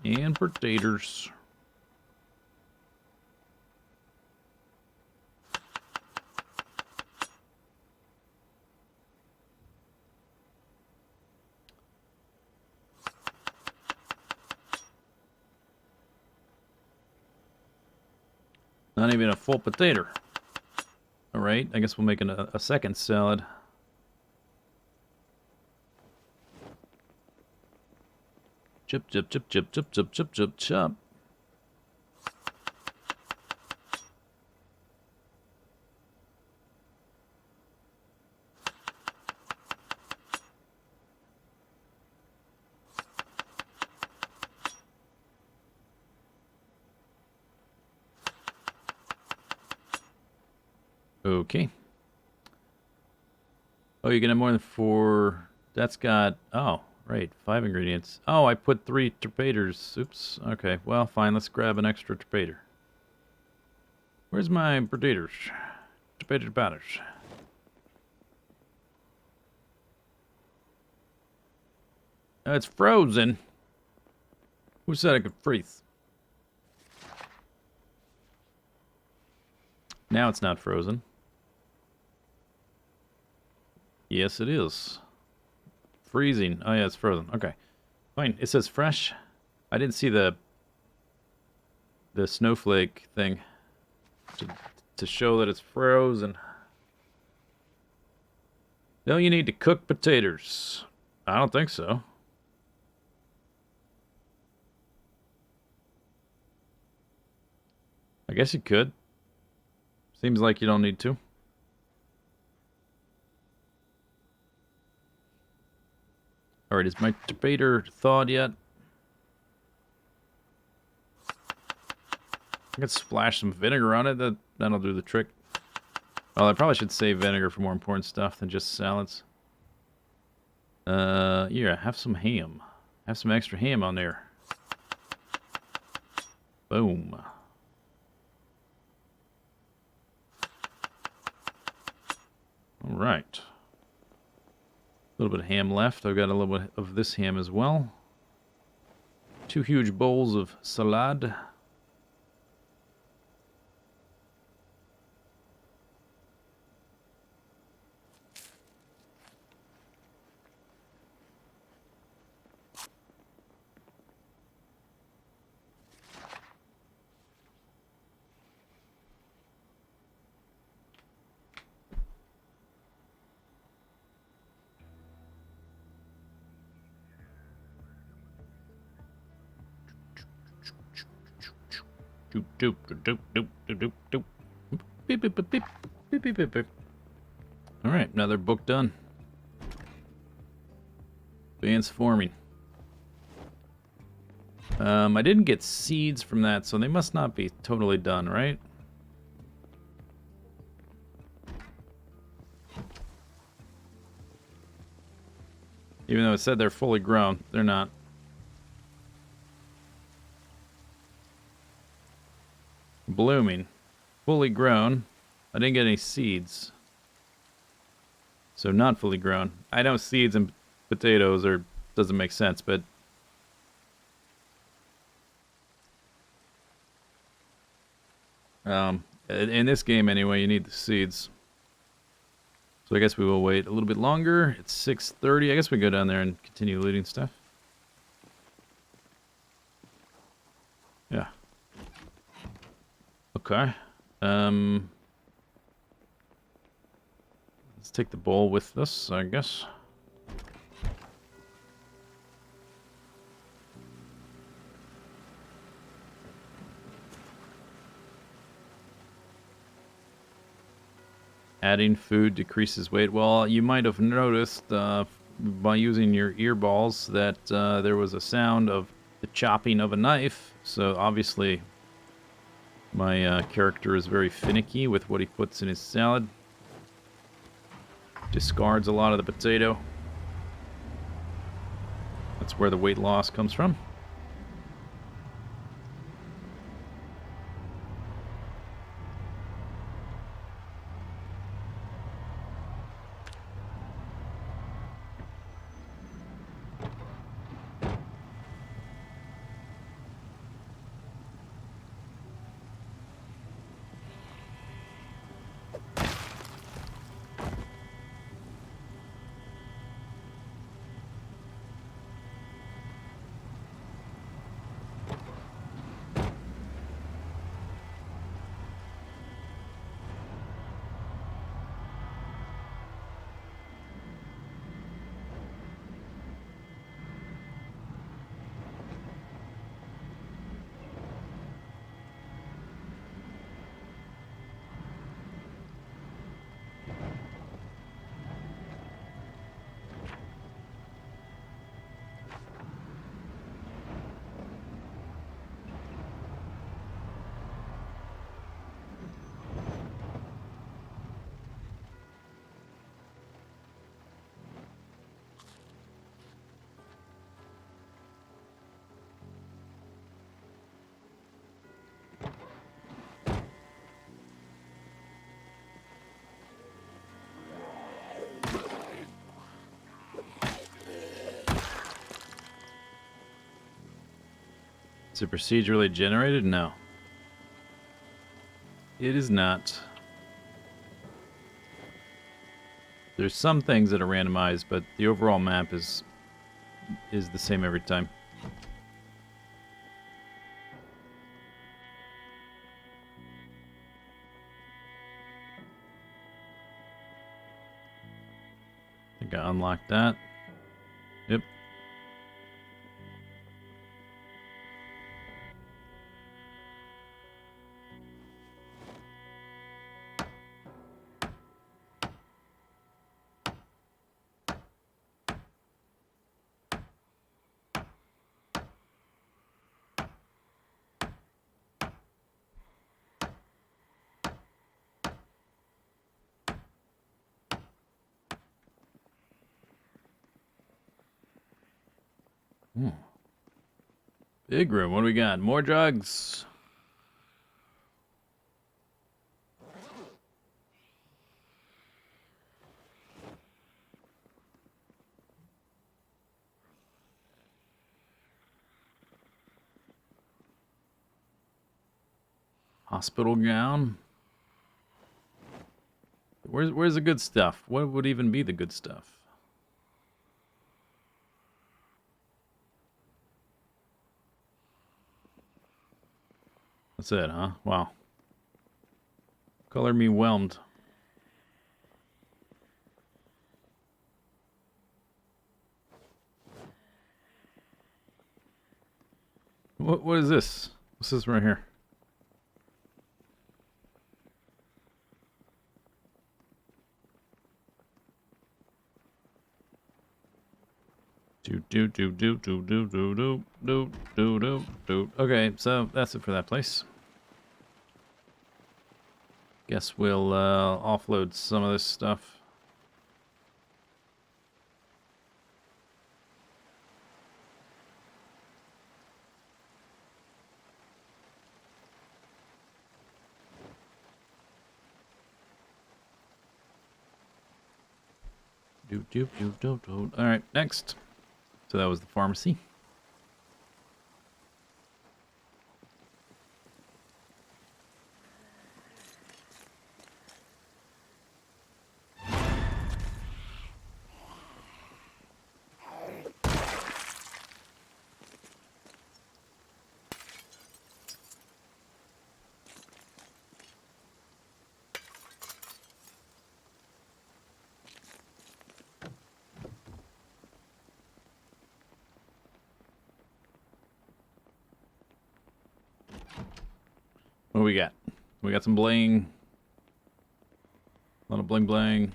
and potatoes. Not even a full potato. Alright, I guess we'll make a second salad. Chip, chip, chip, chip, chip, chip, chip, chip, chop. Okay. Oh, you can have more than 4. That's got... Oh, right. 5 ingredients. Oh, I put 3 torpedoes. Oops. Okay, well, fine. Let's grab an extra torpedo. Where's my potatoes? Torpedo batters. Oh, it's frozen. Who said I could freeze? Now it's not frozen. Yes, it is. Freezing. Oh, yeah, it's frozen. Okay. Fine. It says fresh. I didn't see the snowflake thing to show that it's frozen. Don't you need to cook potatoes? I don't think so. I guess you could. Seems like you don't need to. Alright, is my potato thawed yet? I could splash some vinegar on it. That'll do the trick. Well, I probably should save vinegar for more important stuff than just salads. Yeah, have some ham. Have some extra ham on there. Boom. Alright. A little bit of ham left. I've got a little bit of this ham as well. 2 huge bowls of salad. Doop doop doop doop doop doop doop. Beep beep beep beep beep beep beep beep. Alright, another book done. Advanced farming. I didn't get seeds from that, so they must not be totally done, right? Even though it said they're fully grown, they're not. Blooming. Fully grown. I didn't get any seeds. So not fully grown. I know seeds and potatoes are doesn't make sense, but in this game anyway, you need the seeds. So I guess we will wait a little bit longer. It's 6:30. I guess we go down there and continue looting stuff. Yeah. Okay. Let's take the bowl with us, I guess. Adding food decreases weight. Well, you might have noticed by using your earballs that there was a sound of the chopping of a knife. So obviously my character is very finicky with what he puts in his salad. Discards a lot of the potato. That's where the weight loss comes from. Is it procedurally generated? No. It is not. There's some things that are randomized, but the overall map is the same every time. I think I unlocked that. Yep. Big room. What do we got? More drugs. Hospital gown. Where's the good stuff? What would even be the good stuff? That's it, huh? Wow. Color me whelmed. What is this? What's this right here? Okay, so that's it for that place. Guess we'll offload some of this stuff. All right, next. So that was the pharmacy. What do we got? We got some bling. A lot of bling bling.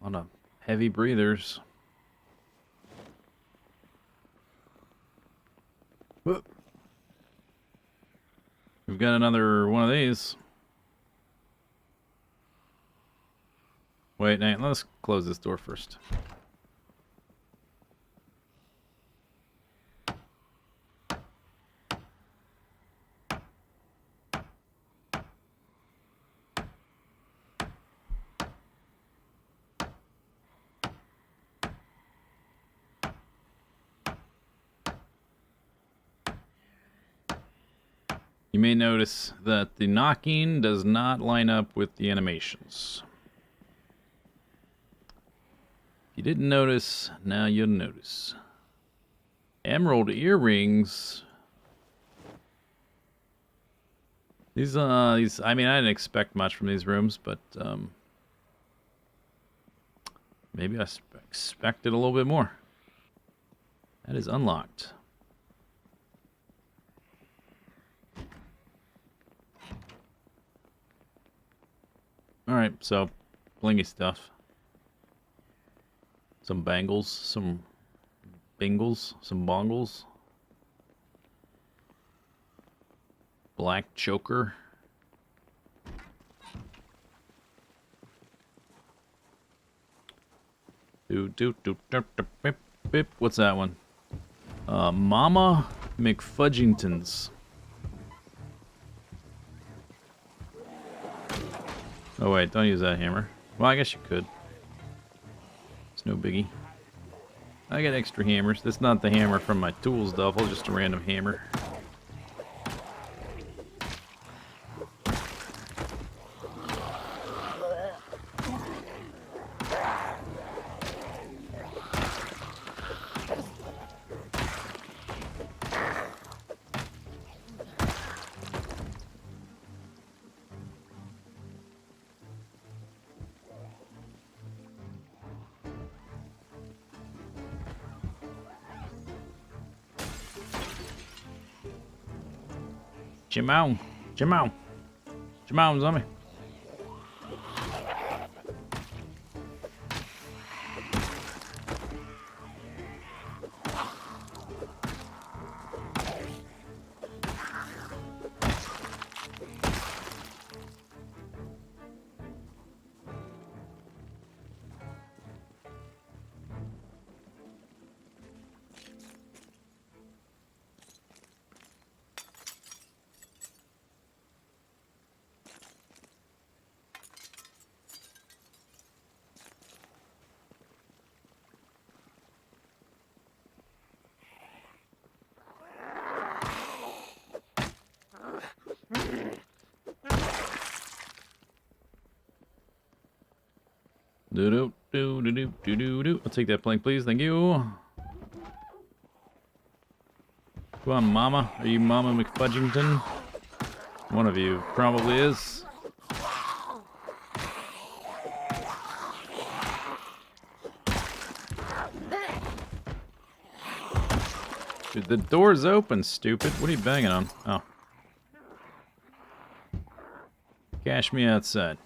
A lot of heavy breathers. Whoop. We've got another one of these. Wait, Nate, let's close this door first. You may notice that the knocking does not line up with the animations. If you didn't notice, now you'll notice. Emerald earrings. These, I mean, I didn't expect much from these rooms, but, maybe I expected a little bit more. That is unlocked. Alright, so, blingy stuff. Some bangles, some bingles, some bongles. Black choker. What's that one? Mama McFudgingtons. Oh wait, don't use that hammer. Well, I guess you could. It's no biggie. I got extra hammers. That's not the hammer from my tools duffel, just a random hammer. Jimon, Jimon, Jimon, zombie. I'll take that plank, please. Thank you. Come on, Mama. Are you Mama McFudgington? One of you probably is. Dude, the door's open, stupid. What are you banging on? Oh. Cash me outside.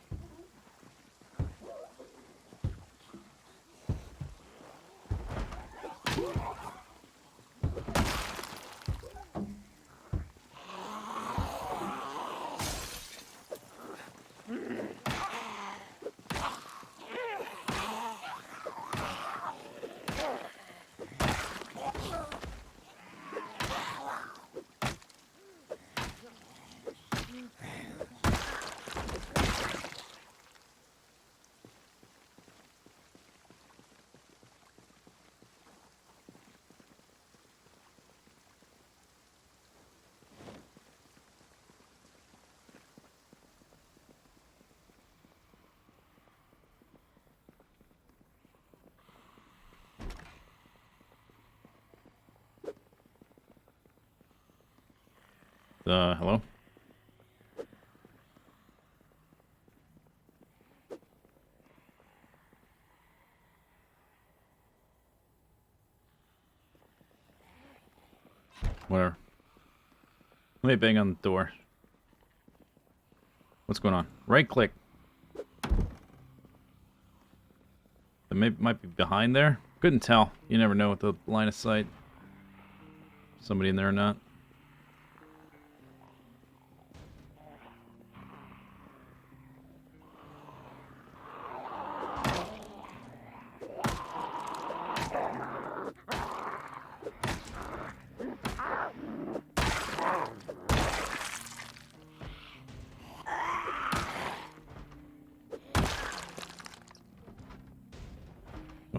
Hello? Where? Let me bang on the door. What's going on? Right click. It might be behind there. Couldn't tell. You never know with the line of sight. Somebody in there or not.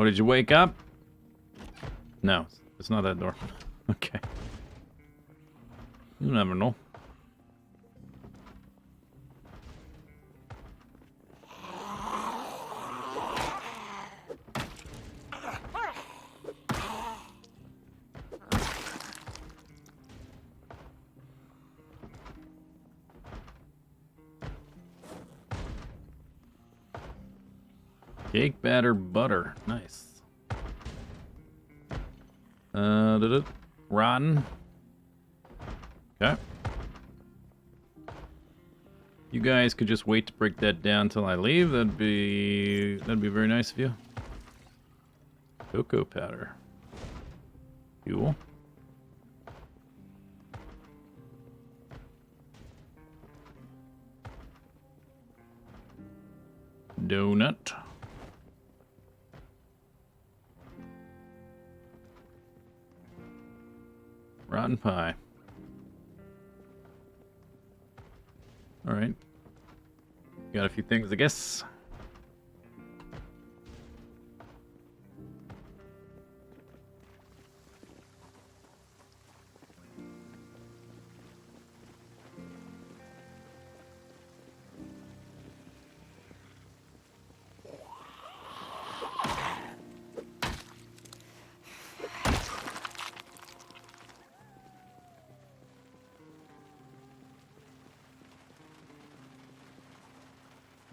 Oh, did you wake up? No, it's not that door. Okay. You never know. Cake batter butter. Nice. Rotten. Okay. You guys could just wait to break that down till I leave. That'd be very nice of you. Cocoa powder. Fuel. Donut. Rotten pie. Alright. Got a few things, I guess.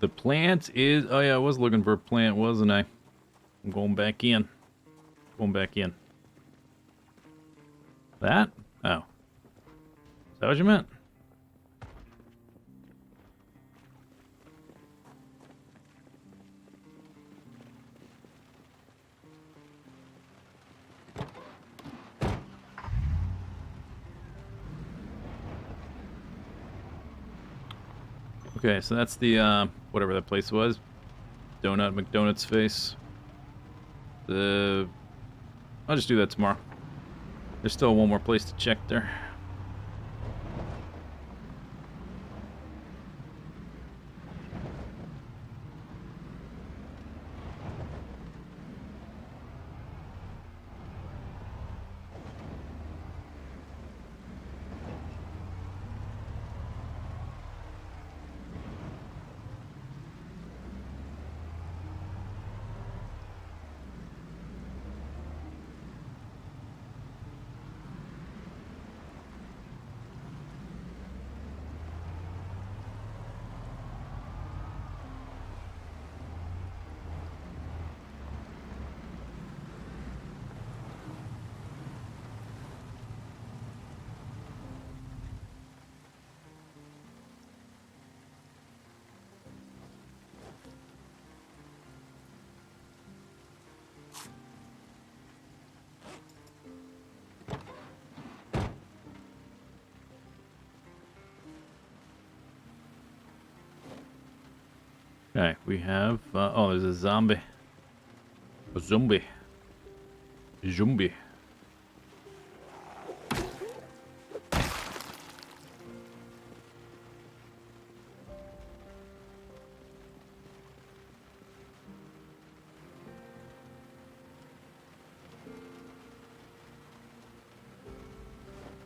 The plant is... Oh, yeah, I was looking for a plant, wasn't I? I'm going back in. Going back in. That? Oh. Is that what you meant? Okay, so that's the, whatever that place was. McDonald's face. I'll just do that tomorrow. There's still one more place to check there. Okay, we have... oh, there's a zombie. A zombie. Zombie.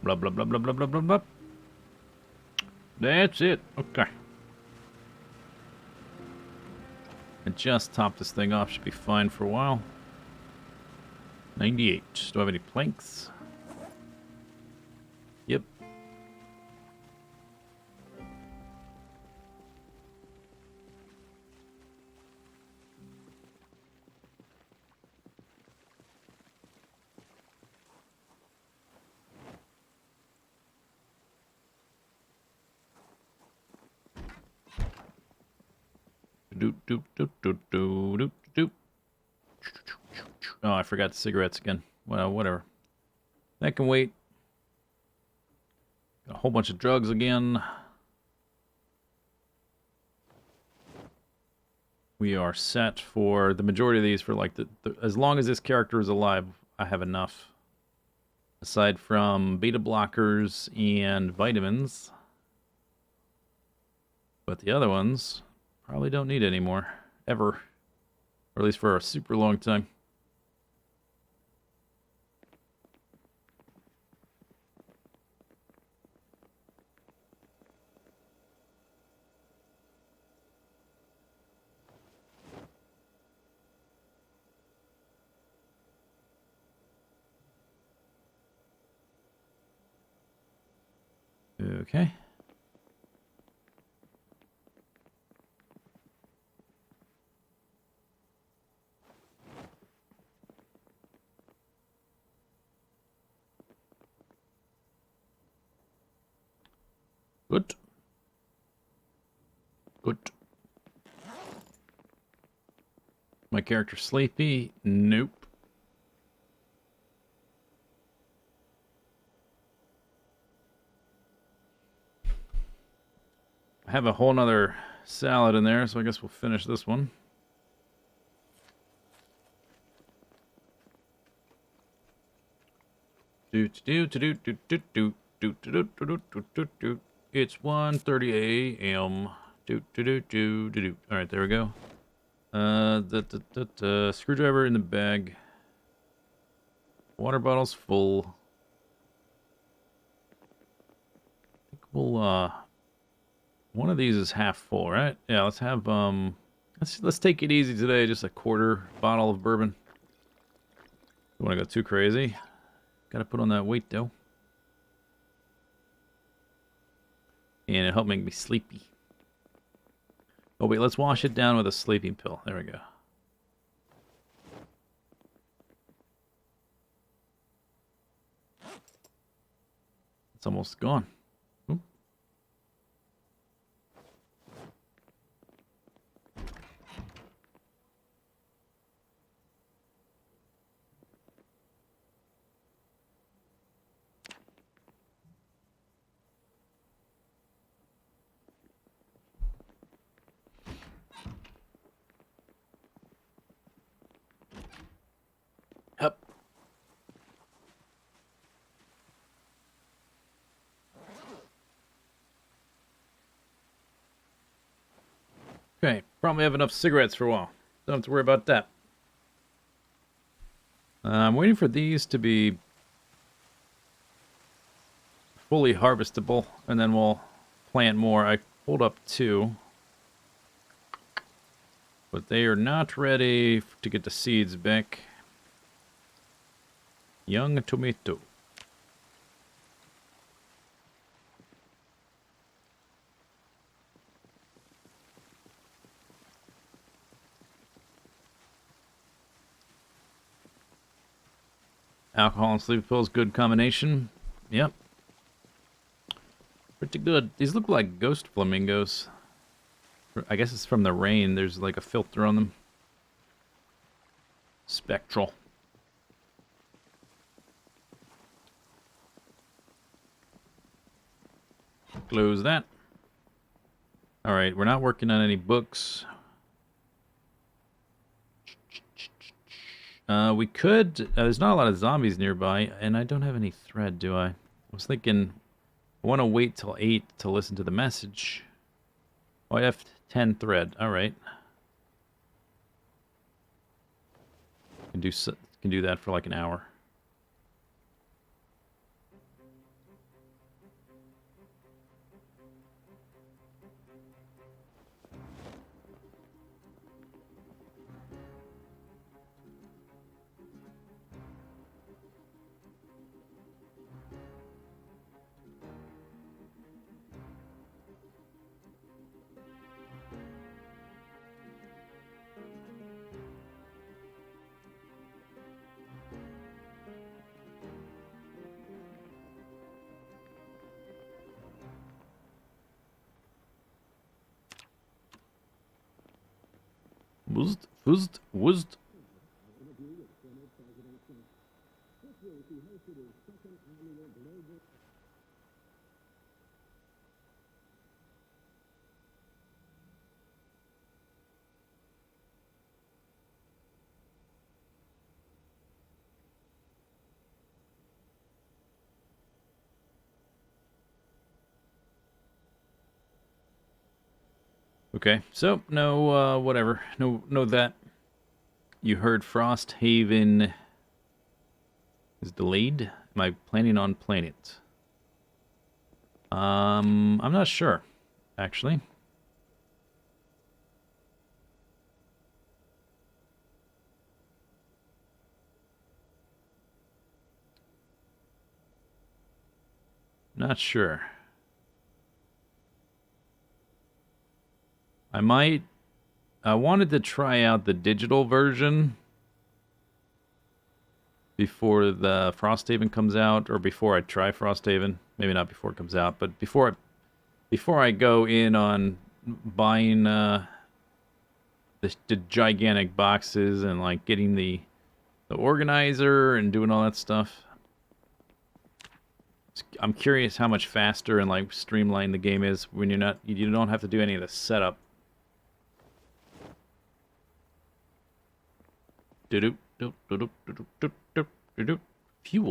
Blah, blah, blah, blah, blah, blah, blah, blah. That's it. Okay. I just topped this thing off. Should be fine for a while. 98. Do I have any planks? Yep. Doot, doot, doot, doot, doot, doot, doot. Oh, I forgot the cigarettes again. Well, whatever. That can wait. Got a whole bunch of drugs again. We are set for the majority of these for like as long as this character is alive, I have enough. Aside from beta blockers and vitamins. But the other ones probably don't need any more. Ever. Or at least for a super long time. Okay. Good. Good. My character sleepy? Nope. I have a whole nother salad in there, so I guess we'll finish this one. It's 1:30 a.m. All right, there we go. Screwdriver in the bag. Water bottle's full. I think we'll one of these is half full, right? Yeah, let's have let's take it easy today. Just a quarter bottle of bourbon. Don't want to go too crazy. Gotta put on that weight though. And it helped make me sleepy. Oh wait, let's wash it down with a sleeping pill. There we go. It's almost gone. Ooh. Up. Okay, probably have enough cigarettes for a while. Don't have to worry about that. I'm waiting for these to be fully harvestable, and then we'll plant more. I pulled up 2, but they are not ready to get the seeds back. Young tomato. Alcohol and sleeping pills, good combination. Yep. Pretty good. These look like ghost flamingos. I guess it's from the rain. There's like a filter on them. Spectral. Close that. Alright, we're not working on any books. We could. There's not a lot of zombies nearby, and I don't have any thread, do I? I was thinking I want to wait till 8 to listen to the message. Oh, I have 10 thread. All right. Can do that for like an hour. Wuzd. Okay, so no, whatever. No that. You heard Frosthaven is delayed. Am I planning on playing it? I'm not sure, actually. Not sure. I wanted to try out the digital version before the Frosthaven comes out, or before I try Frosthaven. Maybe not before it comes out, but before I go in on buying the gigantic boxes and like getting the organizer and doing all that stuff. I'm curious how much faster and like streamlined the game is when you don't have to do any of the setup. Fuel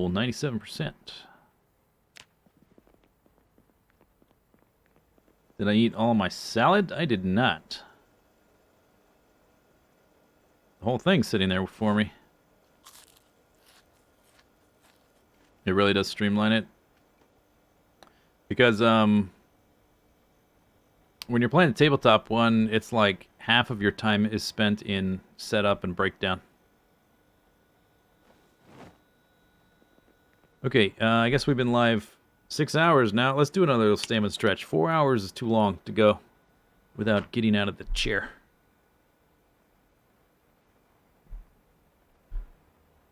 97%. Did I eat all my salad? I did not. The whole thing's sitting there for me. It really does streamline it. Because when you're playing the tabletop one, it's like half of your time is spent in setup and breakdown. Okay, I guess we've been live 6 hours now. Let's do another little stamina stretch. 4 hours is too long to go without getting out of the chair.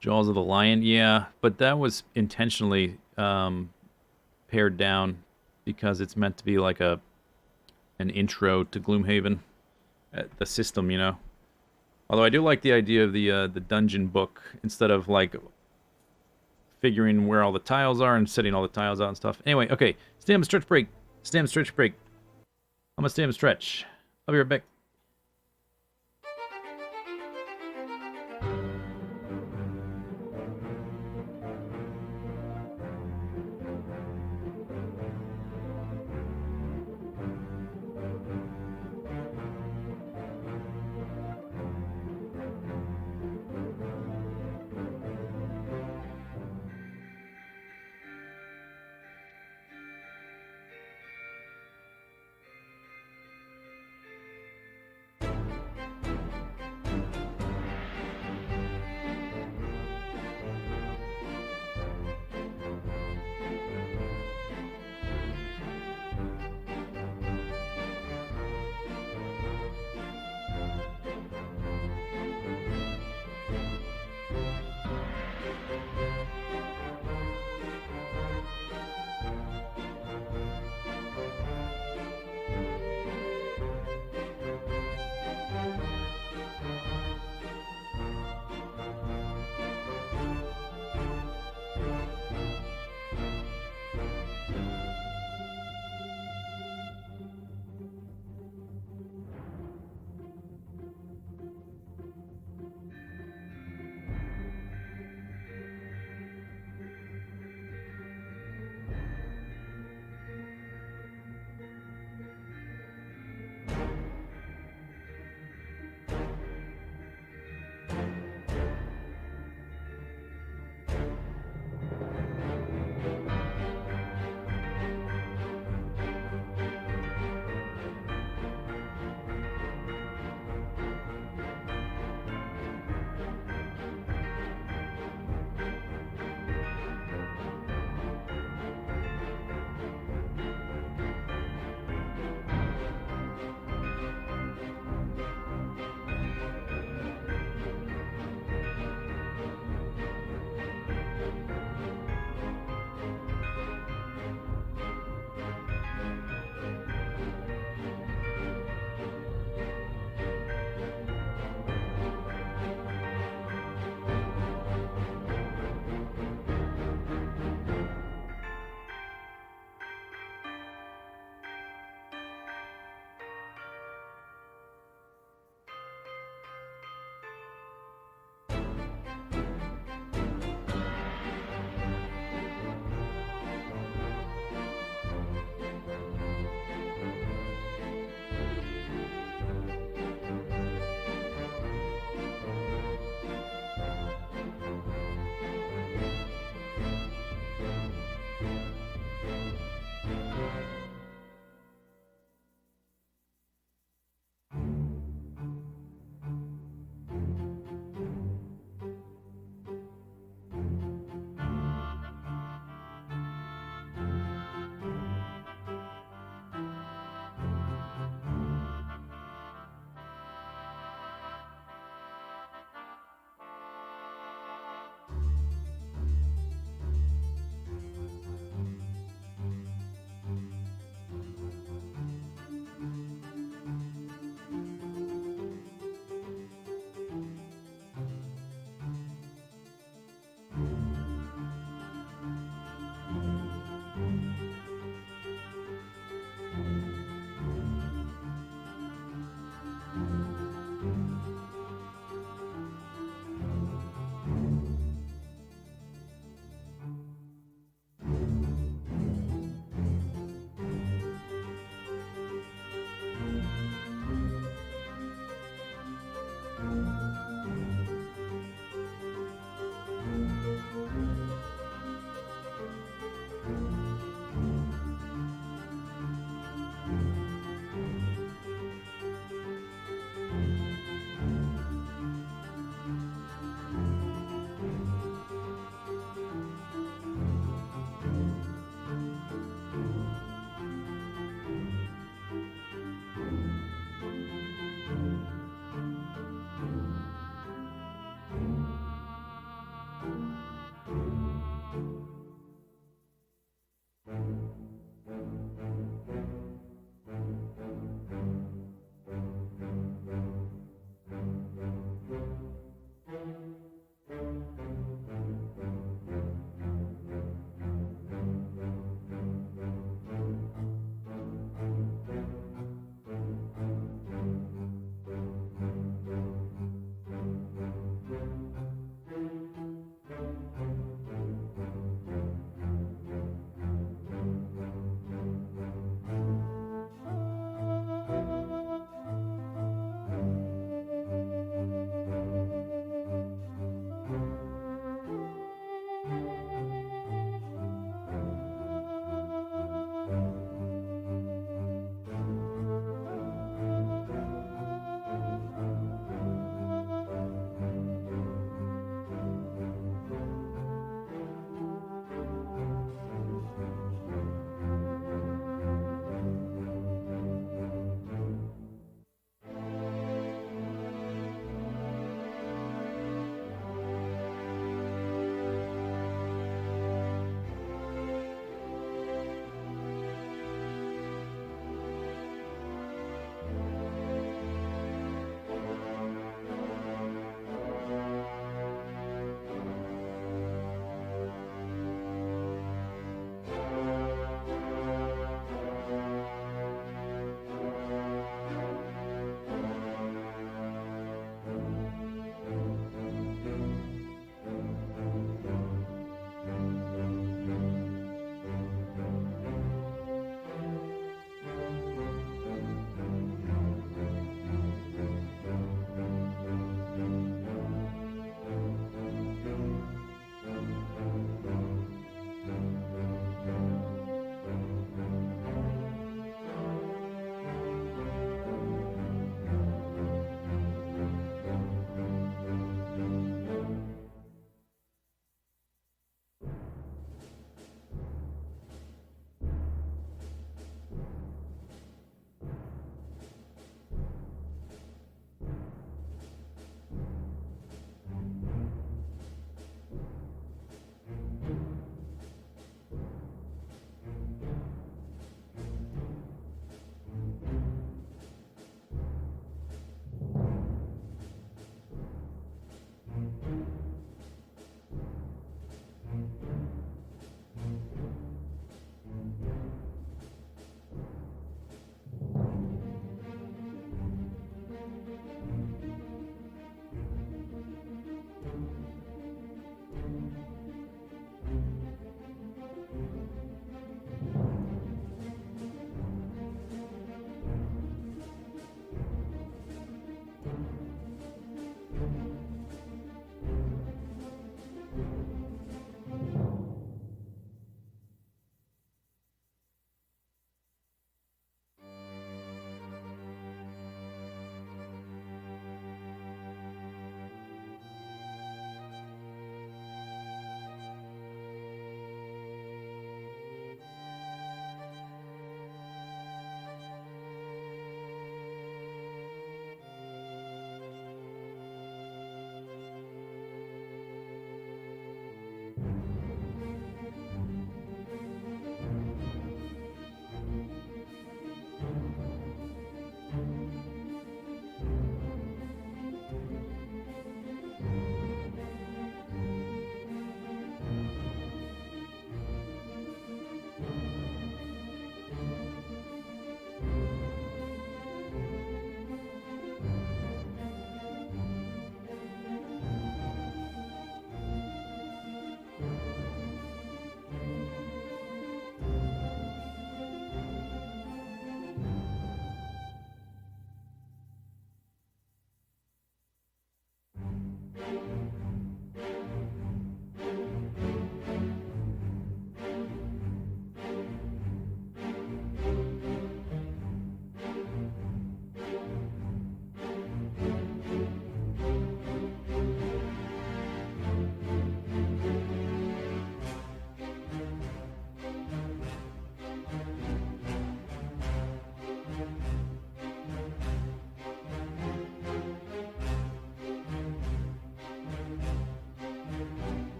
Jaws of the Lion, yeah, but that was intentionally pared down because it's meant to be like an intro to Gloomhaven, the system, you know. Although I do like the idea of the dungeon book instead of like figuring where all the tiles are and setting all the tiles out and stuff. Anyway, okay, stamina stretch break. Stamina stretch break. I'm gonna stamina stretch. I'll be right back.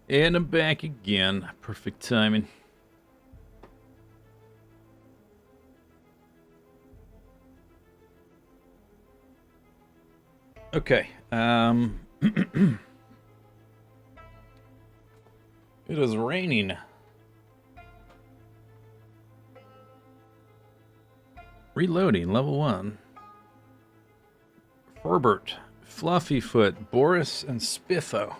And I'm back again. Perfect timing. Okay. It is raining. Reloading, level 1. Herbert, Fluffyfoot, Boris, and Spiffo.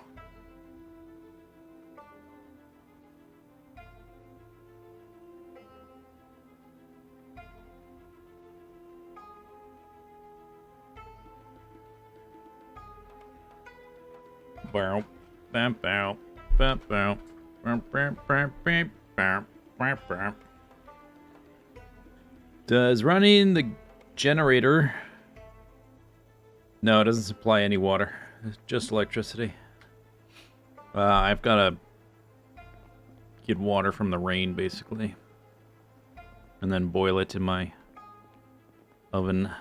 Bow, bow, bow, bow, bow, bow, bow, bow, bow, bow, bow. Does running the generator... No, it doesn't supply any water. It's just electricity. I've got to get water from the rain, basically. And then boil it in my oven.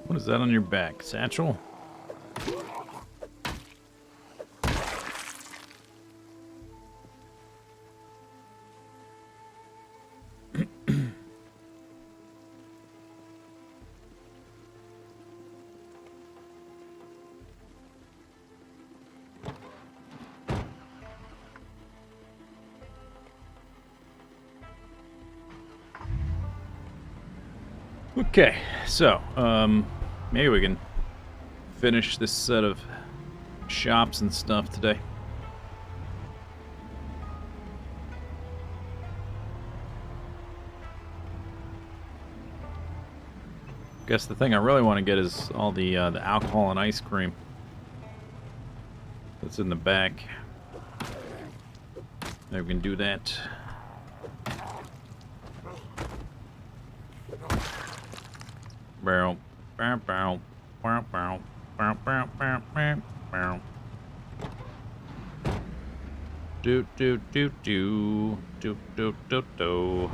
What is that on your back? Satchel? Okay, so, maybe we can finish this set of shops and stuff today. Guess the thing I really want to get is all the alcohol and ice cream that's in the back. Maybe we can do that. Barrel, barrel, barrel, barrel, barrel, barrel, barrel, barrel, barrel. Do do do do do do do do.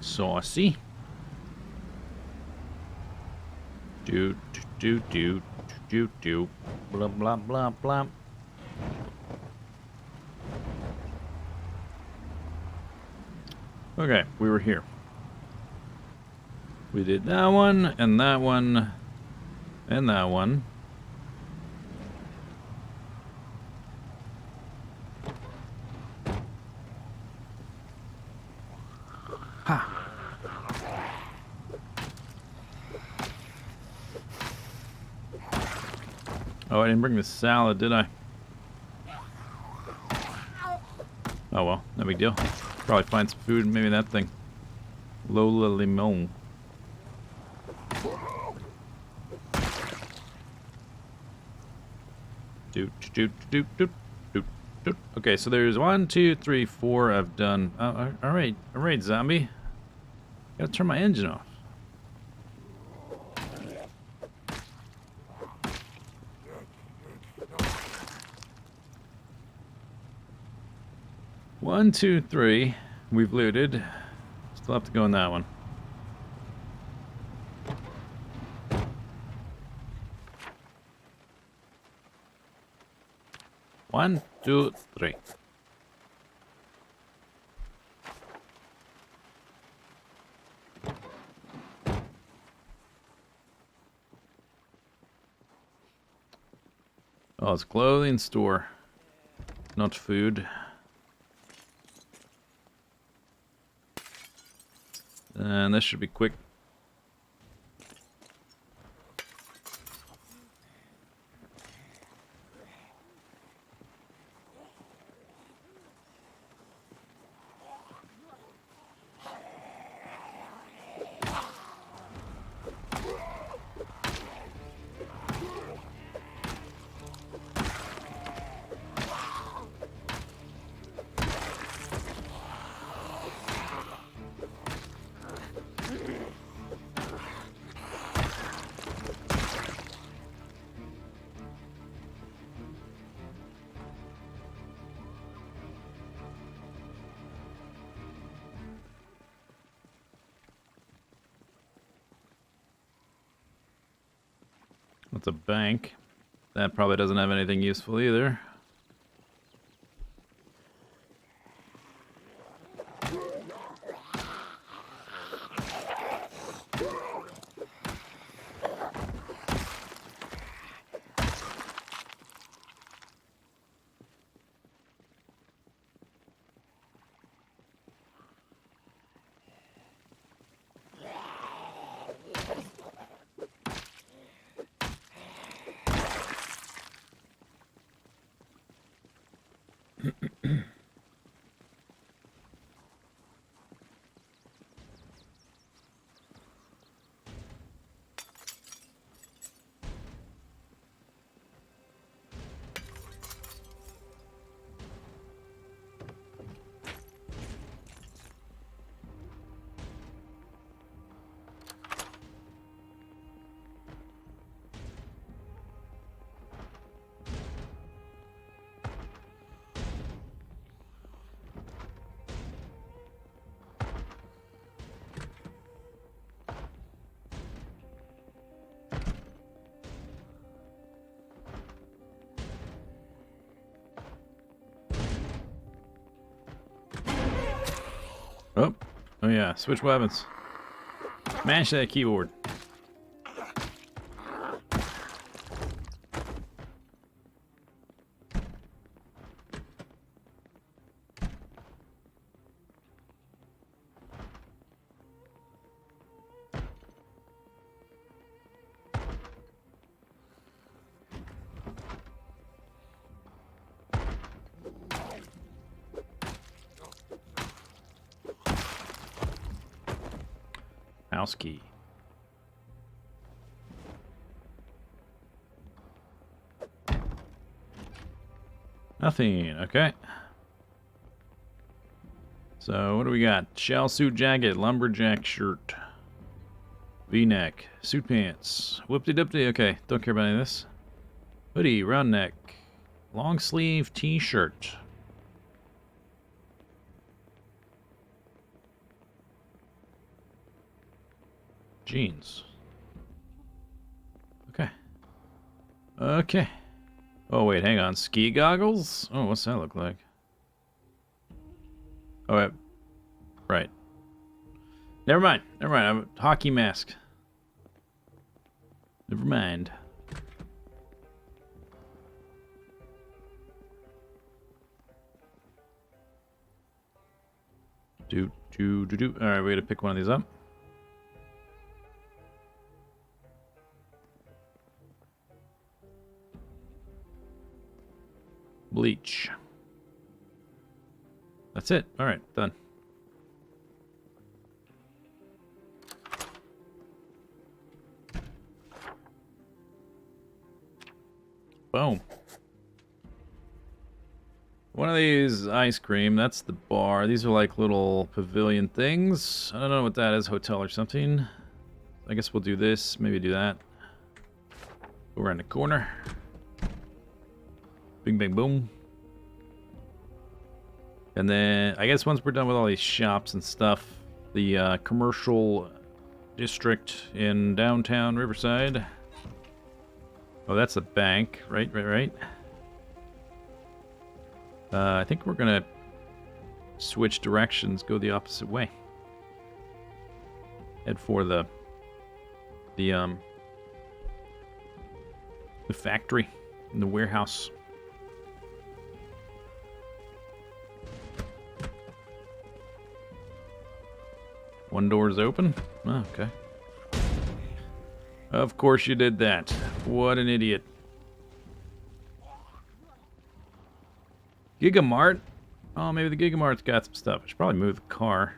Saucy. Do do do do do. Blah blah blah blah. Okay, we were here. We did that one, and that one, and that one. Ha! Oh, I didn't bring the salad, did I? Oh well, no big deal. Probably find some food, maybe that thing. Lola Limon. Okay, so there's 1, 2, 3, 4 I've done. Alright, zombie. Gotta turn my engine off. One, 2, 3. We've looted. Still have to go in that one. One, 2, 3. Oh, it's a clothing store, not food. And this should be quick. That's a bank. That probably doesn't have anything useful either. Oh, oh yeah, switch weapons. Mash that keyboard. House key. Nothing. Okay. So what do we got? Shell suit jacket, lumberjack shirt, V-neck, suit pants, whoopty-doopty. Okay, don't care about any of this. Hoodie, round neck, long sleeve T-shirt. Jeans. Okay. Okay. Oh, wait, hang on. Ski goggles? Oh, what's that look like? Oh, wait. Right. Never mind. Never mind. I'm a hockey mask. Never mind. Do. Alright, we gotta pick one of these up. Bleach. That's it. Alright, done. Boom. One of these ice cream, that's the bar. These are like little pavilion things. I don't know what that is, hotel or something. I guess we'll do this, maybe do that. Go around the corner. Bing, bang, boom. And then, I guess once we're done with all these shops and stuff, the commercial district in downtown Riverside. Oh, that's a bank. Right. I think we're gonna switch directions, go the opposite way. Head for the factory and the warehouse. One door's open? Oh, okay. Of course you did that. What an idiot. Gigamart? Oh, maybe the Gigamart's got some stuff. I should probably move the car.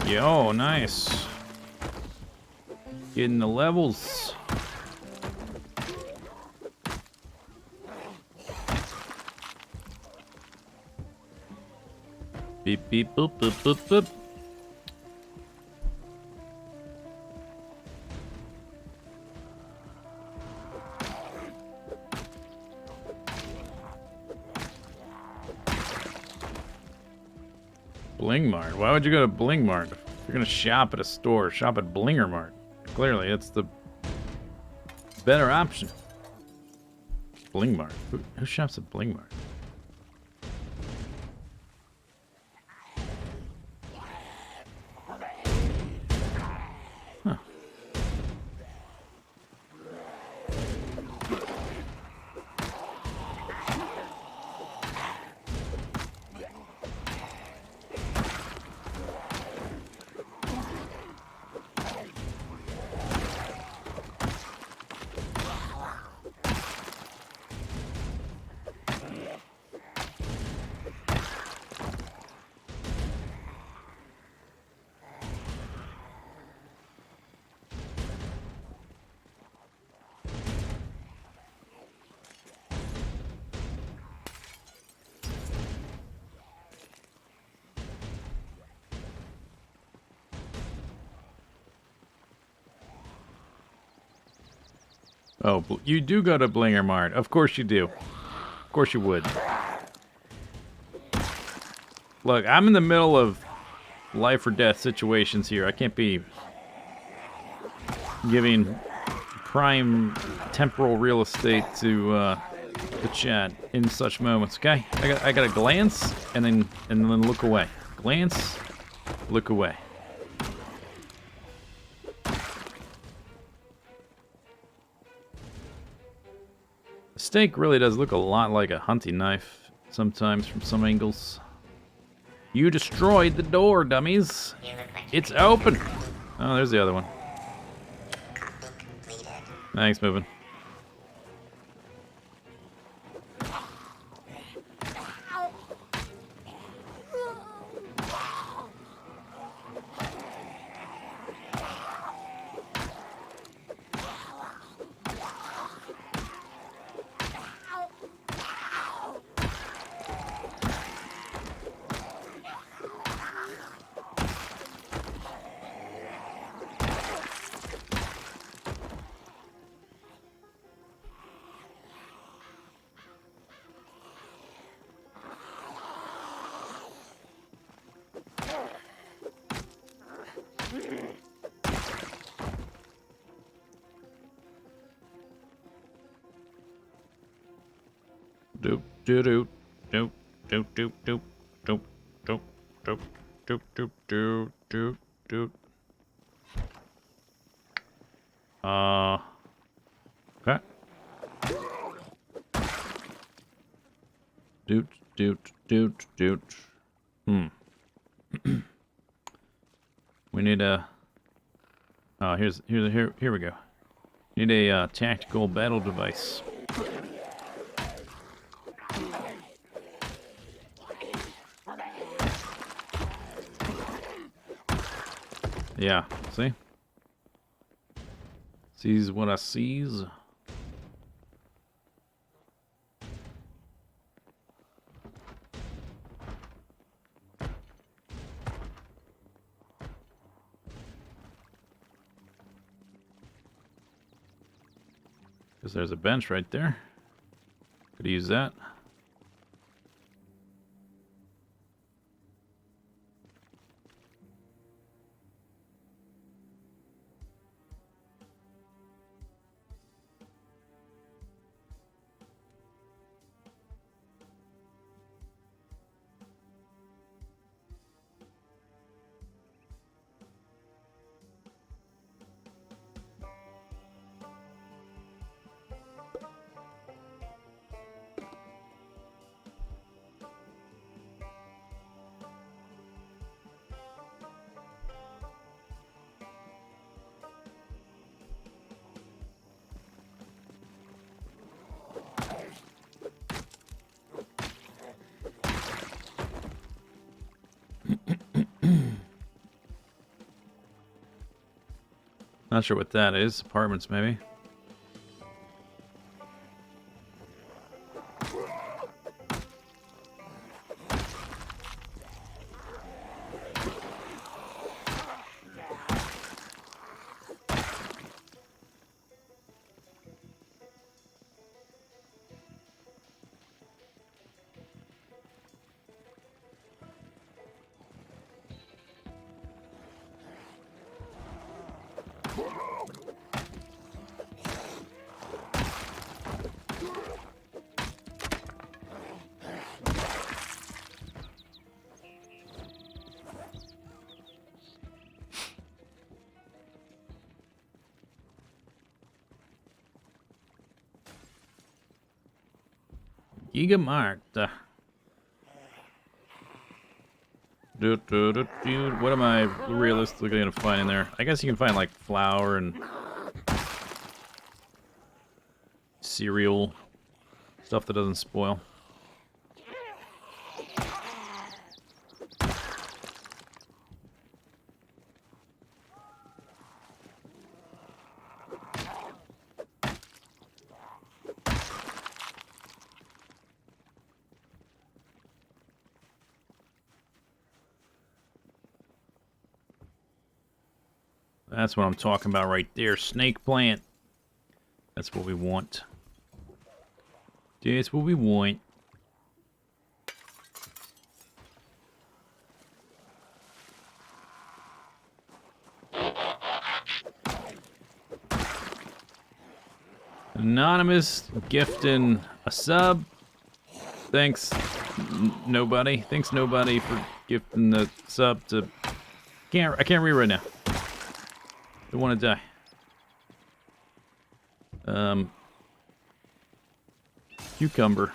Yo, nice. Getting the levels. Beep, beep, boop, boop, boop, boop. Bling Mart. Why would you go to Bling Mart? If you're gonna shop at a store, shop at Blinger Mart. Clearly, it's the better option. Bling Mart. Who shops at Bling Mart? Huh. Oh, you do go to Blinger Mart. Of course you do. Of course you would. Look, I'm in the middle of life or death situations here. I can't be giving prime temporal real estate to the chat in such moments. Okay, I got to glance and then look away. Glance, look away. The steak really does look a lot like a hunting knife sometimes from some angles. You destroyed the door, dummies. It's open. Oh, there's the other one. Thanks, moving. Doop doop doop doop doop doop doop doop doop doop doop doop doop doop. Okay. Doot doot doot doot. We need a. Oh, here we go. Need a tactical battle device. Yeah, see? Sees what I sees. Because there's a bench right there. Could use that. Not sure what that is. Apartments, maybe. Gigamarkt. Dude, what am I realistically gonna find in there? I guess you can find like flour and cereal, stuff that doesn't spoil. That's what I'm talking about right there. Snake plant. That's what we want. That's what we want. Anonymous gifting a sub. Thanks, nobody. Thanks, nobody, for gifting the sub to. I can't read right now. Don't want to die. Cucumber.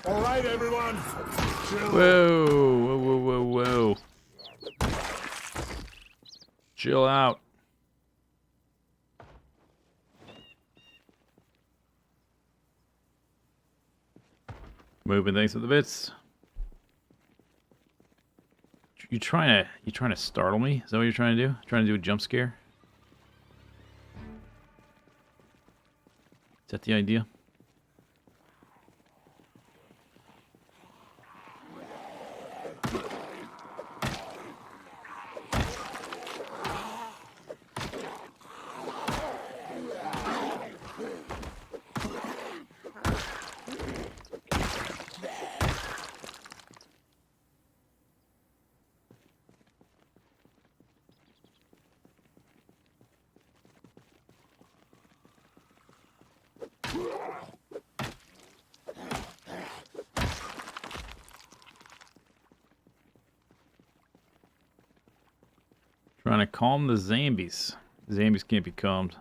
All right, everyone. Chill. Whoa. Chill out. Moving things with the bits. You trying to startle me? Is that what you're trying to do? Trying to do a jump scare? Is that the idea? Trying to calm the zombies. Zombies can't be calmed.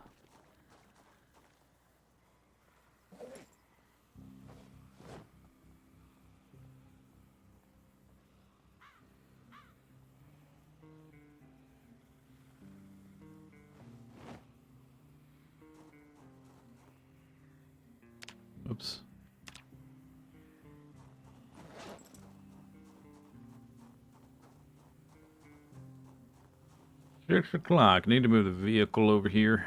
Oops. 6 o'clock. Need to move the vehicle over here.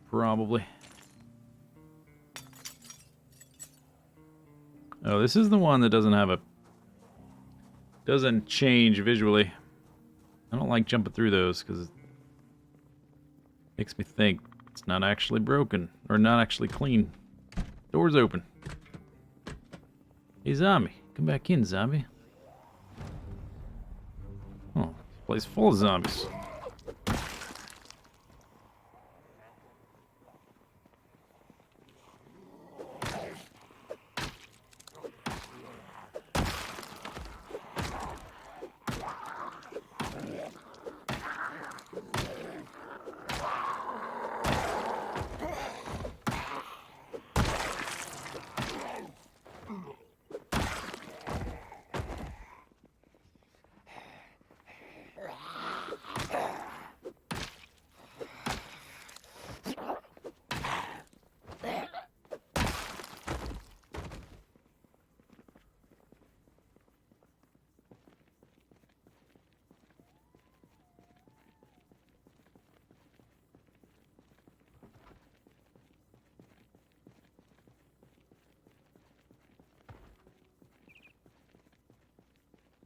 Probably. Oh, this is the one that doesn't have a... doesn't change visually. I don't like jumping through those because it makes me think it's not actually broken. Or not actually clean. Door's open. Hey, zombie. Come back in, zombie. Oh, this place full of zombies.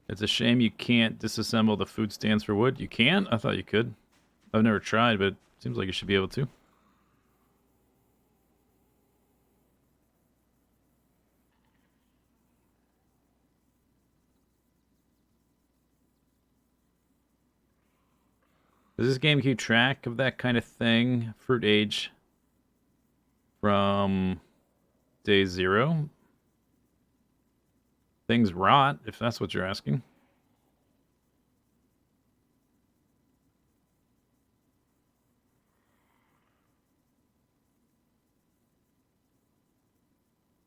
It's a shame you can't disassemble the food stands for wood. You can? I thought you could. I've never tried, but it seems like you should be able to. Does this game keep track of that kind of thing? Fruit age from day 0? Things rot, if that's what you're asking.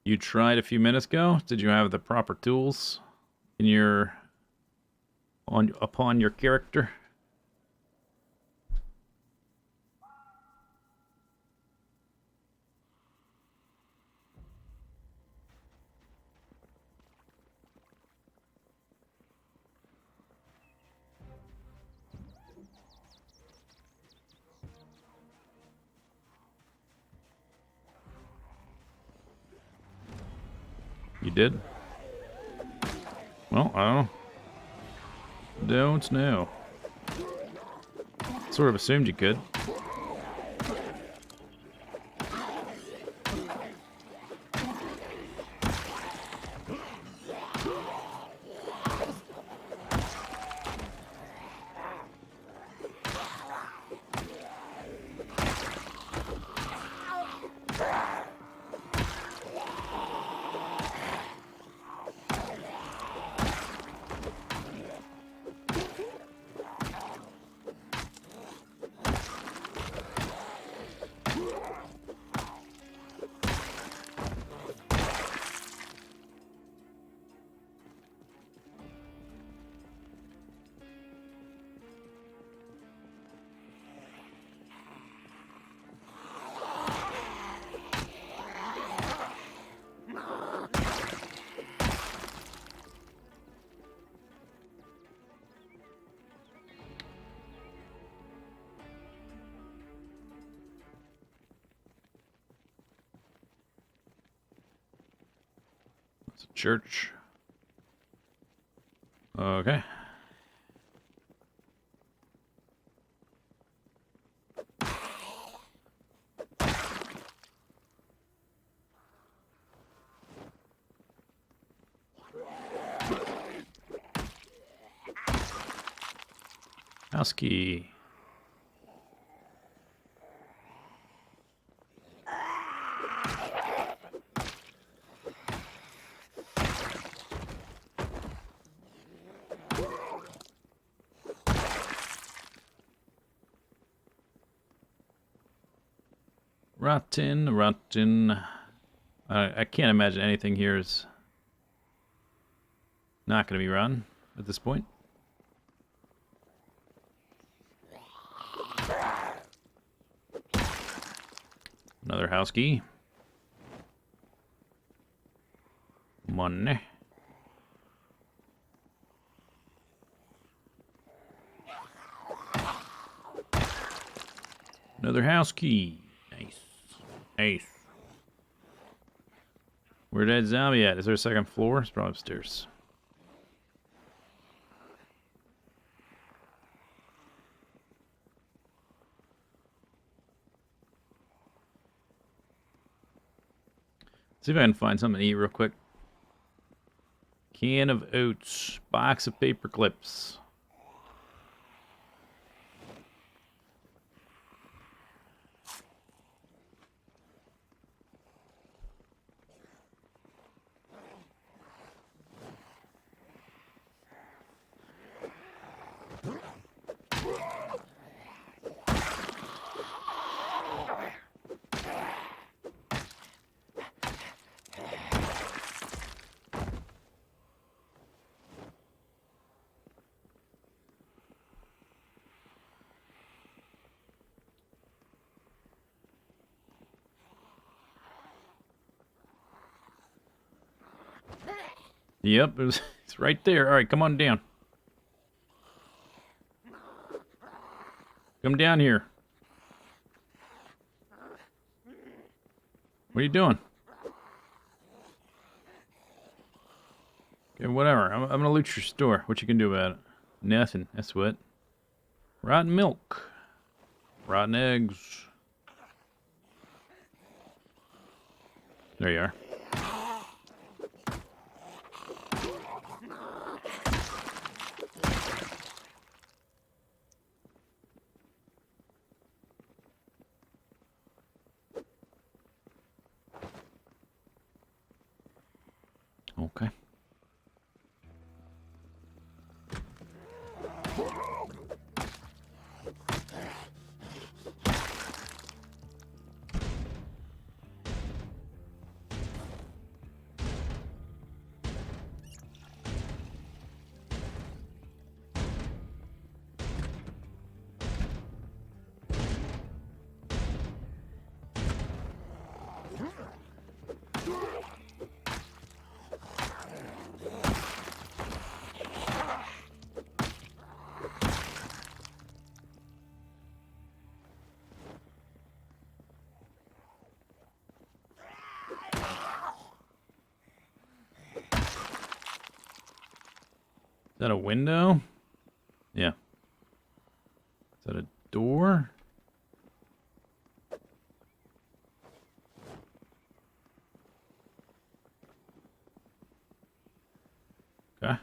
You tried a few minutes ago? Did you have the proper tools in your upon your character? You did? Well, I don't know. Don't know. Sort of assumed you could. It's a church. Okay. House key. Rotten. I can't imagine anything here is not going to be rotten at this point. Another house key. Money. Another house key. Nice. Nice. Where'd that zombie at? Is there a second floor? It's probably upstairs. See if I can find something to eat real quick. Can of oats. Box of paper clips. Yep, it's right there. All right, come on down. Come down here. What are you doing? Okay, whatever. I'm gonna loot your store. What you can do about it? Nothing. That's what. Rotten milk. Rotten eggs. There you are. Okay. Is that a window? Yeah. Is that a door? Okay.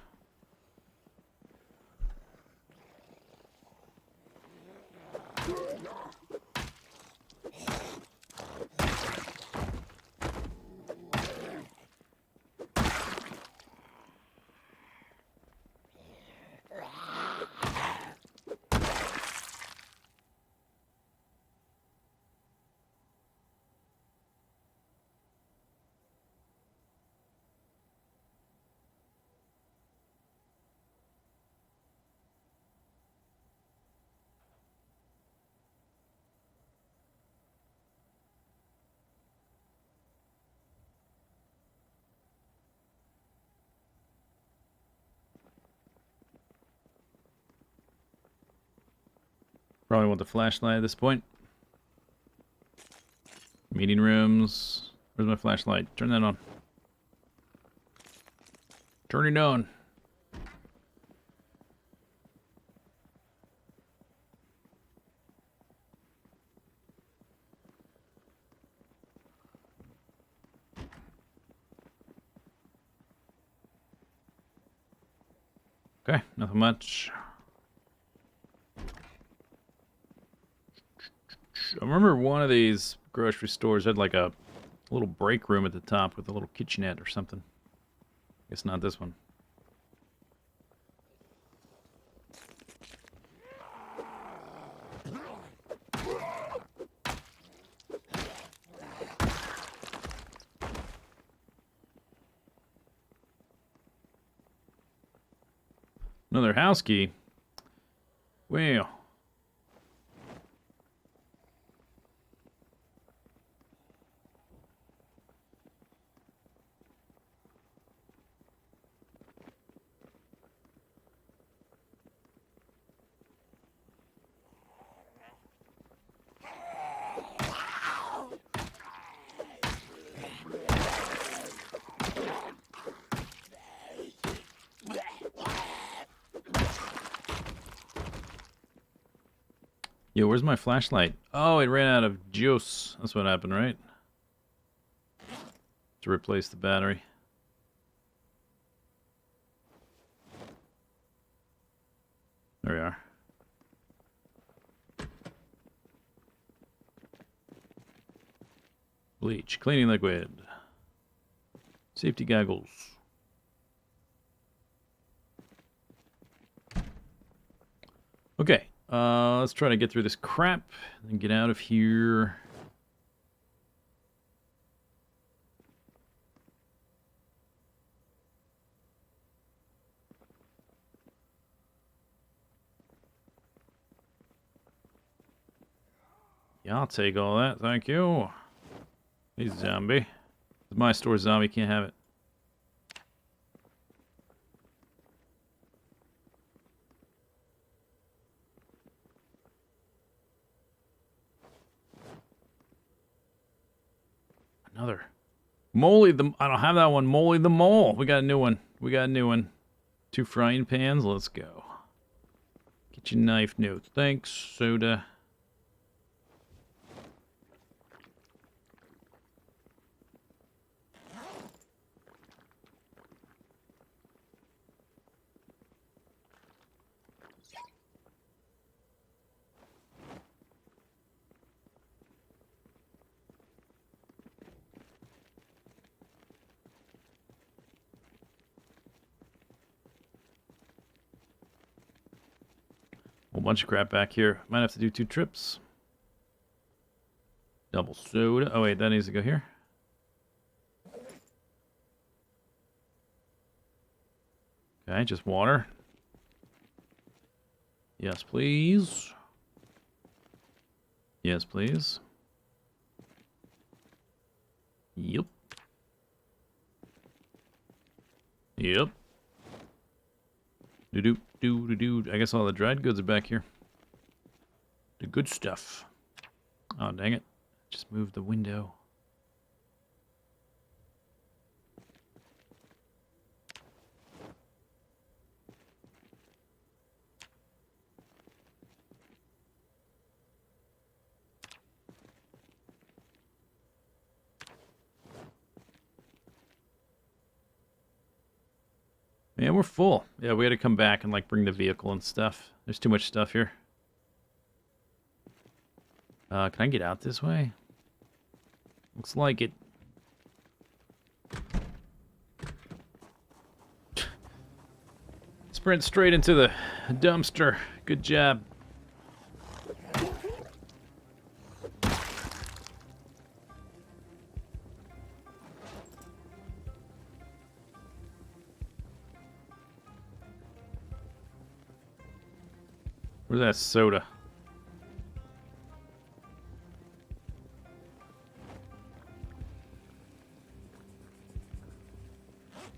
Probably want the flashlight at this point. Meeting rooms. Where's my flashlight? Turn that on. Turn it on. Okay, nothing much. I remember one of these grocery stores had like a little break room at the top with a little kitchenette or something. Guess not this one. Another house key. Well. Yo, where's my flashlight? Oh, it ran out of juice. That's what happened, right? To replace the battery. There we are. Bleach, cleaning liquid. Safety goggles. Okay, let's try to get through this crap and get out of here. Yeah, I'll take all that, thank you. Hey, zombie. It's my store, zombie, can't have it. Another. Moly the... I don't have that one. Moly the mole. We got a new one. We got a new one. 2 frying pans. Let's go. Get your knife. No, thanks. Soda. Whole bunch of crap back here. Might have to do 2 trips. Double soda. Oh wait, that needs to go here. Okay, just water. Yes, please. Yes, please. Yep. Yep. Do. I guess all the dried goods are back here. The good stuff. Oh, dang it. Just moved the window. Yeah, we're full. Yeah, we had to come back and, like, bring the vehicle and stuff. There's too much stuff here. Can I get out this way? Looks like it. Sprint straight into the dumpster. Good job. Where's that soda?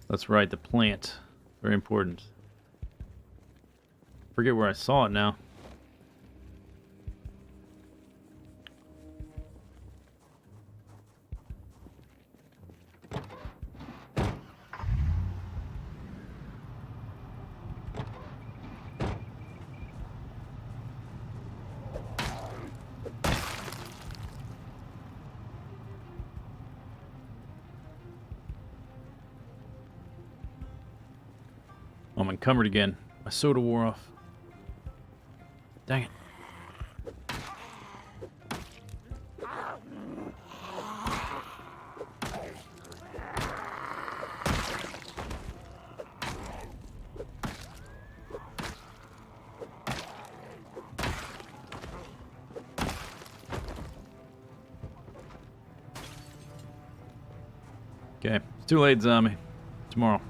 That's right, the plant. Very important. Forget where I saw it now. I'm encumbered again. My soda wore off. Dang it. Okay, it's too late, zombie. Tomorrow.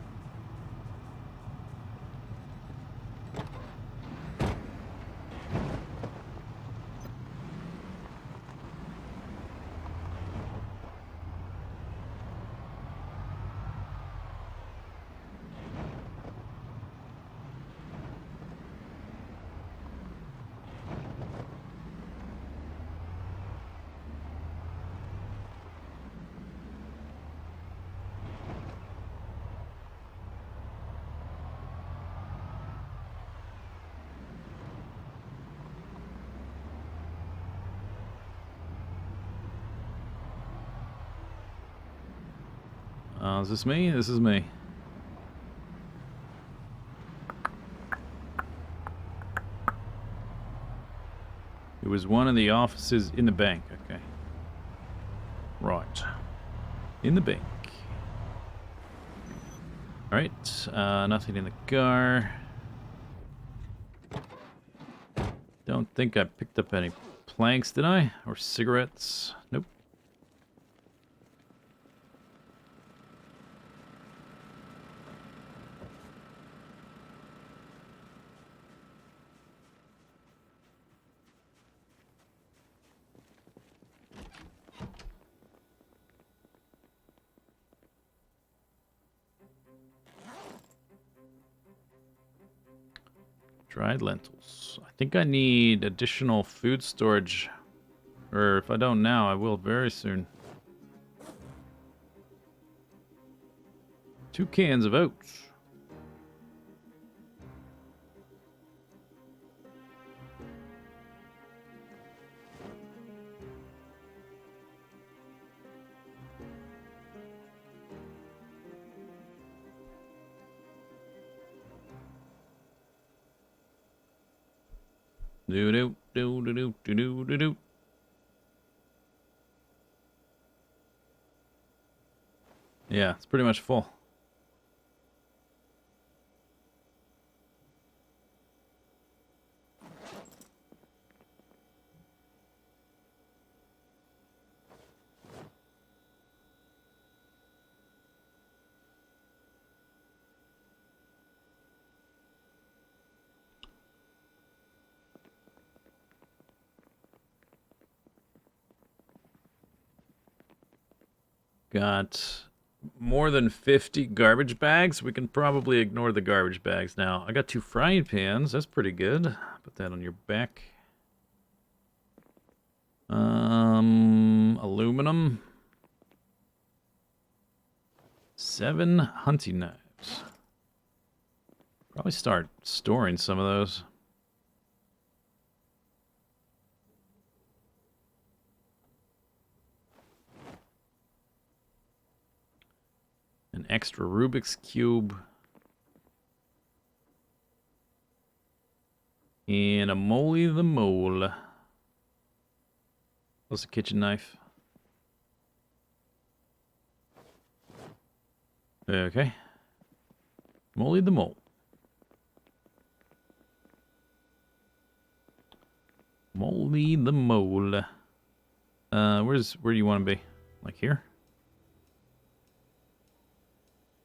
Is this me? This is me. It was one of the offices in the bank. Okay. Right. In the bank. Alright. Nothing in the car. Don't think I picked up any planks, did I? Or cigarettes? Nope. Dried lentils. I think I need additional food storage. Or if I don't now, I will very soon. 2 cans of oats. Do do do do do do do do. Yeah, it's pretty much full. Got more than 50 garbage bags. We can probably ignore the garbage bags now. I got 2 frying pans. That's pretty good. Put that on your back. Aluminum. 7 hunting knives. Probably start storing some of those. An extra Rubik's Cube. And a moly the mole. Plus a kitchen knife. Okay. Moly the mole. Moly the mole. Where do you want to be? Like here?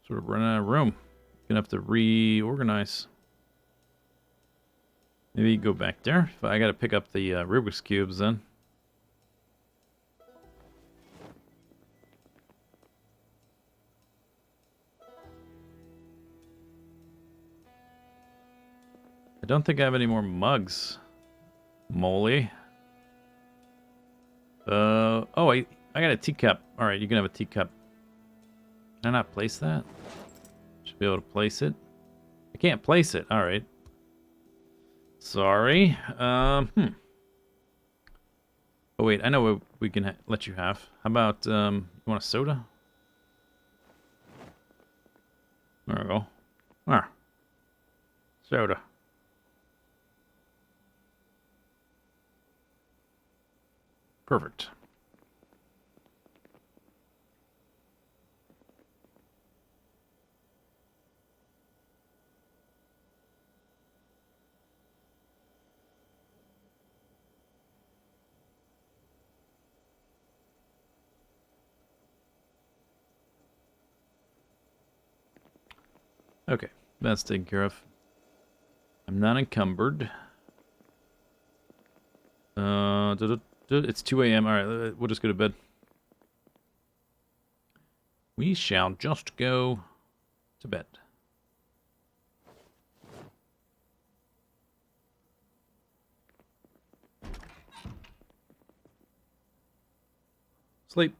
Sort of running out of room. Gonna have to reorganize. Maybe go back there. I gotta pick up the Rubik's Cubes then. I don't think I have any more mugs. Moly. Oh, I got a teacup. Alright, you can have a teacup. Can I not place that? Should be able to place it. I can't place it. Alright. Sorry. Oh wait, I know what we can let you have. How about, you want a soda? There we go. Ah. Soda. Perfect. Okay, that's taken care of. I'm not encumbered. It's 2 a.m. Alright, we'll just go to bed. We shall just go to bed. Sleep.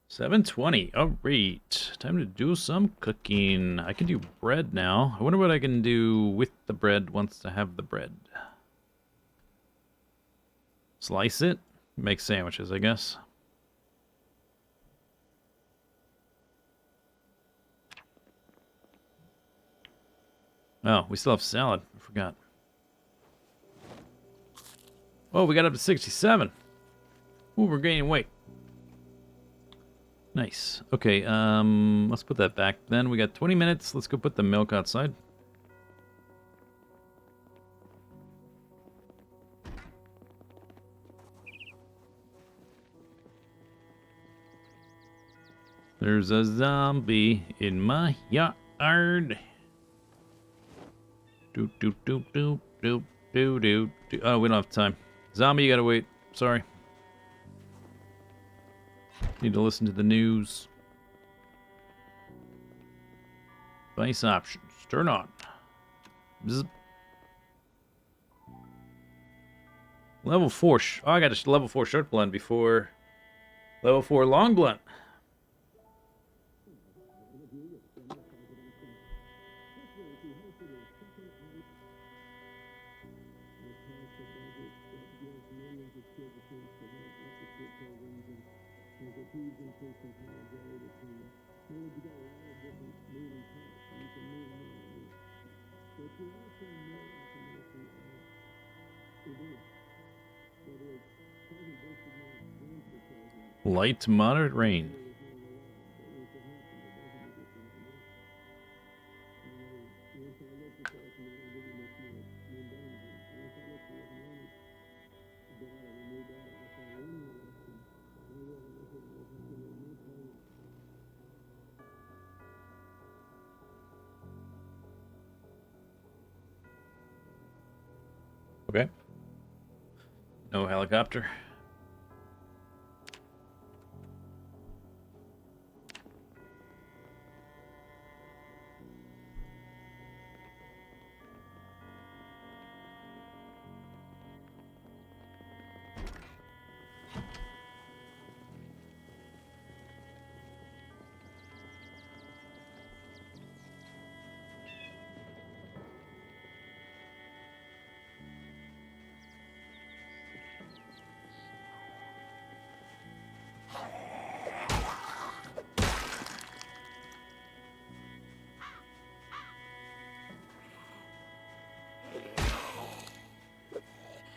7:20. All right. Time to do some cooking. I can do bread now. I wonder what I can do with the bread once I have the bread. Slice it. Make sandwiches, I guess. Oh, we still have salad. I forgot. Oh, we got up to 67. Ooh, we're gaining weight. Nice. Okay, let's put that back then. We got 20 minutes. Let's go put the milk outside. There's a zombie in my yard. Doop, doop, doop, doop, doop, doop, doop, doop. Oh, we don't have time. Zombie, you gotta wait. Sorry. Need to listen to the news. Device options. Turn on. Bzz. Level 4. Oh, I got a level 4 short blunt before level 4 long blunt. Light to moderate rain. Okay. No helicopter.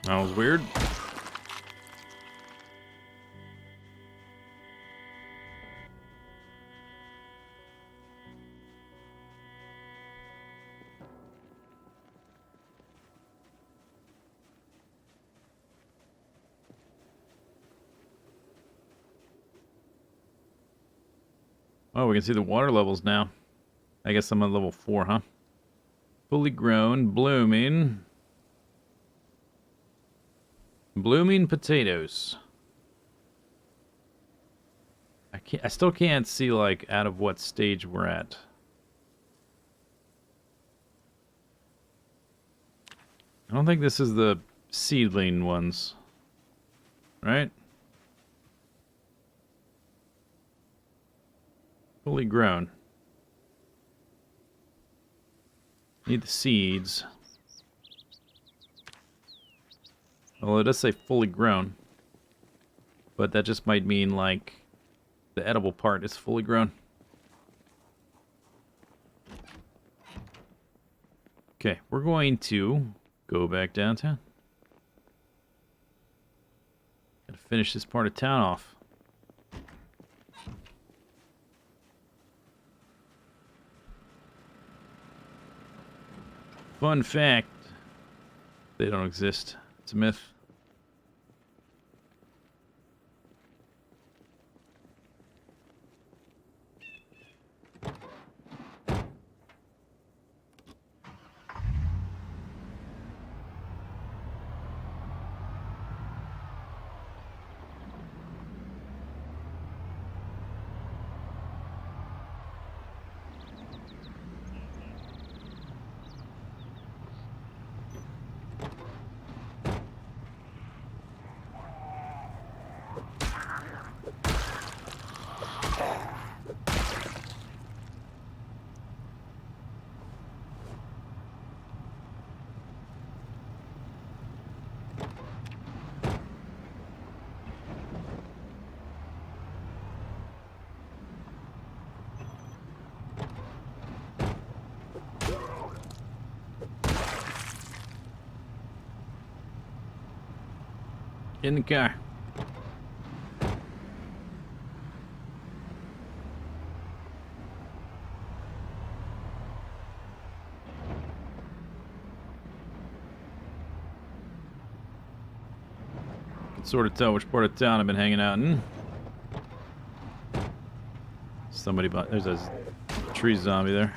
That was weird. Oh, we can see the water levels now. I guess I'm on level 4, huh? Fully grown, blooming. Blooming potatoes. I still can't see, like, out of what stage we're at. I don't think this is the seedling ones. Right? Fully grown. Need the seeds. Well, it does say fully grown. But that just might mean, like, the edible part is fully grown. Okay, we're going to go back downtown. Gotta finish this part of town off. Fun fact, they don't exist. It's a myth. in the car. Can sort of tell which part of town I've been hanging out in. Somebody bought. There's a tree zombie there.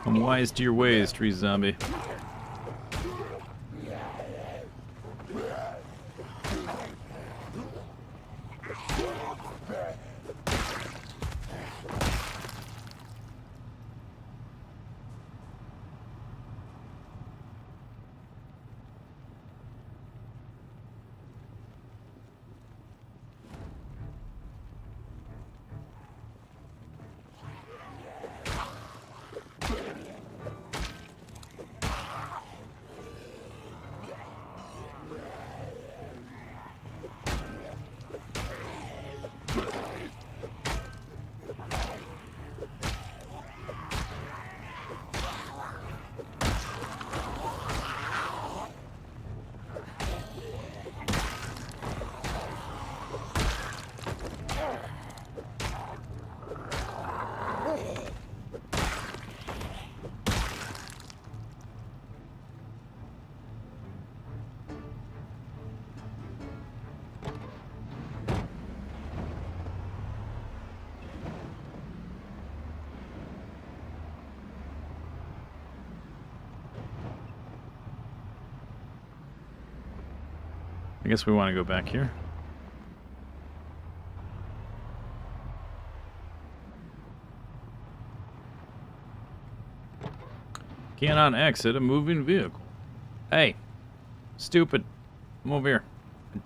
I'm wise to your ways, tree zombie. I guess we want to go back here. Cannot exit a moving vehicle. Hey, stupid. Come over here.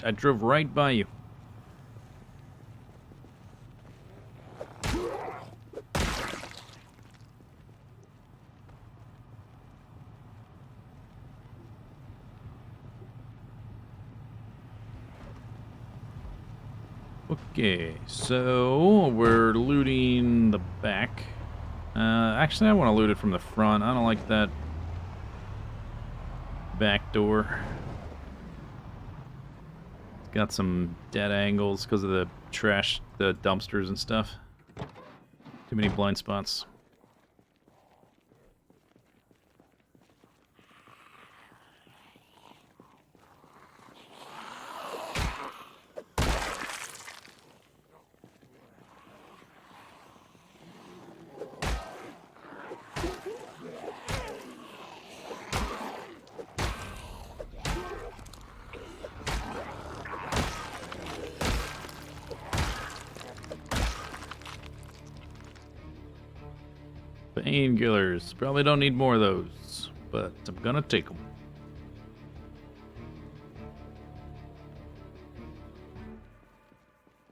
I drove right by you. Okay, so we're looting the back. Actually, I want to loot it from the front. I don't like that back door. It's got some dead angles because of the trash, the dumpsters and stuff. Too many blind spots. Painkillers. Probably don't need more of those, but I'm gonna take them.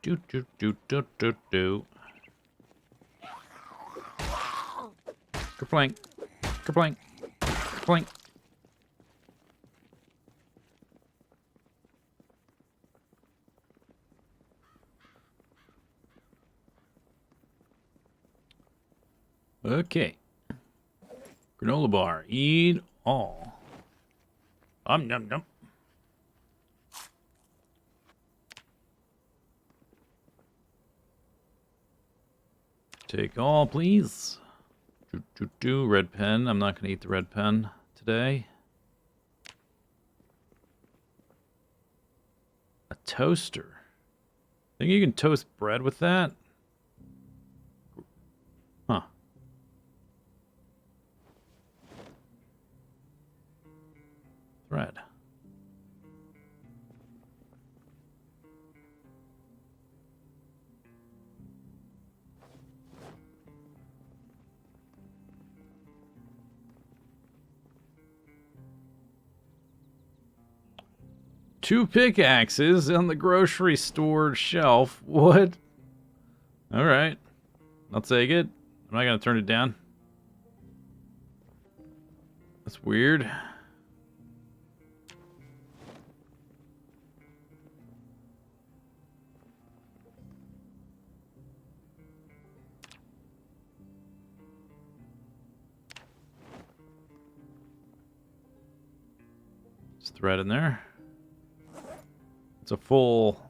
Do do do do do do. Kerplank. Kerplank. Kerplank. Okay. Granola bar. Eat all. Num num. Take all, please. Red pen. I'm not going to eat the red pen today. A toaster. Think you can toast bread with that? Huh. Thread. Two pickaxes on the grocery store shelf. What? Alright. I'll take it. I'm not going to turn it down. That's weird. thread in there. It's a full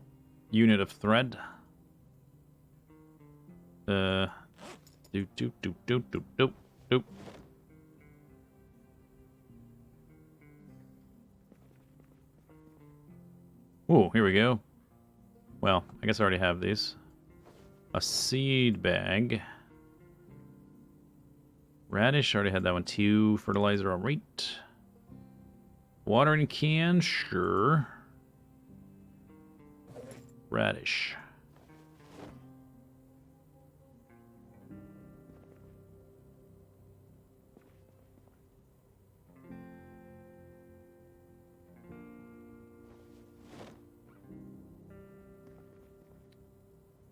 unit of thread. Doop, doop, doop, doop, doop, doop, doop. Oh, here we go. Well, I guess I already have these. A seed bag. Radish, already had that one too. Fertilizer, alright. Watering can, sure. Radish.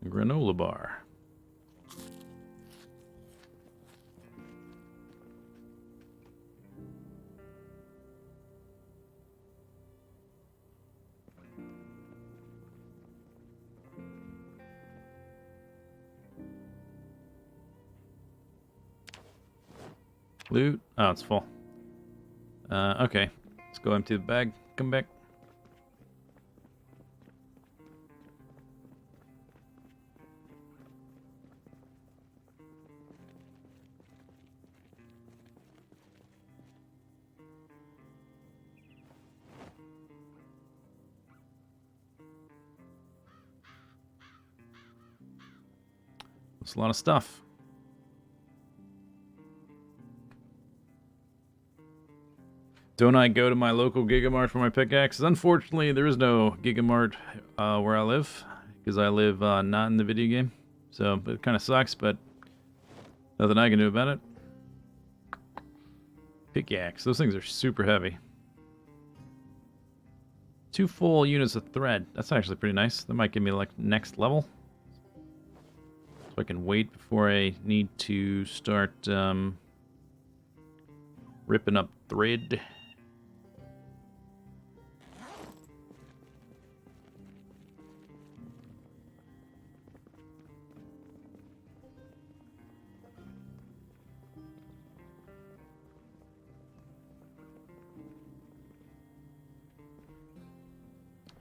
Granola bar. Loot. Oh, it's full. Okay. Let's go empty the bag. Come back. That's a lot of stuff. Don't I go to my local Gigamart for my pickaxes? Unfortunately, there is no Gigamart where I live, because I live not in the video game. So it kind of sucks, but nothing I can do about it. Pickaxe. Those things are super heavy. 2 full units of thread. That's actually pretty nice. That might give me like next level. So I can wait before I need to start ripping up thread.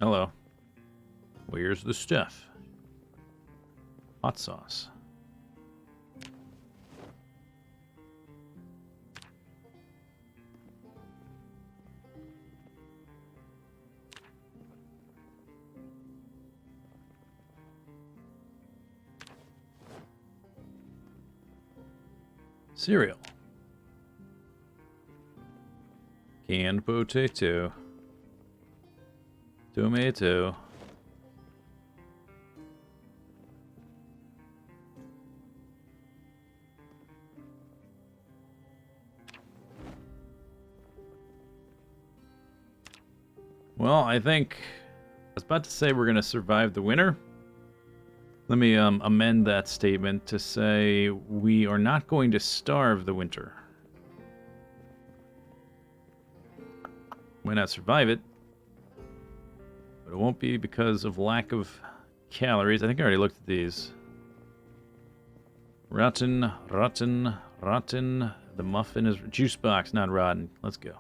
Hello. Where's the stuff? Hot sauce. Cereal. Canned potato. Tomato. Well, I think I was about to say we're going to survive the winter. Let me amend that statement to say we are not going to starve the winter. Might not survive it, but it won't be because of lack of calories. I think I already looked at these. Rotten, rotten, rotten. The muffin is juice box, not rotten. Let's go.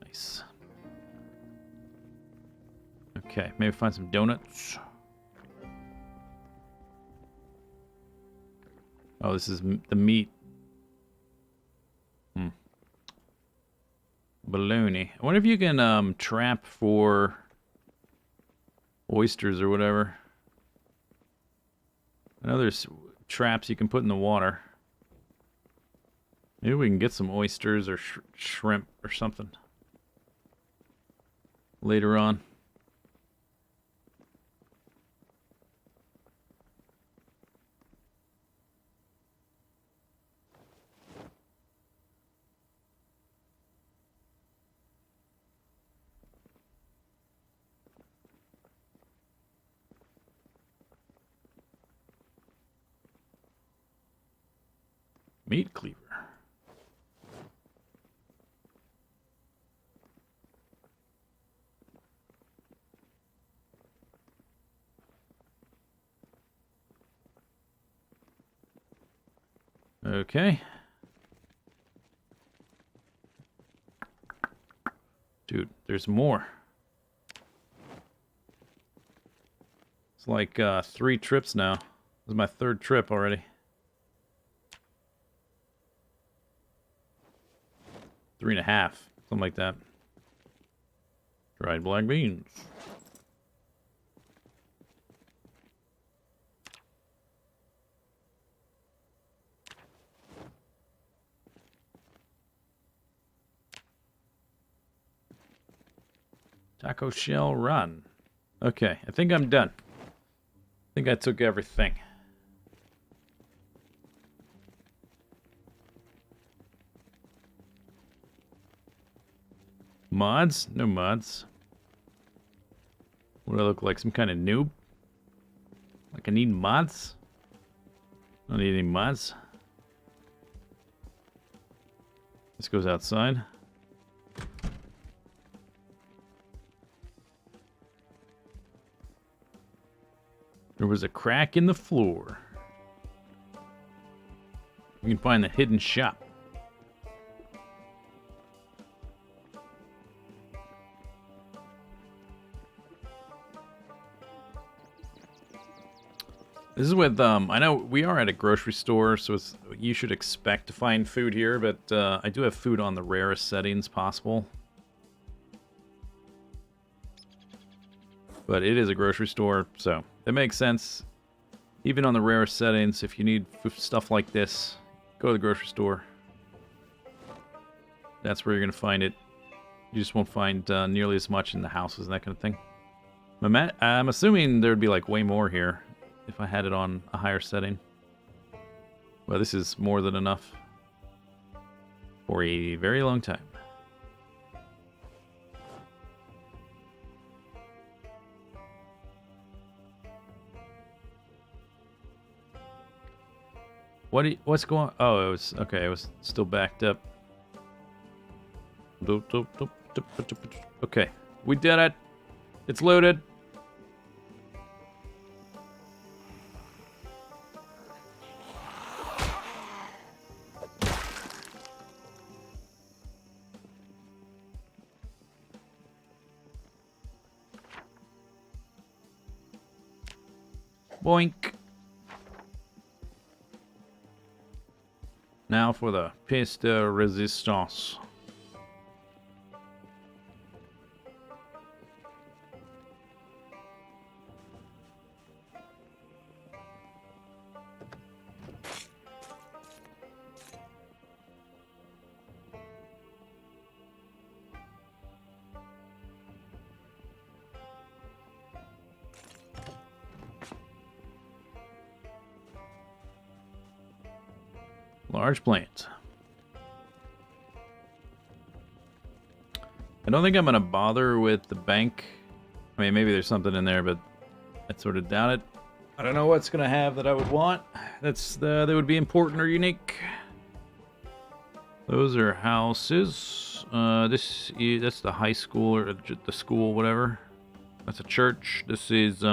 Nice. Okay, maybe find some donuts. Oh, this is the meat. Baloney. I wonder if you can trap for oysters or whatever. I know there's traps you can put in the water. Maybe we can get some oysters or shrimp or something later on. Meat cleaver. Okay. Dude, there's more. It's like 3 trips now. This is my 3rd trip already. 3.5, something like that. Dried black beans. Taco shell run. Okay, I think I'm done. I think I took everything. Mods? No mods. What do I look like? Some kind of noob? Like I need mods? I don't need any mods. This goes outside. There was a crack in the floor. We can find the hidden shop. This is with, I know we are at a grocery store, so you should expect to find food here, but I do have food on the rarest settings possible. But it is a grocery store, so it makes sense. Even on the rarest settings, if you need stuff like this, go to the grocery store. That's where you're going to find it. You just won't find nearly as much in the houses and that kind of thing. I'm assuming there'd be like way more here if I had it on a higher setting. Well, this is more than enough for a very long time. What's going on? Oh, it was okay. It was still backed up. Okay, we did it. It's loaded. Boink. Now for the pièce de résistance. Large plant. I don't think I'm gonna bother with the bank. I mean, maybe there's something in there, but I sort of doubt it. I don't know what's gonna have that I would want. That would be important or unique. Those are houses. That's the high school or the school, whatever. That's a church. This is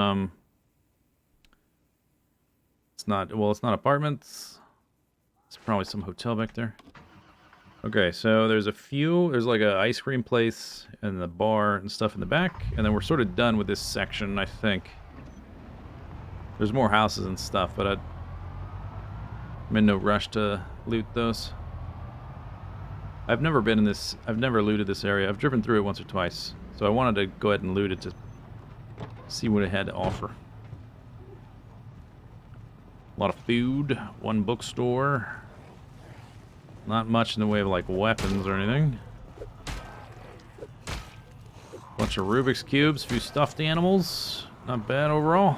it's not apartments. It's probably some hotel back there. Okay, so there's like a ice cream place and the bar and stuff in the back, and then we're sort of done with this section, I think. There's more houses and stuff, but I'm in no rush to loot those. I've never looted this area. I've driven through it once or twice, so I wanted to go ahead and loot it to see what it had to offer. A lot of food, one bookstore. Not much in the way of like weapons or anything. Bunch of Rubik's Cubes, a few stuffed animals. Not bad overall.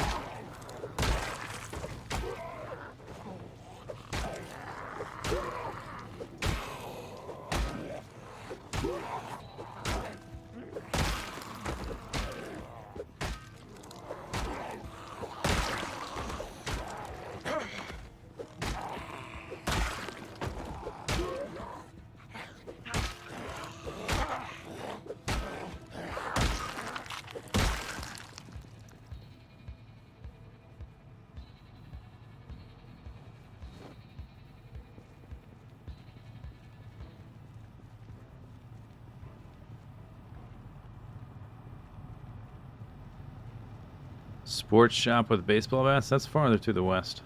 Sports shop with baseball bats? That's farther to the west.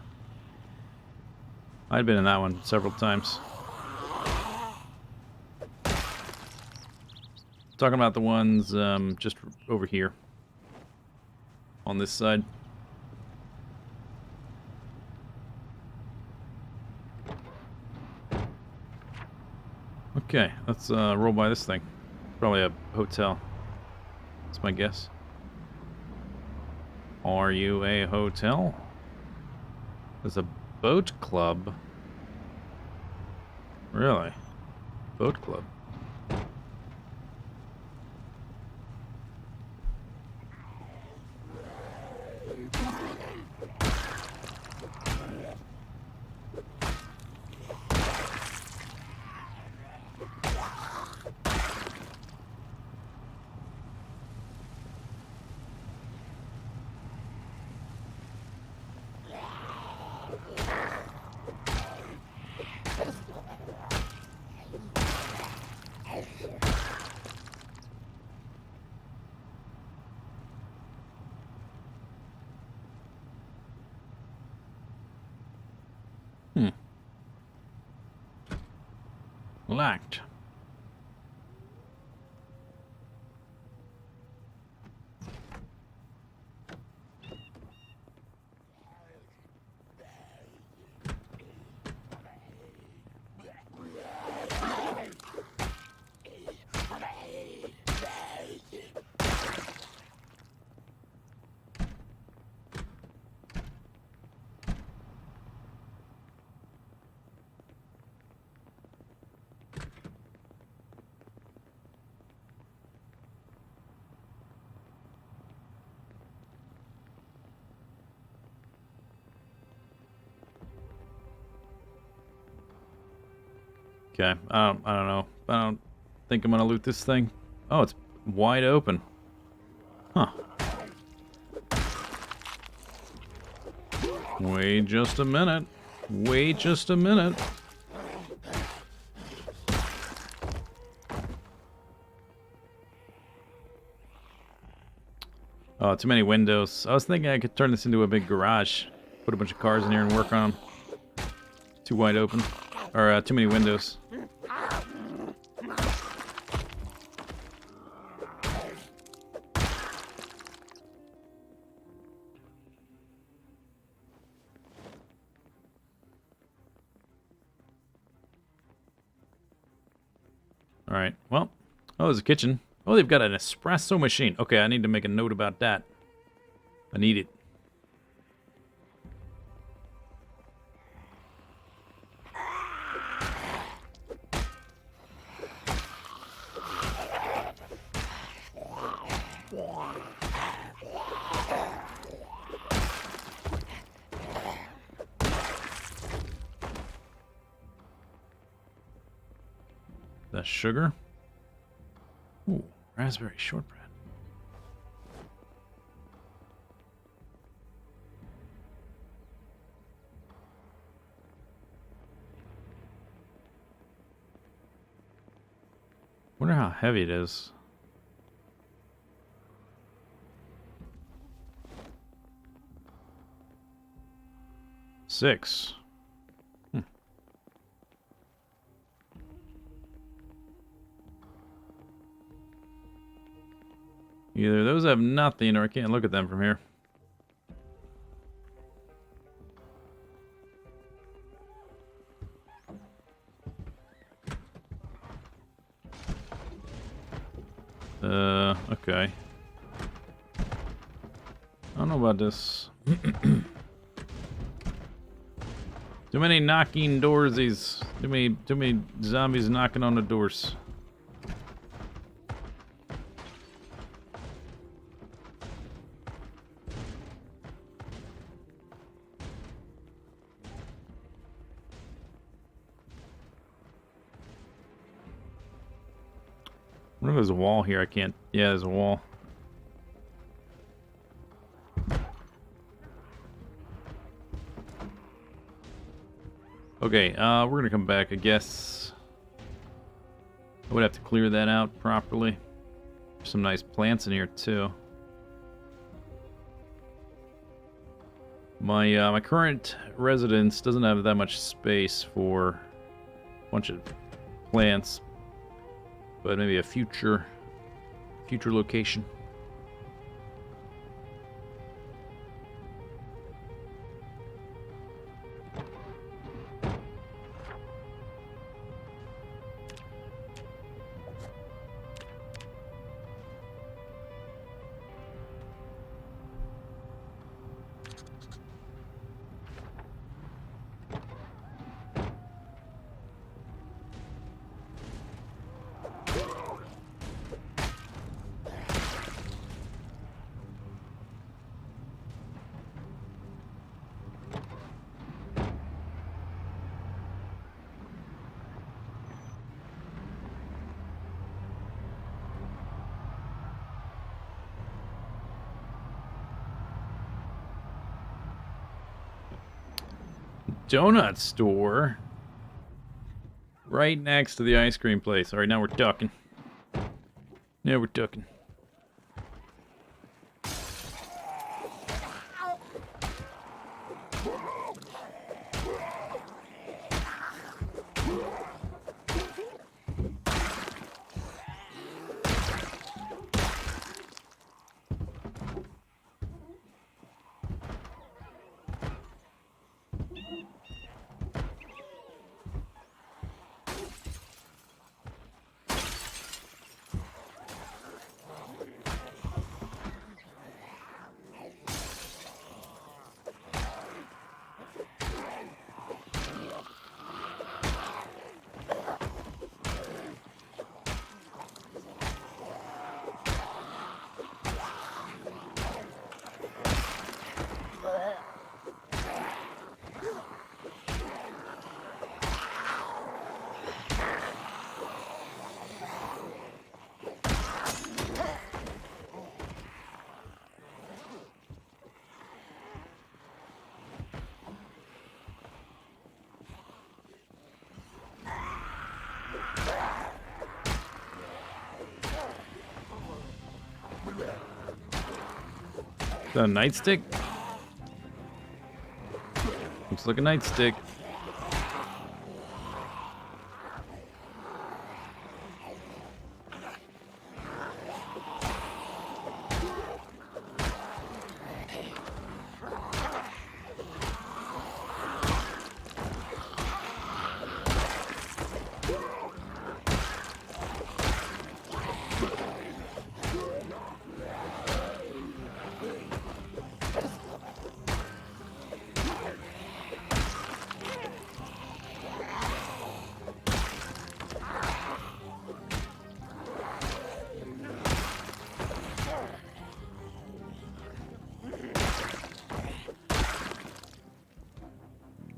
I'd been in that one several times. Talking about the ones just over here. On this side. Okay, let's roll by this thing. Probably a hotel. That's my guess. Are you a hotel? There's a boat club. Really? Boat club. Locked. Okay, I don't know. I don't think I'm gonna loot this thing. Oh, it's wide open. Huh. Wait just a minute. Wait just a minute. Oh, too many windows. I was thinking I could turn this into a big garage. Put a bunch of cars in here and work on them. Too wide open. Or too many windows. Alright, well. Oh, there's a kitchen. Oh, they've got an espresso machine. Okay, I need to make a note about that. I need it. The sugar. Ooh, raspberry shortbread. Wonder how heavy it is. Six. Either those have nothing or I can't look at them from here. Okay. I don't know about this. Too many knocking doorsies. Too many zombies knocking on the doors. I wonder if there's a wall here. I can't. Yeah, there's a wall. Okay, we're gonna come back, I guess. I would have to clear that out properly. There's some nice plants in here, too. My current residence doesn't have that much space for a bunch of plants, but maybe a future location. Donut store right next to the ice cream place. All right, now we're talking. Now we're talking. Is that a nightstick? Looks like a nightstick.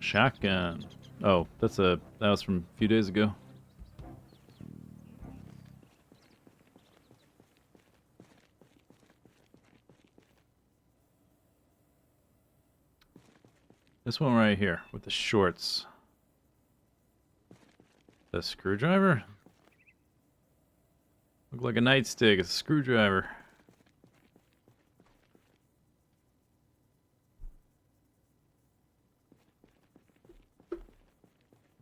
Shotgun. Oh, that was from a few days ago. This one right here with the shorts. The screwdriver? Look like a nightstick. It's a screwdriver.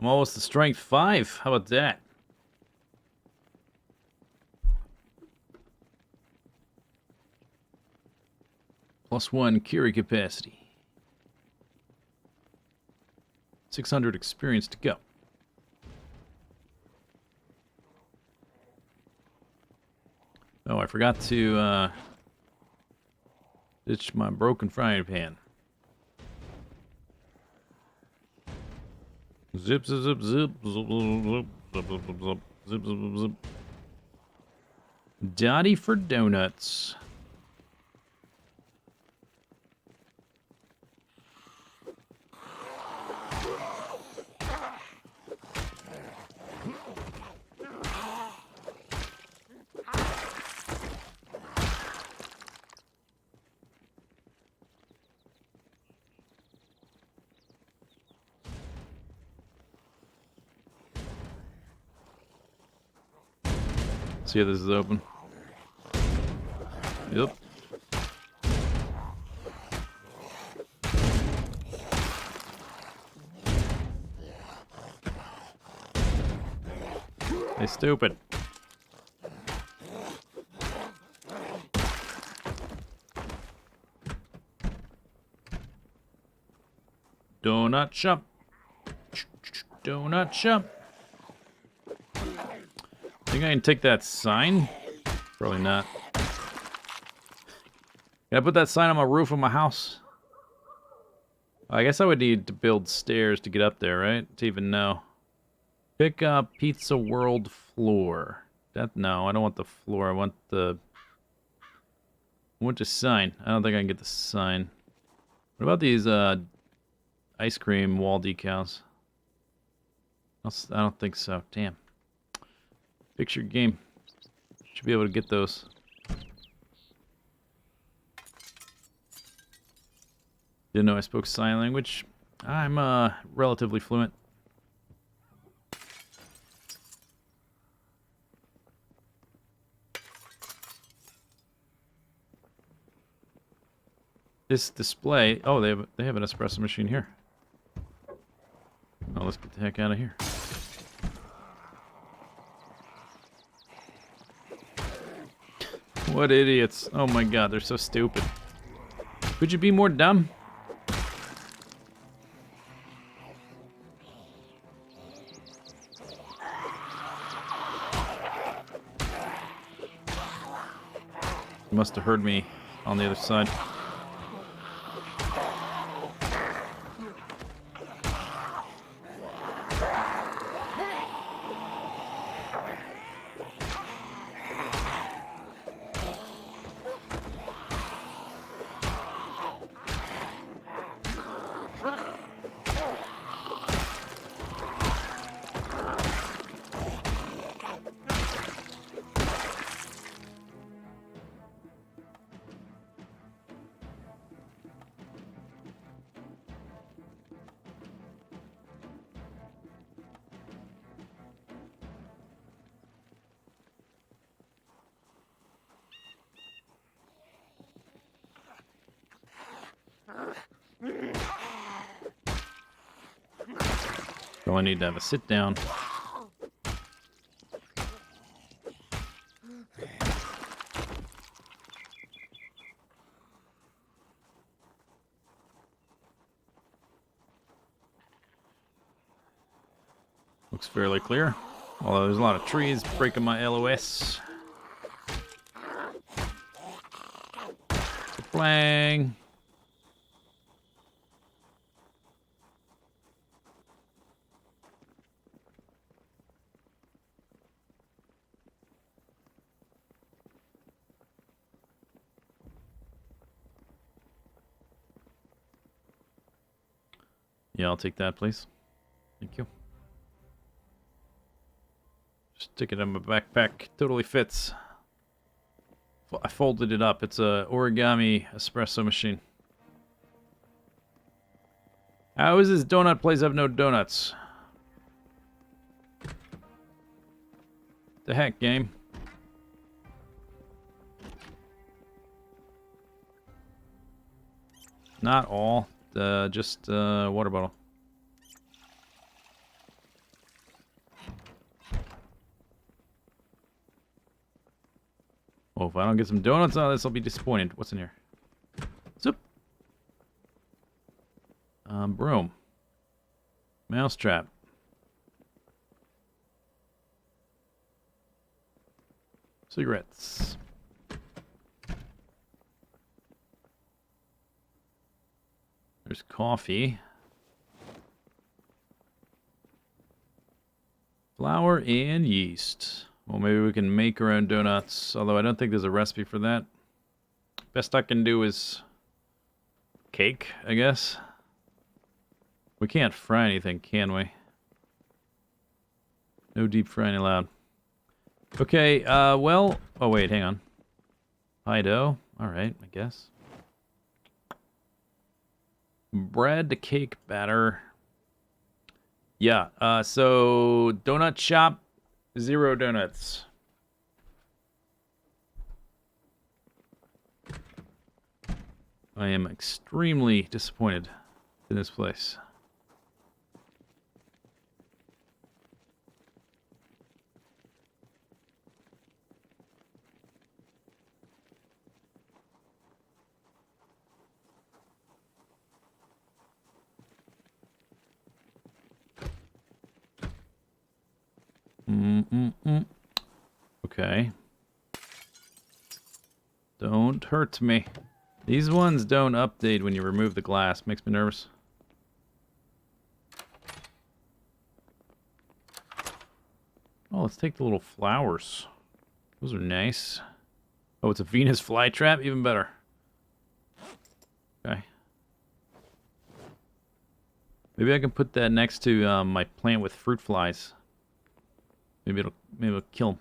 I'm almost to strength 5. How about that? +1 carry capacity. 600 experience to go. Oh, I forgot to ditch my broken frying pan. Zip, zip, zip, zip, zip, zip, zip, zip, zip, zip, zip, zip. Dotty for donuts. See if this is open. Yep. They stupid. Donut shop. Donut shop. Think I can take that sign? Probably not. Can I put that sign on my roof of my house? I guess I would need to build stairs to get up there, right? To even know. Pick up Pizza World floor. No, I don't want the floor. I want the sign. I don't think I can get the sign. What about these ice cream wall decals? I don't think so. Damn. Picture game. Should be able to get those. Didn't know I spoke sign language. I'm relatively fluent. This display. Oh, they have an espresso machine here. Oh, let's get the heck out of here. What idiots. Oh my god, they're so stupid. Could you be more dumb? You must have heard me on the other side. So I need to have a sit down. Looks fairly clear. Although there's a lot of trees breaking my LOS. Blang. Yeah, I'll take that, please. Thank you. Stick it in my backpack. Totally fits. I folded it up. It's a origami espresso machine. How is this donut place have no donuts? The heck, game? Not all. Just water bottle. Oh, if I don't get some donuts out of this, I'll be disappointed. What's in here? Zip. Broom. Mousetrap. Cigarettes. There's coffee. Flour and yeast. Well, maybe we can make our own donuts, although I don't think there's a recipe for that. Best I can do is cake, I guess. We can't fry anything, can we? No deep frying allowed. Okay, well... Oh, wait, hang on. Pie dough. Alright, I guess. Bread to cake batter. Yeah, so donut shop, 0 donuts. I am extremely disappointed in this place. Mm-mm-mm. Okay. Don't hurt me. These ones don't update when you remove the glass. Makes me nervous. Oh, let's take the little flowers. Those are nice. Oh, it's a Venus flytrap? Even better. Okay. Maybe I can put that next to my plant with fruit flies. Maybe it'll kill 'em.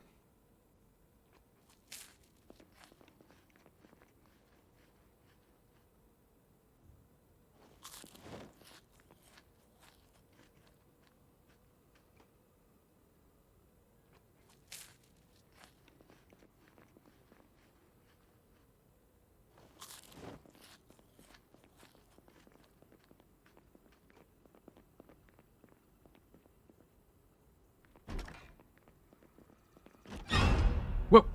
Whoa!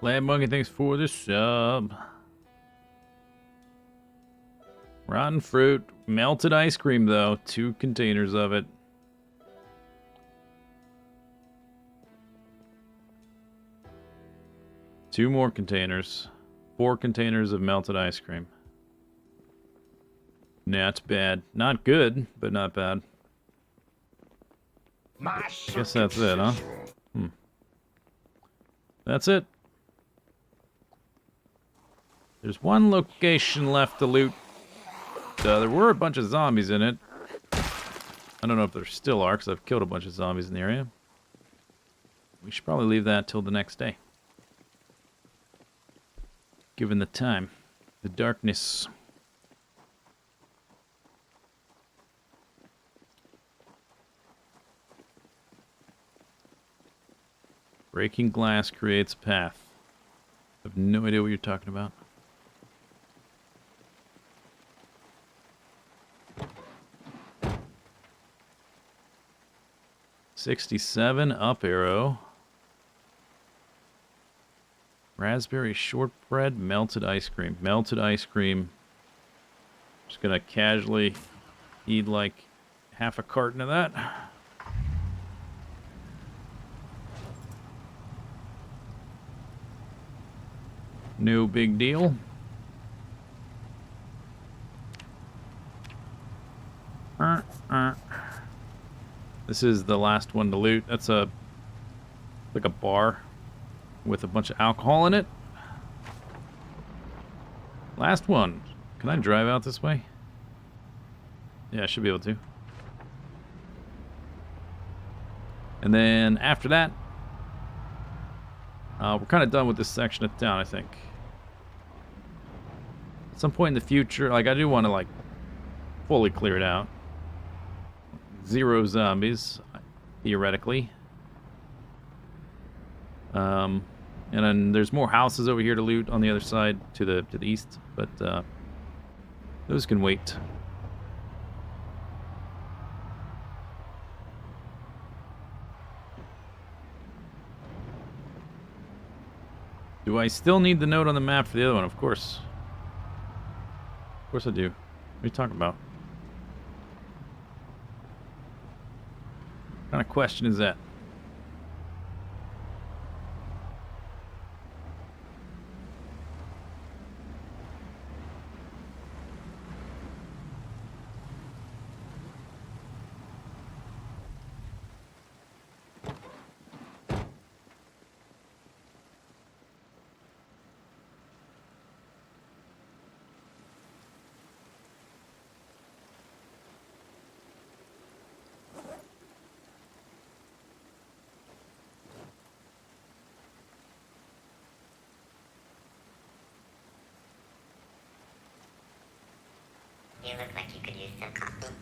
Lad Monkey, thanks for the sub. Rotten fruit. Melted ice cream, though. 2 containers of it. Two more containers. 4 containers of melted ice cream. Not bad. Not good, but not bad. Guess that's it, huh? That's it. There's one location left to loot. There were a bunch of zombies in it. I don't know if there still are, because I've killed a bunch of zombies in the area. We should probably leave that till the next day. Given the time. The darkness. Breaking glass creates path. I have no idea what you're talking about. $67 up arrow. Raspberry shortbread, melted ice cream. Melted ice cream. Just gonna casually eat like half a carton of that. No big deal. This is the last one to loot. That's like a bar with a bunch of alcohol in it. Last one. Can I drive out this way? Yeah, I should be able to. And then after that, we're kind of done with this section of town, I think. At some point in the future, like I do want to like fully clear it out. 0 zombies, theoretically. And then there's more houses over here to loot on the other side to the east, but those can wait. Do I still need the note on the map for the other one? Of course. Of course I do. What are you talking about? What kind of question is that? You look like you could use some coffee.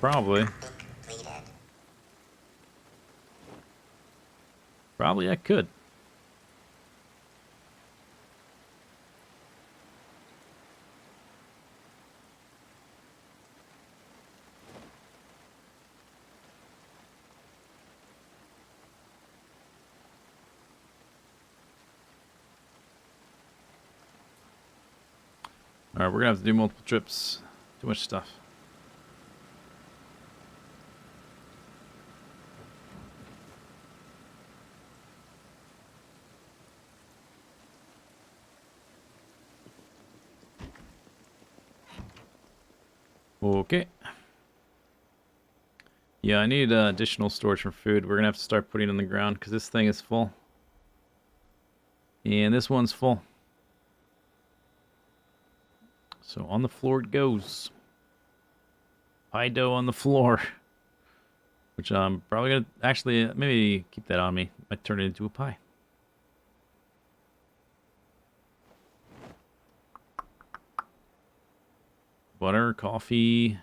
Probably. Coffee completed. Probably I could. Alright, we're gonna have to do multiple trips. Too much stuff. Okay. Yeah, I need additional storage for food. We're gonna have to start putting it on the ground because this thing is full. And this one's full. So on the floor it goes. Pie dough on the floor. Which I'm probably gonna actually maybe keep that on me. Might turn it into a pie. Butter, coffee.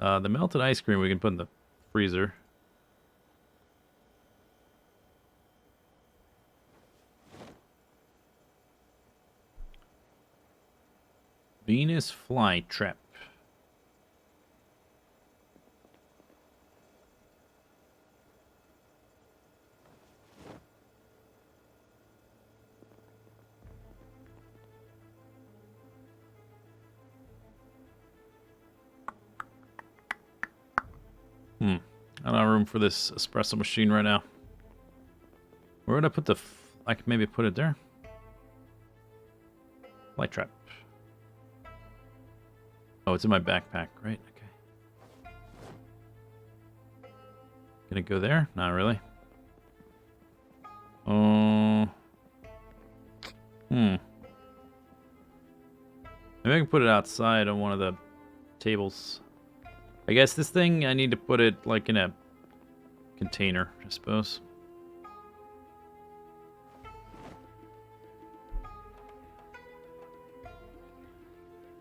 The melted ice cream we can put in the freezer. Venus flytrap. I don't have room for this espresso machine right now. Where would I put the... I could maybe put it there. Light trap. Oh, it's in my backpack, right? Okay. Gonna go there? Not really. Maybe I can put it outside on one of the tables. I guess this thing, I need to put it like in a container, I suppose.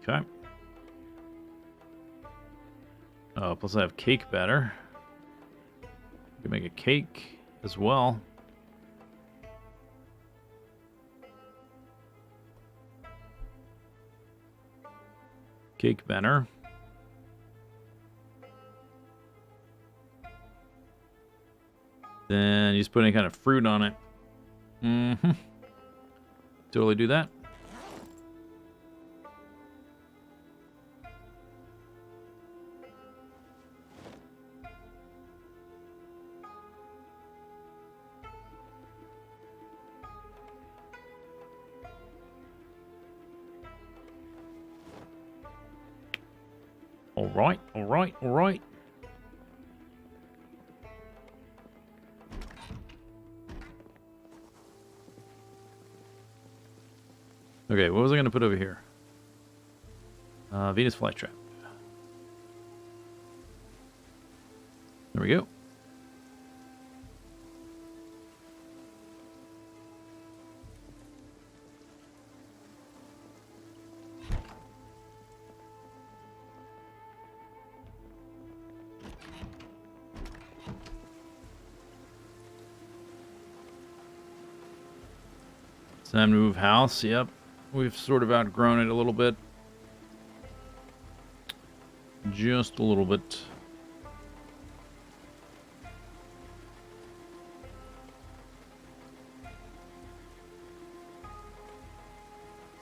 Okay. Oh, plus I have cake batter. I can make a cake as well. Cake batter. Then you just put any kind of fruit on it. Totally do that. Alright, alright, alright. Okay, what was I going to put over here? Venus flytrap. There we go. Time to move house. Yep. We've sort of outgrown it a little bit. Just a little bit.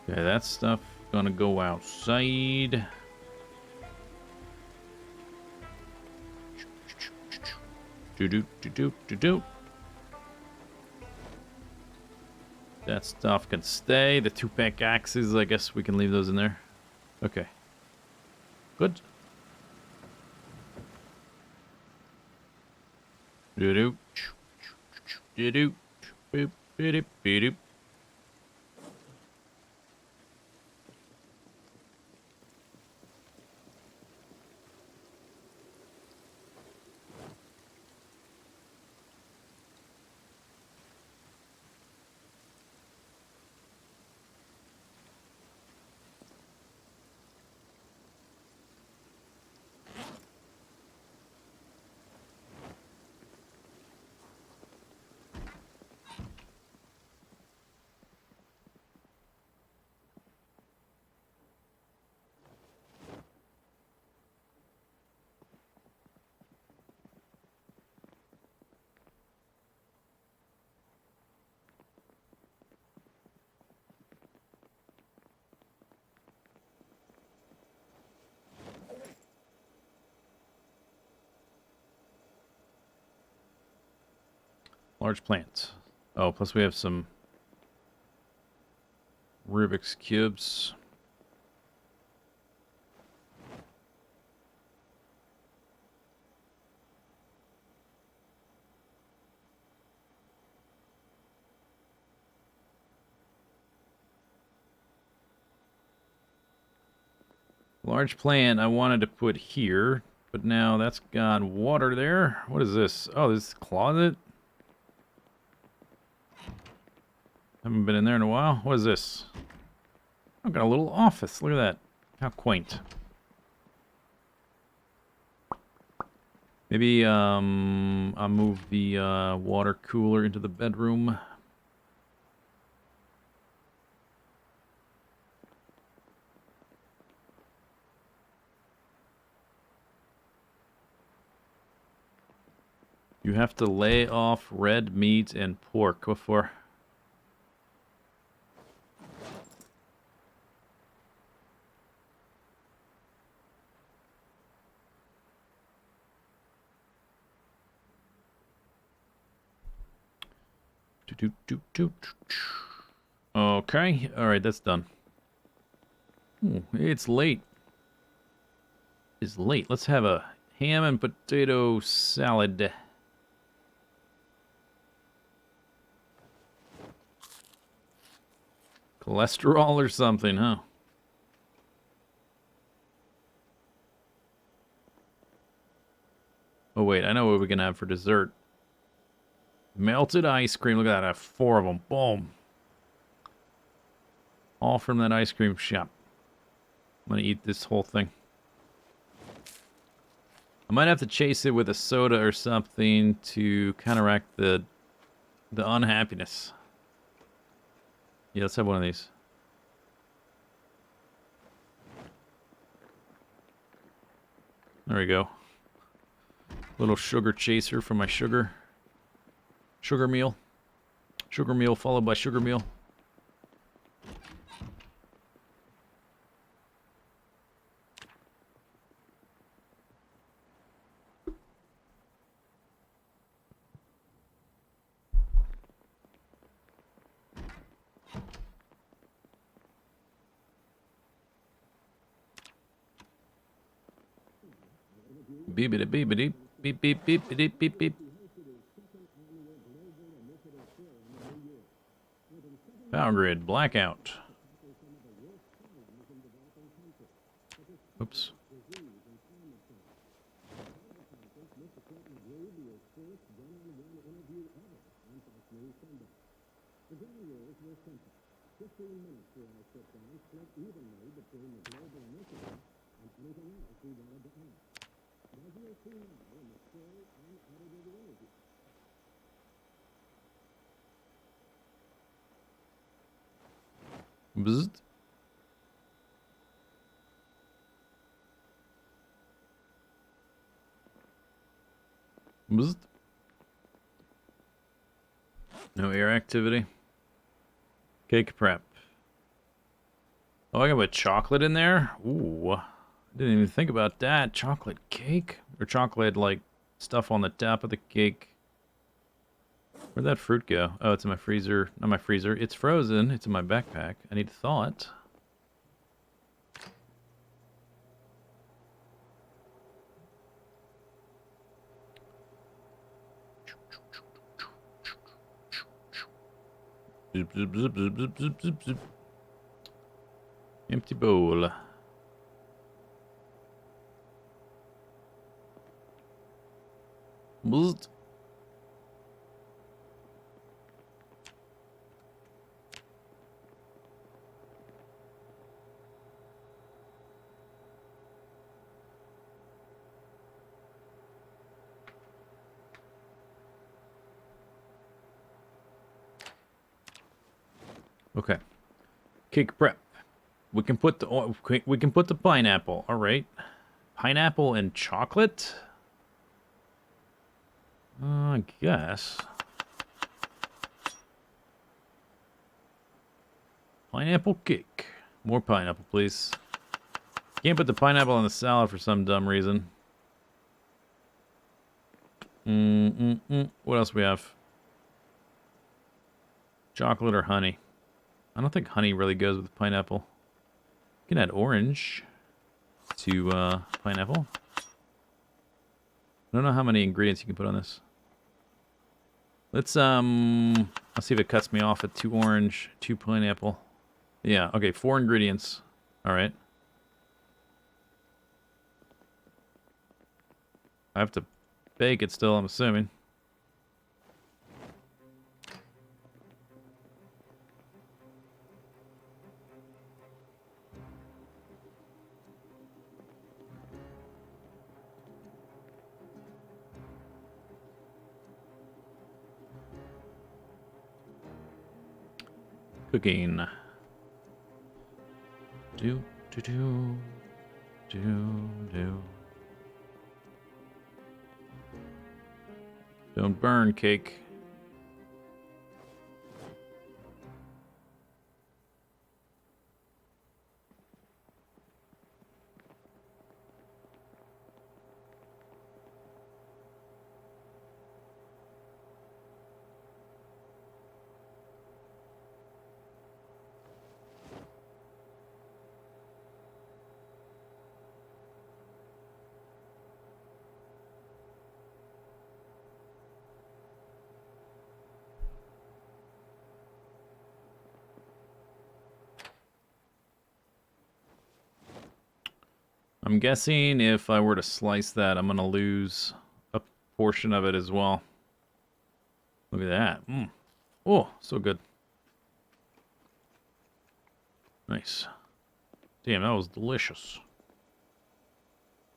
Okay, that stuff gonna go outside. Do. That stuff can stay. The 2-pack axes, I guess we can leave those in there. Okay. Good. Do-do. Do-do. Boop. Boop. Boop. Large plant. Oh, plus we have some Rubik's cubes. Large plant I wanted to put here, but now that's got water there. What is this? Oh, this is a closet? Haven't been in there in a while. What is this? I've got a little office. Look at that. How quaint. Maybe I'll move the water cooler into the bedroom. You have to lay off red meat and pork before... Okay, alright, that's done. Ooh, it's late. It's late. Let's have a ham and potato salad. Cholesterol or something, huh? Oh wait, I know what we can have for dessert. Melted ice cream. Look at that, I have 4 of them. Boom. All from that ice cream shop. I'm gonna eat this whole thing. I might have to chase it with a soda or something to counteract the unhappiness. Yeah, let's have one of these. There we go. Little sugar chaser for my sugar. Sugar meal. Sugar meal followed by sugar meal. Beepity beepity beep beep beep beep beep beep. Power grid blackout. Oops. Bzzzt. Bzzzt. No air activity. Cake prep. Oh, I can put chocolate in there? Ooh. Didn't even think about that. Chocolate cake? Or chocolate, like, stuff on the top of the cake. Where'd that fruit go? Oh, it's in my freezer. Not my freezer. It's frozen. It's in my backpack. I need to thaw it. Zip, zip, zip, zip, zip, zip, zip, zip. Empty bowl. Bzzzt. Okay. Cake prep. We can put the pineapple. All right. Pineapple and chocolate? I guess. Pineapple cake. More pineapple, please. Can't put the pineapple on the salad for some dumb reason. What else we have? Chocolate or honey? I don't think honey really goes with pineapple. You can add orange to pineapple. I don't know how many ingredients you can put on this. Let's see if it cuts me off at 2 orange, 2 pineapple. Yeah, okay, 4 ingredients. All right. I have to bake it still, I'm assuming. Cooking. Do. Don't burn, cake. I'm guessing if I were to slice that, I'm going to lose a portion of it as well. Look at that. Mm. Oh, so good. Nice. Damn, that was delicious.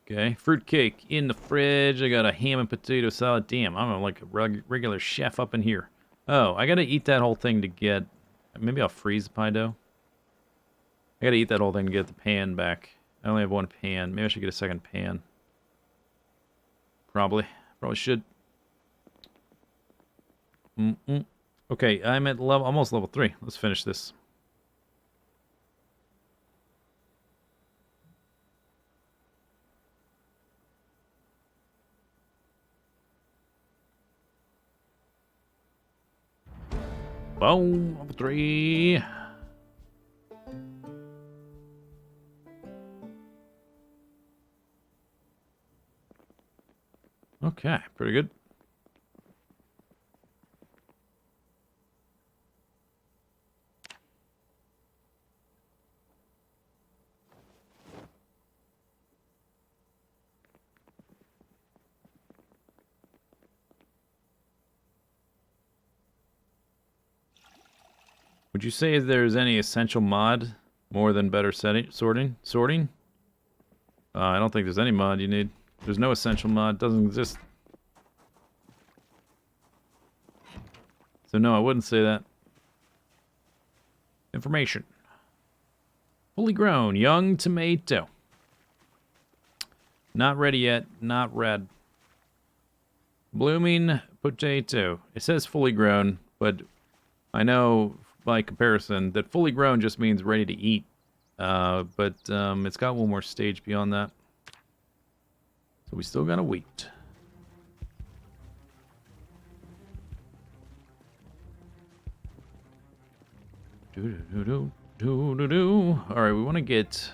Okay, fruit cake in the fridge. I got a ham and potato salad. Damn, I'm like a regular chef up in here. Oh, I got to eat that whole thing to get... Maybe I'll freeze the pie dough. I got to eat that whole thing to get the pan back. I only have 1 pan. Maybe I should get a second pan. Probably should. Okay, I'm at almost level 3. Let's finish this. Boom, level 3. Okay, pretty good. Would you say there's any essential mod more than better sorting? I don't think there's any mod you need. There's no essential mod. Doesn't exist. So no, I wouldn't say that. Information. Fully grown, young tomato. Not ready yet, not red. Blooming potato. It says fully grown, but I know by comparison that fully grown just means ready to eat. But it's got one more stage beyond that. So we still gotta wait. Alright, we want to get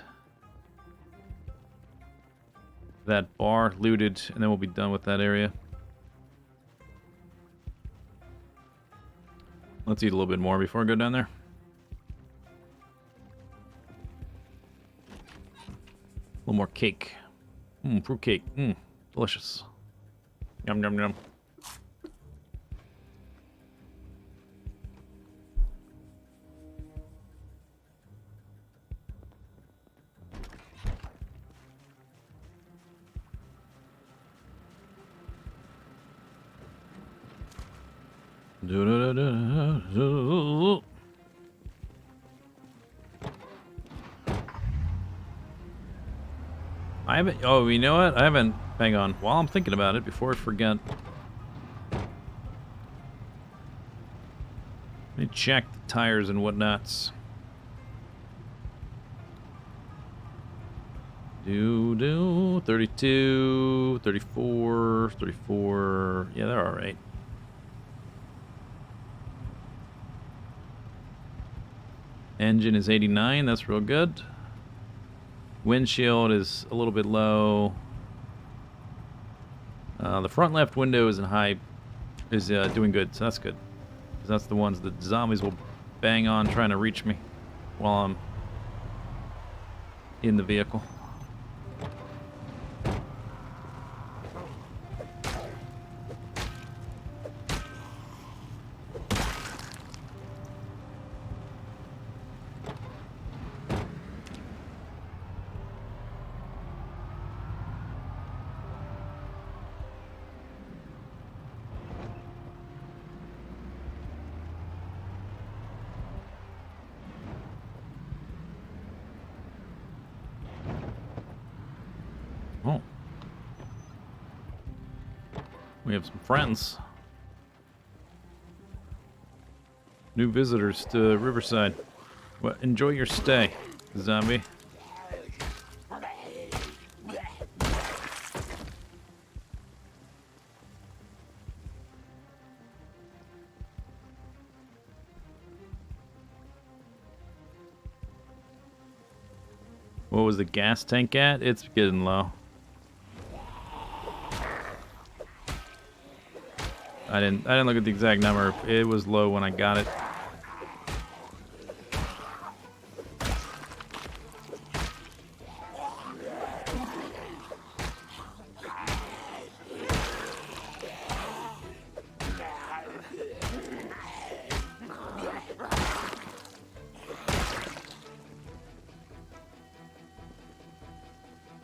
that bar looted, and then we'll be done with that area. Let's eat a little bit more before I go down there. A little more cake. Fruit cake. Delicious. Yum, yum, yum. I haven't... Oh, you know what? I haven't... Hang on. While I'm thinking about it, before I forget... Let me check the tires and whatnots. 32, 34, 34... Yeah, they're alright. Engine is 89. That's real good. Windshield is a little bit low. The front left window is doing good, so that's good. 'Cause that's the ones that zombies will bang on trying to reach me while I'm in the vehicle. Oh. We have some friends. New visitors to Riverside. Well, enjoy your stay, zombie. What was the gas tank at? It's getting low. I didn't look at the exact number. It was low when I got it.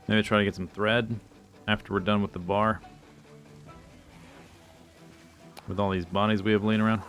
Maybe try to get some thread after we're done with the bar. With all these bodies we have laying around.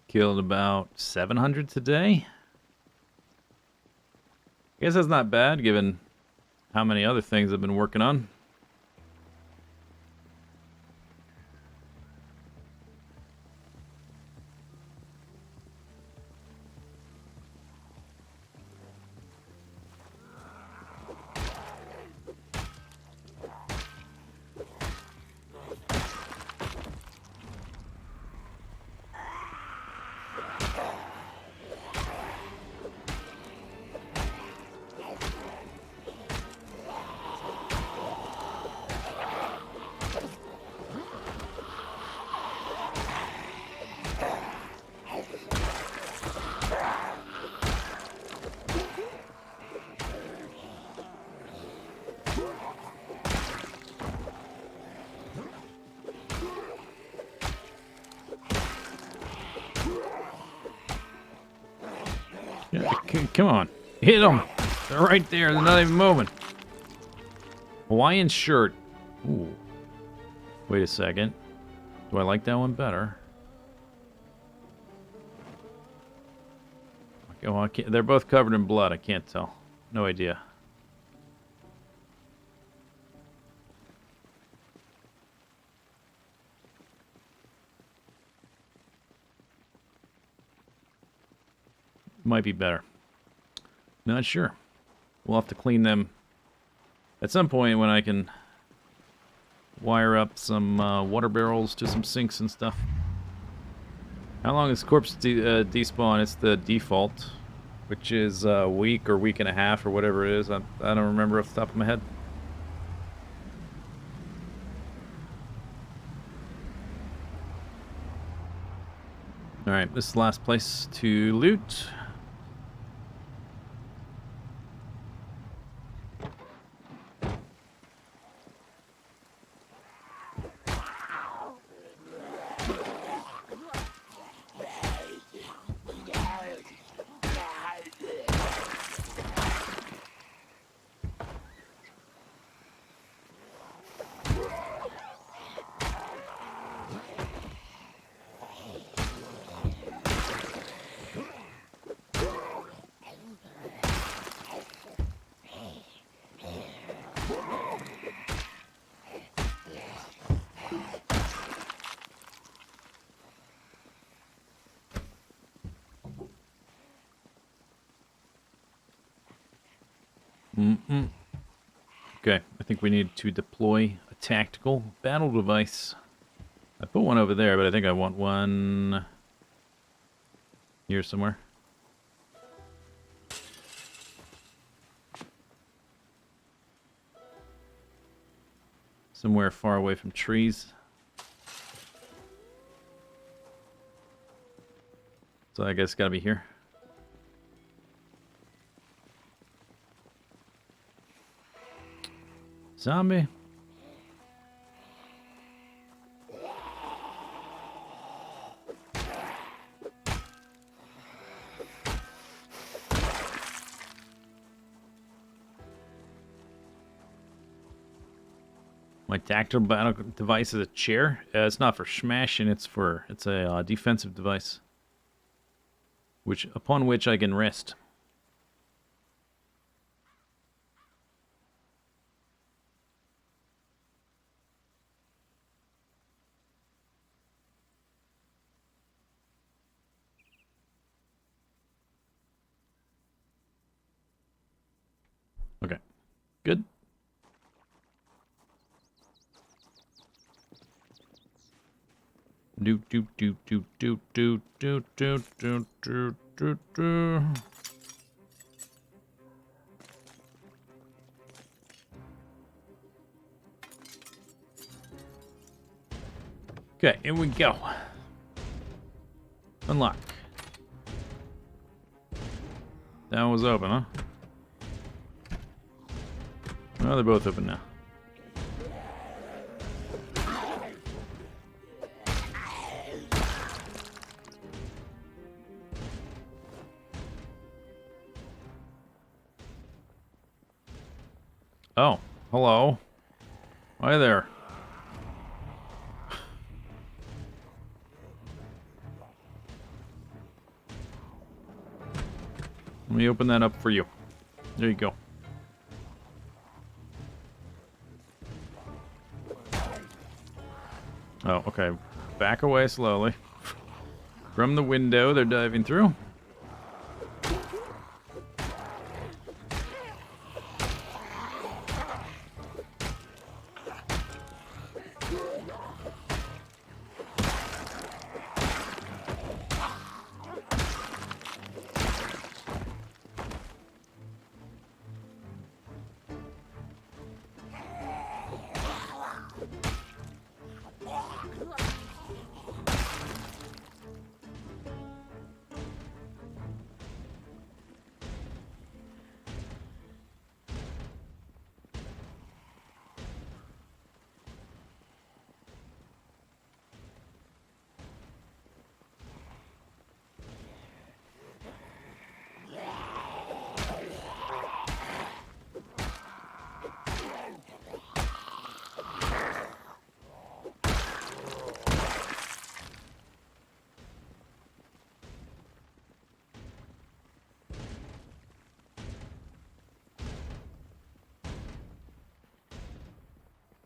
Killed about 700 today. I guess that's not bad given how many other things I've been working on. Yeah, come on. Hit them. They're right there. They're not even moving. Hawaiian shirt. Ooh. Wait a second. Do I like that one better? Okay, well, I can't, they're both covered in blood. I can't tell. No idea. Might be better. Not sure. We'll have to clean them at some point when I can wire up some water barrels to some sinks and stuff. How long is corpse despawn? It's the default, which is a week or week and a half or whatever it is. I don't remember off the top of my head. Alright, this is the last place to loot. Okay, I think we need to deploy a tactical battle device. I put one over there, but I think I want one here somewhere. Somewhere far away from trees. So I guess it's gotta be here. Zombie. My tactical battle device is a chair. It's not for smashing. It's a defensive device, upon which I can rest. Okay, good. Do do do do do do do do do do do do. Okay, here we go. Unlock. That one was open, huh? Oh, they're both open now. Oh, hello. Hi there. Let me open that up for you. There you go. Oh, okay. Back away slowly. From the window they're diving through.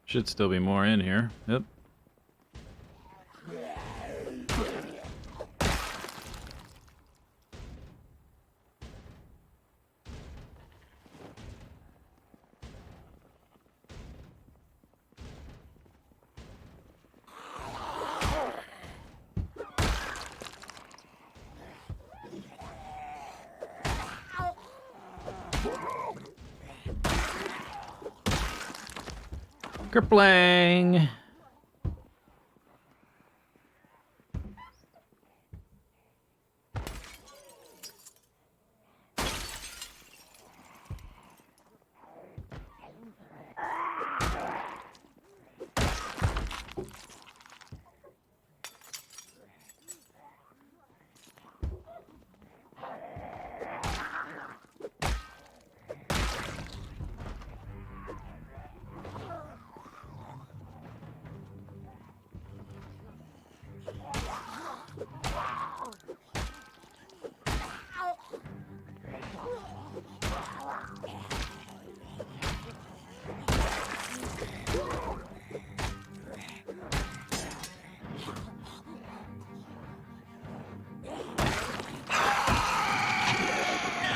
Should still be more in here. Yep. Kerplang!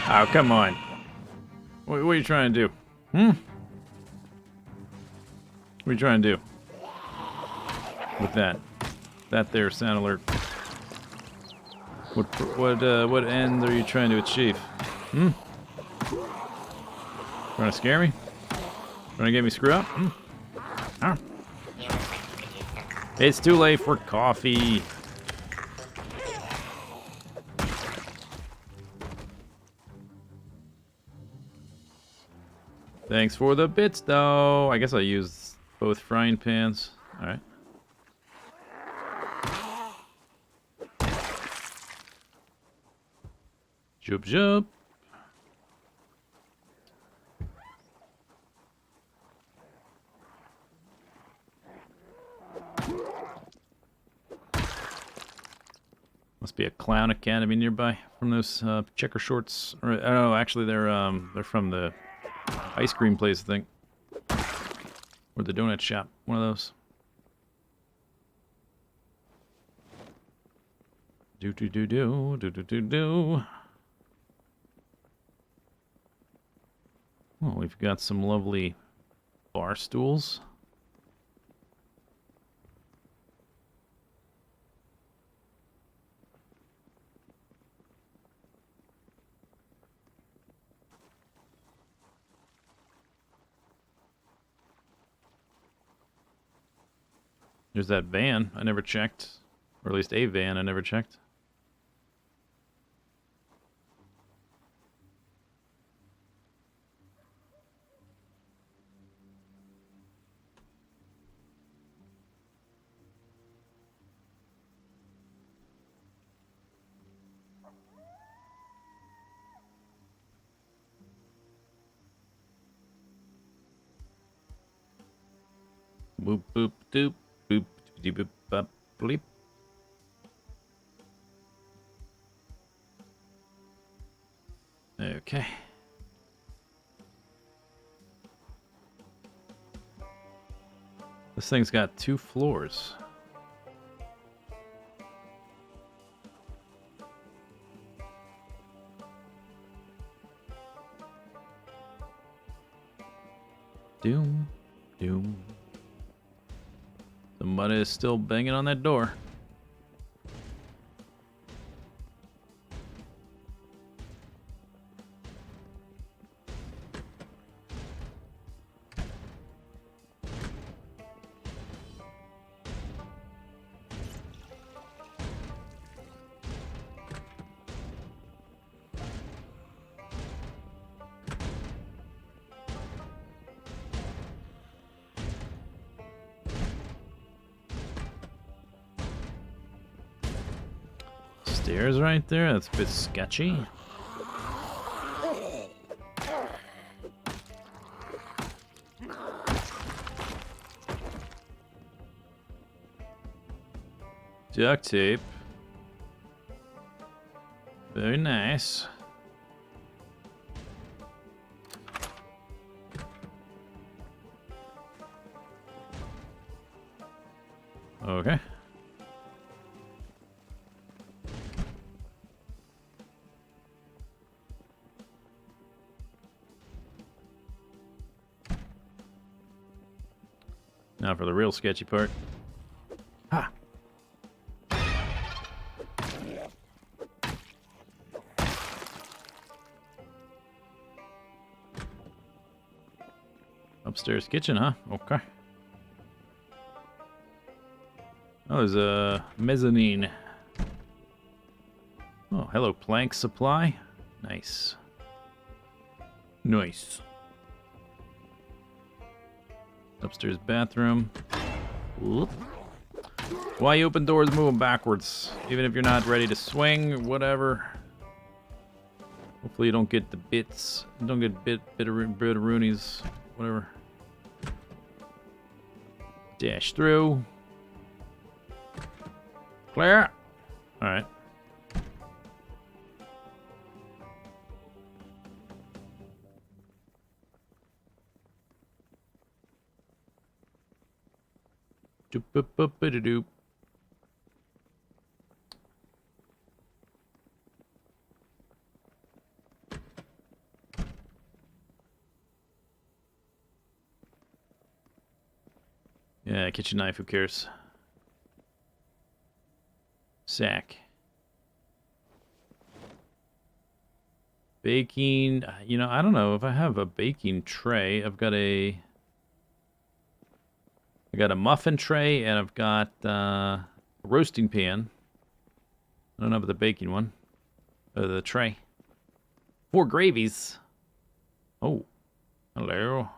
Oh, come on. What are you trying to do? Hmm? What are you trying to do? With that? That there sound alert. What end are you trying to achieve? Hmm? Trying to scare me? Trying to get me screwed up? Hmm? Huh? You look like you could use some coffee. It's too late for coffee. Thanks for the bits, though. I guess I used both frying pans. All right. Joop joop. Must be a clown academy nearby from those checker shorts. Or oh, actually, they're from the ice cream place, I think, or the donut shop. One of those. Do do do do do do do do. Well, we've got some lovely bar stools. There's that van I never checked, or at least a van I never checked. Boop boop doop boop doop boop bop bleep. Okay. This thing's got 2 floors. Doom, doom. The mud is still banging on that door. Stairs right there, that's a bit sketchy. Duct tape. Very nice. Okay. Now for the real sketchy part. Ha! Upstairs kitchen, huh? Okay. Oh, there's a mezzanine. Oh, hello, plank supply. Nice. Nice. Upstairs bathroom. Whoop. Why you open doors moving backwards? Even if you're not ready to swing, whatever. Hopefully you don't get the bits. Don't get bit-a-roonies. Whatever. Dash through. Clear. Alright. Doop-boop-boop-a-doop. Yeah, kitchen knife, who cares? Sack. Baking, you know, I don't know if I have a baking tray. I got a muffin tray, and I've got a roasting pan. I don't know about the baking one. The tray. 4 gravies. Oh, hello.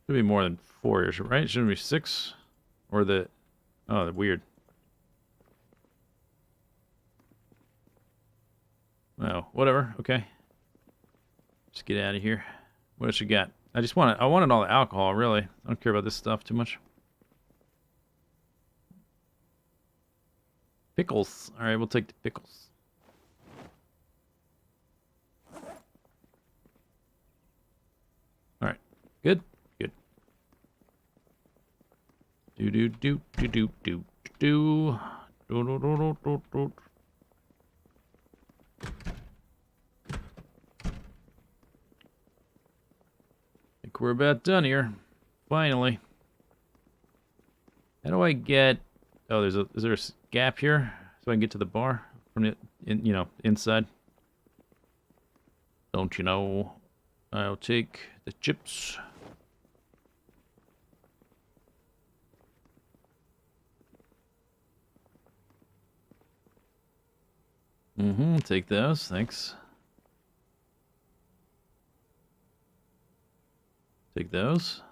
Should be more than 4 years, right? Shouldn't be 6? Or the... Oh, weird. Oh, whatever. Okay. Just get out of here. What else you got? I wanted all the alcohol, really. I don't care about this stuff too much. Pickles. Alright, we'll take the pickles. Alright. Good. Good. Do do do do do do do do do do do do. Think we're about done here. Finally. How do I get... Oh, is there a gap here so I can get to the bar from the inside? Don't you know? I'll take the chips. Take those, thanks. Take those.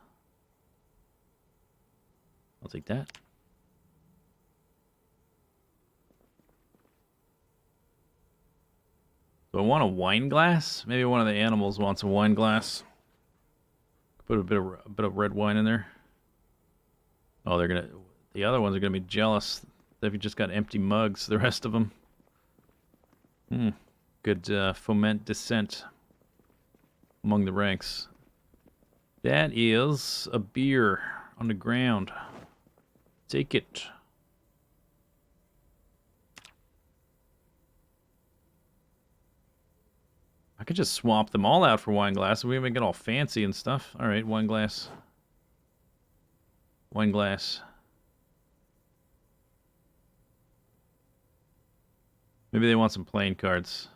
I'll take that. Do I want a wine glass? Maybe one of the animals wants a wine glass. Put a bit of red wine in there. Oh, the other ones are gonna be jealous. They've just got empty mugs, the rest of them. Good foment dissent among the ranks. That is a beer on the ground. Take it. I could just swap them all out for wine glasses. We make it all fancy and stuff. All right, wine glass. Wine glass. Maybe they want some playing cards.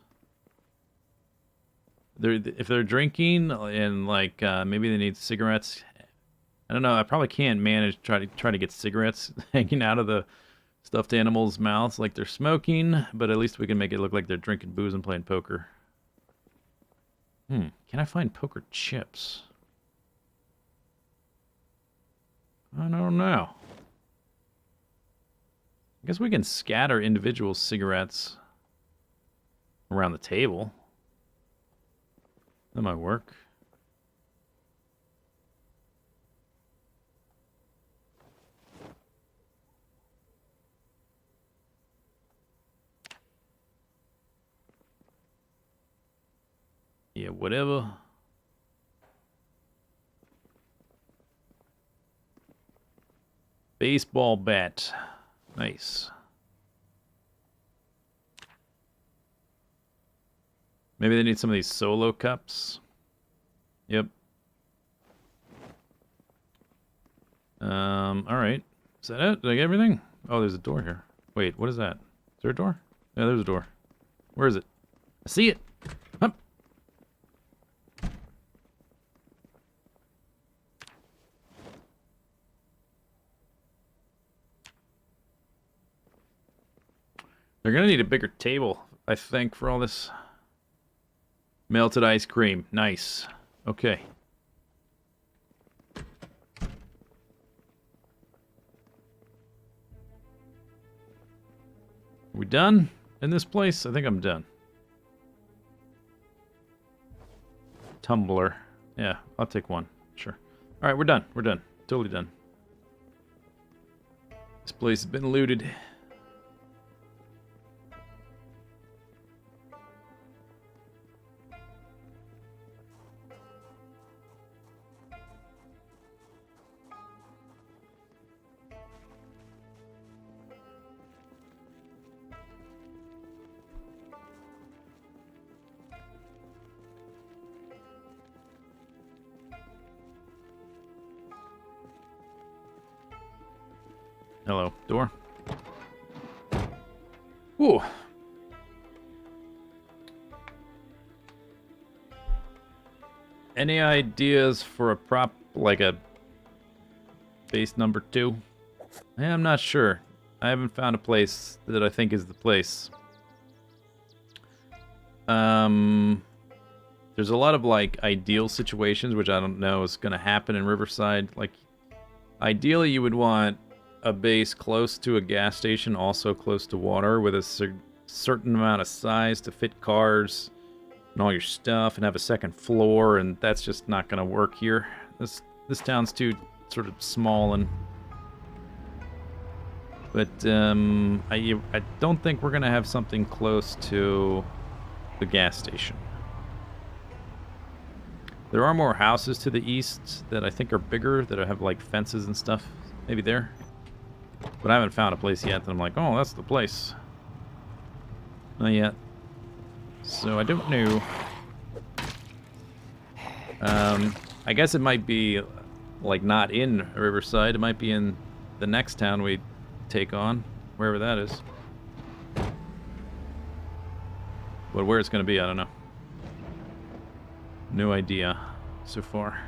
If they're drinking and like maybe they need cigarettes. I don't know. I probably can't manage try to get cigarettes hanging out of the stuffed animals' mouths like they're smoking, but at least we can make it look like they're drinking booze and playing poker. Can I find poker chips? I don't know. I guess we can scatter individual cigarettes around the table. That might work. Yeah, whatever. Baseball bat. Nice. Maybe they need some of these solo cups. Yep. Alright. Is that it? Did I get everything? Oh, there's a door here. Wait, what is that? Is there a door? Yeah, there's a door. Where is it? I see it! Up! They're gonna need a bigger table, I think, for all this. Melted ice cream. Nice. Okay. Are we done in this place? I think I'm done. Tumbler. Yeah, I'll take one. Sure. Alright, we're done. We're done. Totally done. This place has been looted. Hello, door. Ooh. Any ideas for a prop, like a base number 2? I'm not sure. I haven't found a place that I think is the place. There's a lot of, like, ideal situations, which I don't know is going to happen in Riverside. Like, ideally, you would want a base close to a gas station, also close to water, with a certain amount of size to fit cars and all your stuff, and have a second floor, and that's just not going to work here. This town's too sort of small, and but I don't think we're going to have something close to the gas station. There are more houses to the east that I think are bigger, that have like fences and stuff. Maybe there. But I haven't found a place yet that I'm like, oh, that's the place. Not yet. So I don't know. I guess it might be like not in Riverside. It might be in the next town we take on, wherever that is. But where it's going to be, I don't know. No idea so far.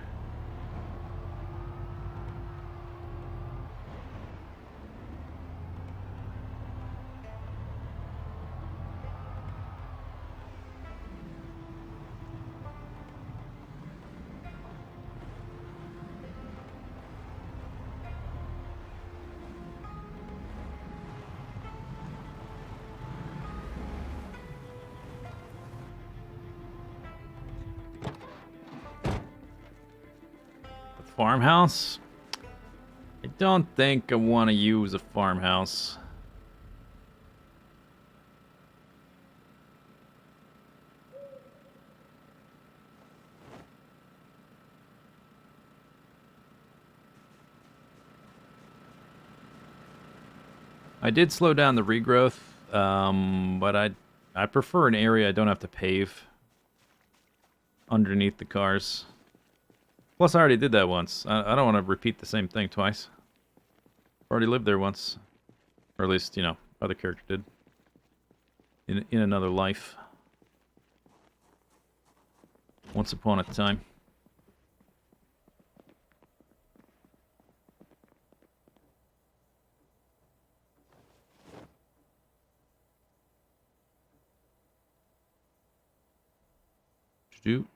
Farmhouse? I don't think I want to use a farmhouse. I did slow down the regrowth, but I prefer an area I don't have to pave underneath the cars. Plus, I already did that once. I don't want to repeat the same thing twice. Already lived there once. Or at least, you know, other character did. In another life. Once upon a time.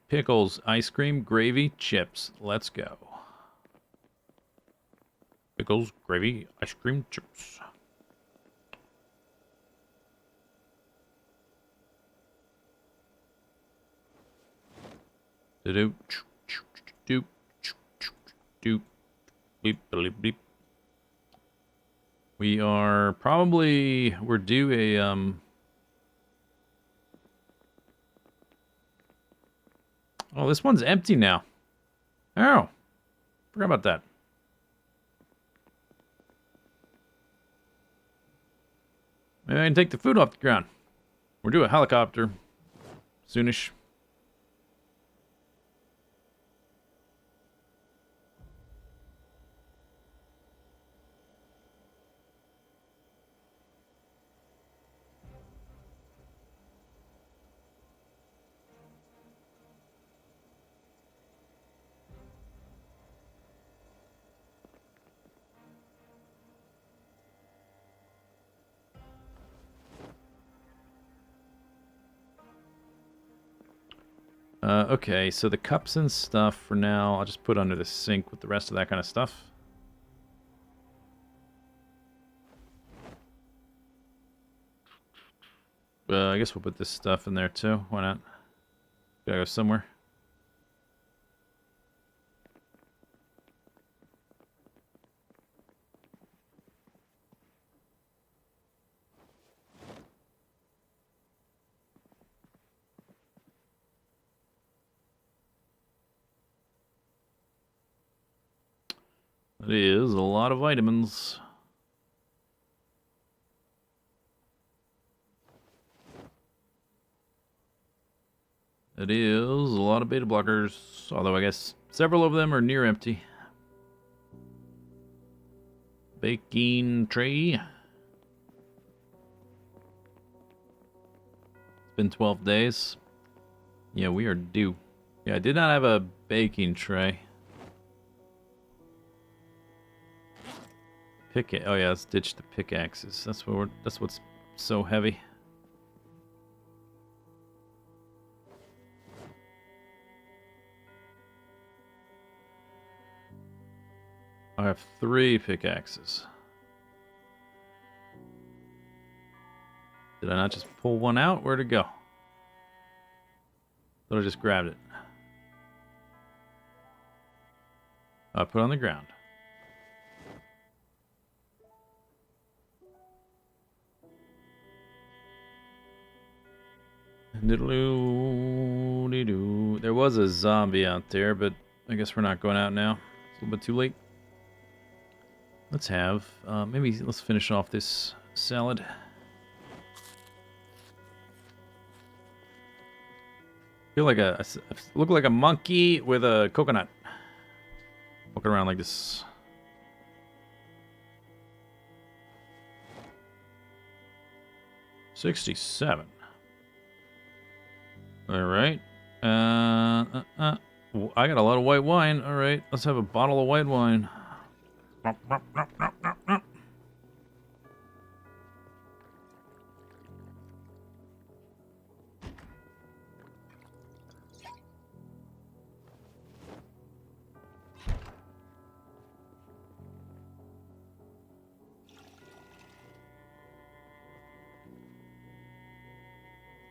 Pickles, ice cream, gravy, chips. Let's go. Pickles, gravy, ice cream, chips. Do do do beep bleep bleep. We're due a Oh, this one's empty now. Oh. Forgot about that. Maybe I can take the food off the ground. We're due a helicopter. Soonish. Okay, so the cups and stuff for now, I'll just put under the sink with the rest of that kind of stuff. I guess we'll put this stuff in there too. Why not? Gotta go somewhere. That is a lot of vitamins. It is a lot of beta blockers, although I guess several of them are near empty. baking tray. It's been 12 days. Yeah, we are due. Yeah, I did not have a baking tray. Oh yeah, let's ditch the pickaxes. That's what's so heavy. I have 3 pickaxes. Did I not just pull one out? Where'd it go? Thought I just grabbed it. I put it on the ground. Diddle-oo-dee-doo. There was a zombie out there, but I guess we're not going out now. It's a little bit too late. Let's have, let's finish off this salad. Feel like I look like a monkey with a coconut. Walking around like this. $67. All right. I got a lot of white wine. All right, let's have a bottle of white wine.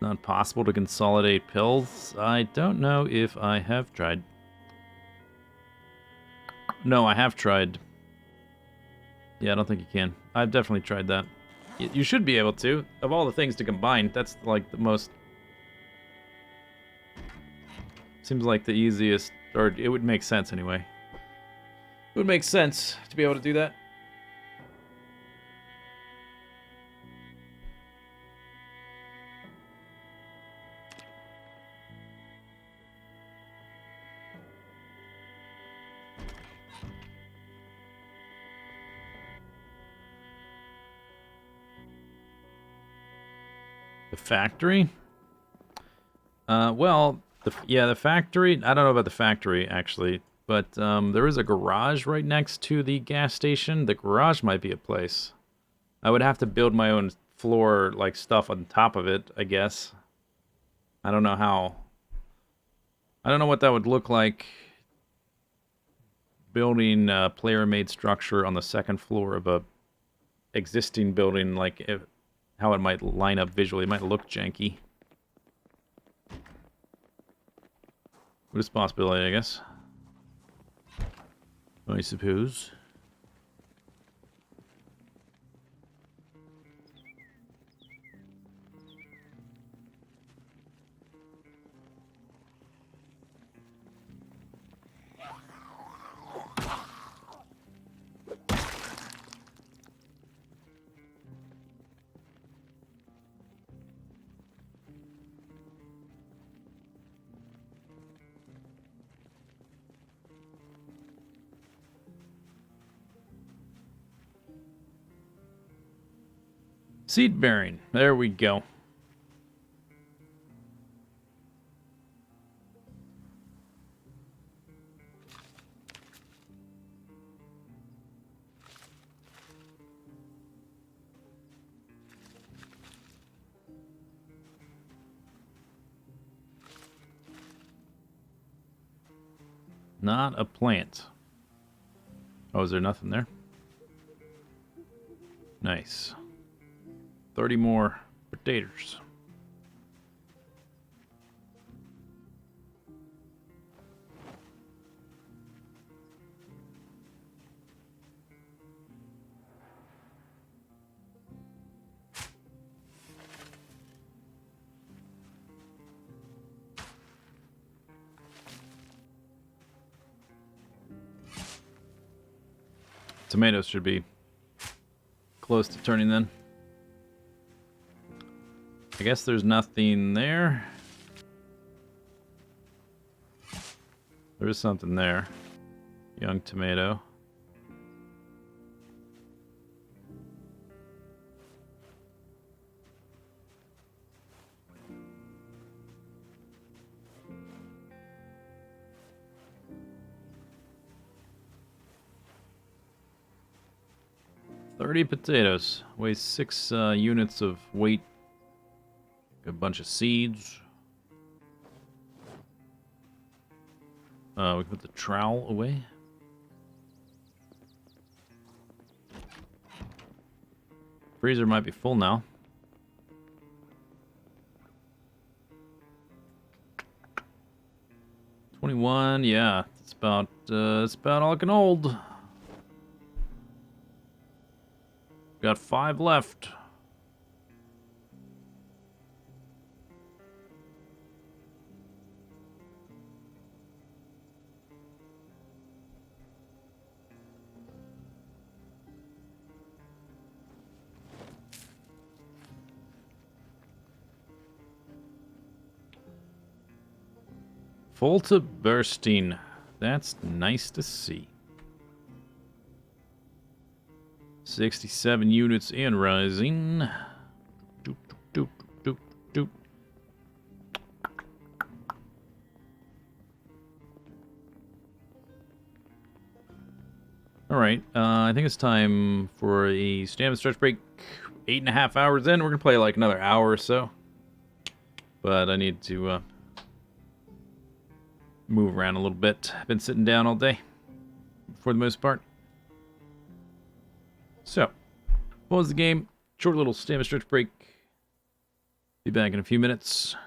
Not possible to consolidate pills. I don't know if I have tried. No, I have tried. Yeah, I don't think you can. I've definitely tried that. You should be able to. Of all the things to combine, that's like the most... Seems like the easiest, or it would make sense anyway. It would make sense to be able to do that. The factory? Well, the factory. I don't know about the factory actually, but there is a garage right next to the gas station. The garage might be a place. I would have to build my own floor like stuff on top of it, I guess. I don't know how. I don't know what that would look like. Building a player-made structure on the second floor of a existing building, like how it might line up visually. It might look janky. But it's a possibility, I guess. I suppose. Seed bearing. There we go. Not a plant. Oh, is there nothing there? Nice. 30 more potatoes. Tomatoes should be close to turning then. I guess there's nothing there. There is something there. Young tomato. 30 potatoes. Weighs 6 units of weight. A bunch of seeds. We can put the trowel away. Freezer might be full now. $21, yeah, it's about all I can hold. Got 5 left. Full to bursting. That's nice to see. 67 units and rising. Doop, doop, doop, doop. Alright, I think it's time for a stamina stretch break. 8.5 hours in. We're going to play like another hour or so. But I need to move around a little bit. Been sitting down all day, for the most part. So, pause the game. Short little stamina stretch break. Be back in a few minutes.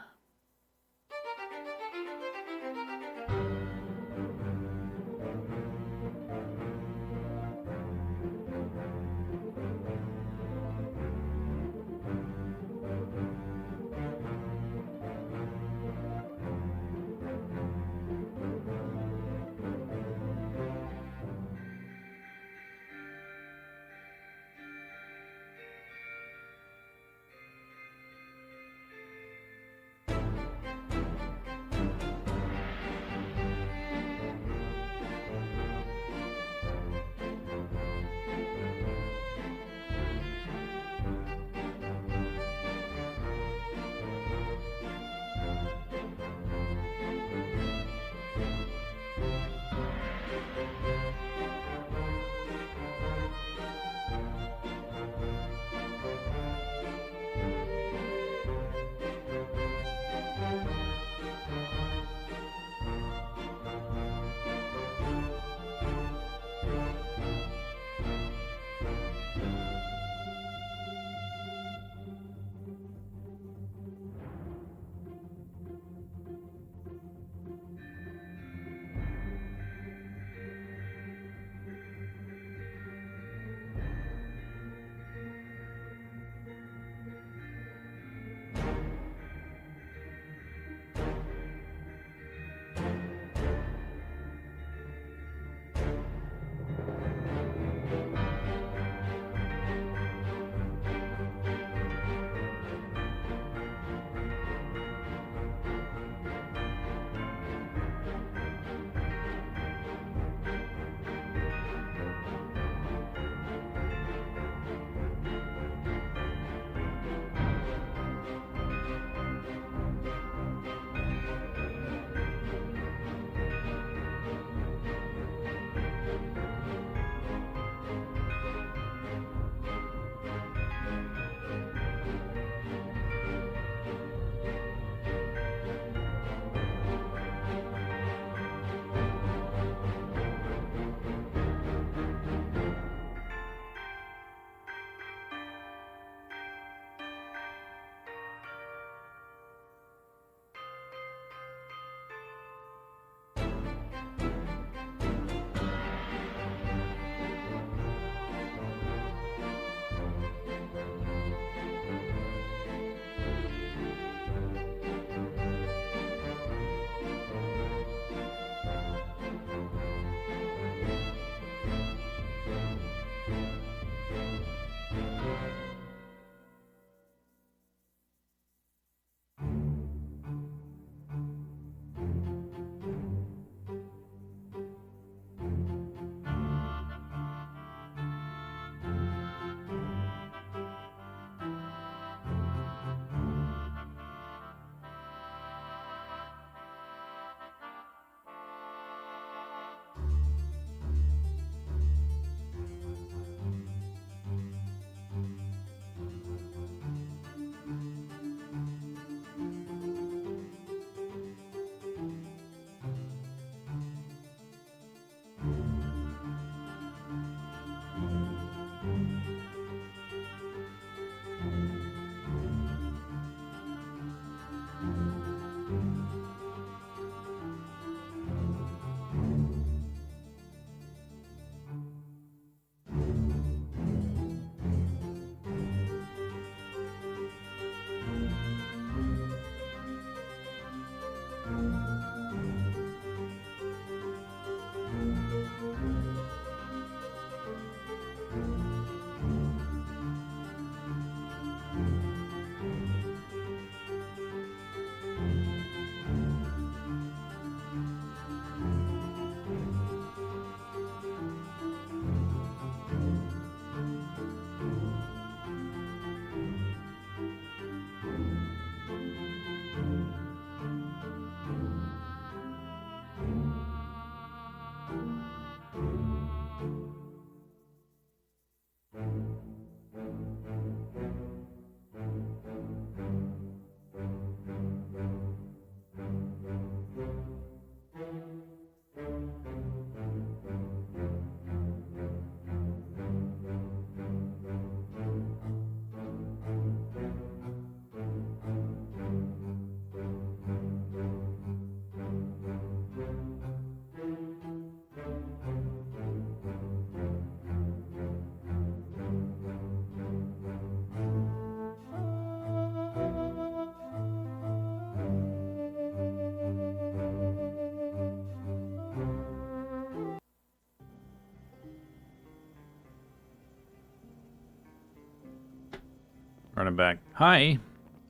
Running back. Hi.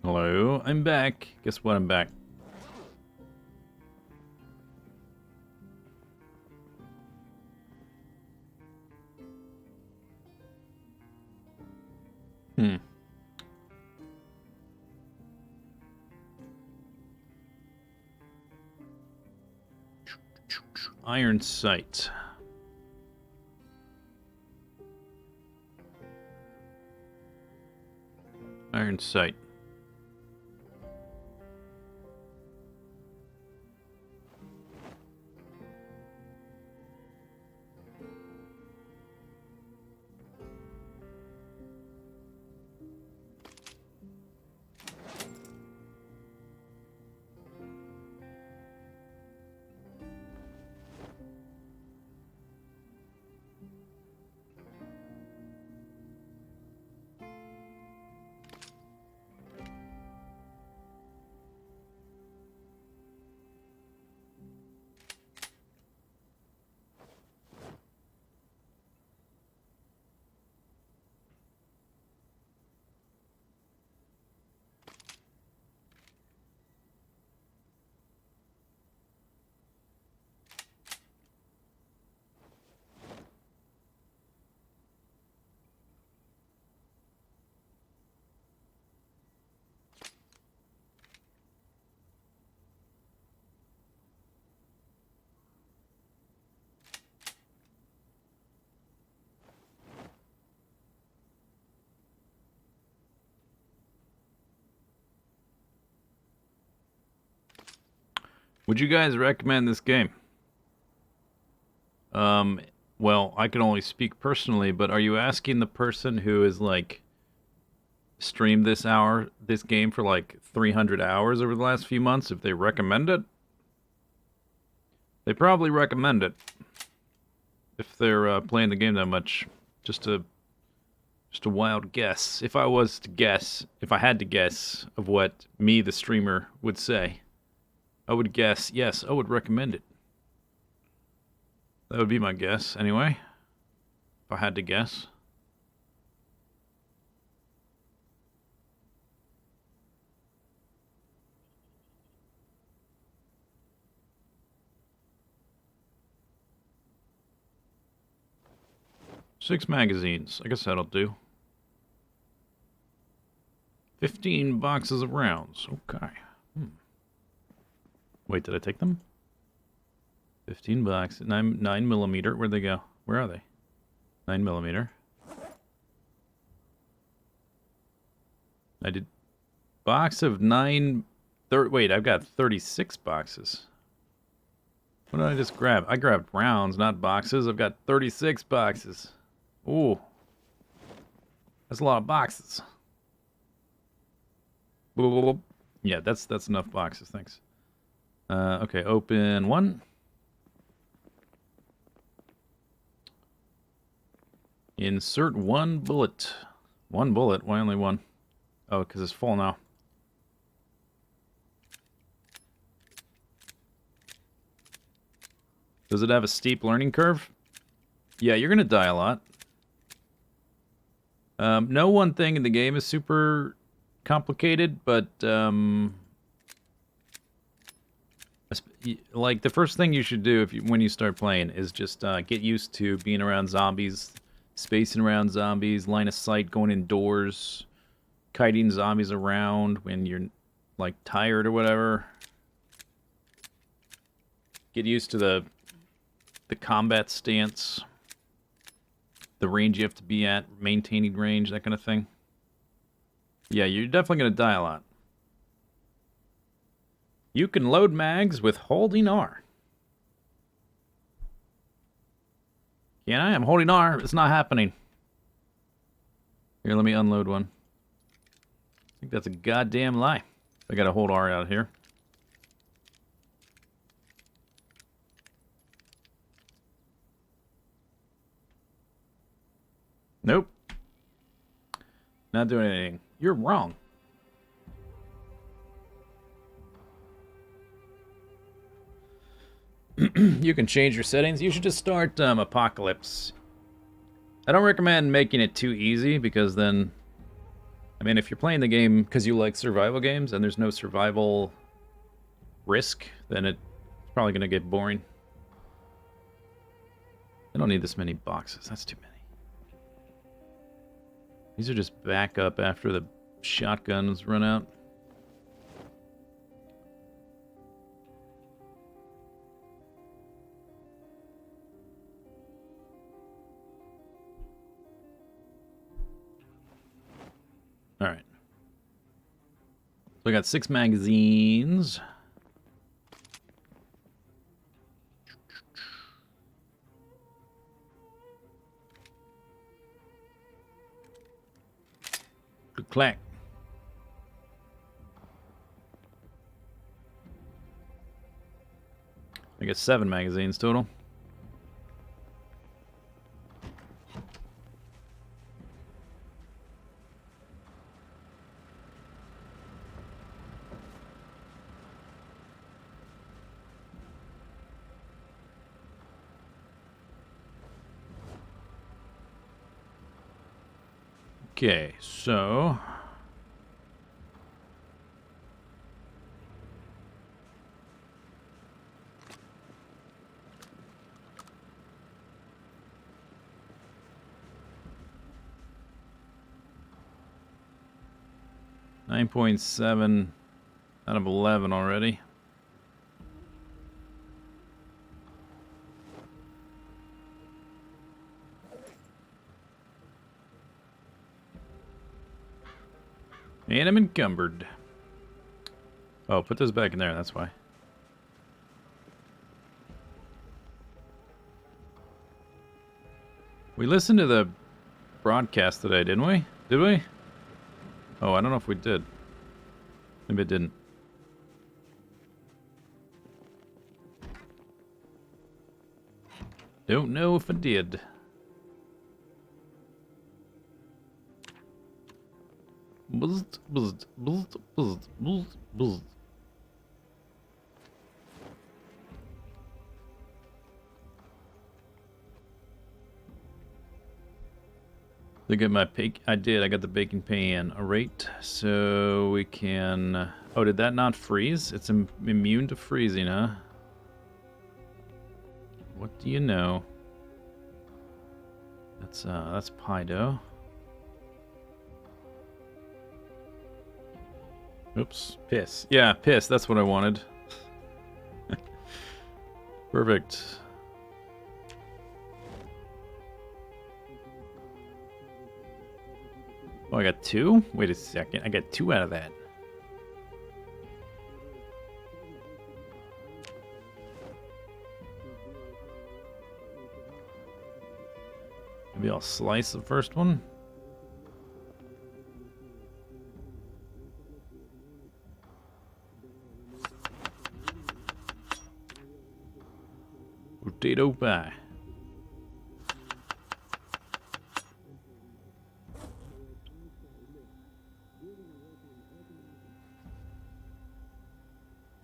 Hello. I'm back. Guess what? I'm back. Iron sight. Iron sight. Would you guys recommend this game? Well, I can only speak personally, but are you asking the person who is like streamed this game for like 300 hours over the last few months if they recommend it? They probably recommend it if they're playing the game that much. Just a wild guess. If I was to guess, if I had to guess of what me, the streamer, would say, I would guess, yes, I would recommend it. That would be my guess, anyway. If I had to guess. Six magazines. I guess that'll do. 15 boxes of rounds. Okay. Wait, did I take them? 15 bucks. 9 millimeter. Where'd they go? Where are they? 9 millimeter. I did box of 9. Wait, I've got 36 boxes. What did I just grab? I grabbed rounds, not boxes. I've got 36 boxes. Ooh. That's a lot of boxes. Yeah, that's enough boxes. Thanks. Okay, open one. Insert one bullet. One bullet? Why only one? Oh, because it's full now. Does it have a steep learning curve? Yeah, you're going to die a lot. No one thing in the game is super complicated, but like the first thing you should do when you start playing is just get used to being around zombies, spacing around zombies, line of sight, going indoors, kiting zombies around when you're like tired or whatever. Get used to the combat stance, the range you have to be at, maintaining range, that kind of thing. Yeah, you're definitely going to die a lot. You can load mags with holding R. Can I? I'm holding R. It's not happening. Here, let me unload one. I think that's a goddamn lie. I gotta hold R out here. Nope. Not doing anything. You're wrong. You can change your settings. You should just start Apocalypse. I don't recommend making it too easy because then, I mean, if you're playing the game because you like survival games and there's no survival risk, then it's probably going to get boring. I don't need this many boxes. That's too many. These are just backup after the shotguns run out. Alright. So I got 6 magazines. Click clack. I guess 7 magazines total. Okay, so 9.7 out of 11 already. And I'm encumbered. Oh, put those back in there, that's why. We listened to the broadcast today, didn't we? Did we? Oh, I don't know if we did. Maybe it didn't. Don't know if I did. Buzz, buzz, buzz, buzz, buzz, buzz. Look at my bake. I did. I got the baking pan. Alright. So we can. Oh, did that not freeze? It's immune to freezing, huh? What do you know? That's pie dough. Oops. Piss. Yeah, piss. That's what I wanted. Perfect. Oh, I got 2? Wait a second. I got 2 out of that. Maybe I'll slice the first one. Potato pie.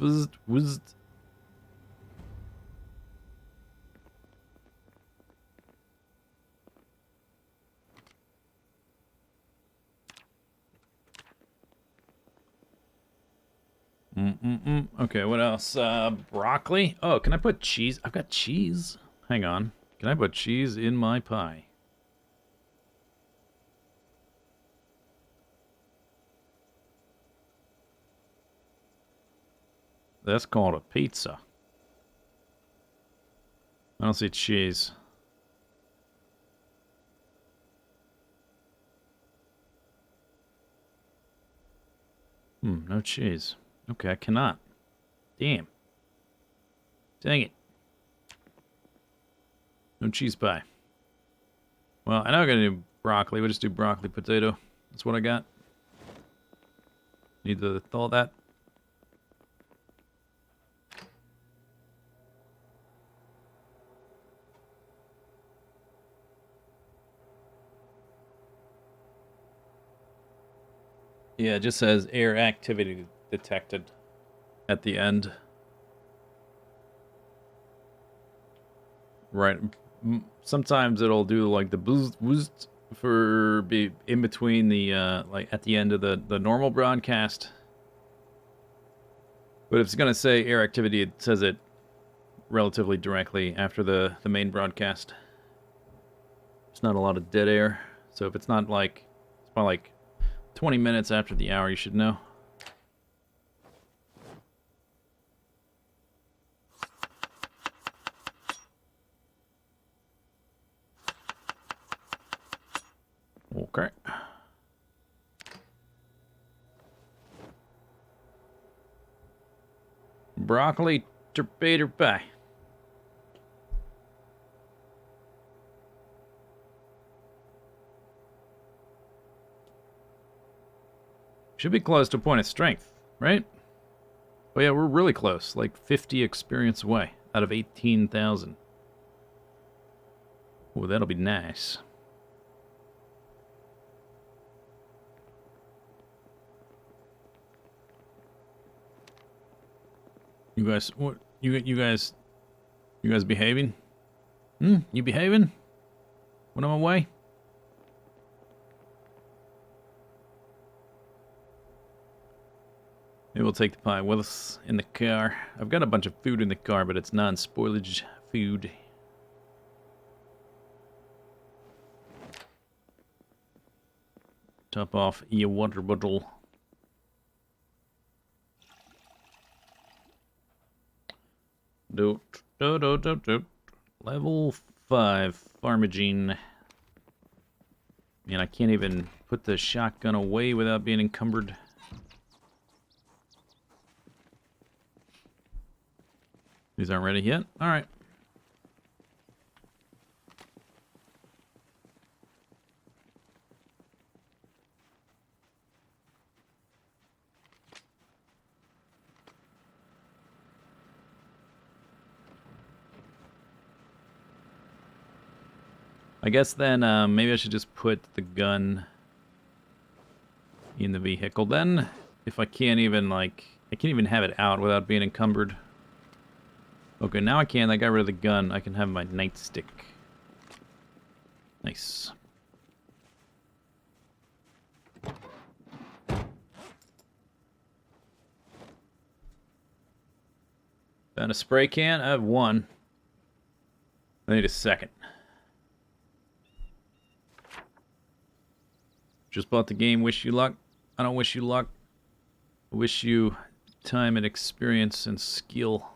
Bzzzt. Okay, what else? Broccoli. Oh, can I put cheese? I've got cheese. Hang on. Can I put cheese in my pie? That's called a pizza. I don't see cheese. No cheese. Okay, I cannot. Damn. Dang it. No cheese pie. Well, I know I'm gonna do broccoli. We'll just do broccoli potato. That's what I got. Need to thaw that. Yeah, it just says air activity detected at the end. Right. Sometimes it'll do like the boost, for be in between the like at the end of the normal broadcast. But if it's gonna say air activity, it says it relatively directly after the main broadcast. There's not a lot of dead air, so if it's not like it's about like 20 minutes after the hour, you should know. Okay. Broccoli torpedo pie. Should be close to a point of strength, right? Oh yeah, we're really close. Like 50 experience away out of 18,000. Oh, that'll be nice. You guys, what? You guys behaving? You behaving? When I'm away? Maybe we'll take the pie with us in the car. I've got a bunch of food in the car, but it's non-spoilage food. Top off your water bottle. Level 5 Farmagine. Man, I can't even put the shotgun away without being encumbered. These aren't ready yet? Alright. I guess then maybe I should just put the gun in the vehicle then. If I can't even, like, I can't even have it out without being encumbered. Okay, now I can. I got rid of the gun. I can have my nightstick. Nice. Found a spray can. I have one. I need a second. Just bought the game. Wish you luck. I don't wish you luck. I wish you time and experience and skill.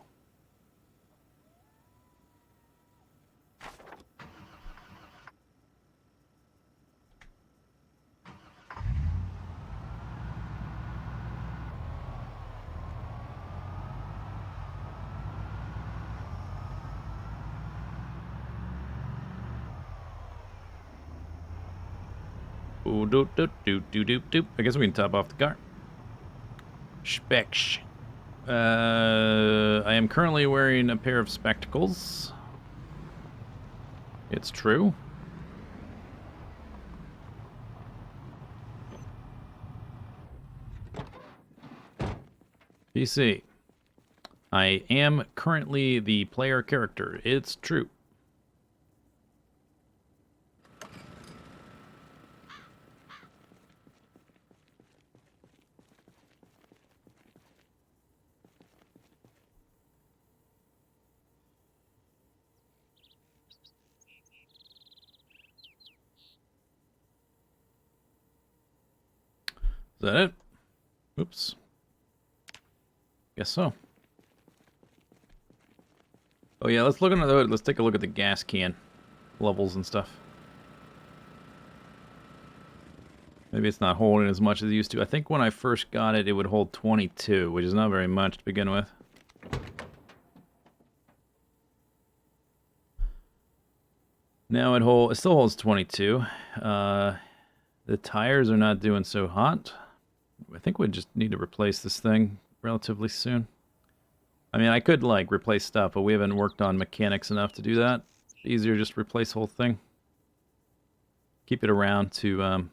Ooh, doop, doop, doop, doop, doop, doop. I guess we can top off the car. Specs. I am currently wearing a pair of spectacles. It's true. PC. I am currently the player character. It's true. Is that it? Oops. Guess so. Oh yeah, let's look under the hood. Let's take a look at the gas can levels and stuff. Maybe it's not holding as much as it used to. I think when I first got it, it would hold 22, which is not very much to begin with. Now it still holds 22. The tires are not doing so hot. I think we just need to replace this thing relatively soon. I mean, I could, like, replace stuff, but we haven't worked on mechanics enough to do that. Easier just replace the whole thing. Keep it around to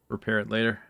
repair it later.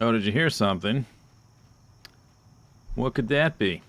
Oh, did you hear something? What could that be?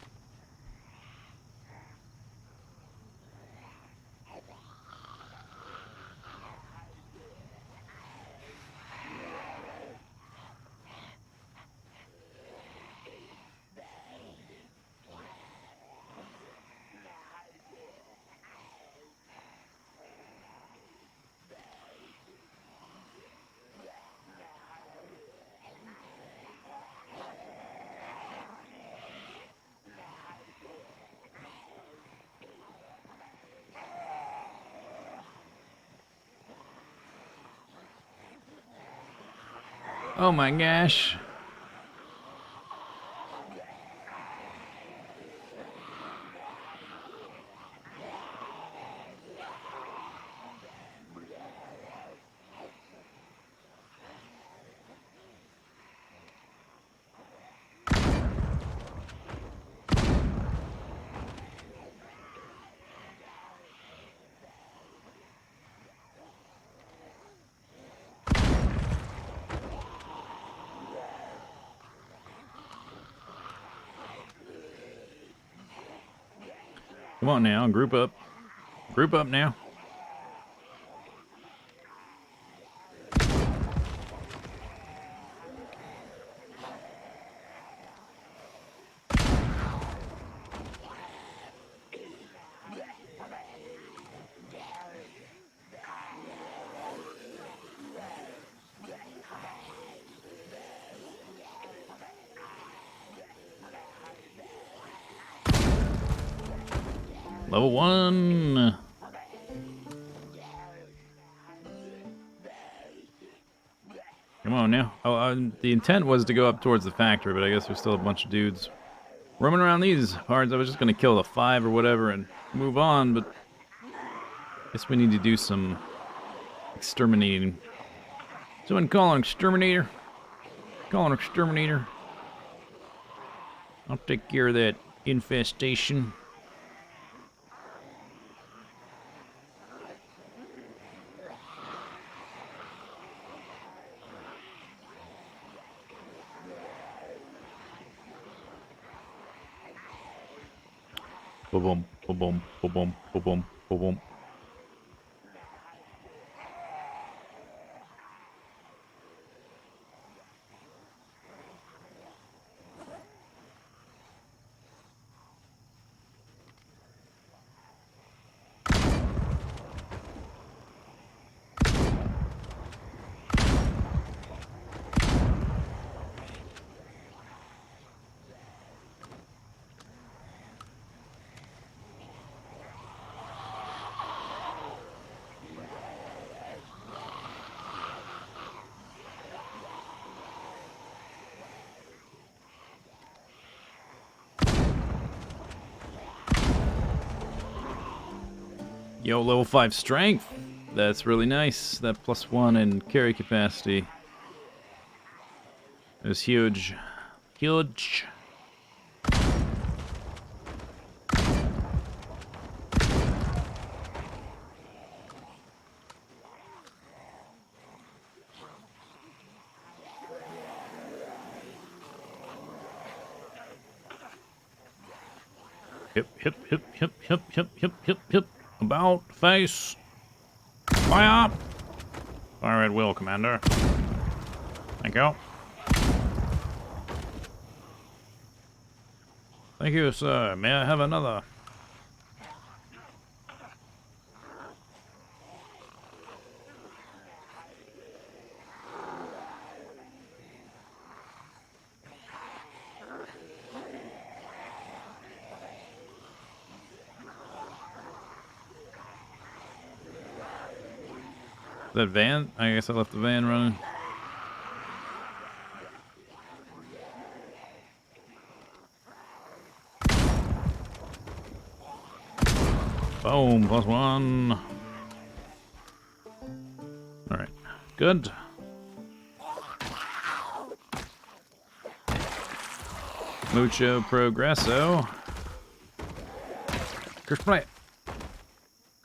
Oh my gosh. Come on now, group up. Group up now. Level 1. Come on now. Oh, the intent was to go up towards the factory, but I guess there's still a bunch of dudes roaming around these parts. I was just going to kill the 5 or whatever and move on, but I guess we need to do some exterminating. Someone call an exterminator. Call an exterminator. I'll take care of that infestation. Boom, boom, boom, boom, boom, boom, boom. Yo, level 5 strength. That's really nice. That +1 in carry capacity is huge. Huge. Hip, hip, hip, hip, hip, hip, hip, hip, hip. About face. Fire! Fire at will, Commander. Thank you. Thank you, sir. May I have another? That van? I guess I left the van running. Boom, +1. Alright, good. Mucho progresso. Curse play.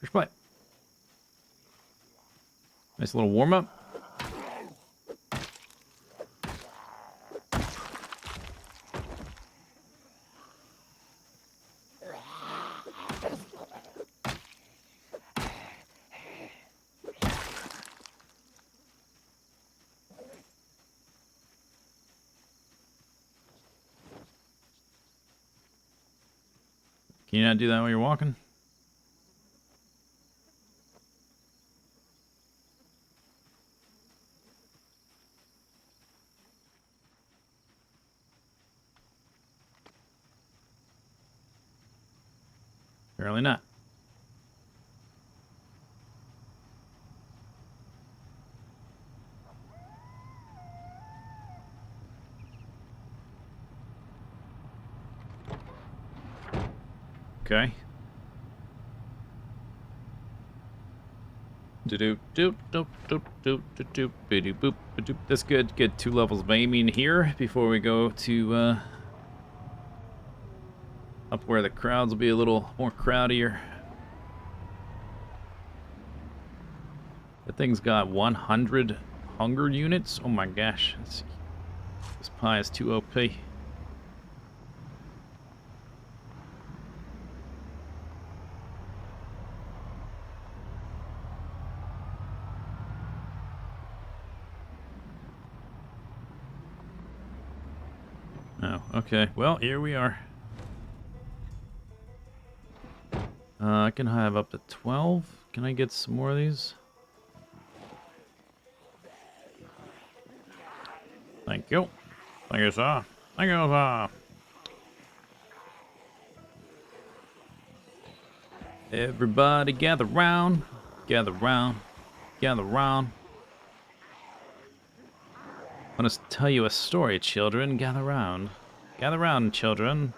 Curse play. Nice little warm-up. Can you not do that while you're walking? Apparently not. Okay. That's good. Get 2 levels of aiming here before we go to up where the crowds will be a little more crowdier. That thing's got 100 hunger units. Oh my gosh. Let's see. This pie is too OP. Oh, okay. Well, here we are. I can have up to 12. Can I get some more of these? Thank you. Thank you, sir. Thank you, sir. Everybody gather round. Gather round. Gather round. I want to tell you a story, children. Gather round. Gather round, children.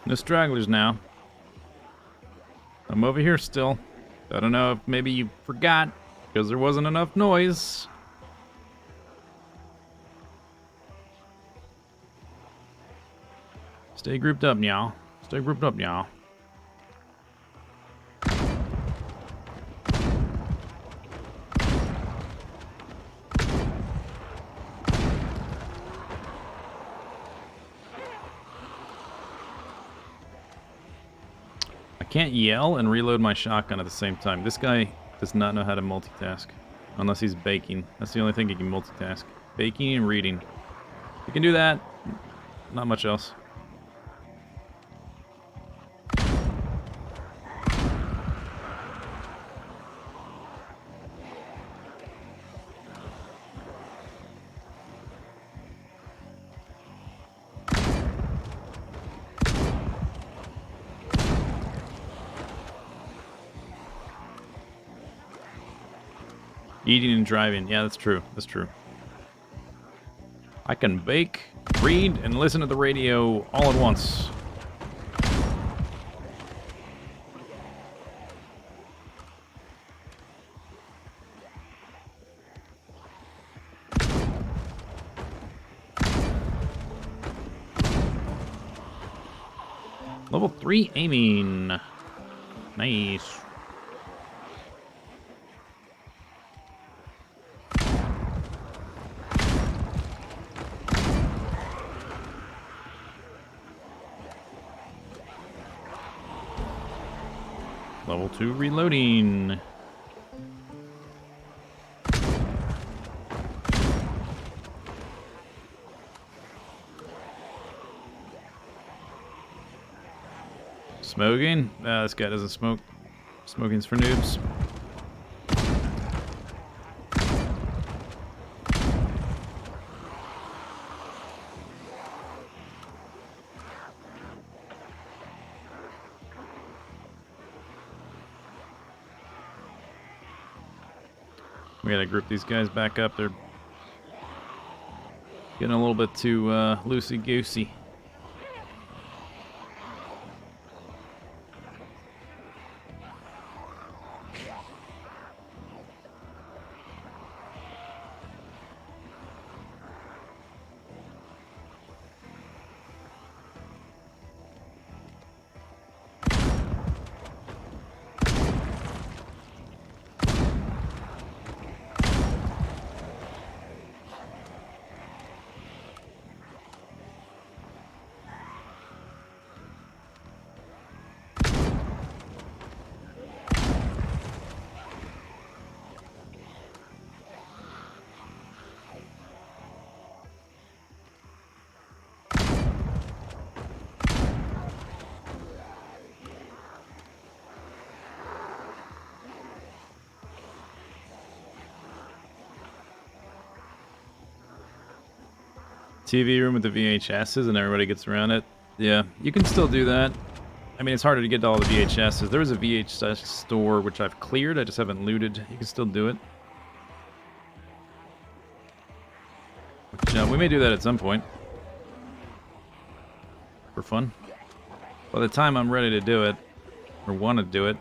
No stragglers now. I'm over here still. I don't know if maybe you forgot because there wasn't enough noise. Stay grouped up, y'all. Stay grouped up, y'all. I can't yell and reload my shotgun at the same time. This guy does not know how to multitask. Unless he's baking. That's the only thing he can multitask. Baking and reading. He can do that. Not much else. Eating and driving. Yeah, that's true. That's true. I can bake, read, and listen to the radio all at once. Level 3 aiming. Nice. Level 2 reloading. Smoking? This guy doesn't smoke. Smoking's for noobs. We gotta group these guys back up. They're getting a little bit too loosey-goosey. TV room with the VHSs and everybody gets around it. Yeah, you can still do that. I mean, it's harder to get to all the VHSs. There was a VHS store which I've cleared. I just haven't looted. You can still do it. Which, we may do that at some point. For fun. By the time I'm ready to do it, or want to do it,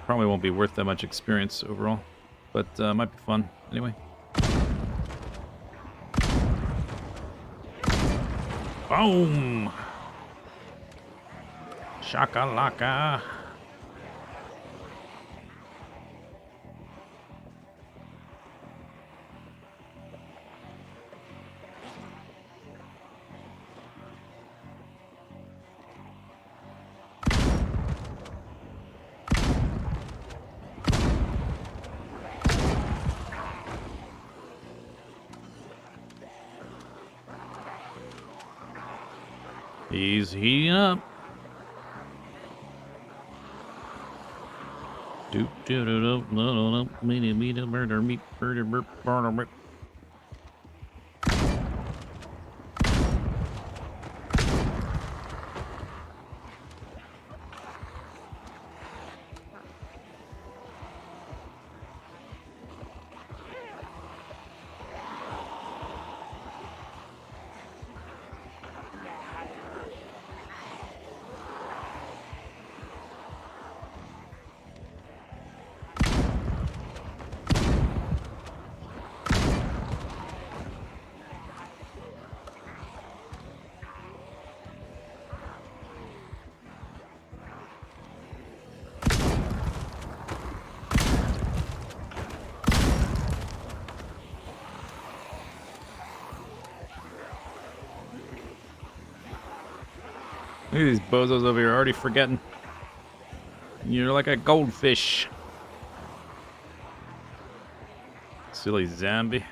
probably won't be worth that much experience overall. But might be fun anyway. Boom! Shakalaka! He's heating up. Doop doop doop doop doop meat murder meat murder murder. Look at these bozos over here already forgetting. You're like a goldfish. Silly zombie.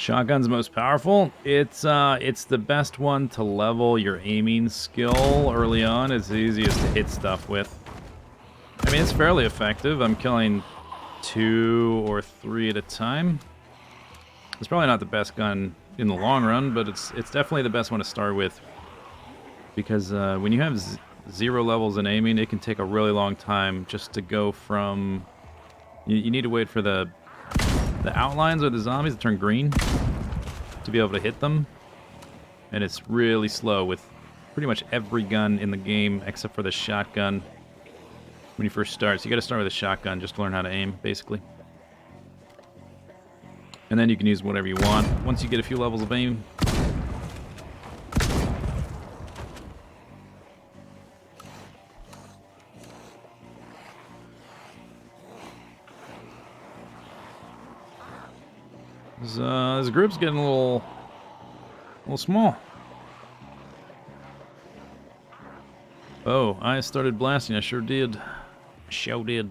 Shotgun's most powerful. It's the best one to level your aiming skill early on. It's the easiest to hit stuff with. I mean, it's fairly effective. I'm killing 2 or 3 at a time. It's probably not the best gun in the long run, but it's definitely the best one to start with. Because when you have 0 levels in aiming, it can take a really long time just to go from... You need to wait for the outlines of the zombies to turn green to be able to hit them. And it's really slow with pretty much every gun in the game except for the shotgun when you first start. So you got to start with a shotgun just to learn how to aim, basically. And then you can use whatever you want once you get a few levels of aim. This group's getting a little small. Oh, I started blasting. I sure did. Sure did.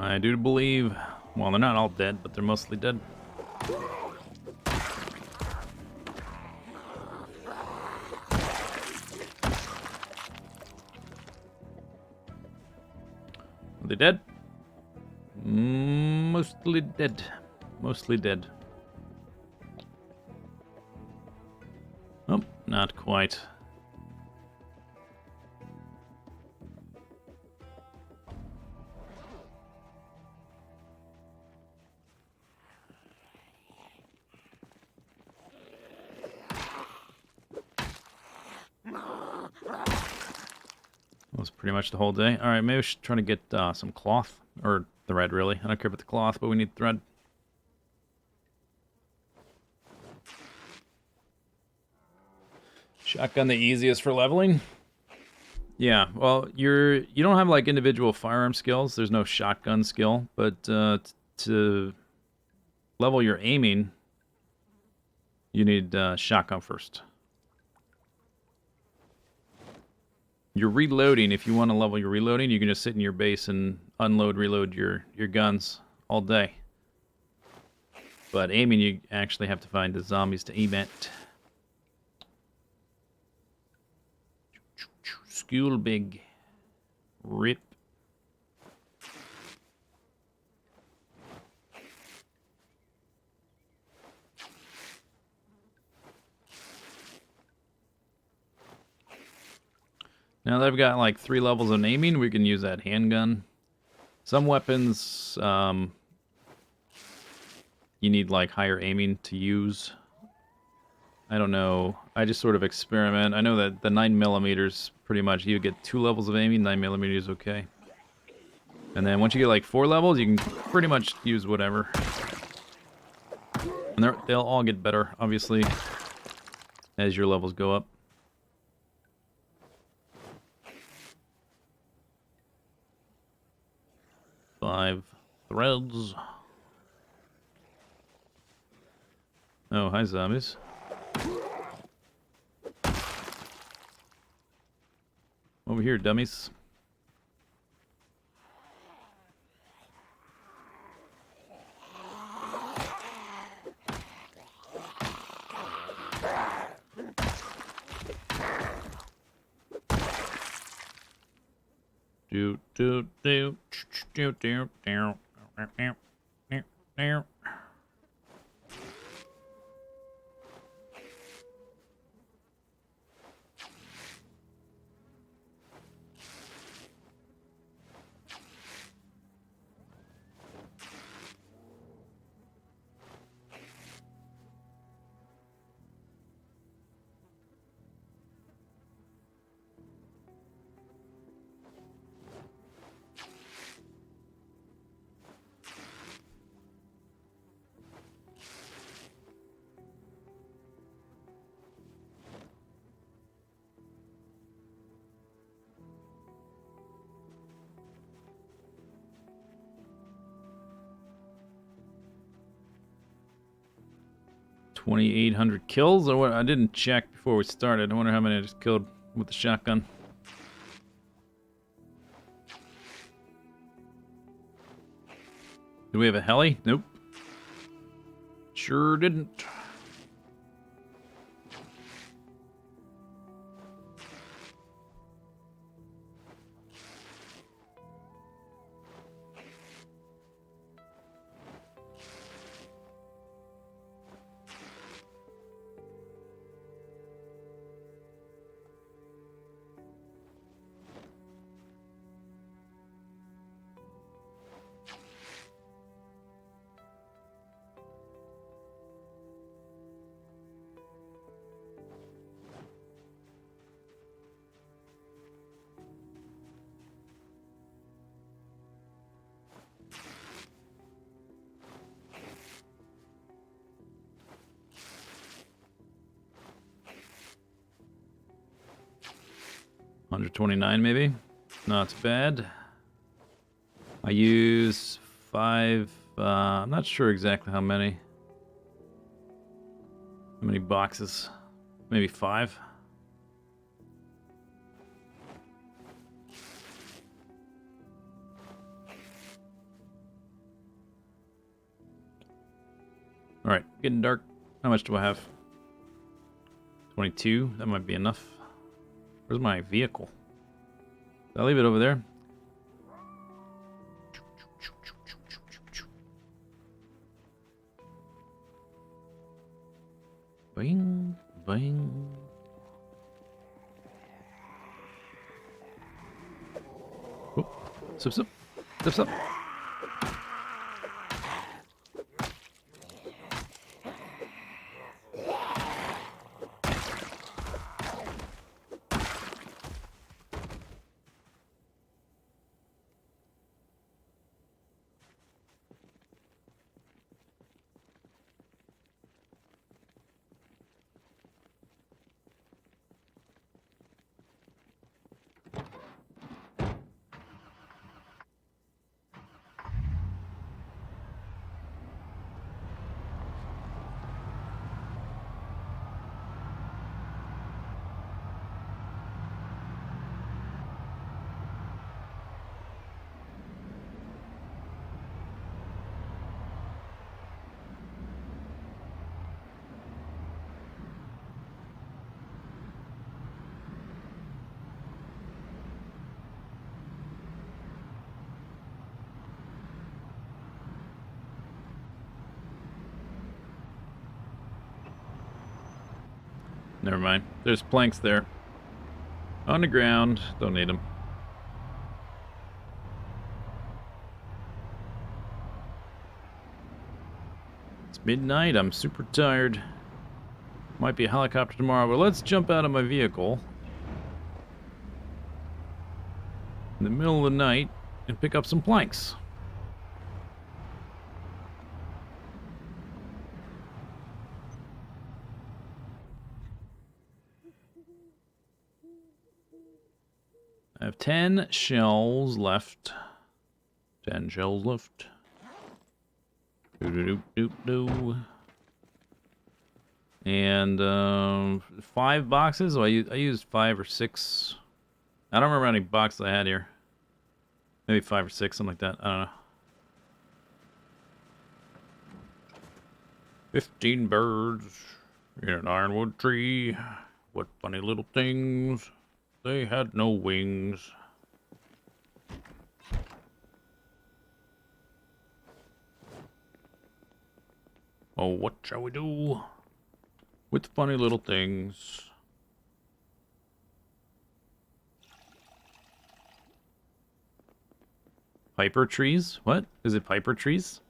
I do believe, well, they're not all dead, but they're mostly dead. Are they dead? Mostly dead. Mostly dead. Oh, not quite. That was pretty much the whole day. Alright, maybe we should try to get some cloth. Or thread, really. I don't care about the cloth, but we need thread. Shotgun the easiest for leveling? Yeah, well, you don't have like individual firearm skills. There's no shotgun skill, but to level your aiming, you need shotgun first. Your reloading, if you want to level your reloading, you can just sit in your base and unload, reload your guns all day. But aiming, you actually have to find the zombies to aim at. School big. Rip. Now that I've got like 3 levels of aiming, we can use that handgun. Some weapons, you need like higher aiming to use. I don't know. I just sort of experiment. I know that the 9mm pretty much, you get 2 levels of aiming, 9mm is okay. And then once you get like 4 levels, you can pretty much use whatever. And they'll all get better, obviously, as your levels go up. Five threads. Oh, hi, zombies. Over here, dummies. Do do do do do do do. 2,800 kills. Or what? I didn't check before we started. I wonder how many I just killed with the shotgun. Do we have a heli? Nope. Sure didn't. $129 maybe. Not bad. I use 5. I'm not sure exactly how many. How many boxes? Maybe 5. All right, getting dark. How much do I have? 22. That might be enough. Where's my vehicle? Did I leave it over there? Bing, bing. Oh, zip, zip, zip, zip. Never mind. There's planks there. On the ground. Don't need them. It's midnight. I'm super tired. Might be a helicopter tomorrow, but let's jump out of my vehicle in the middle of the night and pick up some planks. I have 10 shells left. 10 shells left. Doo-doo-doo-doo-doo. And 5 boxes. Oh, I used 5 or 6. I don't remember how many boxes I had here. Maybe 5 or 6, something like that. I don't know. 15 birds in an ironwood tree. What funny little things. They had no wings. Oh, what shall we do with funny little things? Piper trees? What? Is it piper trees?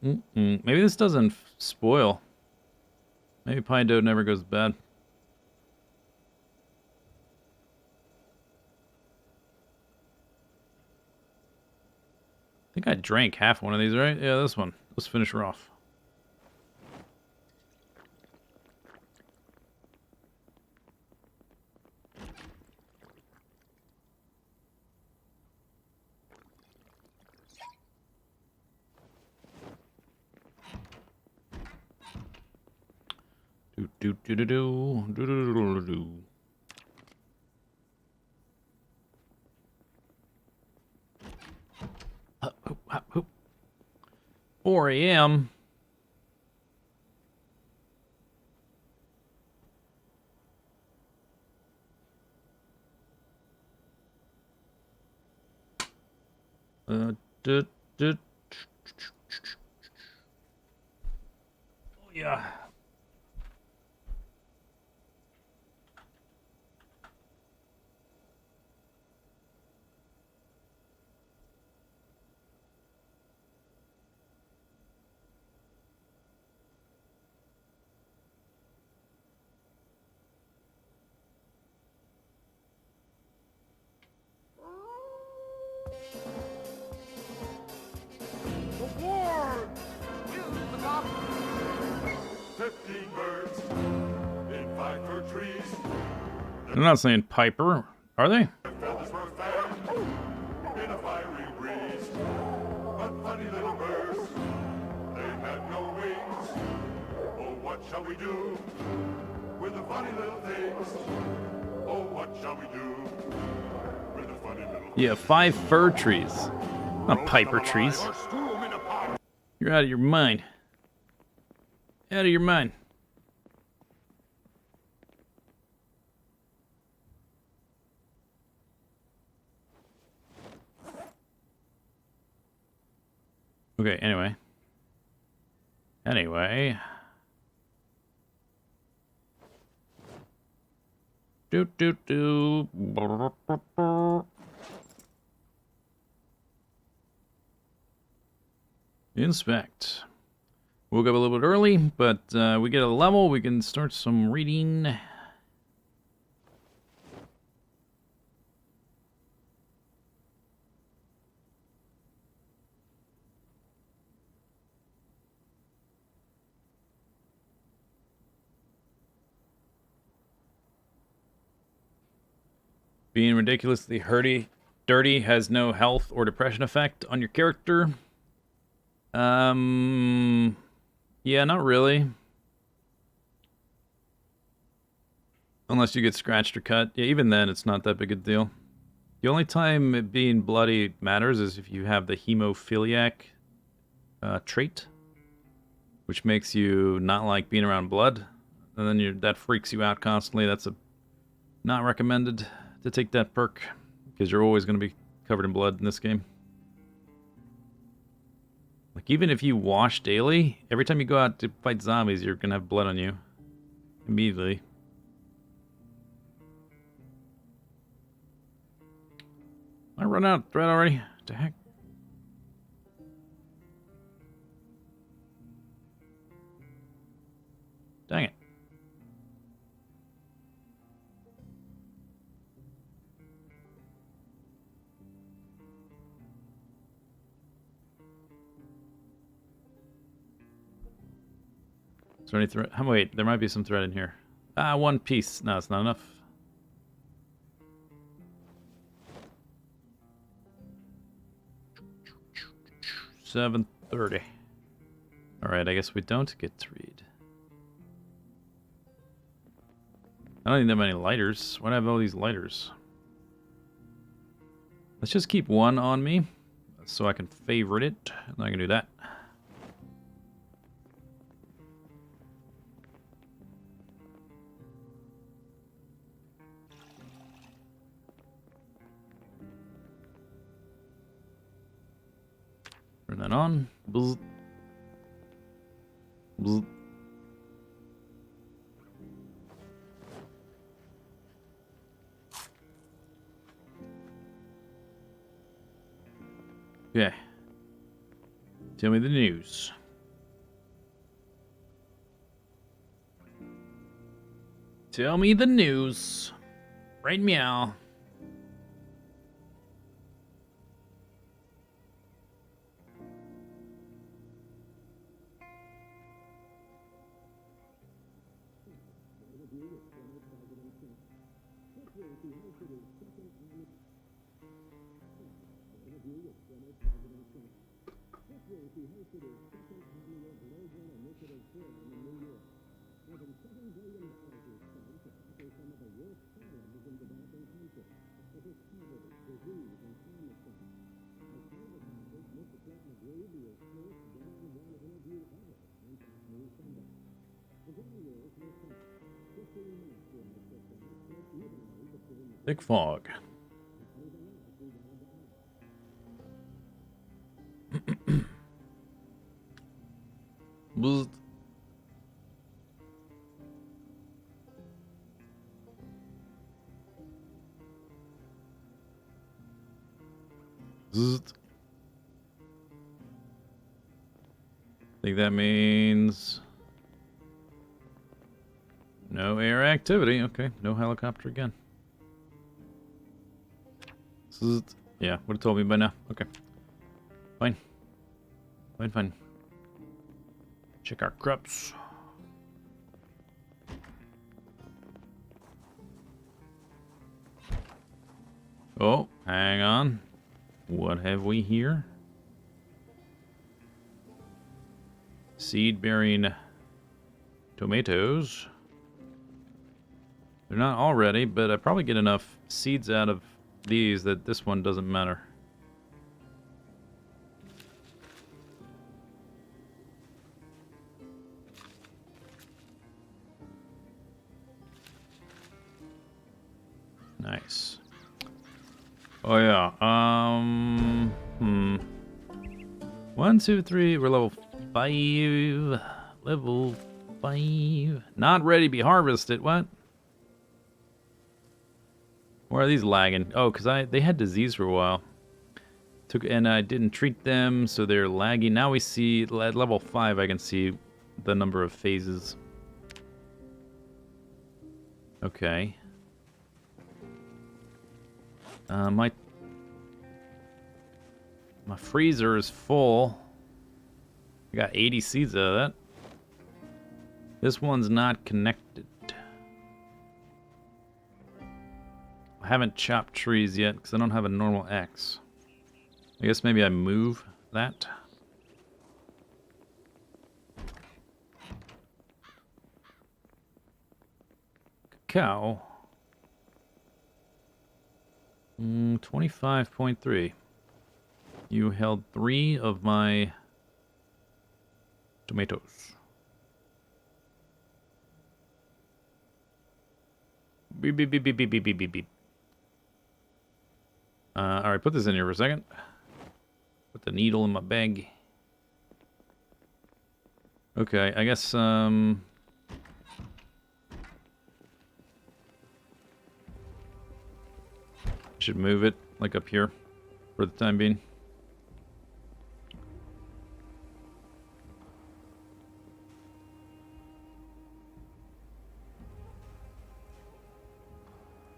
Maybe this doesn't spoil. Maybe pine dough never goes bad. I think I drank half one of these, right? Yeah, this one. Let's finish her off. do do do do do do do do do. 4 a.m. Du- du- Oh, yeah. The war! 15 birds in 5 fir trees. They're not saying Piper, are they? Their feathers were fanned in a fiery breeze. But funny little birds, they had no wings. Oh, what shall we do with the funny little things? Oh, what shall we do with the funny little Yeah, 5 fir trees. Not Piper trees. or stew 'em in a pot? You're out of your mind. Out of your mind. Okay, anyway. Do do do. Inspect. Woke up a little bit early, but we get a level. We can start some reading. Being ridiculously dirty has no health or depression effect on your character. Yeah, not really. Unless you get scratched or cut. Yeah, even then, it's not that big a deal. The only time it being bloody matters is if you have the hemophiliac trait, which makes you not like being around blood, and then that freaks you out constantly. That's not recommended to take that perk, because you're always going to be covered in blood in this game. Like, even if you wash daily, every time you go out to fight zombies, you're going to have blood on you. Immediately. I run out of thread already? What the heck? Dang it. Is there any thread? Oh, wait, there might be some thread in here. Ah, 1 piece. No, it's not enough. $7.30. Alright, I guess we don't get to read. I don't need that many lighters. Why do I have all these lighters? Let's just keep 1 on me, so I can favorite it, and I can do that. Turn that on. Bzz. Bzz. Okay. Tell me the news. Tell me the news. Right meow. Thick fog. Bzz. Zzz. I think that means no air activity. Okay, no helicopter again. Zzz. Yeah, would have told me by now. Okay, fine. Fine. Check our crops. Oh, hang on. What have we here? Seed-bearing tomatoes. They're not all ready, but I probably get enough seeds out of these that this one doesn't matter. Nice. Oh yeah. 1, 2, 3. We're level 5. Level 5. Not ready to be harvested. What? Why are these lagging? Oh, because they had disease for a while. And I didn't treat them, so they're lagging. Now we see at level 5. I can see the number of phases. Okay. My freezer is full. I got 80 seeds out of that. This one's not connected. I haven't chopped trees yet because I don't have a normal axe. I guess maybe I move that. Cacao. 25.3. You held 3 of my tomatoes. Beep, beep, beep, beep, beep, beep, beep, beep, beep. Alright, put this in here for a second. Put the needle in my bag. Okay, I guess, should move it, like, up here for the time being.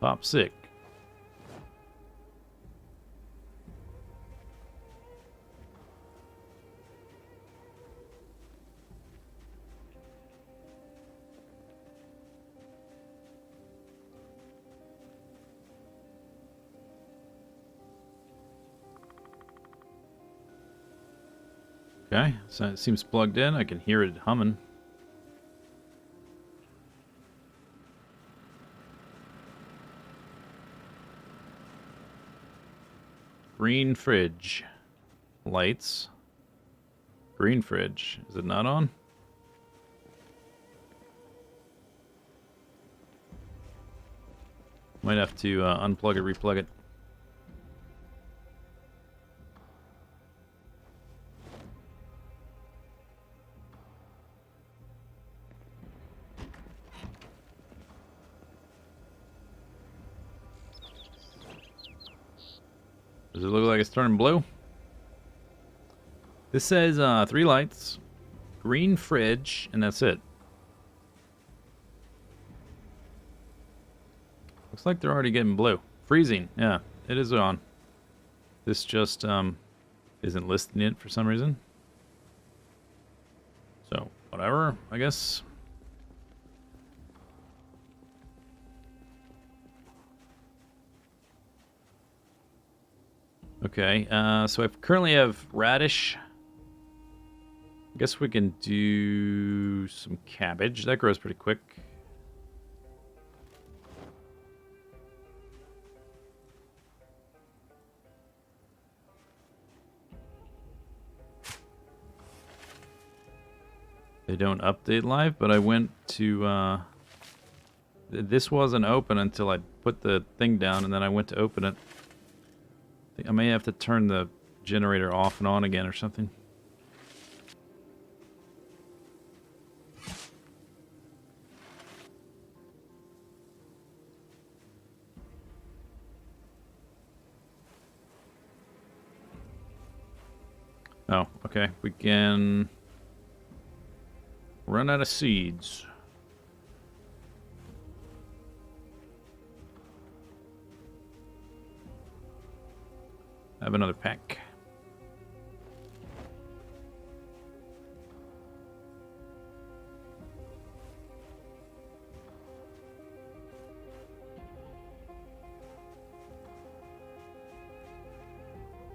Pop sick. Okay, so it seems plugged in. I can hear it humming. Green fridge. Lights. Green fridge. Is it not on? Might have to unplug it, replug it. Does it look like it's turning blue? This says 3 lights, green fridge, and that's it. Looks like they're already getting blue. Freezing, yeah, it is on. This just isn't listing it for some reason. So, whatever, I guess. Okay, so I currently have radish. I guess we can do some cabbage. That grows pretty quick. They don't update live, but I went to This wasn't open until I put the thing down, and then I went to open it. I may have to turn the generator off and on again or something. Oh, okay. We can run out of seeds. Have another pack.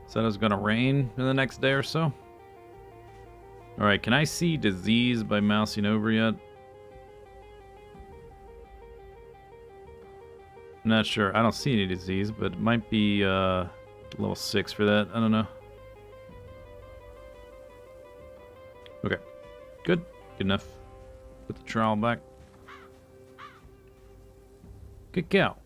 Said it was gonna rain in the next day or so. Alright, can I see disease by mousing over yet? I'm not sure. I don't see any disease, but it might be level 6 for that. I don't know. Okay. Good. Good enough. Put the trowel back. Good cow.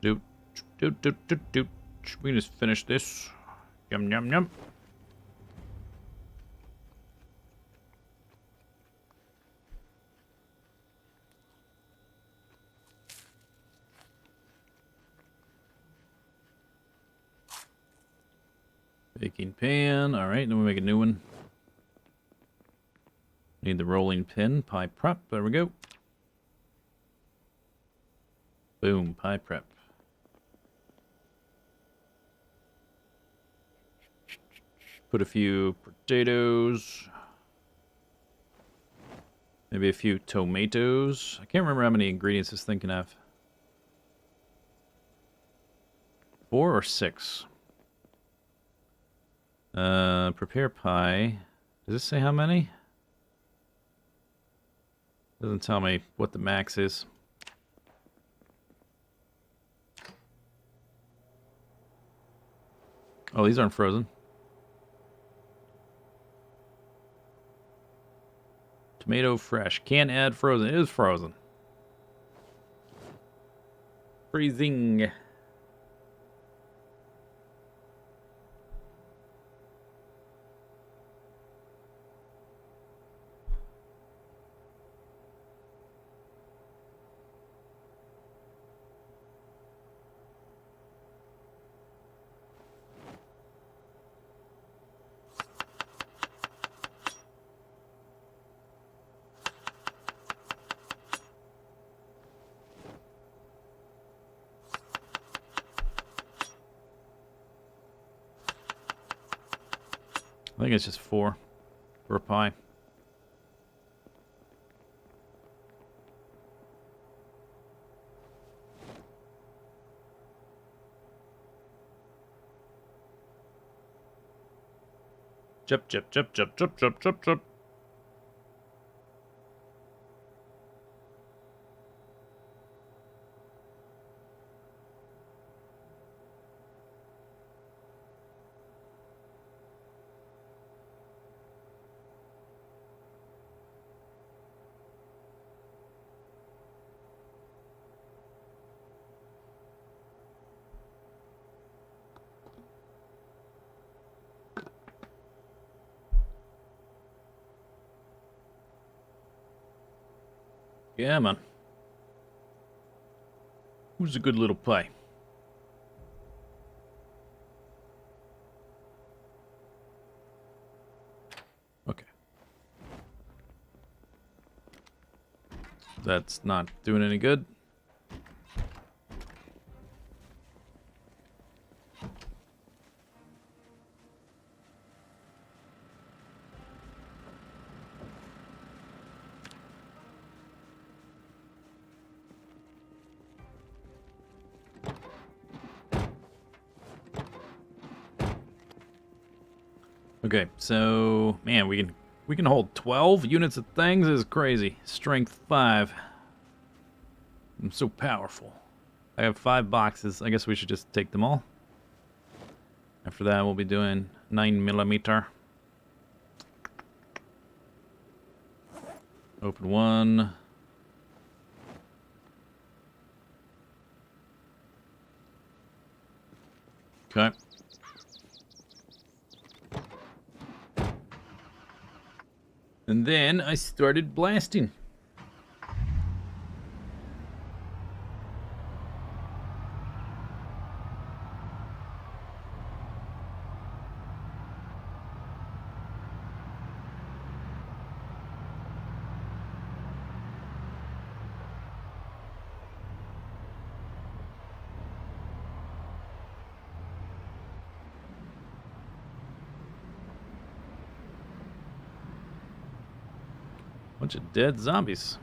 Doot, doot, doot, doot, doot. We can just finish this. Yum, yum, yum. Baking pan. Alright, then we make a new one. Need the rolling pin. Pie prep. There we go. Boom. Pie prep. Put a few potatoes. Maybe a few tomatoes. I can't remember how many ingredients this thing can have. 4 or 6? Prepare pie. Does this say how many? Doesn't tell me what the max is. Oh, these aren't frozen. Tomato fresh. Can't add frozen. It is frozen. Freezing. I think it's just 4 for a pie. Chip, chip, chip, chip, chip, chip, chip, chip. Yeah, man. Who's a good little pie? Okay. That's not doing any good. Okay, so man, we can hold 12 units of things. This is crazy. Strength 5. I'm so powerful. I have 5 boxes. I guess we should just take them all. After that, we'll be doing 9mm. Open one. Okay. And then I started blasting. Bunch of dead zombies.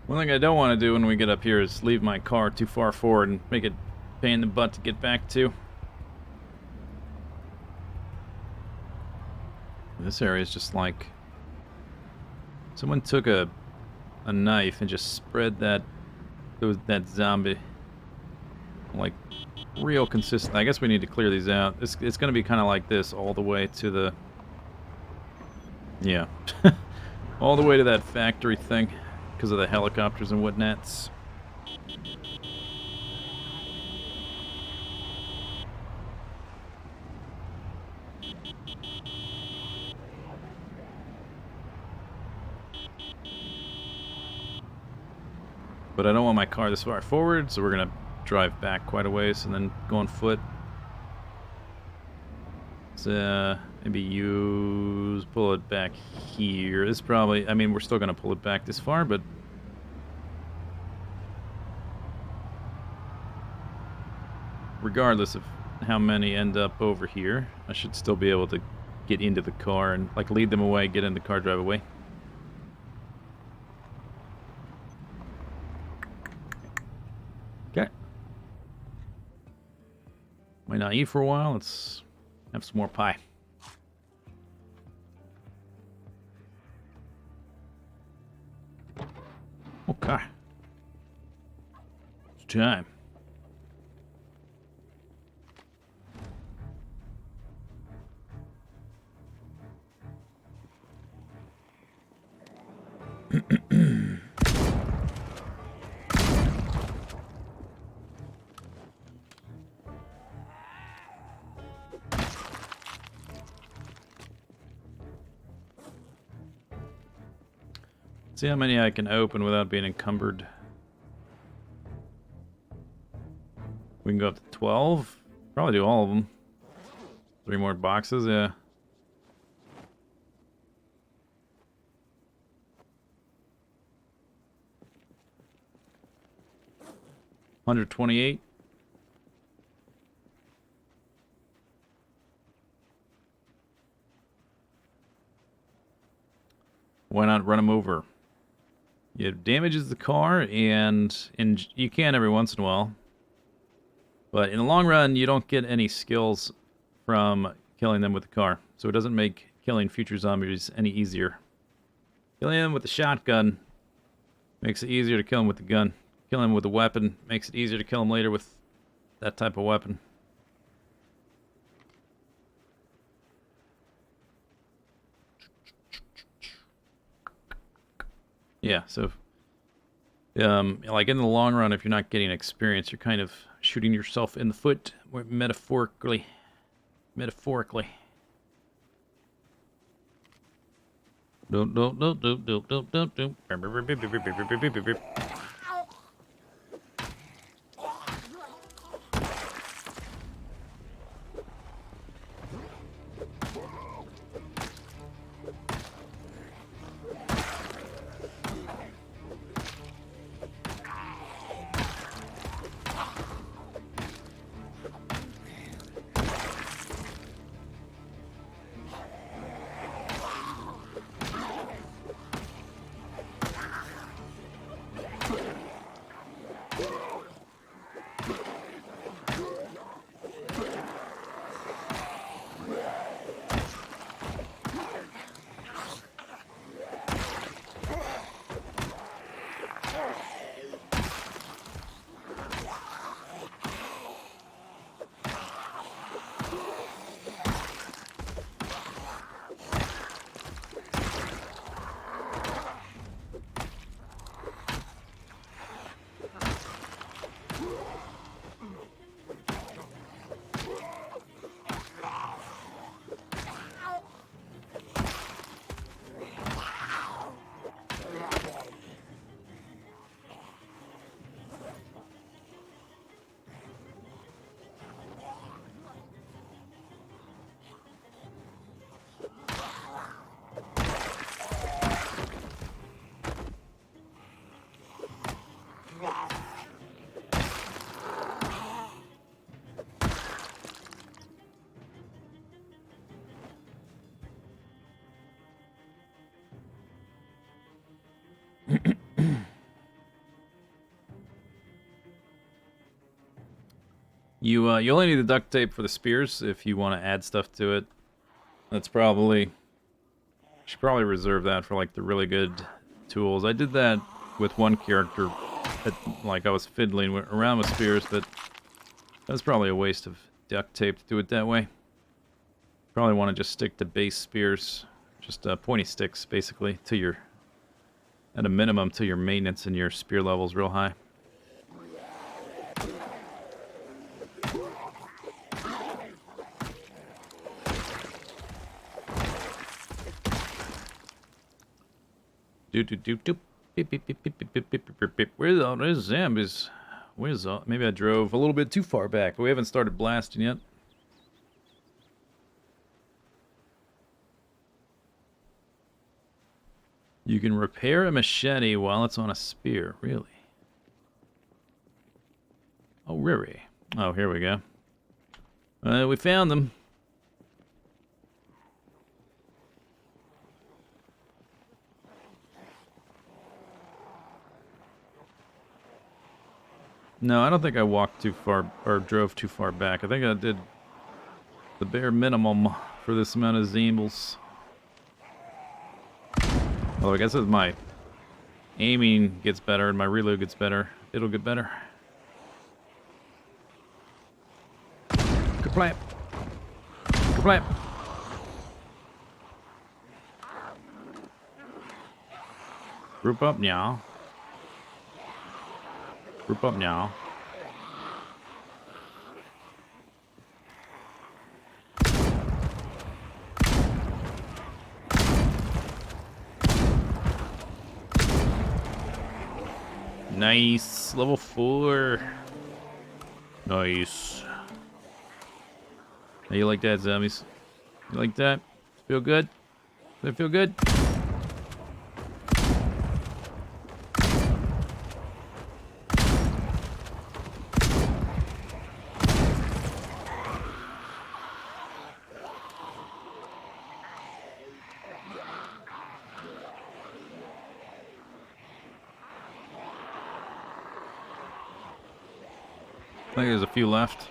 One thing I don't want to do when we get up here is leave my car too far forward and make it pain in the butt to get back to. This area is just like someone took a knife and just spread that zombie like real consistent. I guess we need to clear these out. It's going to be kind of like this all the way to the all the way to that factory thing because of the helicopters and whatnots. But I don't want my car this far forward, so we're going to drive back quite a ways and then go on foot. So maybe pull it back here. This probably, I mean, we're still going to pull it back this far, but regardless of how many end up over here, I should still be able to get into the car and like lead them away, get in the car, drive away. Okay. Might not eat for a while. Let's have some more pie. Okay. It's time. See how many I can open without being encumbered. We can go up to 12. Probably do all of them. 3 more boxes, yeah. $128. Why not run them over? It damages the car, and you can every once in a while. But in the long run, you don't get any skills from killing them with the car. So it doesn't make killing future zombies any easier. Killing them with the shotgun makes it easier to kill them with the gun. Killing them with a weapon makes it easier to kill them later with that type of weapon. Yeah, so like in the long run, if you're not getting experience, you're kind of shooting yourself in the foot, metaphorically. Don't. You only need the duct tape for the spears if you want to add stuff to it. That's probably... Should probably reserve that for like the really good tools. I did that with one character, like I was fiddling around with spears, but that's probably a waste of duct tape to do it that way. Probably want to just stick to base spears, just pointy sticks basically to your, at a minimum, to your maintenance and your spear levels real high. Where's all those zombies? Where's all... Maybe I drove a little bit too far back, but we haven't started blasting yet. You can repair a machete while it's on a spear. Really? Oh, really? Oh, here we go. We found them. No, I don't think I walked too far, or drove too far back. I think I did the bare minimum for this amount of Zambles. Although I guess as my aiming gets better and my reload gets better, it'll get better. Kerplap! Kerplap! Group up now. Group up now. Nice. Level 4. Nice. How you like that, zombies? You like that? Feel good? Does it feel good? I think there's a few left.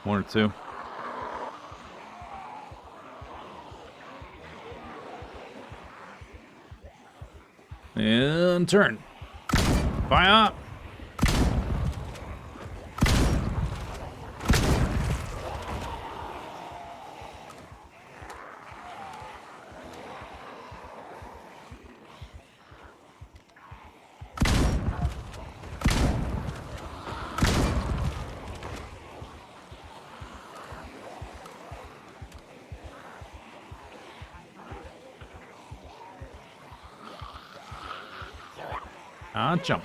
1 or 2. And turn. Fire up. Jump.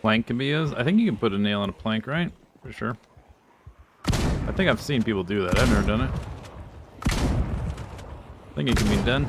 Plank can be used? I think you can put a nail on a plank, right? For sure. I think I've seen people do that. I've never done it. I think it can be done.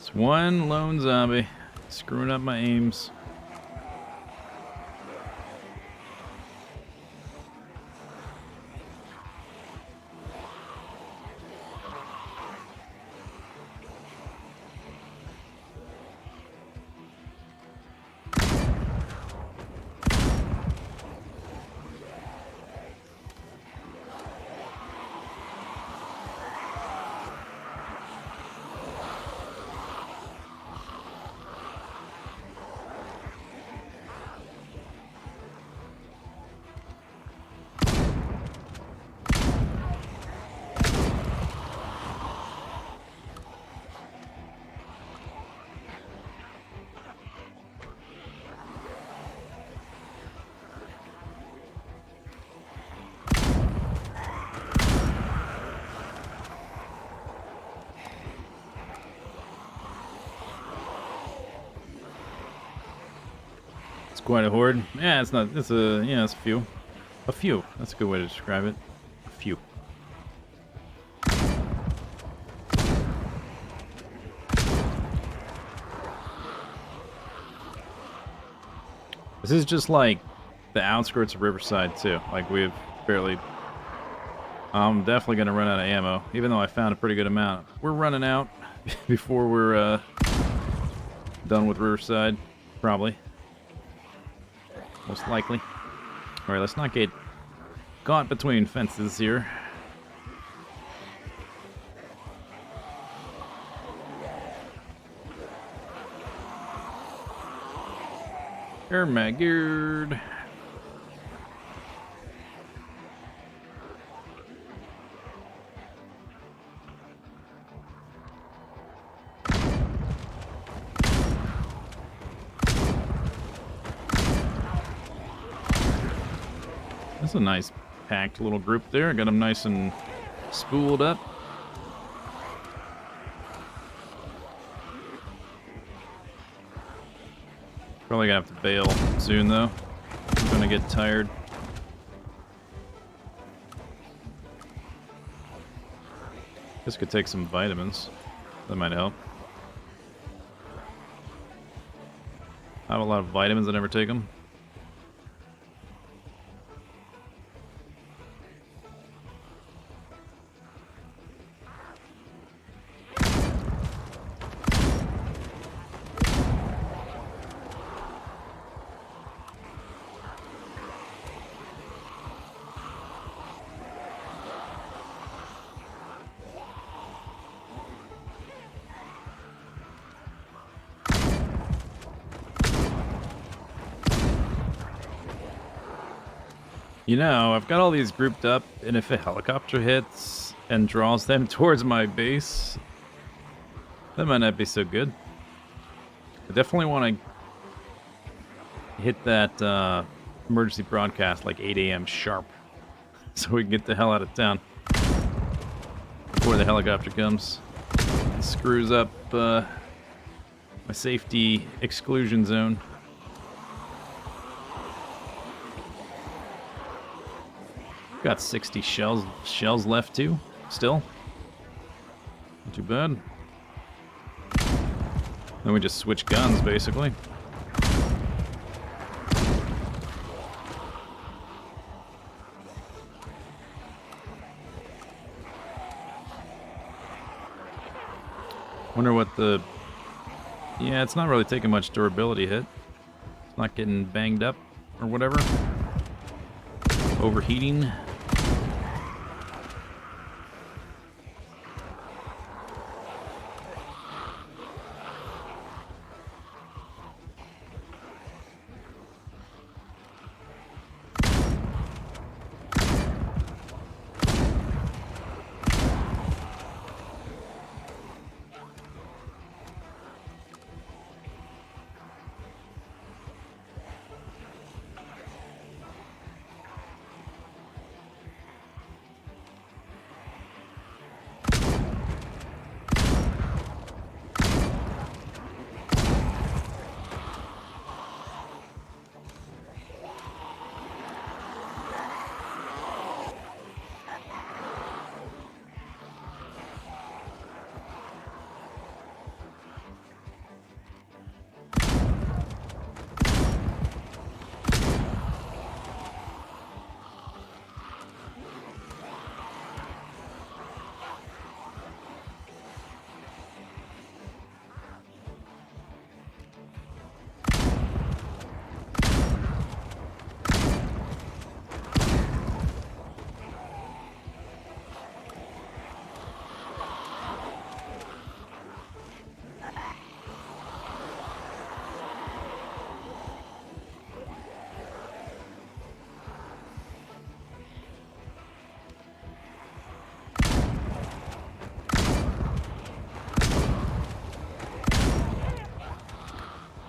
It's one lone zombie screwing up my aims. Quite a horde. Yeah, it's not. It's a. Yeah, it's a few. A few. That's a good way to describe it. A few. This is just like the outskirts of Riverside too. Like we've barely. I'm definitely gonna run out of ammo, even though I found a pretty good amount. We're running out before we're done with Riverside, probably. Most likely. Alright, let's not get caught between fences here. Oh my god. That's a nice packed little group there. Got them nice and spooled up. Probably gonna have to bail soon though. I'm gonna get tired. This could take some vitamins. That might help. I have a lot of vitamins. I never take them. You know, I've got all these grouped up, and if a helicopter hits and draws them towards my base, that might not be so good. I definitely want to hit that emergency broadcast like 8 a.m. sharp, so we can get the hell out of town before the helicopter comes and screws up my safety exclusion zone. Got 60 shells left too, still. Not too bad. Then we just switch guns, basically. Wonder what the... Yeah, it's not really taking much durability hit. It's not getting banged up or whatever. Overheating.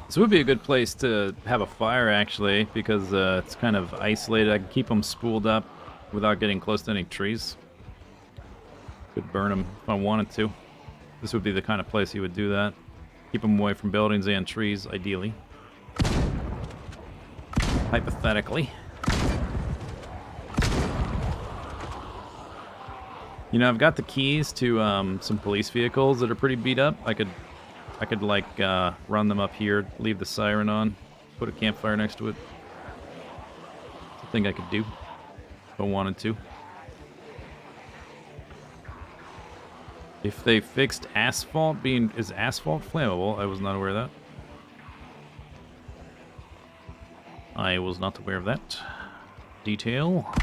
This would be a good place to have a fire, actually, because it's kind of isolated. I can keep them spooled up without getting close to any trees. Could burn them if I wanted to. This would be the kind of place you would do that. Keep them away from buildings and trees, ideally. Hypothetically. You know, I've got the keys to some police vehicles that are pretty beat up. I could like run them up here, leave the siren on, put a campfire next to it. It's a thing I could do if I wanted to. If they fixed asphalt is asphalt flammable? I was not aware of that. I was not aware of that detail.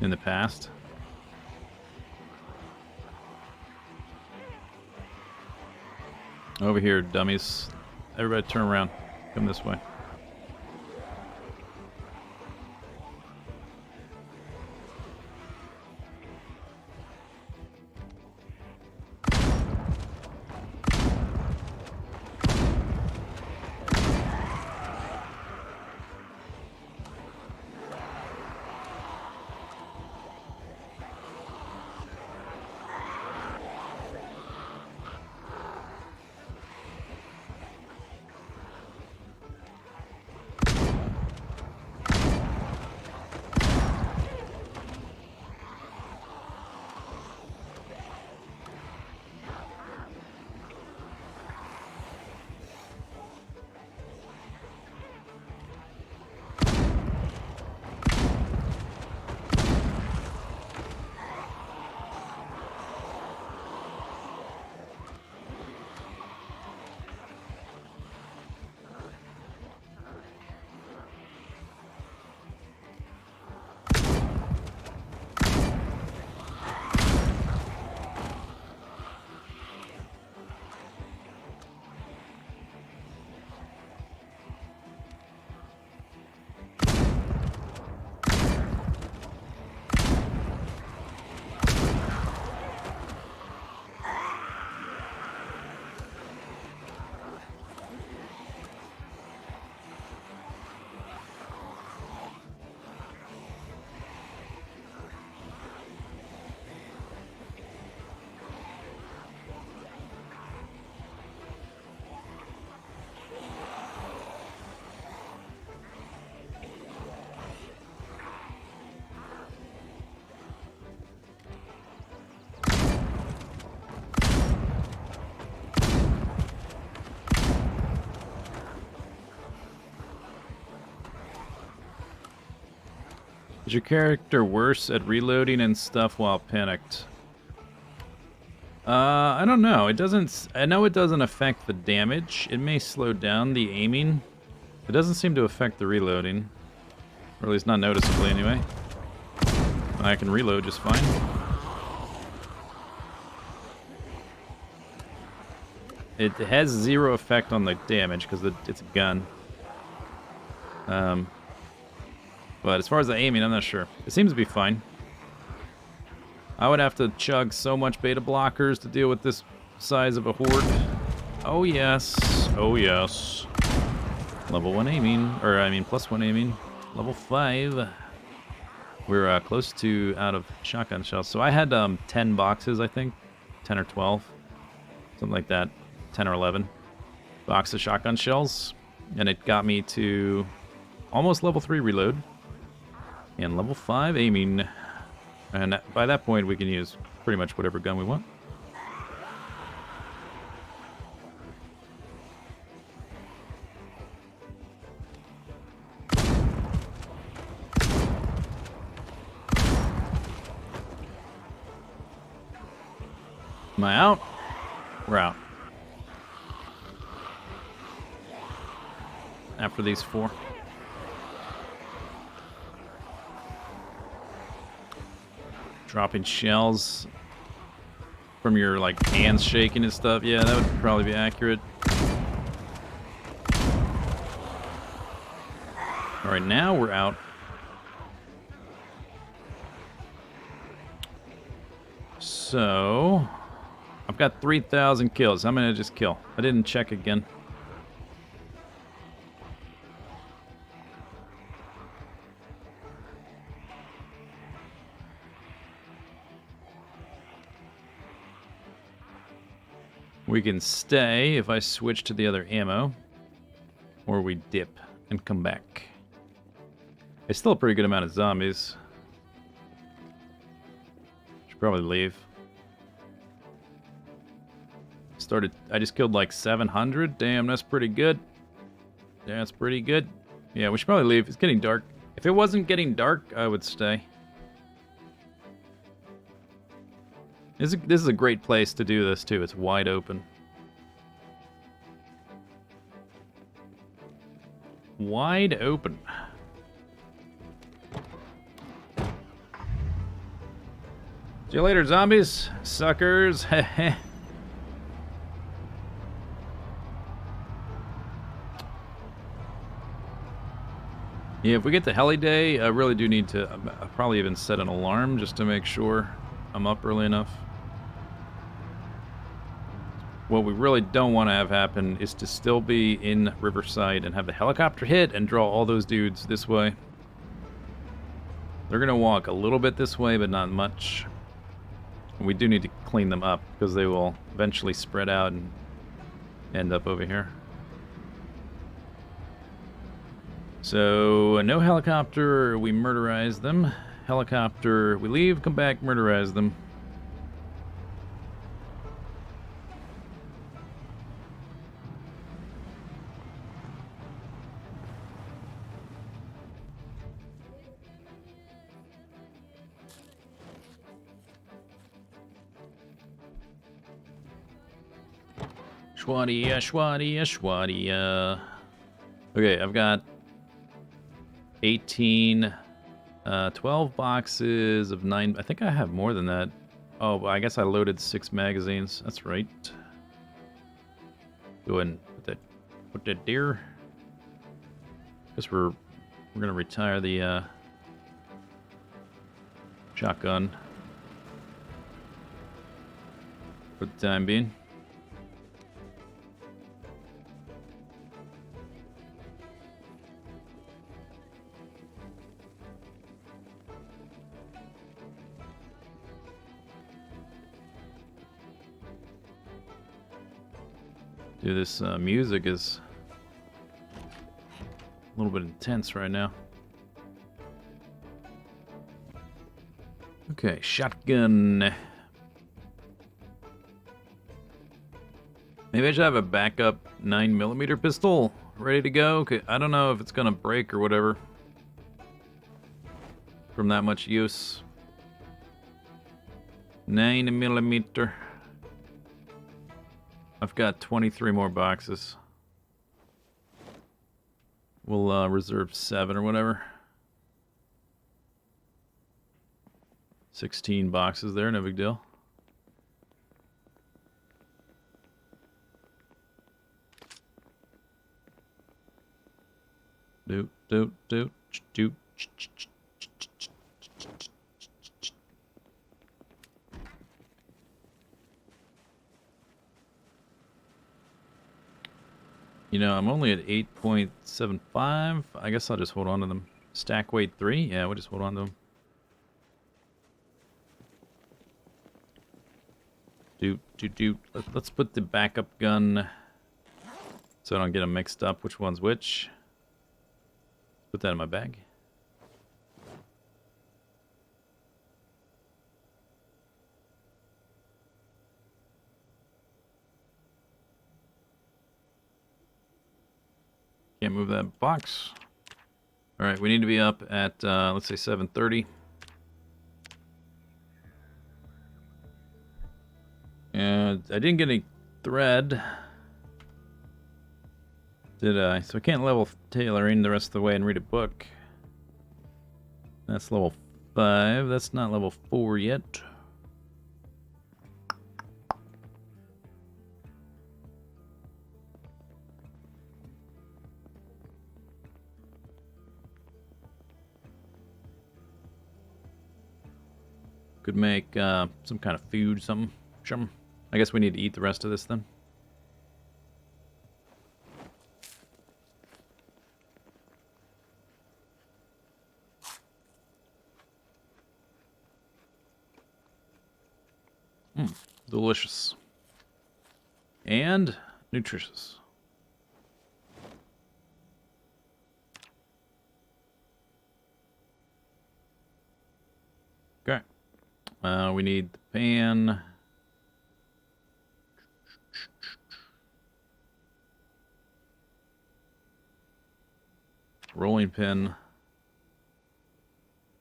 In the past. Over here, dummies. Everybody turn around. Come this way. Is your character worse at reloading and stuff while panicked? I don't know. It doesn't... I know it doesn't affect the damage. It may slow down the aiming. It doesn't seem to affect the reloading. Or at least not noticeably, anyway. I can reload just fine. It has zero effect on the damage, because it's a gun. But as far as the aiming, I'm not sure. It seems to be fine. I would have to chug so much beta blockers to deal with this size of a horde. Oh yes. Oh yes. Level 1 aiming. Or, I mean, +1 aiming. Level 5. We're close to out of shotgun shells. So I had 10 boxes, I think. 10 or 12. Something like that. 10 or 11 boxes of shotgun shells. And it got me to almost level 3 reload. And level 5 aiming. And by that point, we can use pretty much whatever gun we want. Am I out? We're out. After these 4. Dropping shells from your, like, hands shaking and stuff. Yeah, that would probably be accurate. Alright, now we're out. So, I've got 3,000 kills. How many did I just kill? I didn't check again. We can stay if I switch to the other ammo. Or we dip and come back. It's still a pretty good amount of zombies. Should probably leave. I just killed like 700. Damn, that's pretty good. That's pretty good. Yeah, we should probably leave. It's getting dark. If it wasn't getting dark, I would stay. This is a great place to do this, too. It's wide open. Wide open. See you later, zombies. Suckers. Heh. Yeah, if we get to heli day, I really do need to probably even set an alarm just to make sure I'm up early enough. What we really don't want to have happen is to still be in Riverside and have the helicopter hit and draw all those dudes this way. They're going to walk a little bit this way, but not much. We do need to clean them up because they will eventually spread out and end up over here. So, no helicopter, we murderize them. Helicopter, we leave, come back, murderize them. Schwadia, schwadia, schwadia. Okay, I've got 18, 12 boxes of 9. I think I have more than that. Oh, I guess I loaded 6 magazines. That's right. Go ahead and put that there. Guess we're gonna retire the shotgun for the time being. Dude, this music is a little bit intense right now. Okay, shotgun. Maybe I should have a backup 9mm pistol ready to go. I don't know if it's gonna break or whatever from that much use. 9mm. I've got 23 more boxes. We'll reserve 7 or whatever. 16 boxes there, no big deal. Do. You know, I'm only at 8.75. I guess I'll just hold on to them. Stack weight 3? Yeah, we'll just hold on to them. Let's put the backup gun so I don't get them mixed up. Which one's which? Put that in my bag. Can't move that box. All right, we need to be up at, let's say 7:30. And I didn't get any thread. Did I? So I can't level tailoring the rest of the way and read a book. That's level 5. That's not level 4 yet. Could make some kind of food, something. I guess we need to eat the rest of this then. Delicious. And nutritious. Okay. We need the pan. Rolling pin.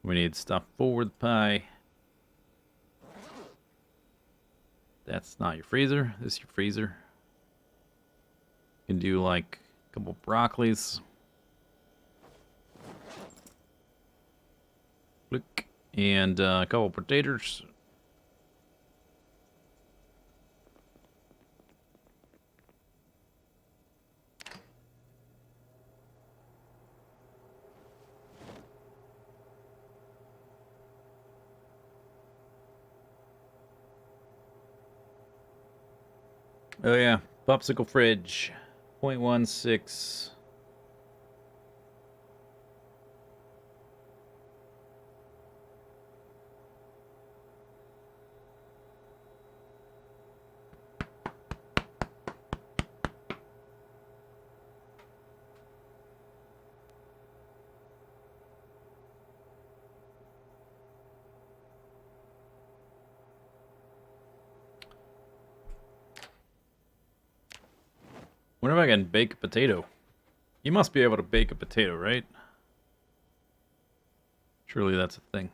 We need stuff for the pie. That's not your freezer. This is your freezer. You can do like a couple broccolis. Click. And a couple potatoes. Oh yeah, popsicle fridge, 0.16. Wonder if I can bake a potato. You must be able to bake a potato, right? Surely that's a thing.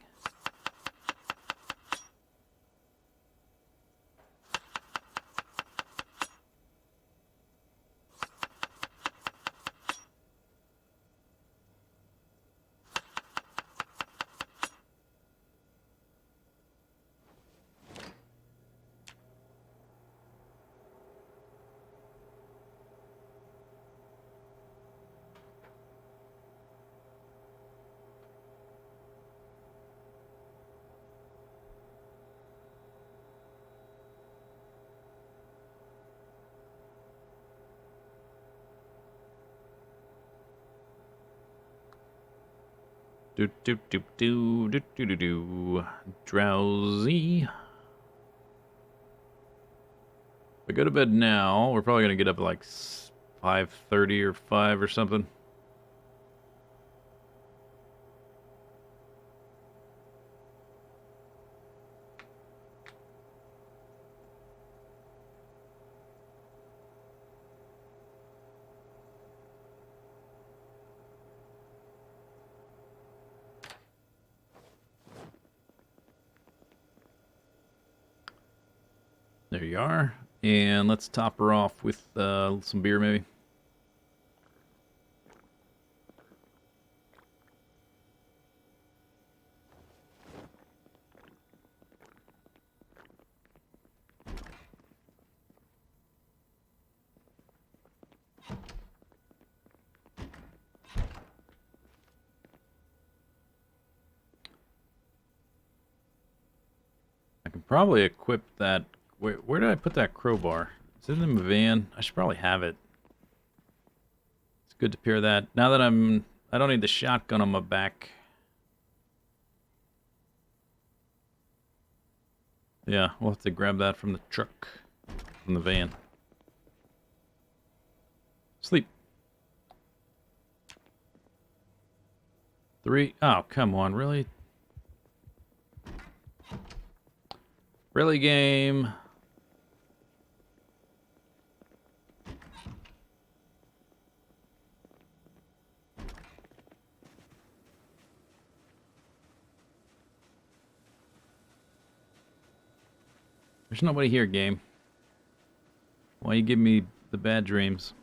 Do do do do do do do do. Drowsy. If I go to bed now, we're probably gonna get up at like 5:30 or 5 or something. There you are. And let's top her off with some beer, maybe. I can probably equip that. Where did I put that crowbar? Is it in the van? I should probably have it. It's good to pair that. Now that I don't need the shotgun on my back. Yeah, we'll have to grab that from the truck, from the van. Sleep. 3. Oh, come on, really? Really, game? There's nobody here, game. Why you give me the bad dreams?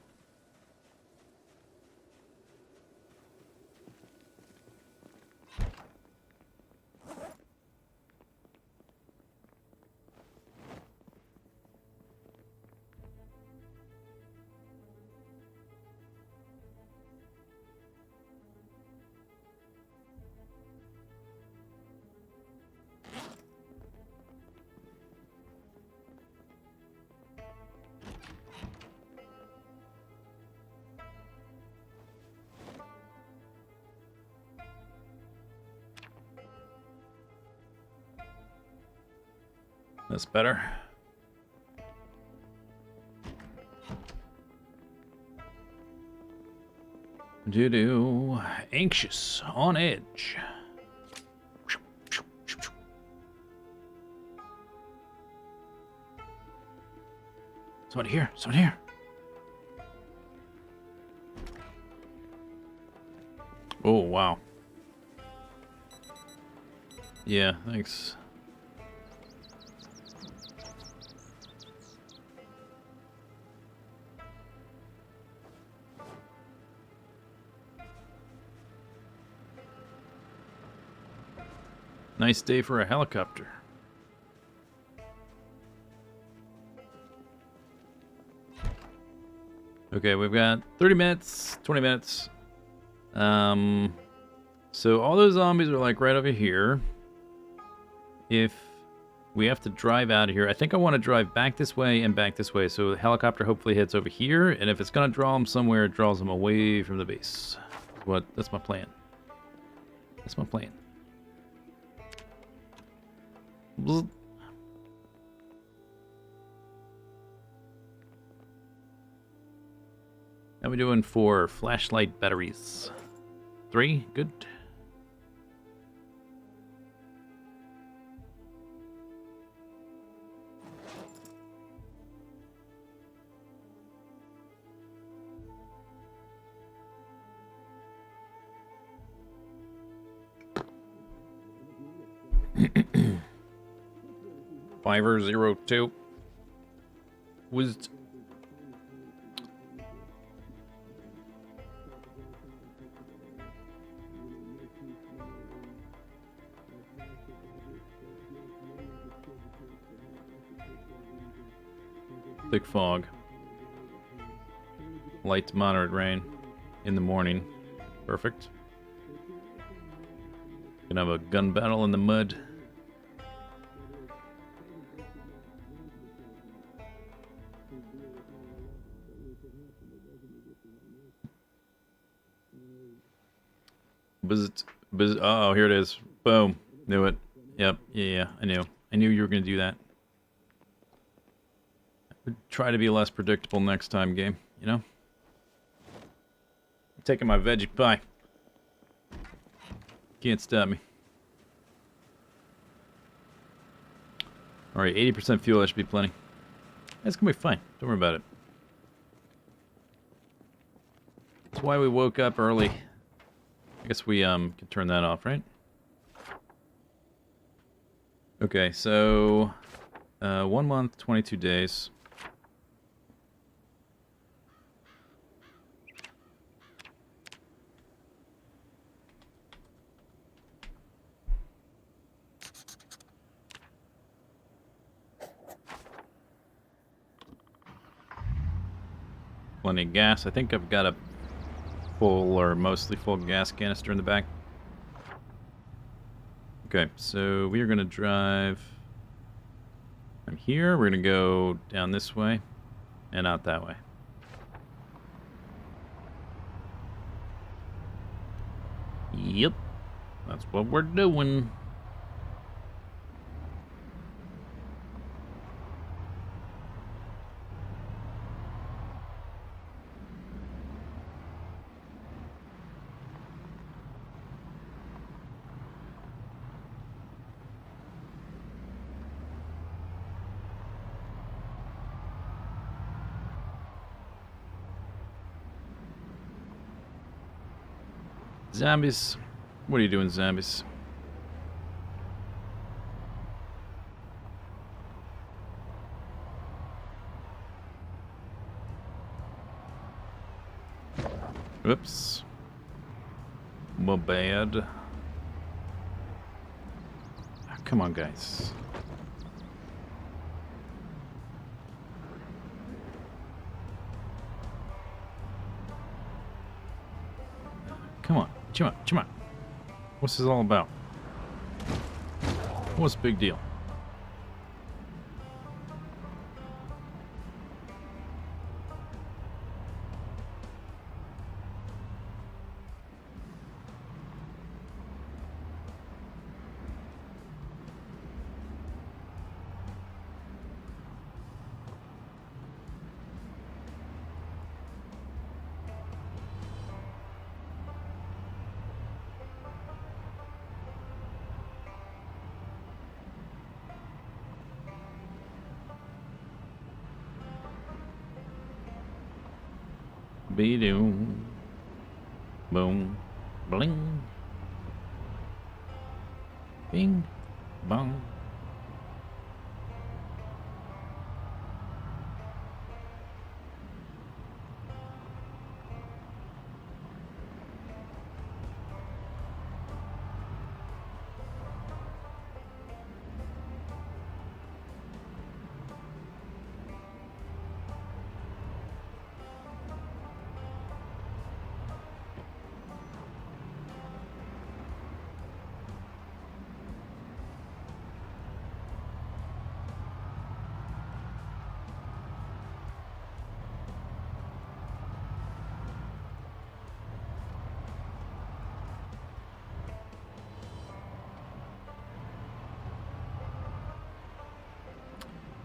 That's better. Do anxious on edge. Someone here. Someone here. Oh wow. Yeah, thanks. Nice day for a helicopter. Okay, we've got 30 minutes, 20 minutes. So all those zombies are like right over here. If we have to drive out of here, I think I want to drive back this way and back this way. So the helicopter hopefully hits over here, and if it's gonna draw them somewhere, it draws them away from the base. That's my plan. That's my plan. Bzz. How are we doing for flashlight batteries? 3, good. Fiver 02 was thick fog. Light to moderate rain in the morning. Perfect. Gonna have a gun battle in the mud. Oh, here it is. Boom. Knew it. Yep. Yeah, I knew. I knew you were going to do that. Try to be less predictable next time, game. You know? I'm taking my veggie pie. Can't stop me. Alright, 80% fuel. That should be plenty. That's going to be fine. Don't worry about it. That's why we woke up early. I guess we can turn that off, right? Okay, so 1 month, 22 days. Plenty of gas. I think I've got a full or mostly full gas canister in the back. Okay, so we are going to drive from here. We're going to go down this way and out that way. Yep, that's what we're doing. Zombies. What are you doing, zombies? Whoops. My bad. Oh, come on, guys. Come on. Come on. Come on. What's this all about? What's the big deal? Be doom. Boom. Bling. Bing. Bong.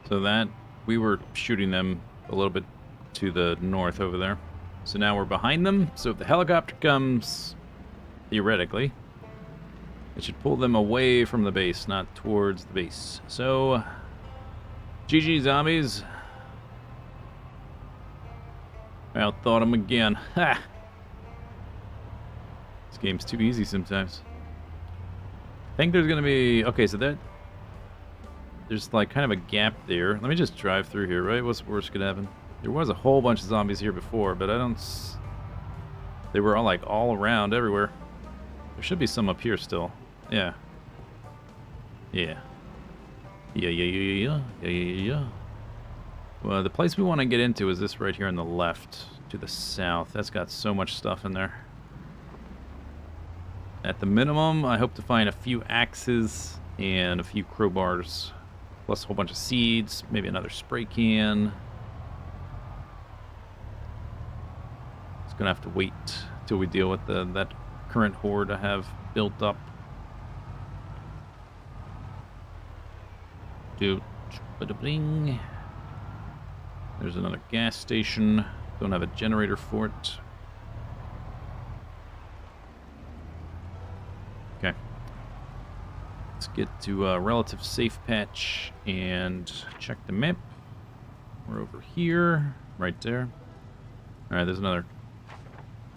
So that, we were shooting them a little bit to the north over there. So now we're behind them, so if the helicopter comes, theoretically, it should pull them away from the base, not towards the base. So, GG zombies. I outthought them again. Ha! This game's too easy sometimes. I think there's gonna be, okay, so that, there's like kind of a gap there. Let me just drive through here, right? What's worse could happen? There was a whole bunch of zombies here before, but I don't... They were all like all around everywhere. There should be some up here still. Yeah. Yeah. Yeah. Well, the place we want to get into is this right here on the left, to the south. That's got so much stuff in there. At the minimum, I hope to find a few axes and a few crowbars. Plus a whole bunch of seeds, maybe another spray can. It's gonna have to wait till we deal with that current horde I have built up. Bling. There's another gas station. Don't have a generator for it. Okay. Let's get to a relative safe patch and check the map. We're over here, right there. All right, there's another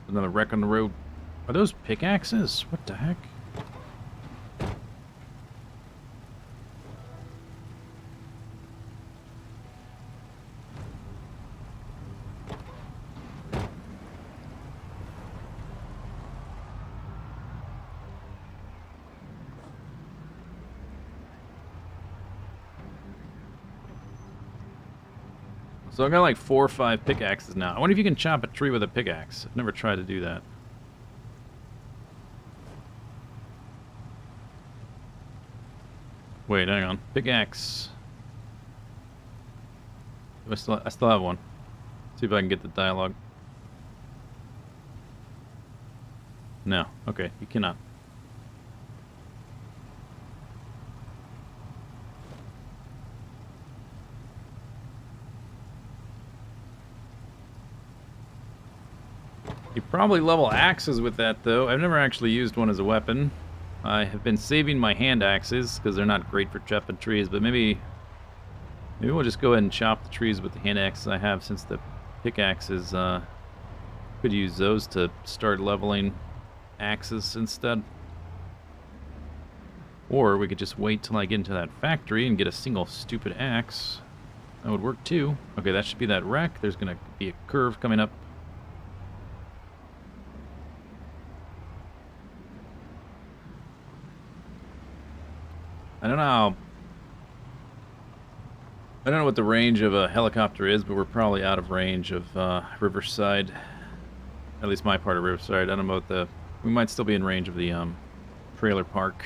wreck on the road. Are those pickaxes? What the heck? So I got like 4 or 5 pickaxes now. I wonder if you can chop a tree with a pickaxe. I've never tried to do that. Wait, hang on. Pickaxe. I still have one. See if I can get the dialogue. No. Okay, you cannot. You probably level axes with that, though. I've never actually used one as a weapon. I have been saving my hand axes, because they're not great for chopping trees, but maybe we'll just go ahead and chop the trees with the hand axes I have, since the pickaxes, could use those to start leveling axes instead. Or we could just wait till I get into that factory and get a single stupid axe. That would work too. Okay, that should be that wreck. There's going to be a curve coming up. I don't know what the range of a helicopter is, but we're probably out of range of Riverside. At least my part of Riverside. I don't know what we might still be in range of the trailer park.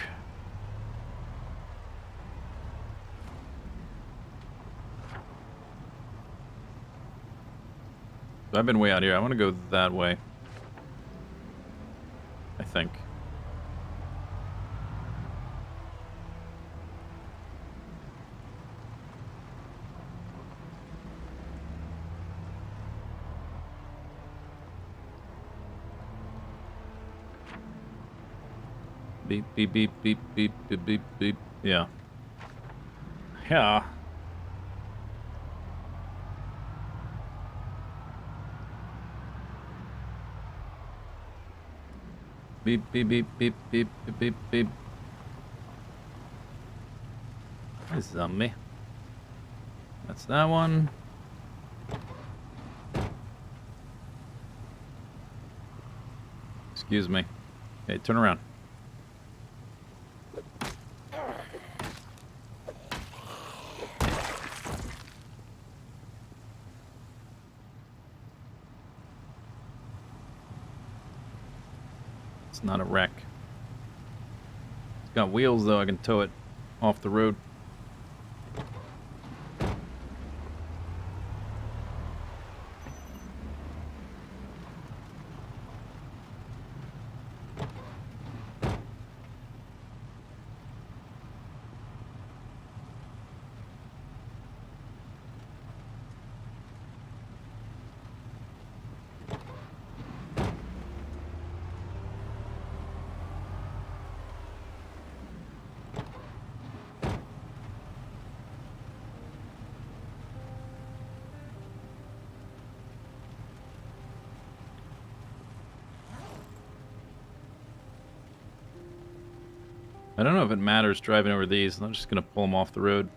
So I've been way out here. I want to go that way. I think. Beep, beep, beep, beep, beep, beep, beep, beep. Yeah. Yeah. Beep, beep, beep, beep, beep, beep, beep, beep. Hi, zombie. That's that one. Excuse me. Okay, turn around. It's not a wreck. It's got wheels, though. I can tow it off the road. I don't know if it matters driving over these. I'm just going to pull them off the road.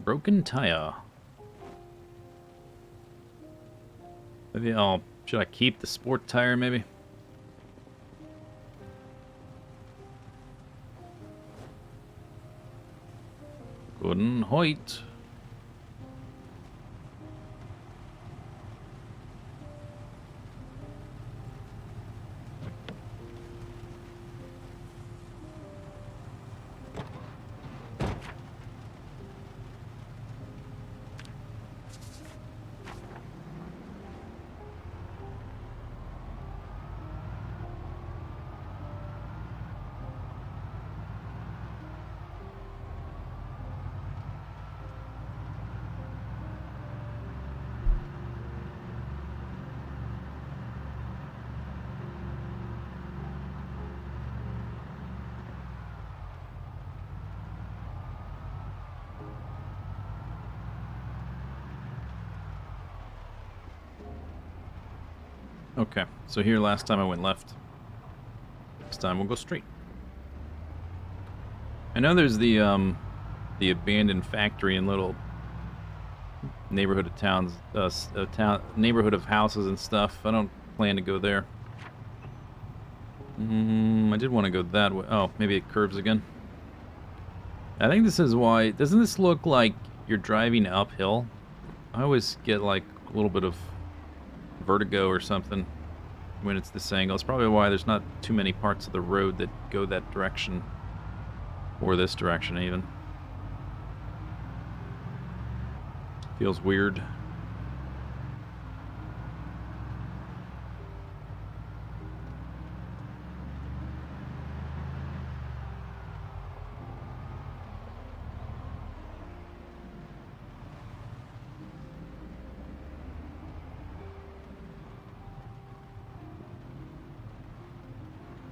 Broken tire. Maybe should I keep the sport tire, maybe? Gordon Hoyt. Okay, so here last time I went left. This time we'll go straight. I know there's the abandoned factory and little neighborhood of towns, neighborhood of houses and stuff. I don't plan to go there. I did want to go that way. Oh, maybe it curves again. I think this is why. Doesn't this look like you're driving uphill? I always get like a little bit of vertigo or something when it's this angle. It's probably why there's not too many parts of the road that go that direction. Or this direction, even. Feels weird.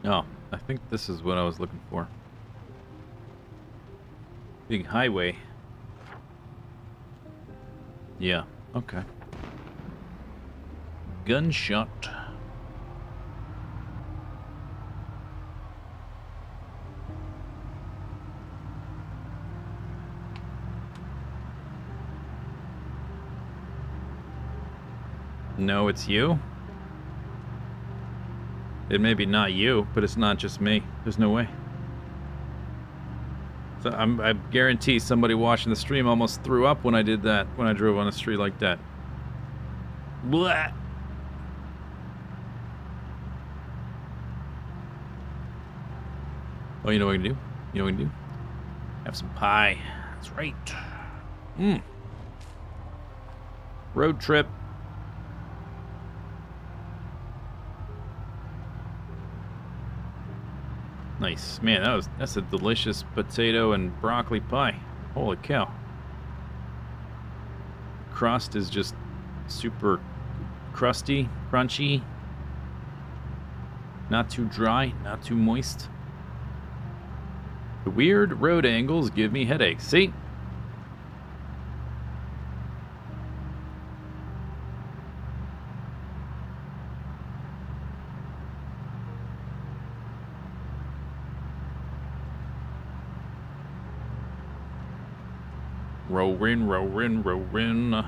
Oh, I think this is what I was looking for. Big highway. Yeah, okay. Gunshot. No, it's you? It may be not you, but it's not just me. There's no way. So I guarantee somebody watching the stream almost threw up when I did that, when I drove on a street like that. Blah! Oh, you know what we can do? You know what we can do? Have some pie. That's right. Road trip. Nice. Man, that's a delicious potato and broccoli pie. Holy cow. Crust is just super crusty, crunchy. Not too dry, not too moist. The weird road angles give me headaches. See? Rolling, rolling, rolling.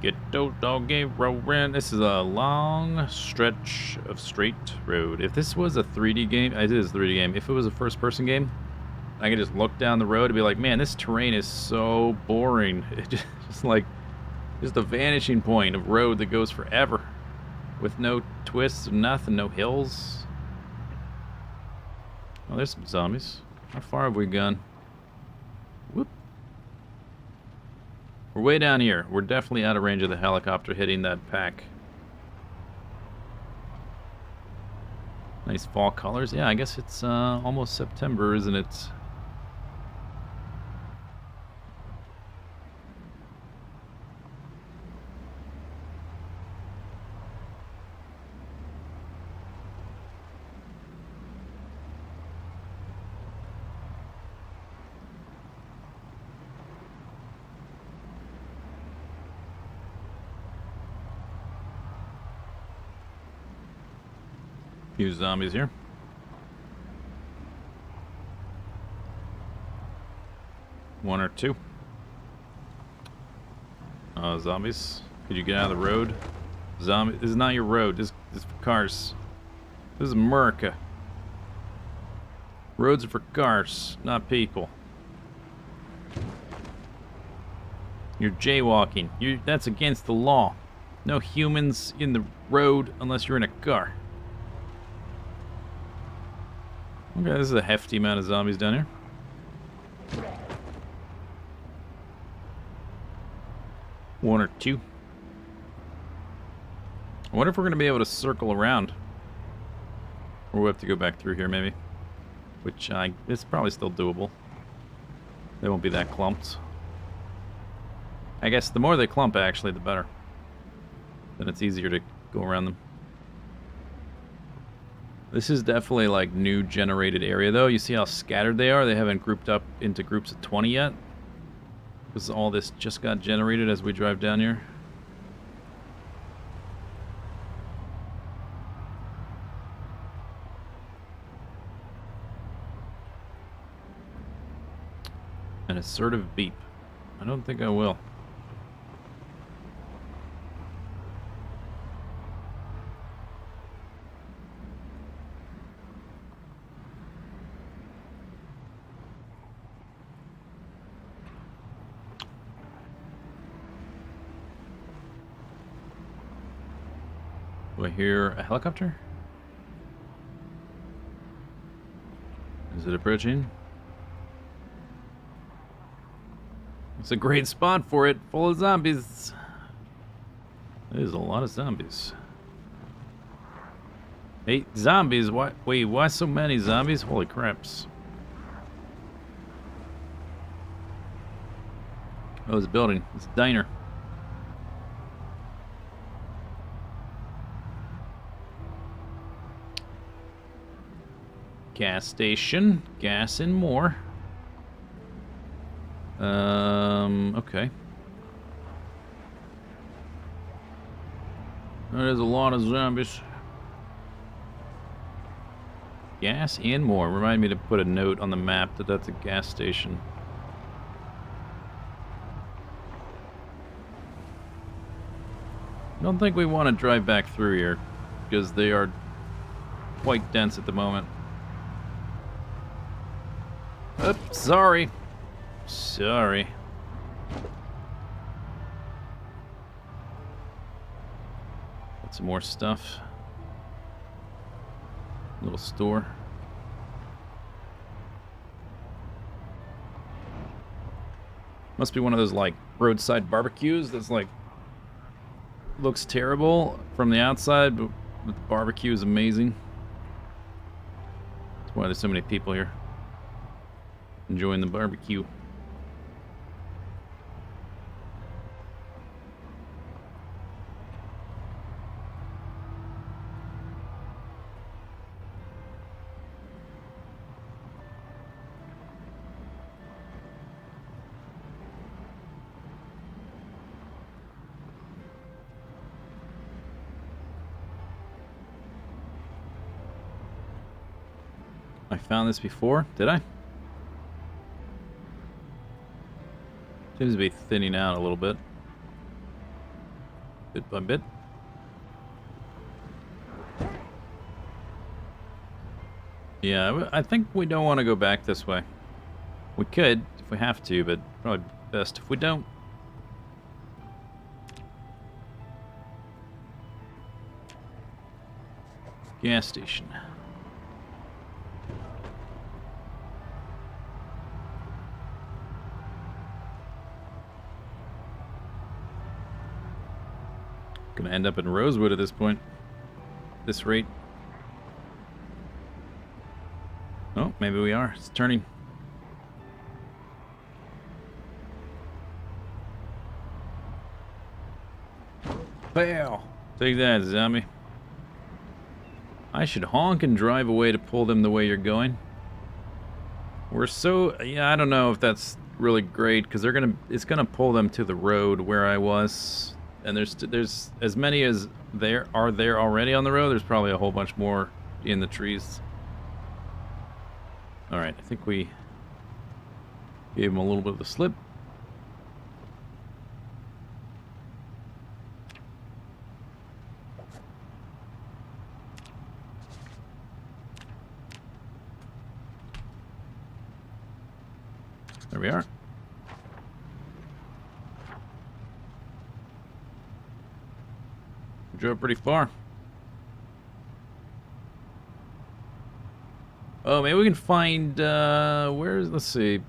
Get those doggy rolling. This is a long stretch of straight road. If this was a 3D game, it is a 3D game. If it was a first-person game, I could just look down the road and be like, man, this terrain is so boring. It just like, just a vanishing point of road that goes forever. With no twists, nothing, no hills. Oh, there's some zombies. How far have we gone? Whoop. We're way down here. We're definitely out of range of the helicopter hitting that pack. Nice fall colors. Yeah, I guess it's almost September, isn't it? Few zombies here. One or two. Zombies. Could you get out of the road? Zombie. This is not your road. This is for cars. This is America. Roads are for cars, not people. You're jaywalking. That's against the law. No humans in the road unless you're in a car. Okay, this is a hefty amount of zombies down here. One or two. I wonder if we're going to be able to circle around. Or we'll have to go back through here, maybe. Which, it's probably still doable. They won't be that clumped. I guess the more they clump, actually, the better. Then it's easier to go around them. This is definitely like new generated area though. You see how scattered they are? They haven't grouped up into groups of 20 yet. Because all this just got generated as we drive down here. An assertive beep. I don't think I will. Do I hear a helicopter? Is it approaching? It's a great spot for it, full of zombies. There's a lot of zombies. Hey, zombies, why, wait, why so many zombies? Holy craps. Oh, it's a building. It's a diner. Gas station. Gas and more. Okay. There's a lot of zombies. Gas and more. Remind me to put a note on the map that that's a gas station. I don't think we want to drive back through here because they are quite dense at the moment. Oops, sorry. Sorry. Got some more stuff. Little store. Must be one of those like roadside barbecues that's like looks terrible from the outside, but the barbecue is amazing. That's why there's so many people here enjoying the barbecue. I found this before, did I? Seems to be thinning out a little bit. Bit by bit. Yeah, I think we don't want to go back this way. We could, if we have to, but probably best if we don't. Gas station. Gonna end up in Rosewood at this point. This rate. Oh, maybe we are. It's turning. Fail! Take that, zombie. I should honk and drive away to pull them the way you're going. We're so... Yeah, I don't know if that's really great, because it's gonna pull them to the road where I was. And there's as many as there already on the road. There's probably a whole bunch more in the trees. Alright, I think we gave him a little bit of the slip. There we are. We drove pretty far. Oh, maybe we can find, let's see.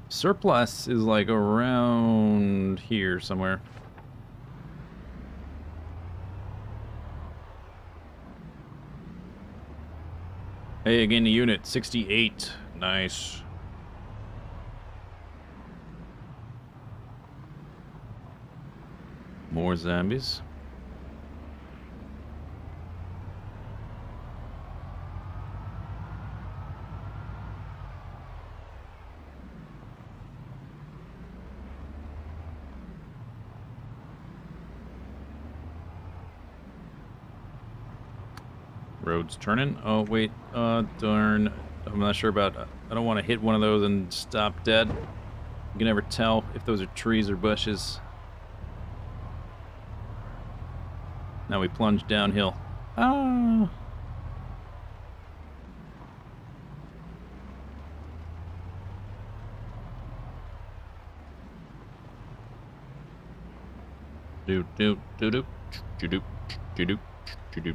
Surplus is like around here somewhere. Hey, again, the unit, 68. Nice. More zombies. Road's turning. Oh, wait. Darn. I'm not sure about... I don't want to hit one of those and stop dead. You can never tell if those are trees or bushes. Now we plunge downhill. Ah!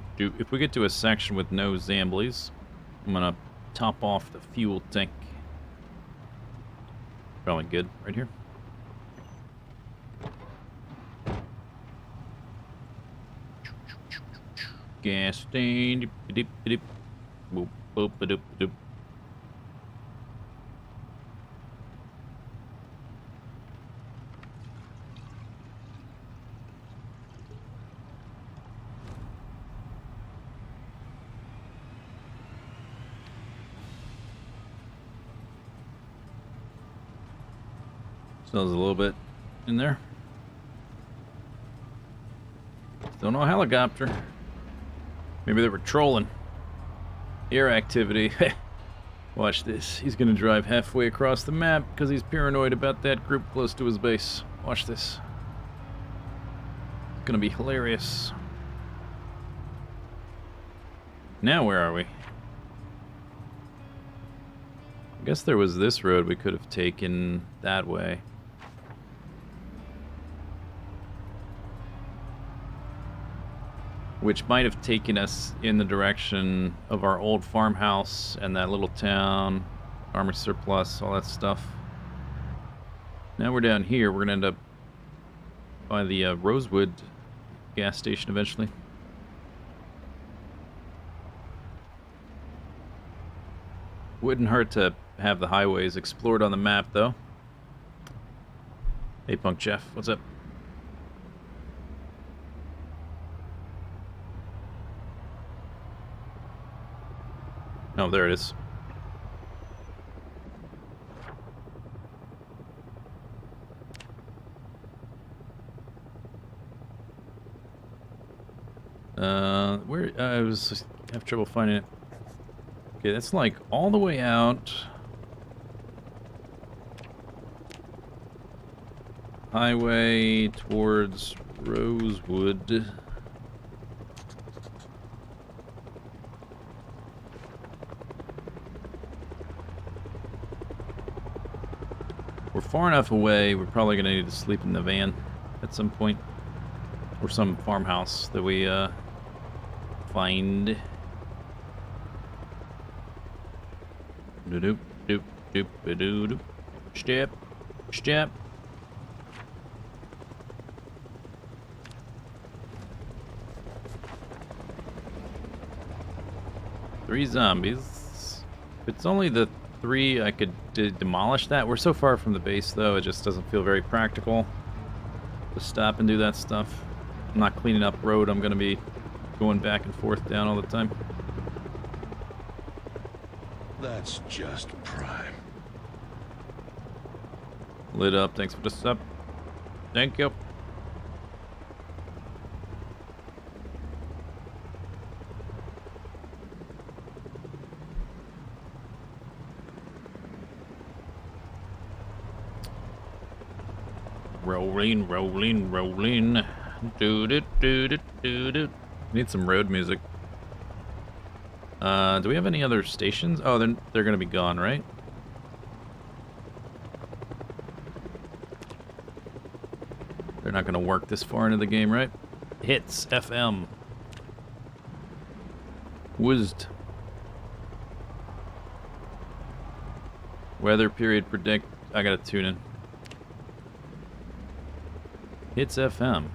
If we get to a section with no Zamblies, I'm gonna top off the fuel tank. Probably good right here. Gas station. Boop, boop, doop, doop. Smells a little bit in there. Still no helicopter. Maybe they were trolling. Air activity. Watch this. He's gonna drive halfway across the map because he's paranoid about that group close to his base. Watch this. It's gonna be hilarious. Now where are we? I guess there was this road we could have taken that way. Which might have taken us in the direction of our old farmhouse and that little town, armor surplus, all that stuff. Now we're down here. We're gonna end up by the Rosewood gas station eventually. Wouldn't hurt to have the highways explored on the map, though. Hey, Punk Jeff, what's up? Oh, there it is. Where I have trouble finding it. Okay, that's like all the way out. highway towards Rosewood. We're far enough away, we're probably going to need to sleep in the van at some point. Or some farmhouse that we find. Doop doop doop doop doop. Step. Step. Three zombies. If it's only the 3, I could demolish that. We're so far from the base, though, it just doesn't feel very practical to stop and do that stuff. I'm not cleaning up road. I'm going to be going back and forth down all the time. That's just prime. Lit up. Thanks for the sub. Thank you. Rolling, rolling, rolling. Do. Need some road music. Do we have any other stations? Oh, they're gonna be gone, right? They're not gonna work this far into the game, right? Hits FM. Whizzed. Weather period predict. I gotta tune in. Hits FM.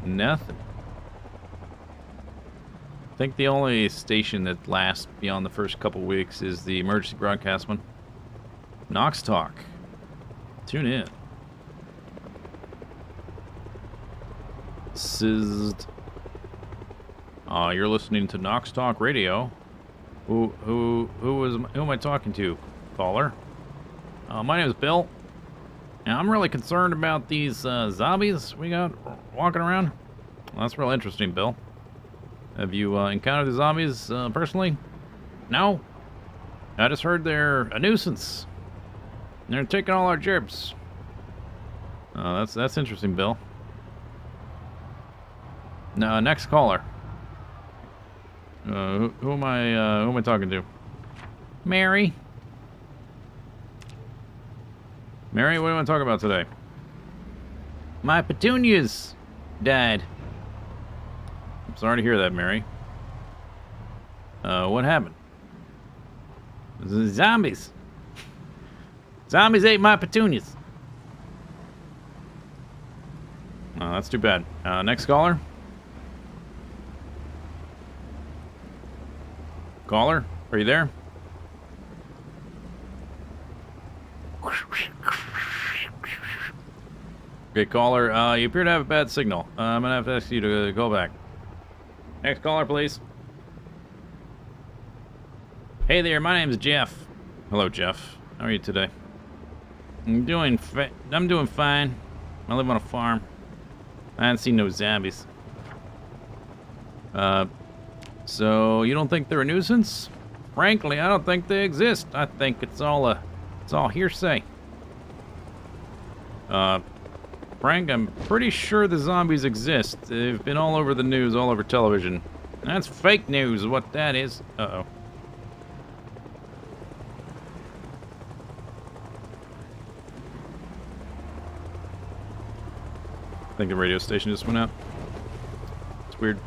Nothing. I think the only station that lasts beyond the first couple weeks is the emergency broadcast one. Knox Talk. Tune in. Sizzed. You're listening to Knox Talk Radio. Who am I talking to, caller? My name is Bill. And I'm really concerned about these zombies we got walking around. Well, that's real interesting, Bill. Have you encountered the zombies personally? No. I just heard they're a nuisance. They're taking all our gerbs. That's interesting, Bill. No, next caller. Who am I talking to? Mary. Mary, what do you want to talk about today? My petunias died. I'm sorry to hear that, Mary. What happened? Zombies. Zombies ate my petunias. Oh, that's too bad. Next caller. Caller, are you there? Okay, caller, you appear to have a bad signal. I'm gonna have to ask you to call back. Next caller, please. Hey there, my name's Jeff. Hello, Jeff. How are you today? I'm doing fine. I live on a farm. I haven't seen no zombies. So you don't think they're a nuisance? Frankly, I don't think they exist. I think it's all hearsay. Frank, I'm pretty sure the zombies exist. They've been all over the news, all over television. That's fake news, is what that is. Uh-oh. I think the radio station just went out. It's weird.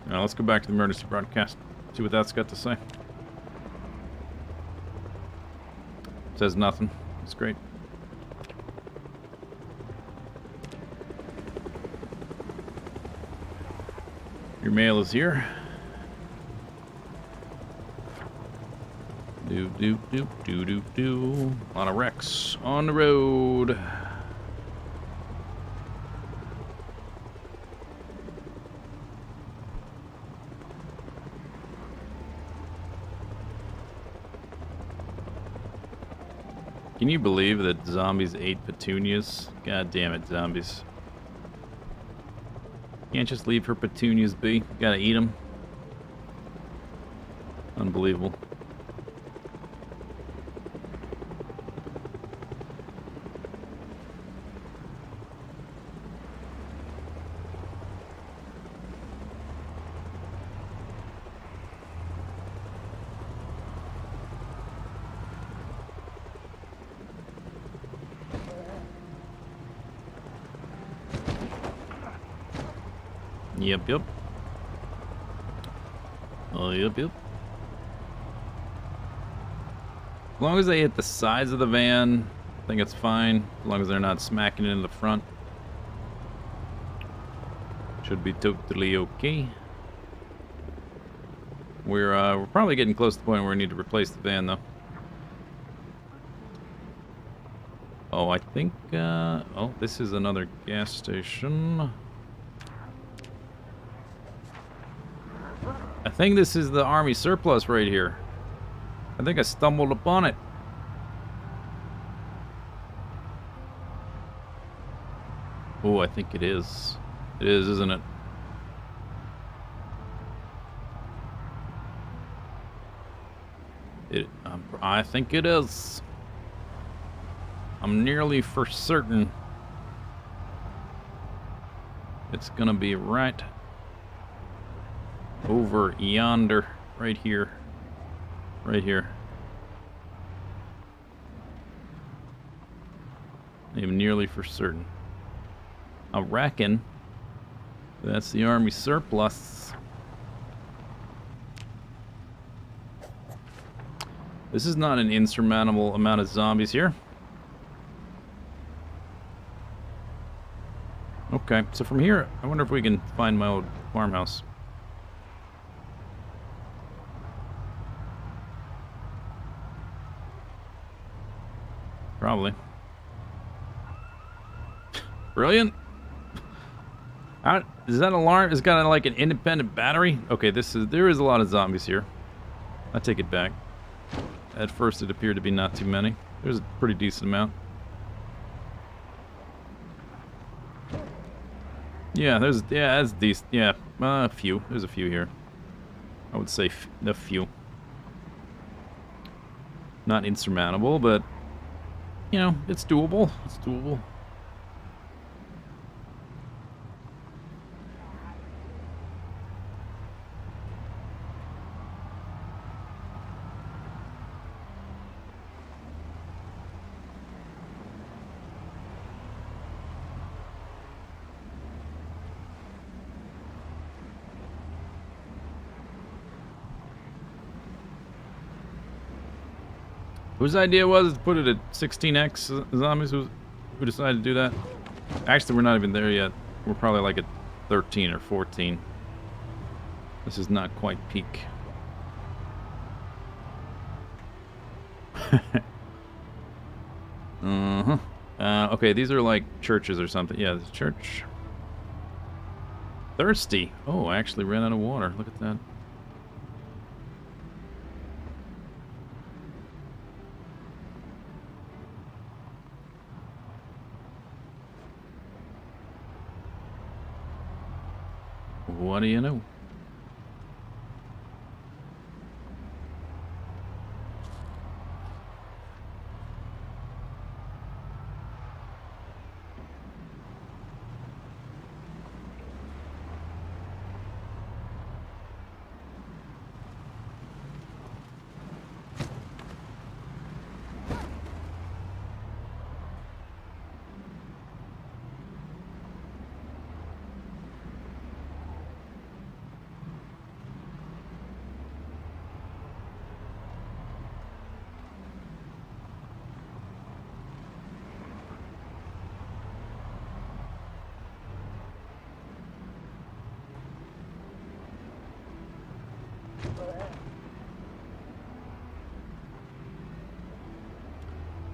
Now let's go back to the emergency broadcast. See what that's got to say. Says nothing. That's great. Your mail is here. Do. A lot of wrecks on the road. Can you believe that zombies ate petunias? God damn it, zombies. Can't just leave her petunias be. Gotta eat them. Unbelievable. Yep. Oh, yep. As long as they hit the sides of the van, I think it's fine. As long as they're not smacking into the front. Should be totally okay. We're probably getting close to the point where we need to replace the van, though. Oh, I think, oh, this is another gas station. I think this is the army surplus right here. I think I stumbled upon it. Oh, I think it is. It is, isn't it? I think it is. I'm nearly for certain it's gonna be right over yonder, right here, right here. I'm nearly for certain. I reckon that's the army surplus. This is not an insurmountable amount of zombies here. Okay, so from here, I wonder if we can find my old farmhouse. Probably. Brilliant. Is that alarm? It's got like an independent battery? Okay, there is a lot of zombies here. I take it back. At first it appeared to be not too many. There's a pretty decent amount. Yeah, that's decent. Yeah, a few. There's a few here. I would say a few. Not insurmountable, but, you know, it's doable. It's doable. Whose idea was to put it at 16x zombies? Who decided to do that? Actually, we're not even there yet. We're probably like at 13 or 14. This is not quite peak. Okay, these are like churches or something. Yeah, there's a church. Thirsty. Oh, I actually ran out of water. Look at that. What do you know?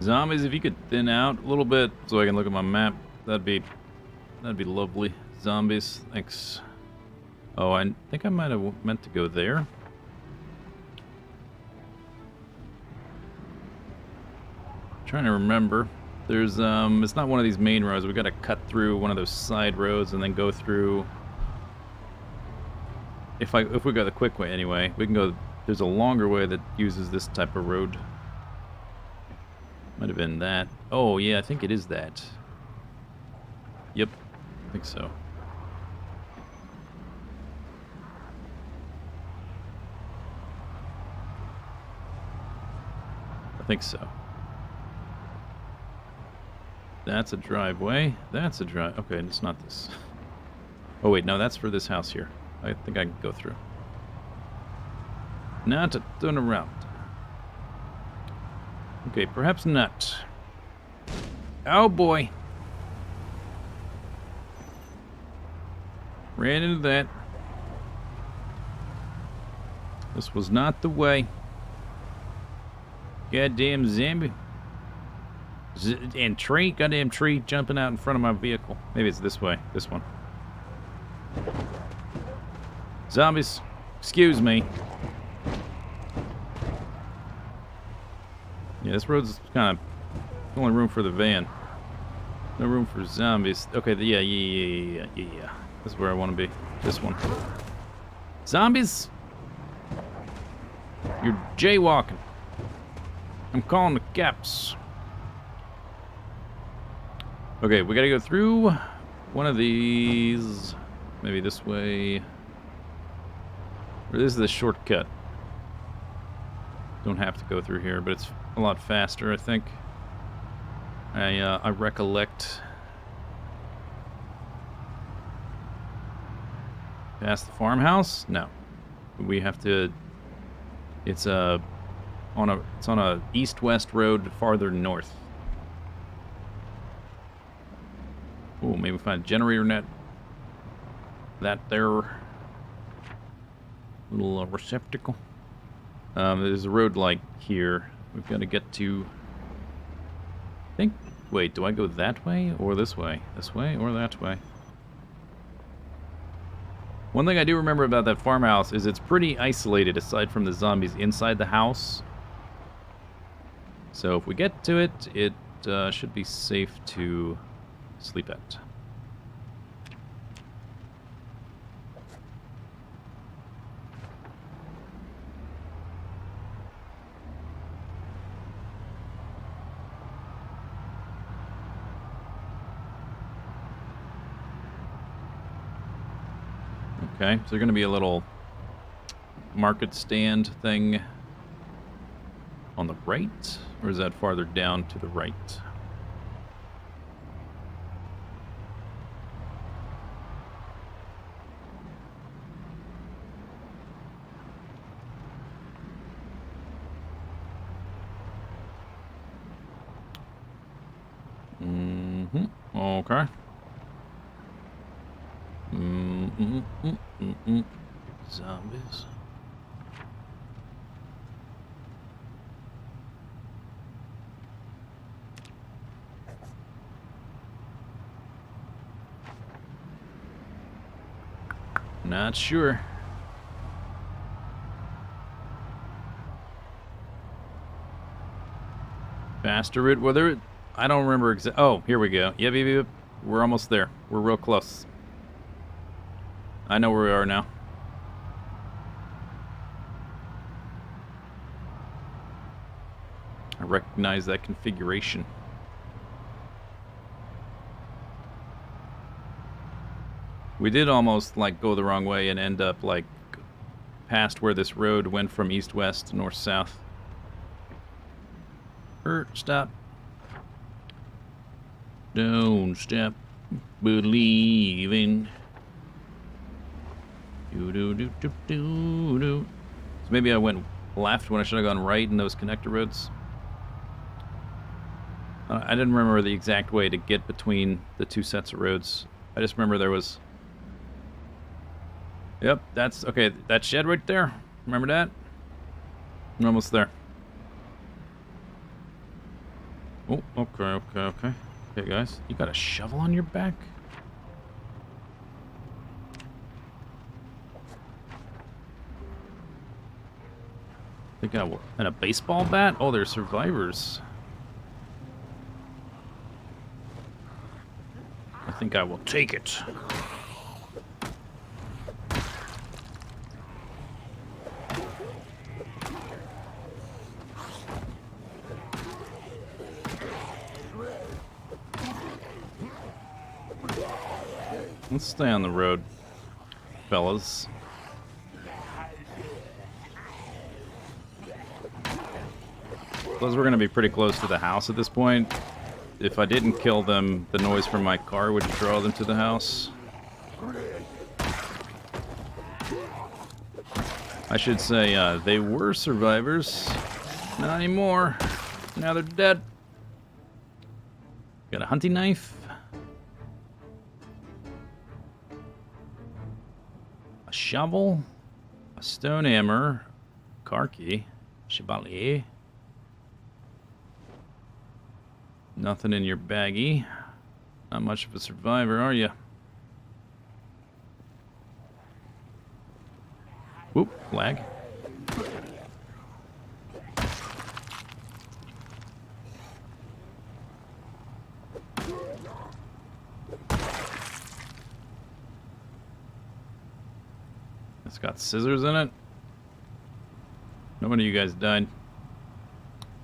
Zombies, if you could thin out a little bit so I can look at my map, that'd be lovely. Zombies, thanks. Oh, I think I might have meant to go there. trying to remember. There's it's not one of these main roads. We got to cut through one of those side roads and then go through. If we go the quick way anyway, we can go. There's a longer way that uses this type of road. Might have been that. Oh yeah, I think it is that. Yep, I think so. I think so. That's a driveway. That's a drive. Okay, it's not this. Oh wait, no, that's for this house here. I think I can go through. Not to turn around. Okay, perhaps not. Oh boy. Ran into that. This was not the way. Goddamn zombie. And tree, goddamn tree jumping out in front of my vehicle. Maybe it's this way. This one. Zombies, excuse me. Yeah, this road's kind of only room for the van. No room for zombies. Okay, yeah. This is where I want to be. This one. Zombies? You're jaywalking. I'm calling the cops. Okay, we gotta go through one of these. Maybe this way. Or this is the shortcut. Don't have to go through here, but it's a lot faster, I think. I recollect. Past the farmhouse? No. We have to. It's on a east-west road farther north. Oh, maybe find a generator net. That there little receptacle. There's a road like here. We've got to get to. I think. Wait, do I go that way or this way? This way or that way? One thing I do remember about that farmhouse is it's pretty isolated aside from the zombies inside the house. So if we get to it, it should be safe to sleep at. Okay, so there's going to be a little market stand thing on the right, or is that farther down to the right? Okay. Zombies. Not sure. Faster route, whether I don't remember oh, here we go. Yep. We're almost there. We're real close. I know where we are now. I recognize that configuration. We did almost like go the wrong way and end up like past where this road went from east-west to north-south. Stop. Don't stop believing. So maybe I went left when I should have gone right in those connector roads. I didn't remember the exact way to get between the two sets of roads. I just remember there was. Yep, that's okay. That shed right there. Remember that? We're almost there. Oh, okay. Okay, guys, you got a shovel on your back? They got what? And a baseball bat? Oh, they're survivors. think I will take it. Let's stay on the road, fellas. Because we're going to be pretty close to the house at this point. If I didn't kill them, the noise from my car would draw them to the house. I should say they were survivors. Not anymore. Now they're dead. Got a hunting knife. A shovel. A stone hammer. Car key. Chevalier. Nothing in your baggie. Not much of a survivor, are you? Whoop, lag. It's got scissors in it. No wonder you guys died.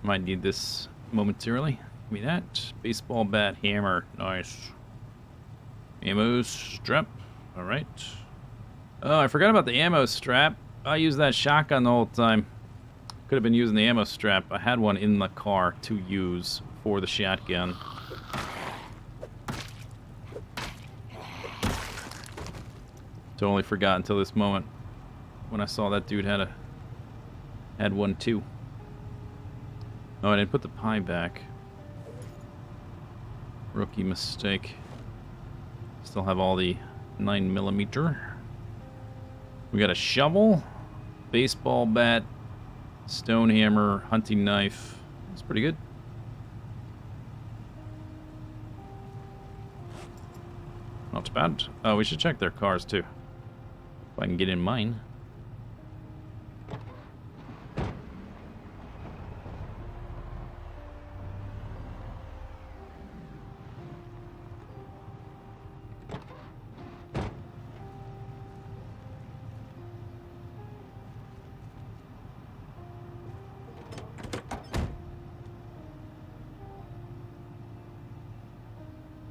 Might need this momentarily. Give me that. Baseball bat, hammer. Nice. Ammo strap. Alright. Oh, I forgot about the ammo strap. I used that shotgun the whole time. Could have been using the ammo strap. I had one in the car to use for the shotgun. Totally forgot until this moment when I saw that dude had one too. Oh, I didn't put the pie back. Rookie mistake. Still have all the 9mm. We got a shovel, baseball bat, stone hammer, hunting knife. That's pretty good. Not too bad. Oh, we should check their cars too. If I can get in mine.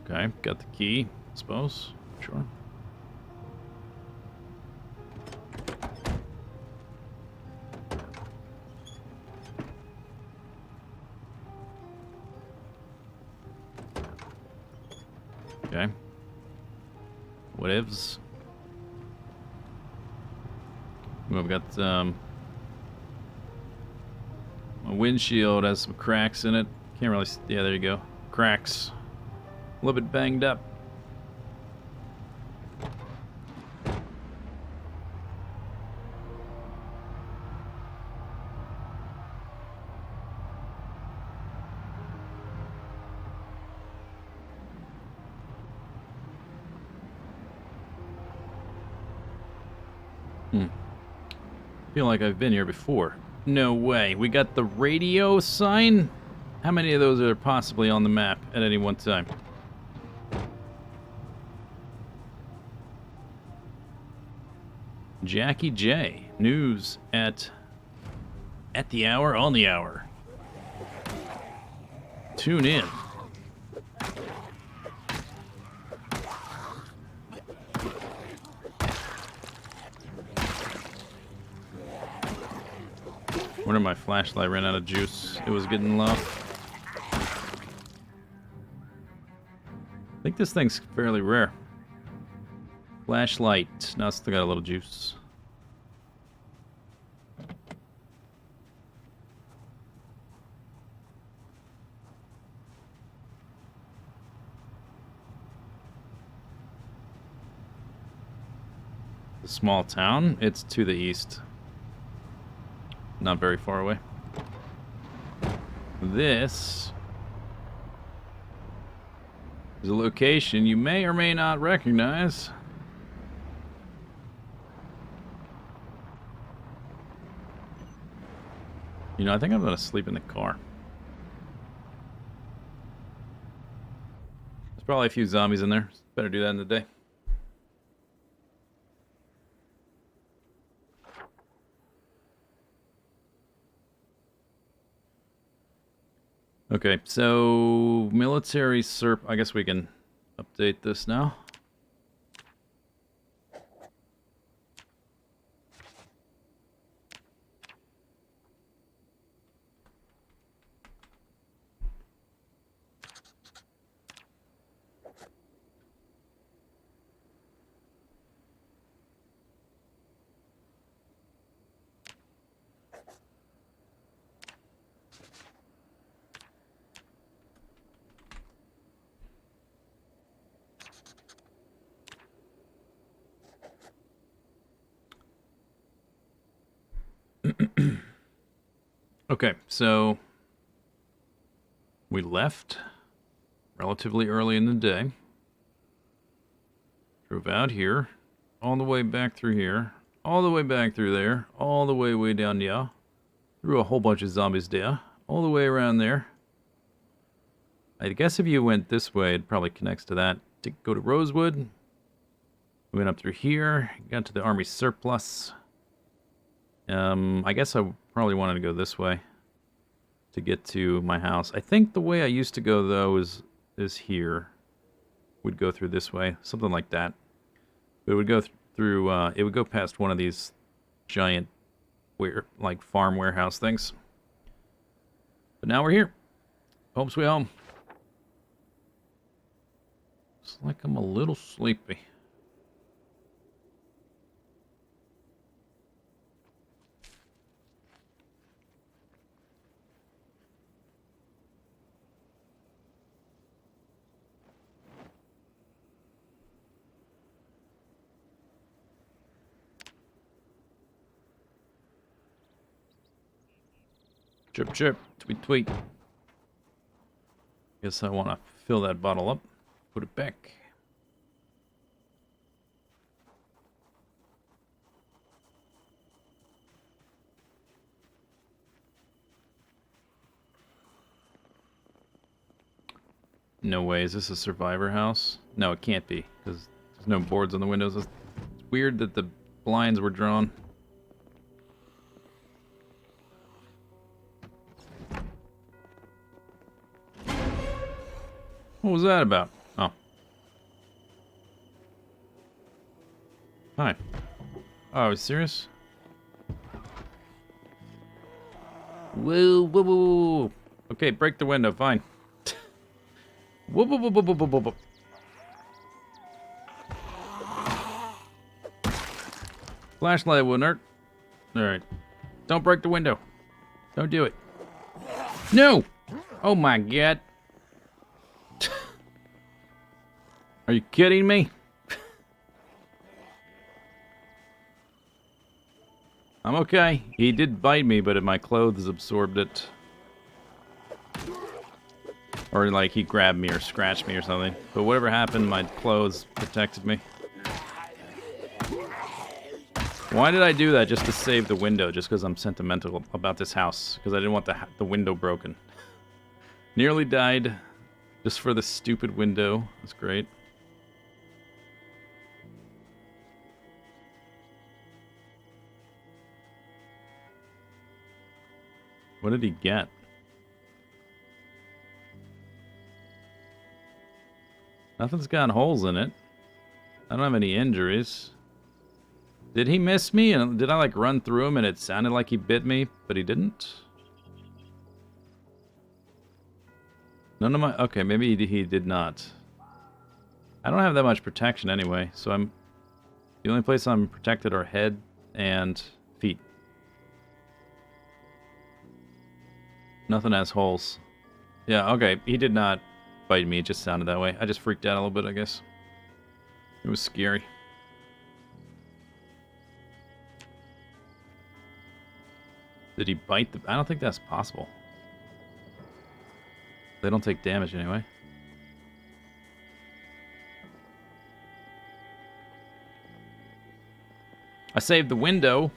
Okay, got the key, I suppose. Sure. Okay. Whatevs. Well, we've got my windshield has some cracks in it. Can't really. Yeah, there you go. Cracks. A little bit banged up. Feel like I've been here before. No way. We got the radio sign? How many of those are possibly on the map at any one time? Jackie J. News at the hour, on the hour. Tune in. Wonder my flashlight ran out of juice. It was getting low. I think this thing's fairly rare. Flashlight. Now it's still got a little juice. The small town, it's to the east. Not very far away. This is a location you may or may not recognize. You know, I think I'm gonna sleep in the car. It's Probably a few zombies in there. Better do that in the day. Okay, so military SERP. I guess we can update this now. Okay, so we left relatively early in the day. Drove out here, all the way back through here, all the way back through there, all the way down there. Threw a whole bunch of zombies there, all the way around there. I guess if you went this way, it probably connects to that. To go to Rosewood. We went up through here, got to the army surplus. I guess I probably wanted to go this way to get to my house. I think the way I used to go, though, is here. Would go through this way, something like that. But it would go through, it would go past one of these giant, like, farm warehouse things. But now we're here. Home sweet home. It's like I'm a little sleepy. Chirp, chirp, tweet, tweet. Guess I want to fill that bottle up, put it back. No way, is this a survivor house? No, it can't be, because there's no boards on the windows. It's weird that the blinds were drawn. What was that about? Oh. Hi. Oh, are you serious? Whoa, whoa, whoa, whoa. Okay, break the window, fine. Whoa, whoa, whoa, whoa, whoa, whoa, whoa. Flashlight wouldn't hurt. Alright. Don't break the window. Don't do it. No! Oh my god. Are you kidding me? I'm okay. He did bite me, but my clothes absorbed it. Or like he grabbed me or scratched me or something. But whatever happened, my clothes protected me. Why did I do that? Just to save the window, just because I'm sentimental about this house. Because I didn't want the window broken. Nearly died just for the stupid window. That's great. What did he get? Nothing's got holes in it. I don't have any injuries. Did he miss me? And did I like run through him and it sounded like he bit me, but he didn't? None of my... Okay, maybe he did not. I don't have that much protection anyway, so I'm... The only place I'm protected are head and feet. Nothing has holes. Yeah, okay, he did not bite me, it just sounded that way. I just freaked out a little bit, I guess. It was scary. Did he bite the... I don't think that's possible. They don't take damage anyway. I saved the window.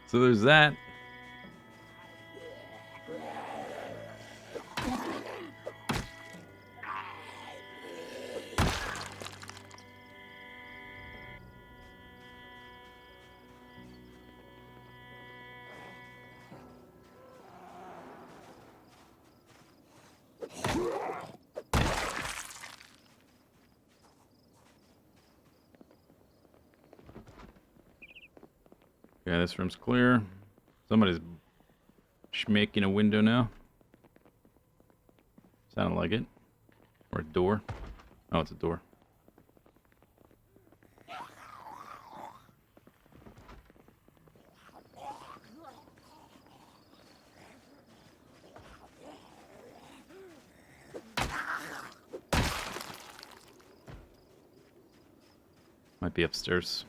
So there's that. Okay, this room's clear. Somebody's making a window now. Sounded like it. Or a door. Oh, it's a door. Might be upstairs.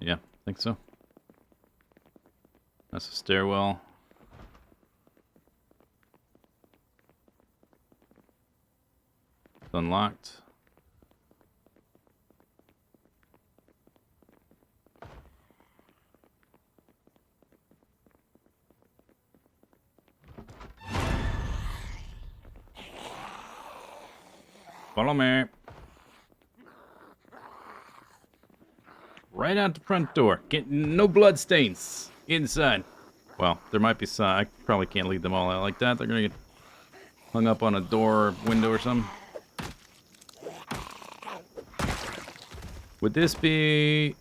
Yeah, I think so. That's a stairwell. It's unlocked. Follow me. Right out the front door. Get no blood stains inside. Well, there might be some. I probably can't lead them all out like that. They're gonna get hung up on a door or window or something. Would this be...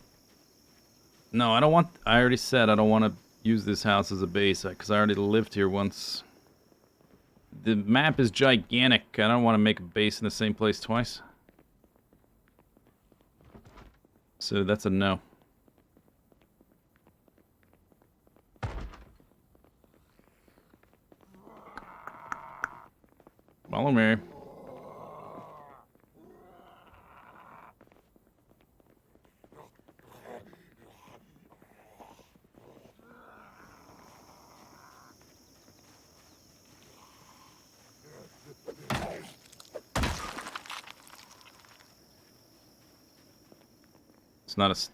No, I don't want... I already said I don't want to use this house as a base, because I already lived here once. The map is gigantic. I don't want to make a base in the same place twice. So that's a no. Follow me.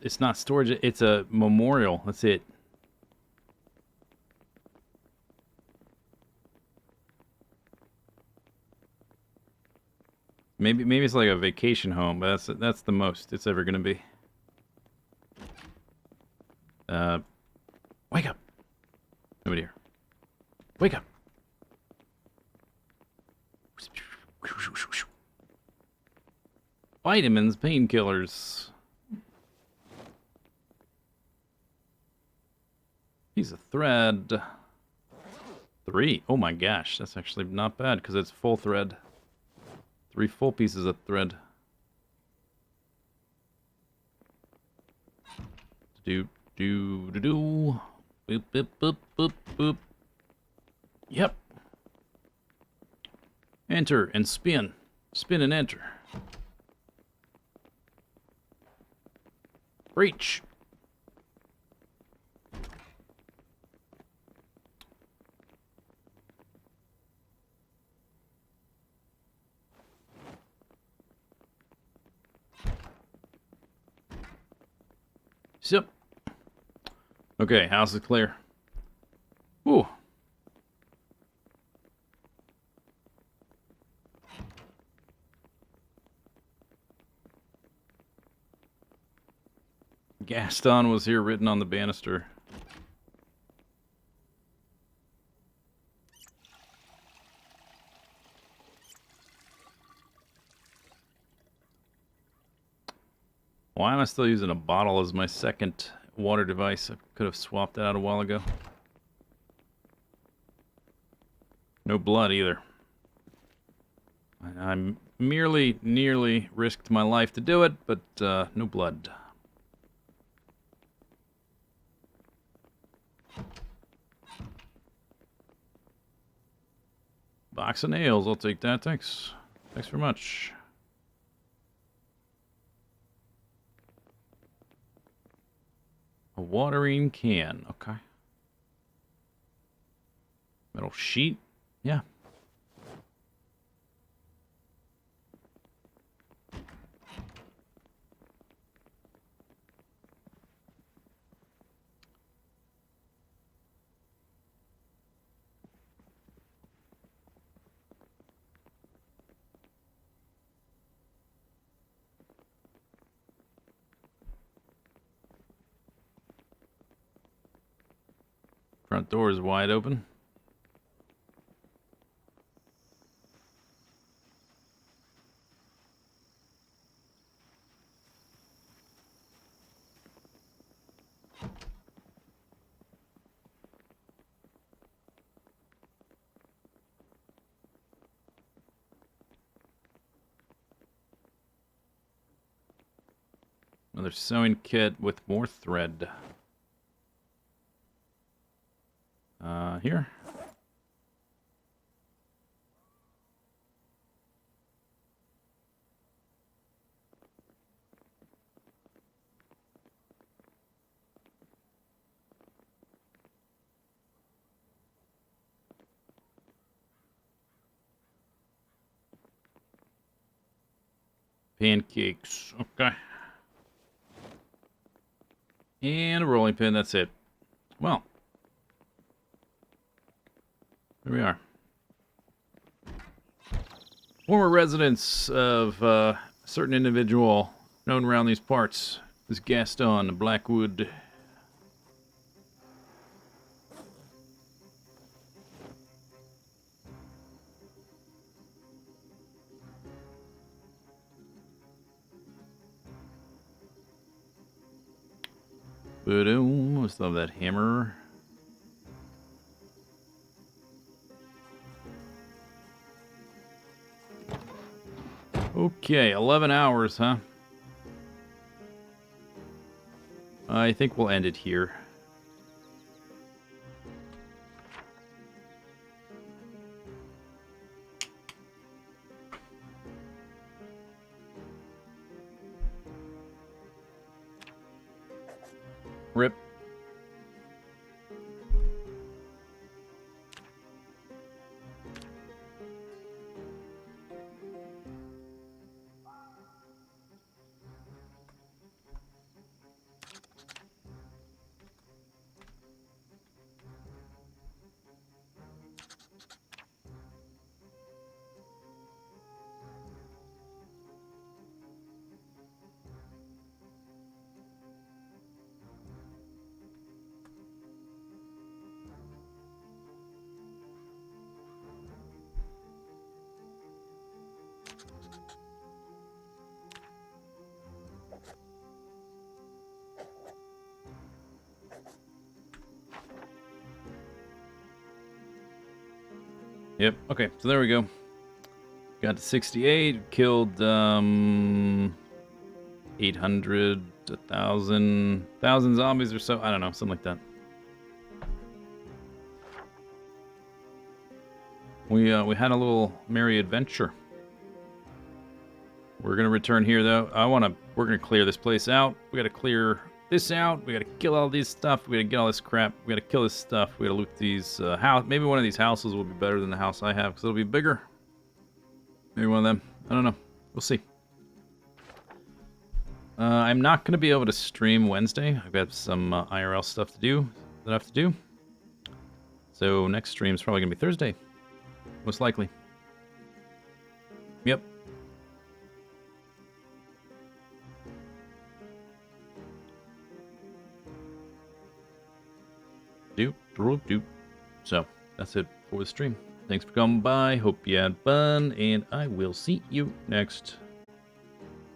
It's not storage, it's a memorial. That's it. Maybe it's like a vacation home, but that's the most it's ever gonna be. Wake up. Nobody here. Wake up. Vitamins, painkillers. Piece of thread. 3. Oh my gosh, that's actually not bad because it's full thread. 3 full pieces of thread. Do. Boop, boop, boop, boop, boop. Yep. Enter and spin. Spin and enter. Breach. Yep. Okay, house is clear. Ooh. Gaston was here written on the banister. Why am I still using a bottle as my second water device? I could have swapped that out a while ago. No blood either. I nearly risked my life to do it, but no blood. Box of nails, I'll take that, thanks. Thanks very much. A watering can, okay. Metal sheet, yeah. Front door is wide open. Another sewing kit with more thread. Here. Pancakes. Okay. And a rolling pin. That's it. Well. Here we are. Former residents of a certain individual known around these parts as Gaston Blackwood. Boom. I still have that hammer. Okay, 11 hours, huh? I think we'll end it here. Rip. Yep, okay, so there we go. Got to 68, killed 800, 1,000 zombies or so. I don't know, something like that. We had a little merry adventure. We're gonna return here though. We're gonna clear this place out. We gotta clear this out. We gotta kill all this stuff. We gotta get all this crap. We gotta kill this stuff. We gotta loot these house. Maybe one of these houses will be better than the house I have because it'll be bigger. Maybe one of them. I don't know. We'll see. I'm not gonna be able to stream Wednesday. I've got some IRL stuff to do that I have to do. So next stream is probably gonna be Thursday, most likely. Yep. Doop. So, that's it for the stream. Thanks for coming by. Hope you had fun, and I will see you next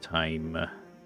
time.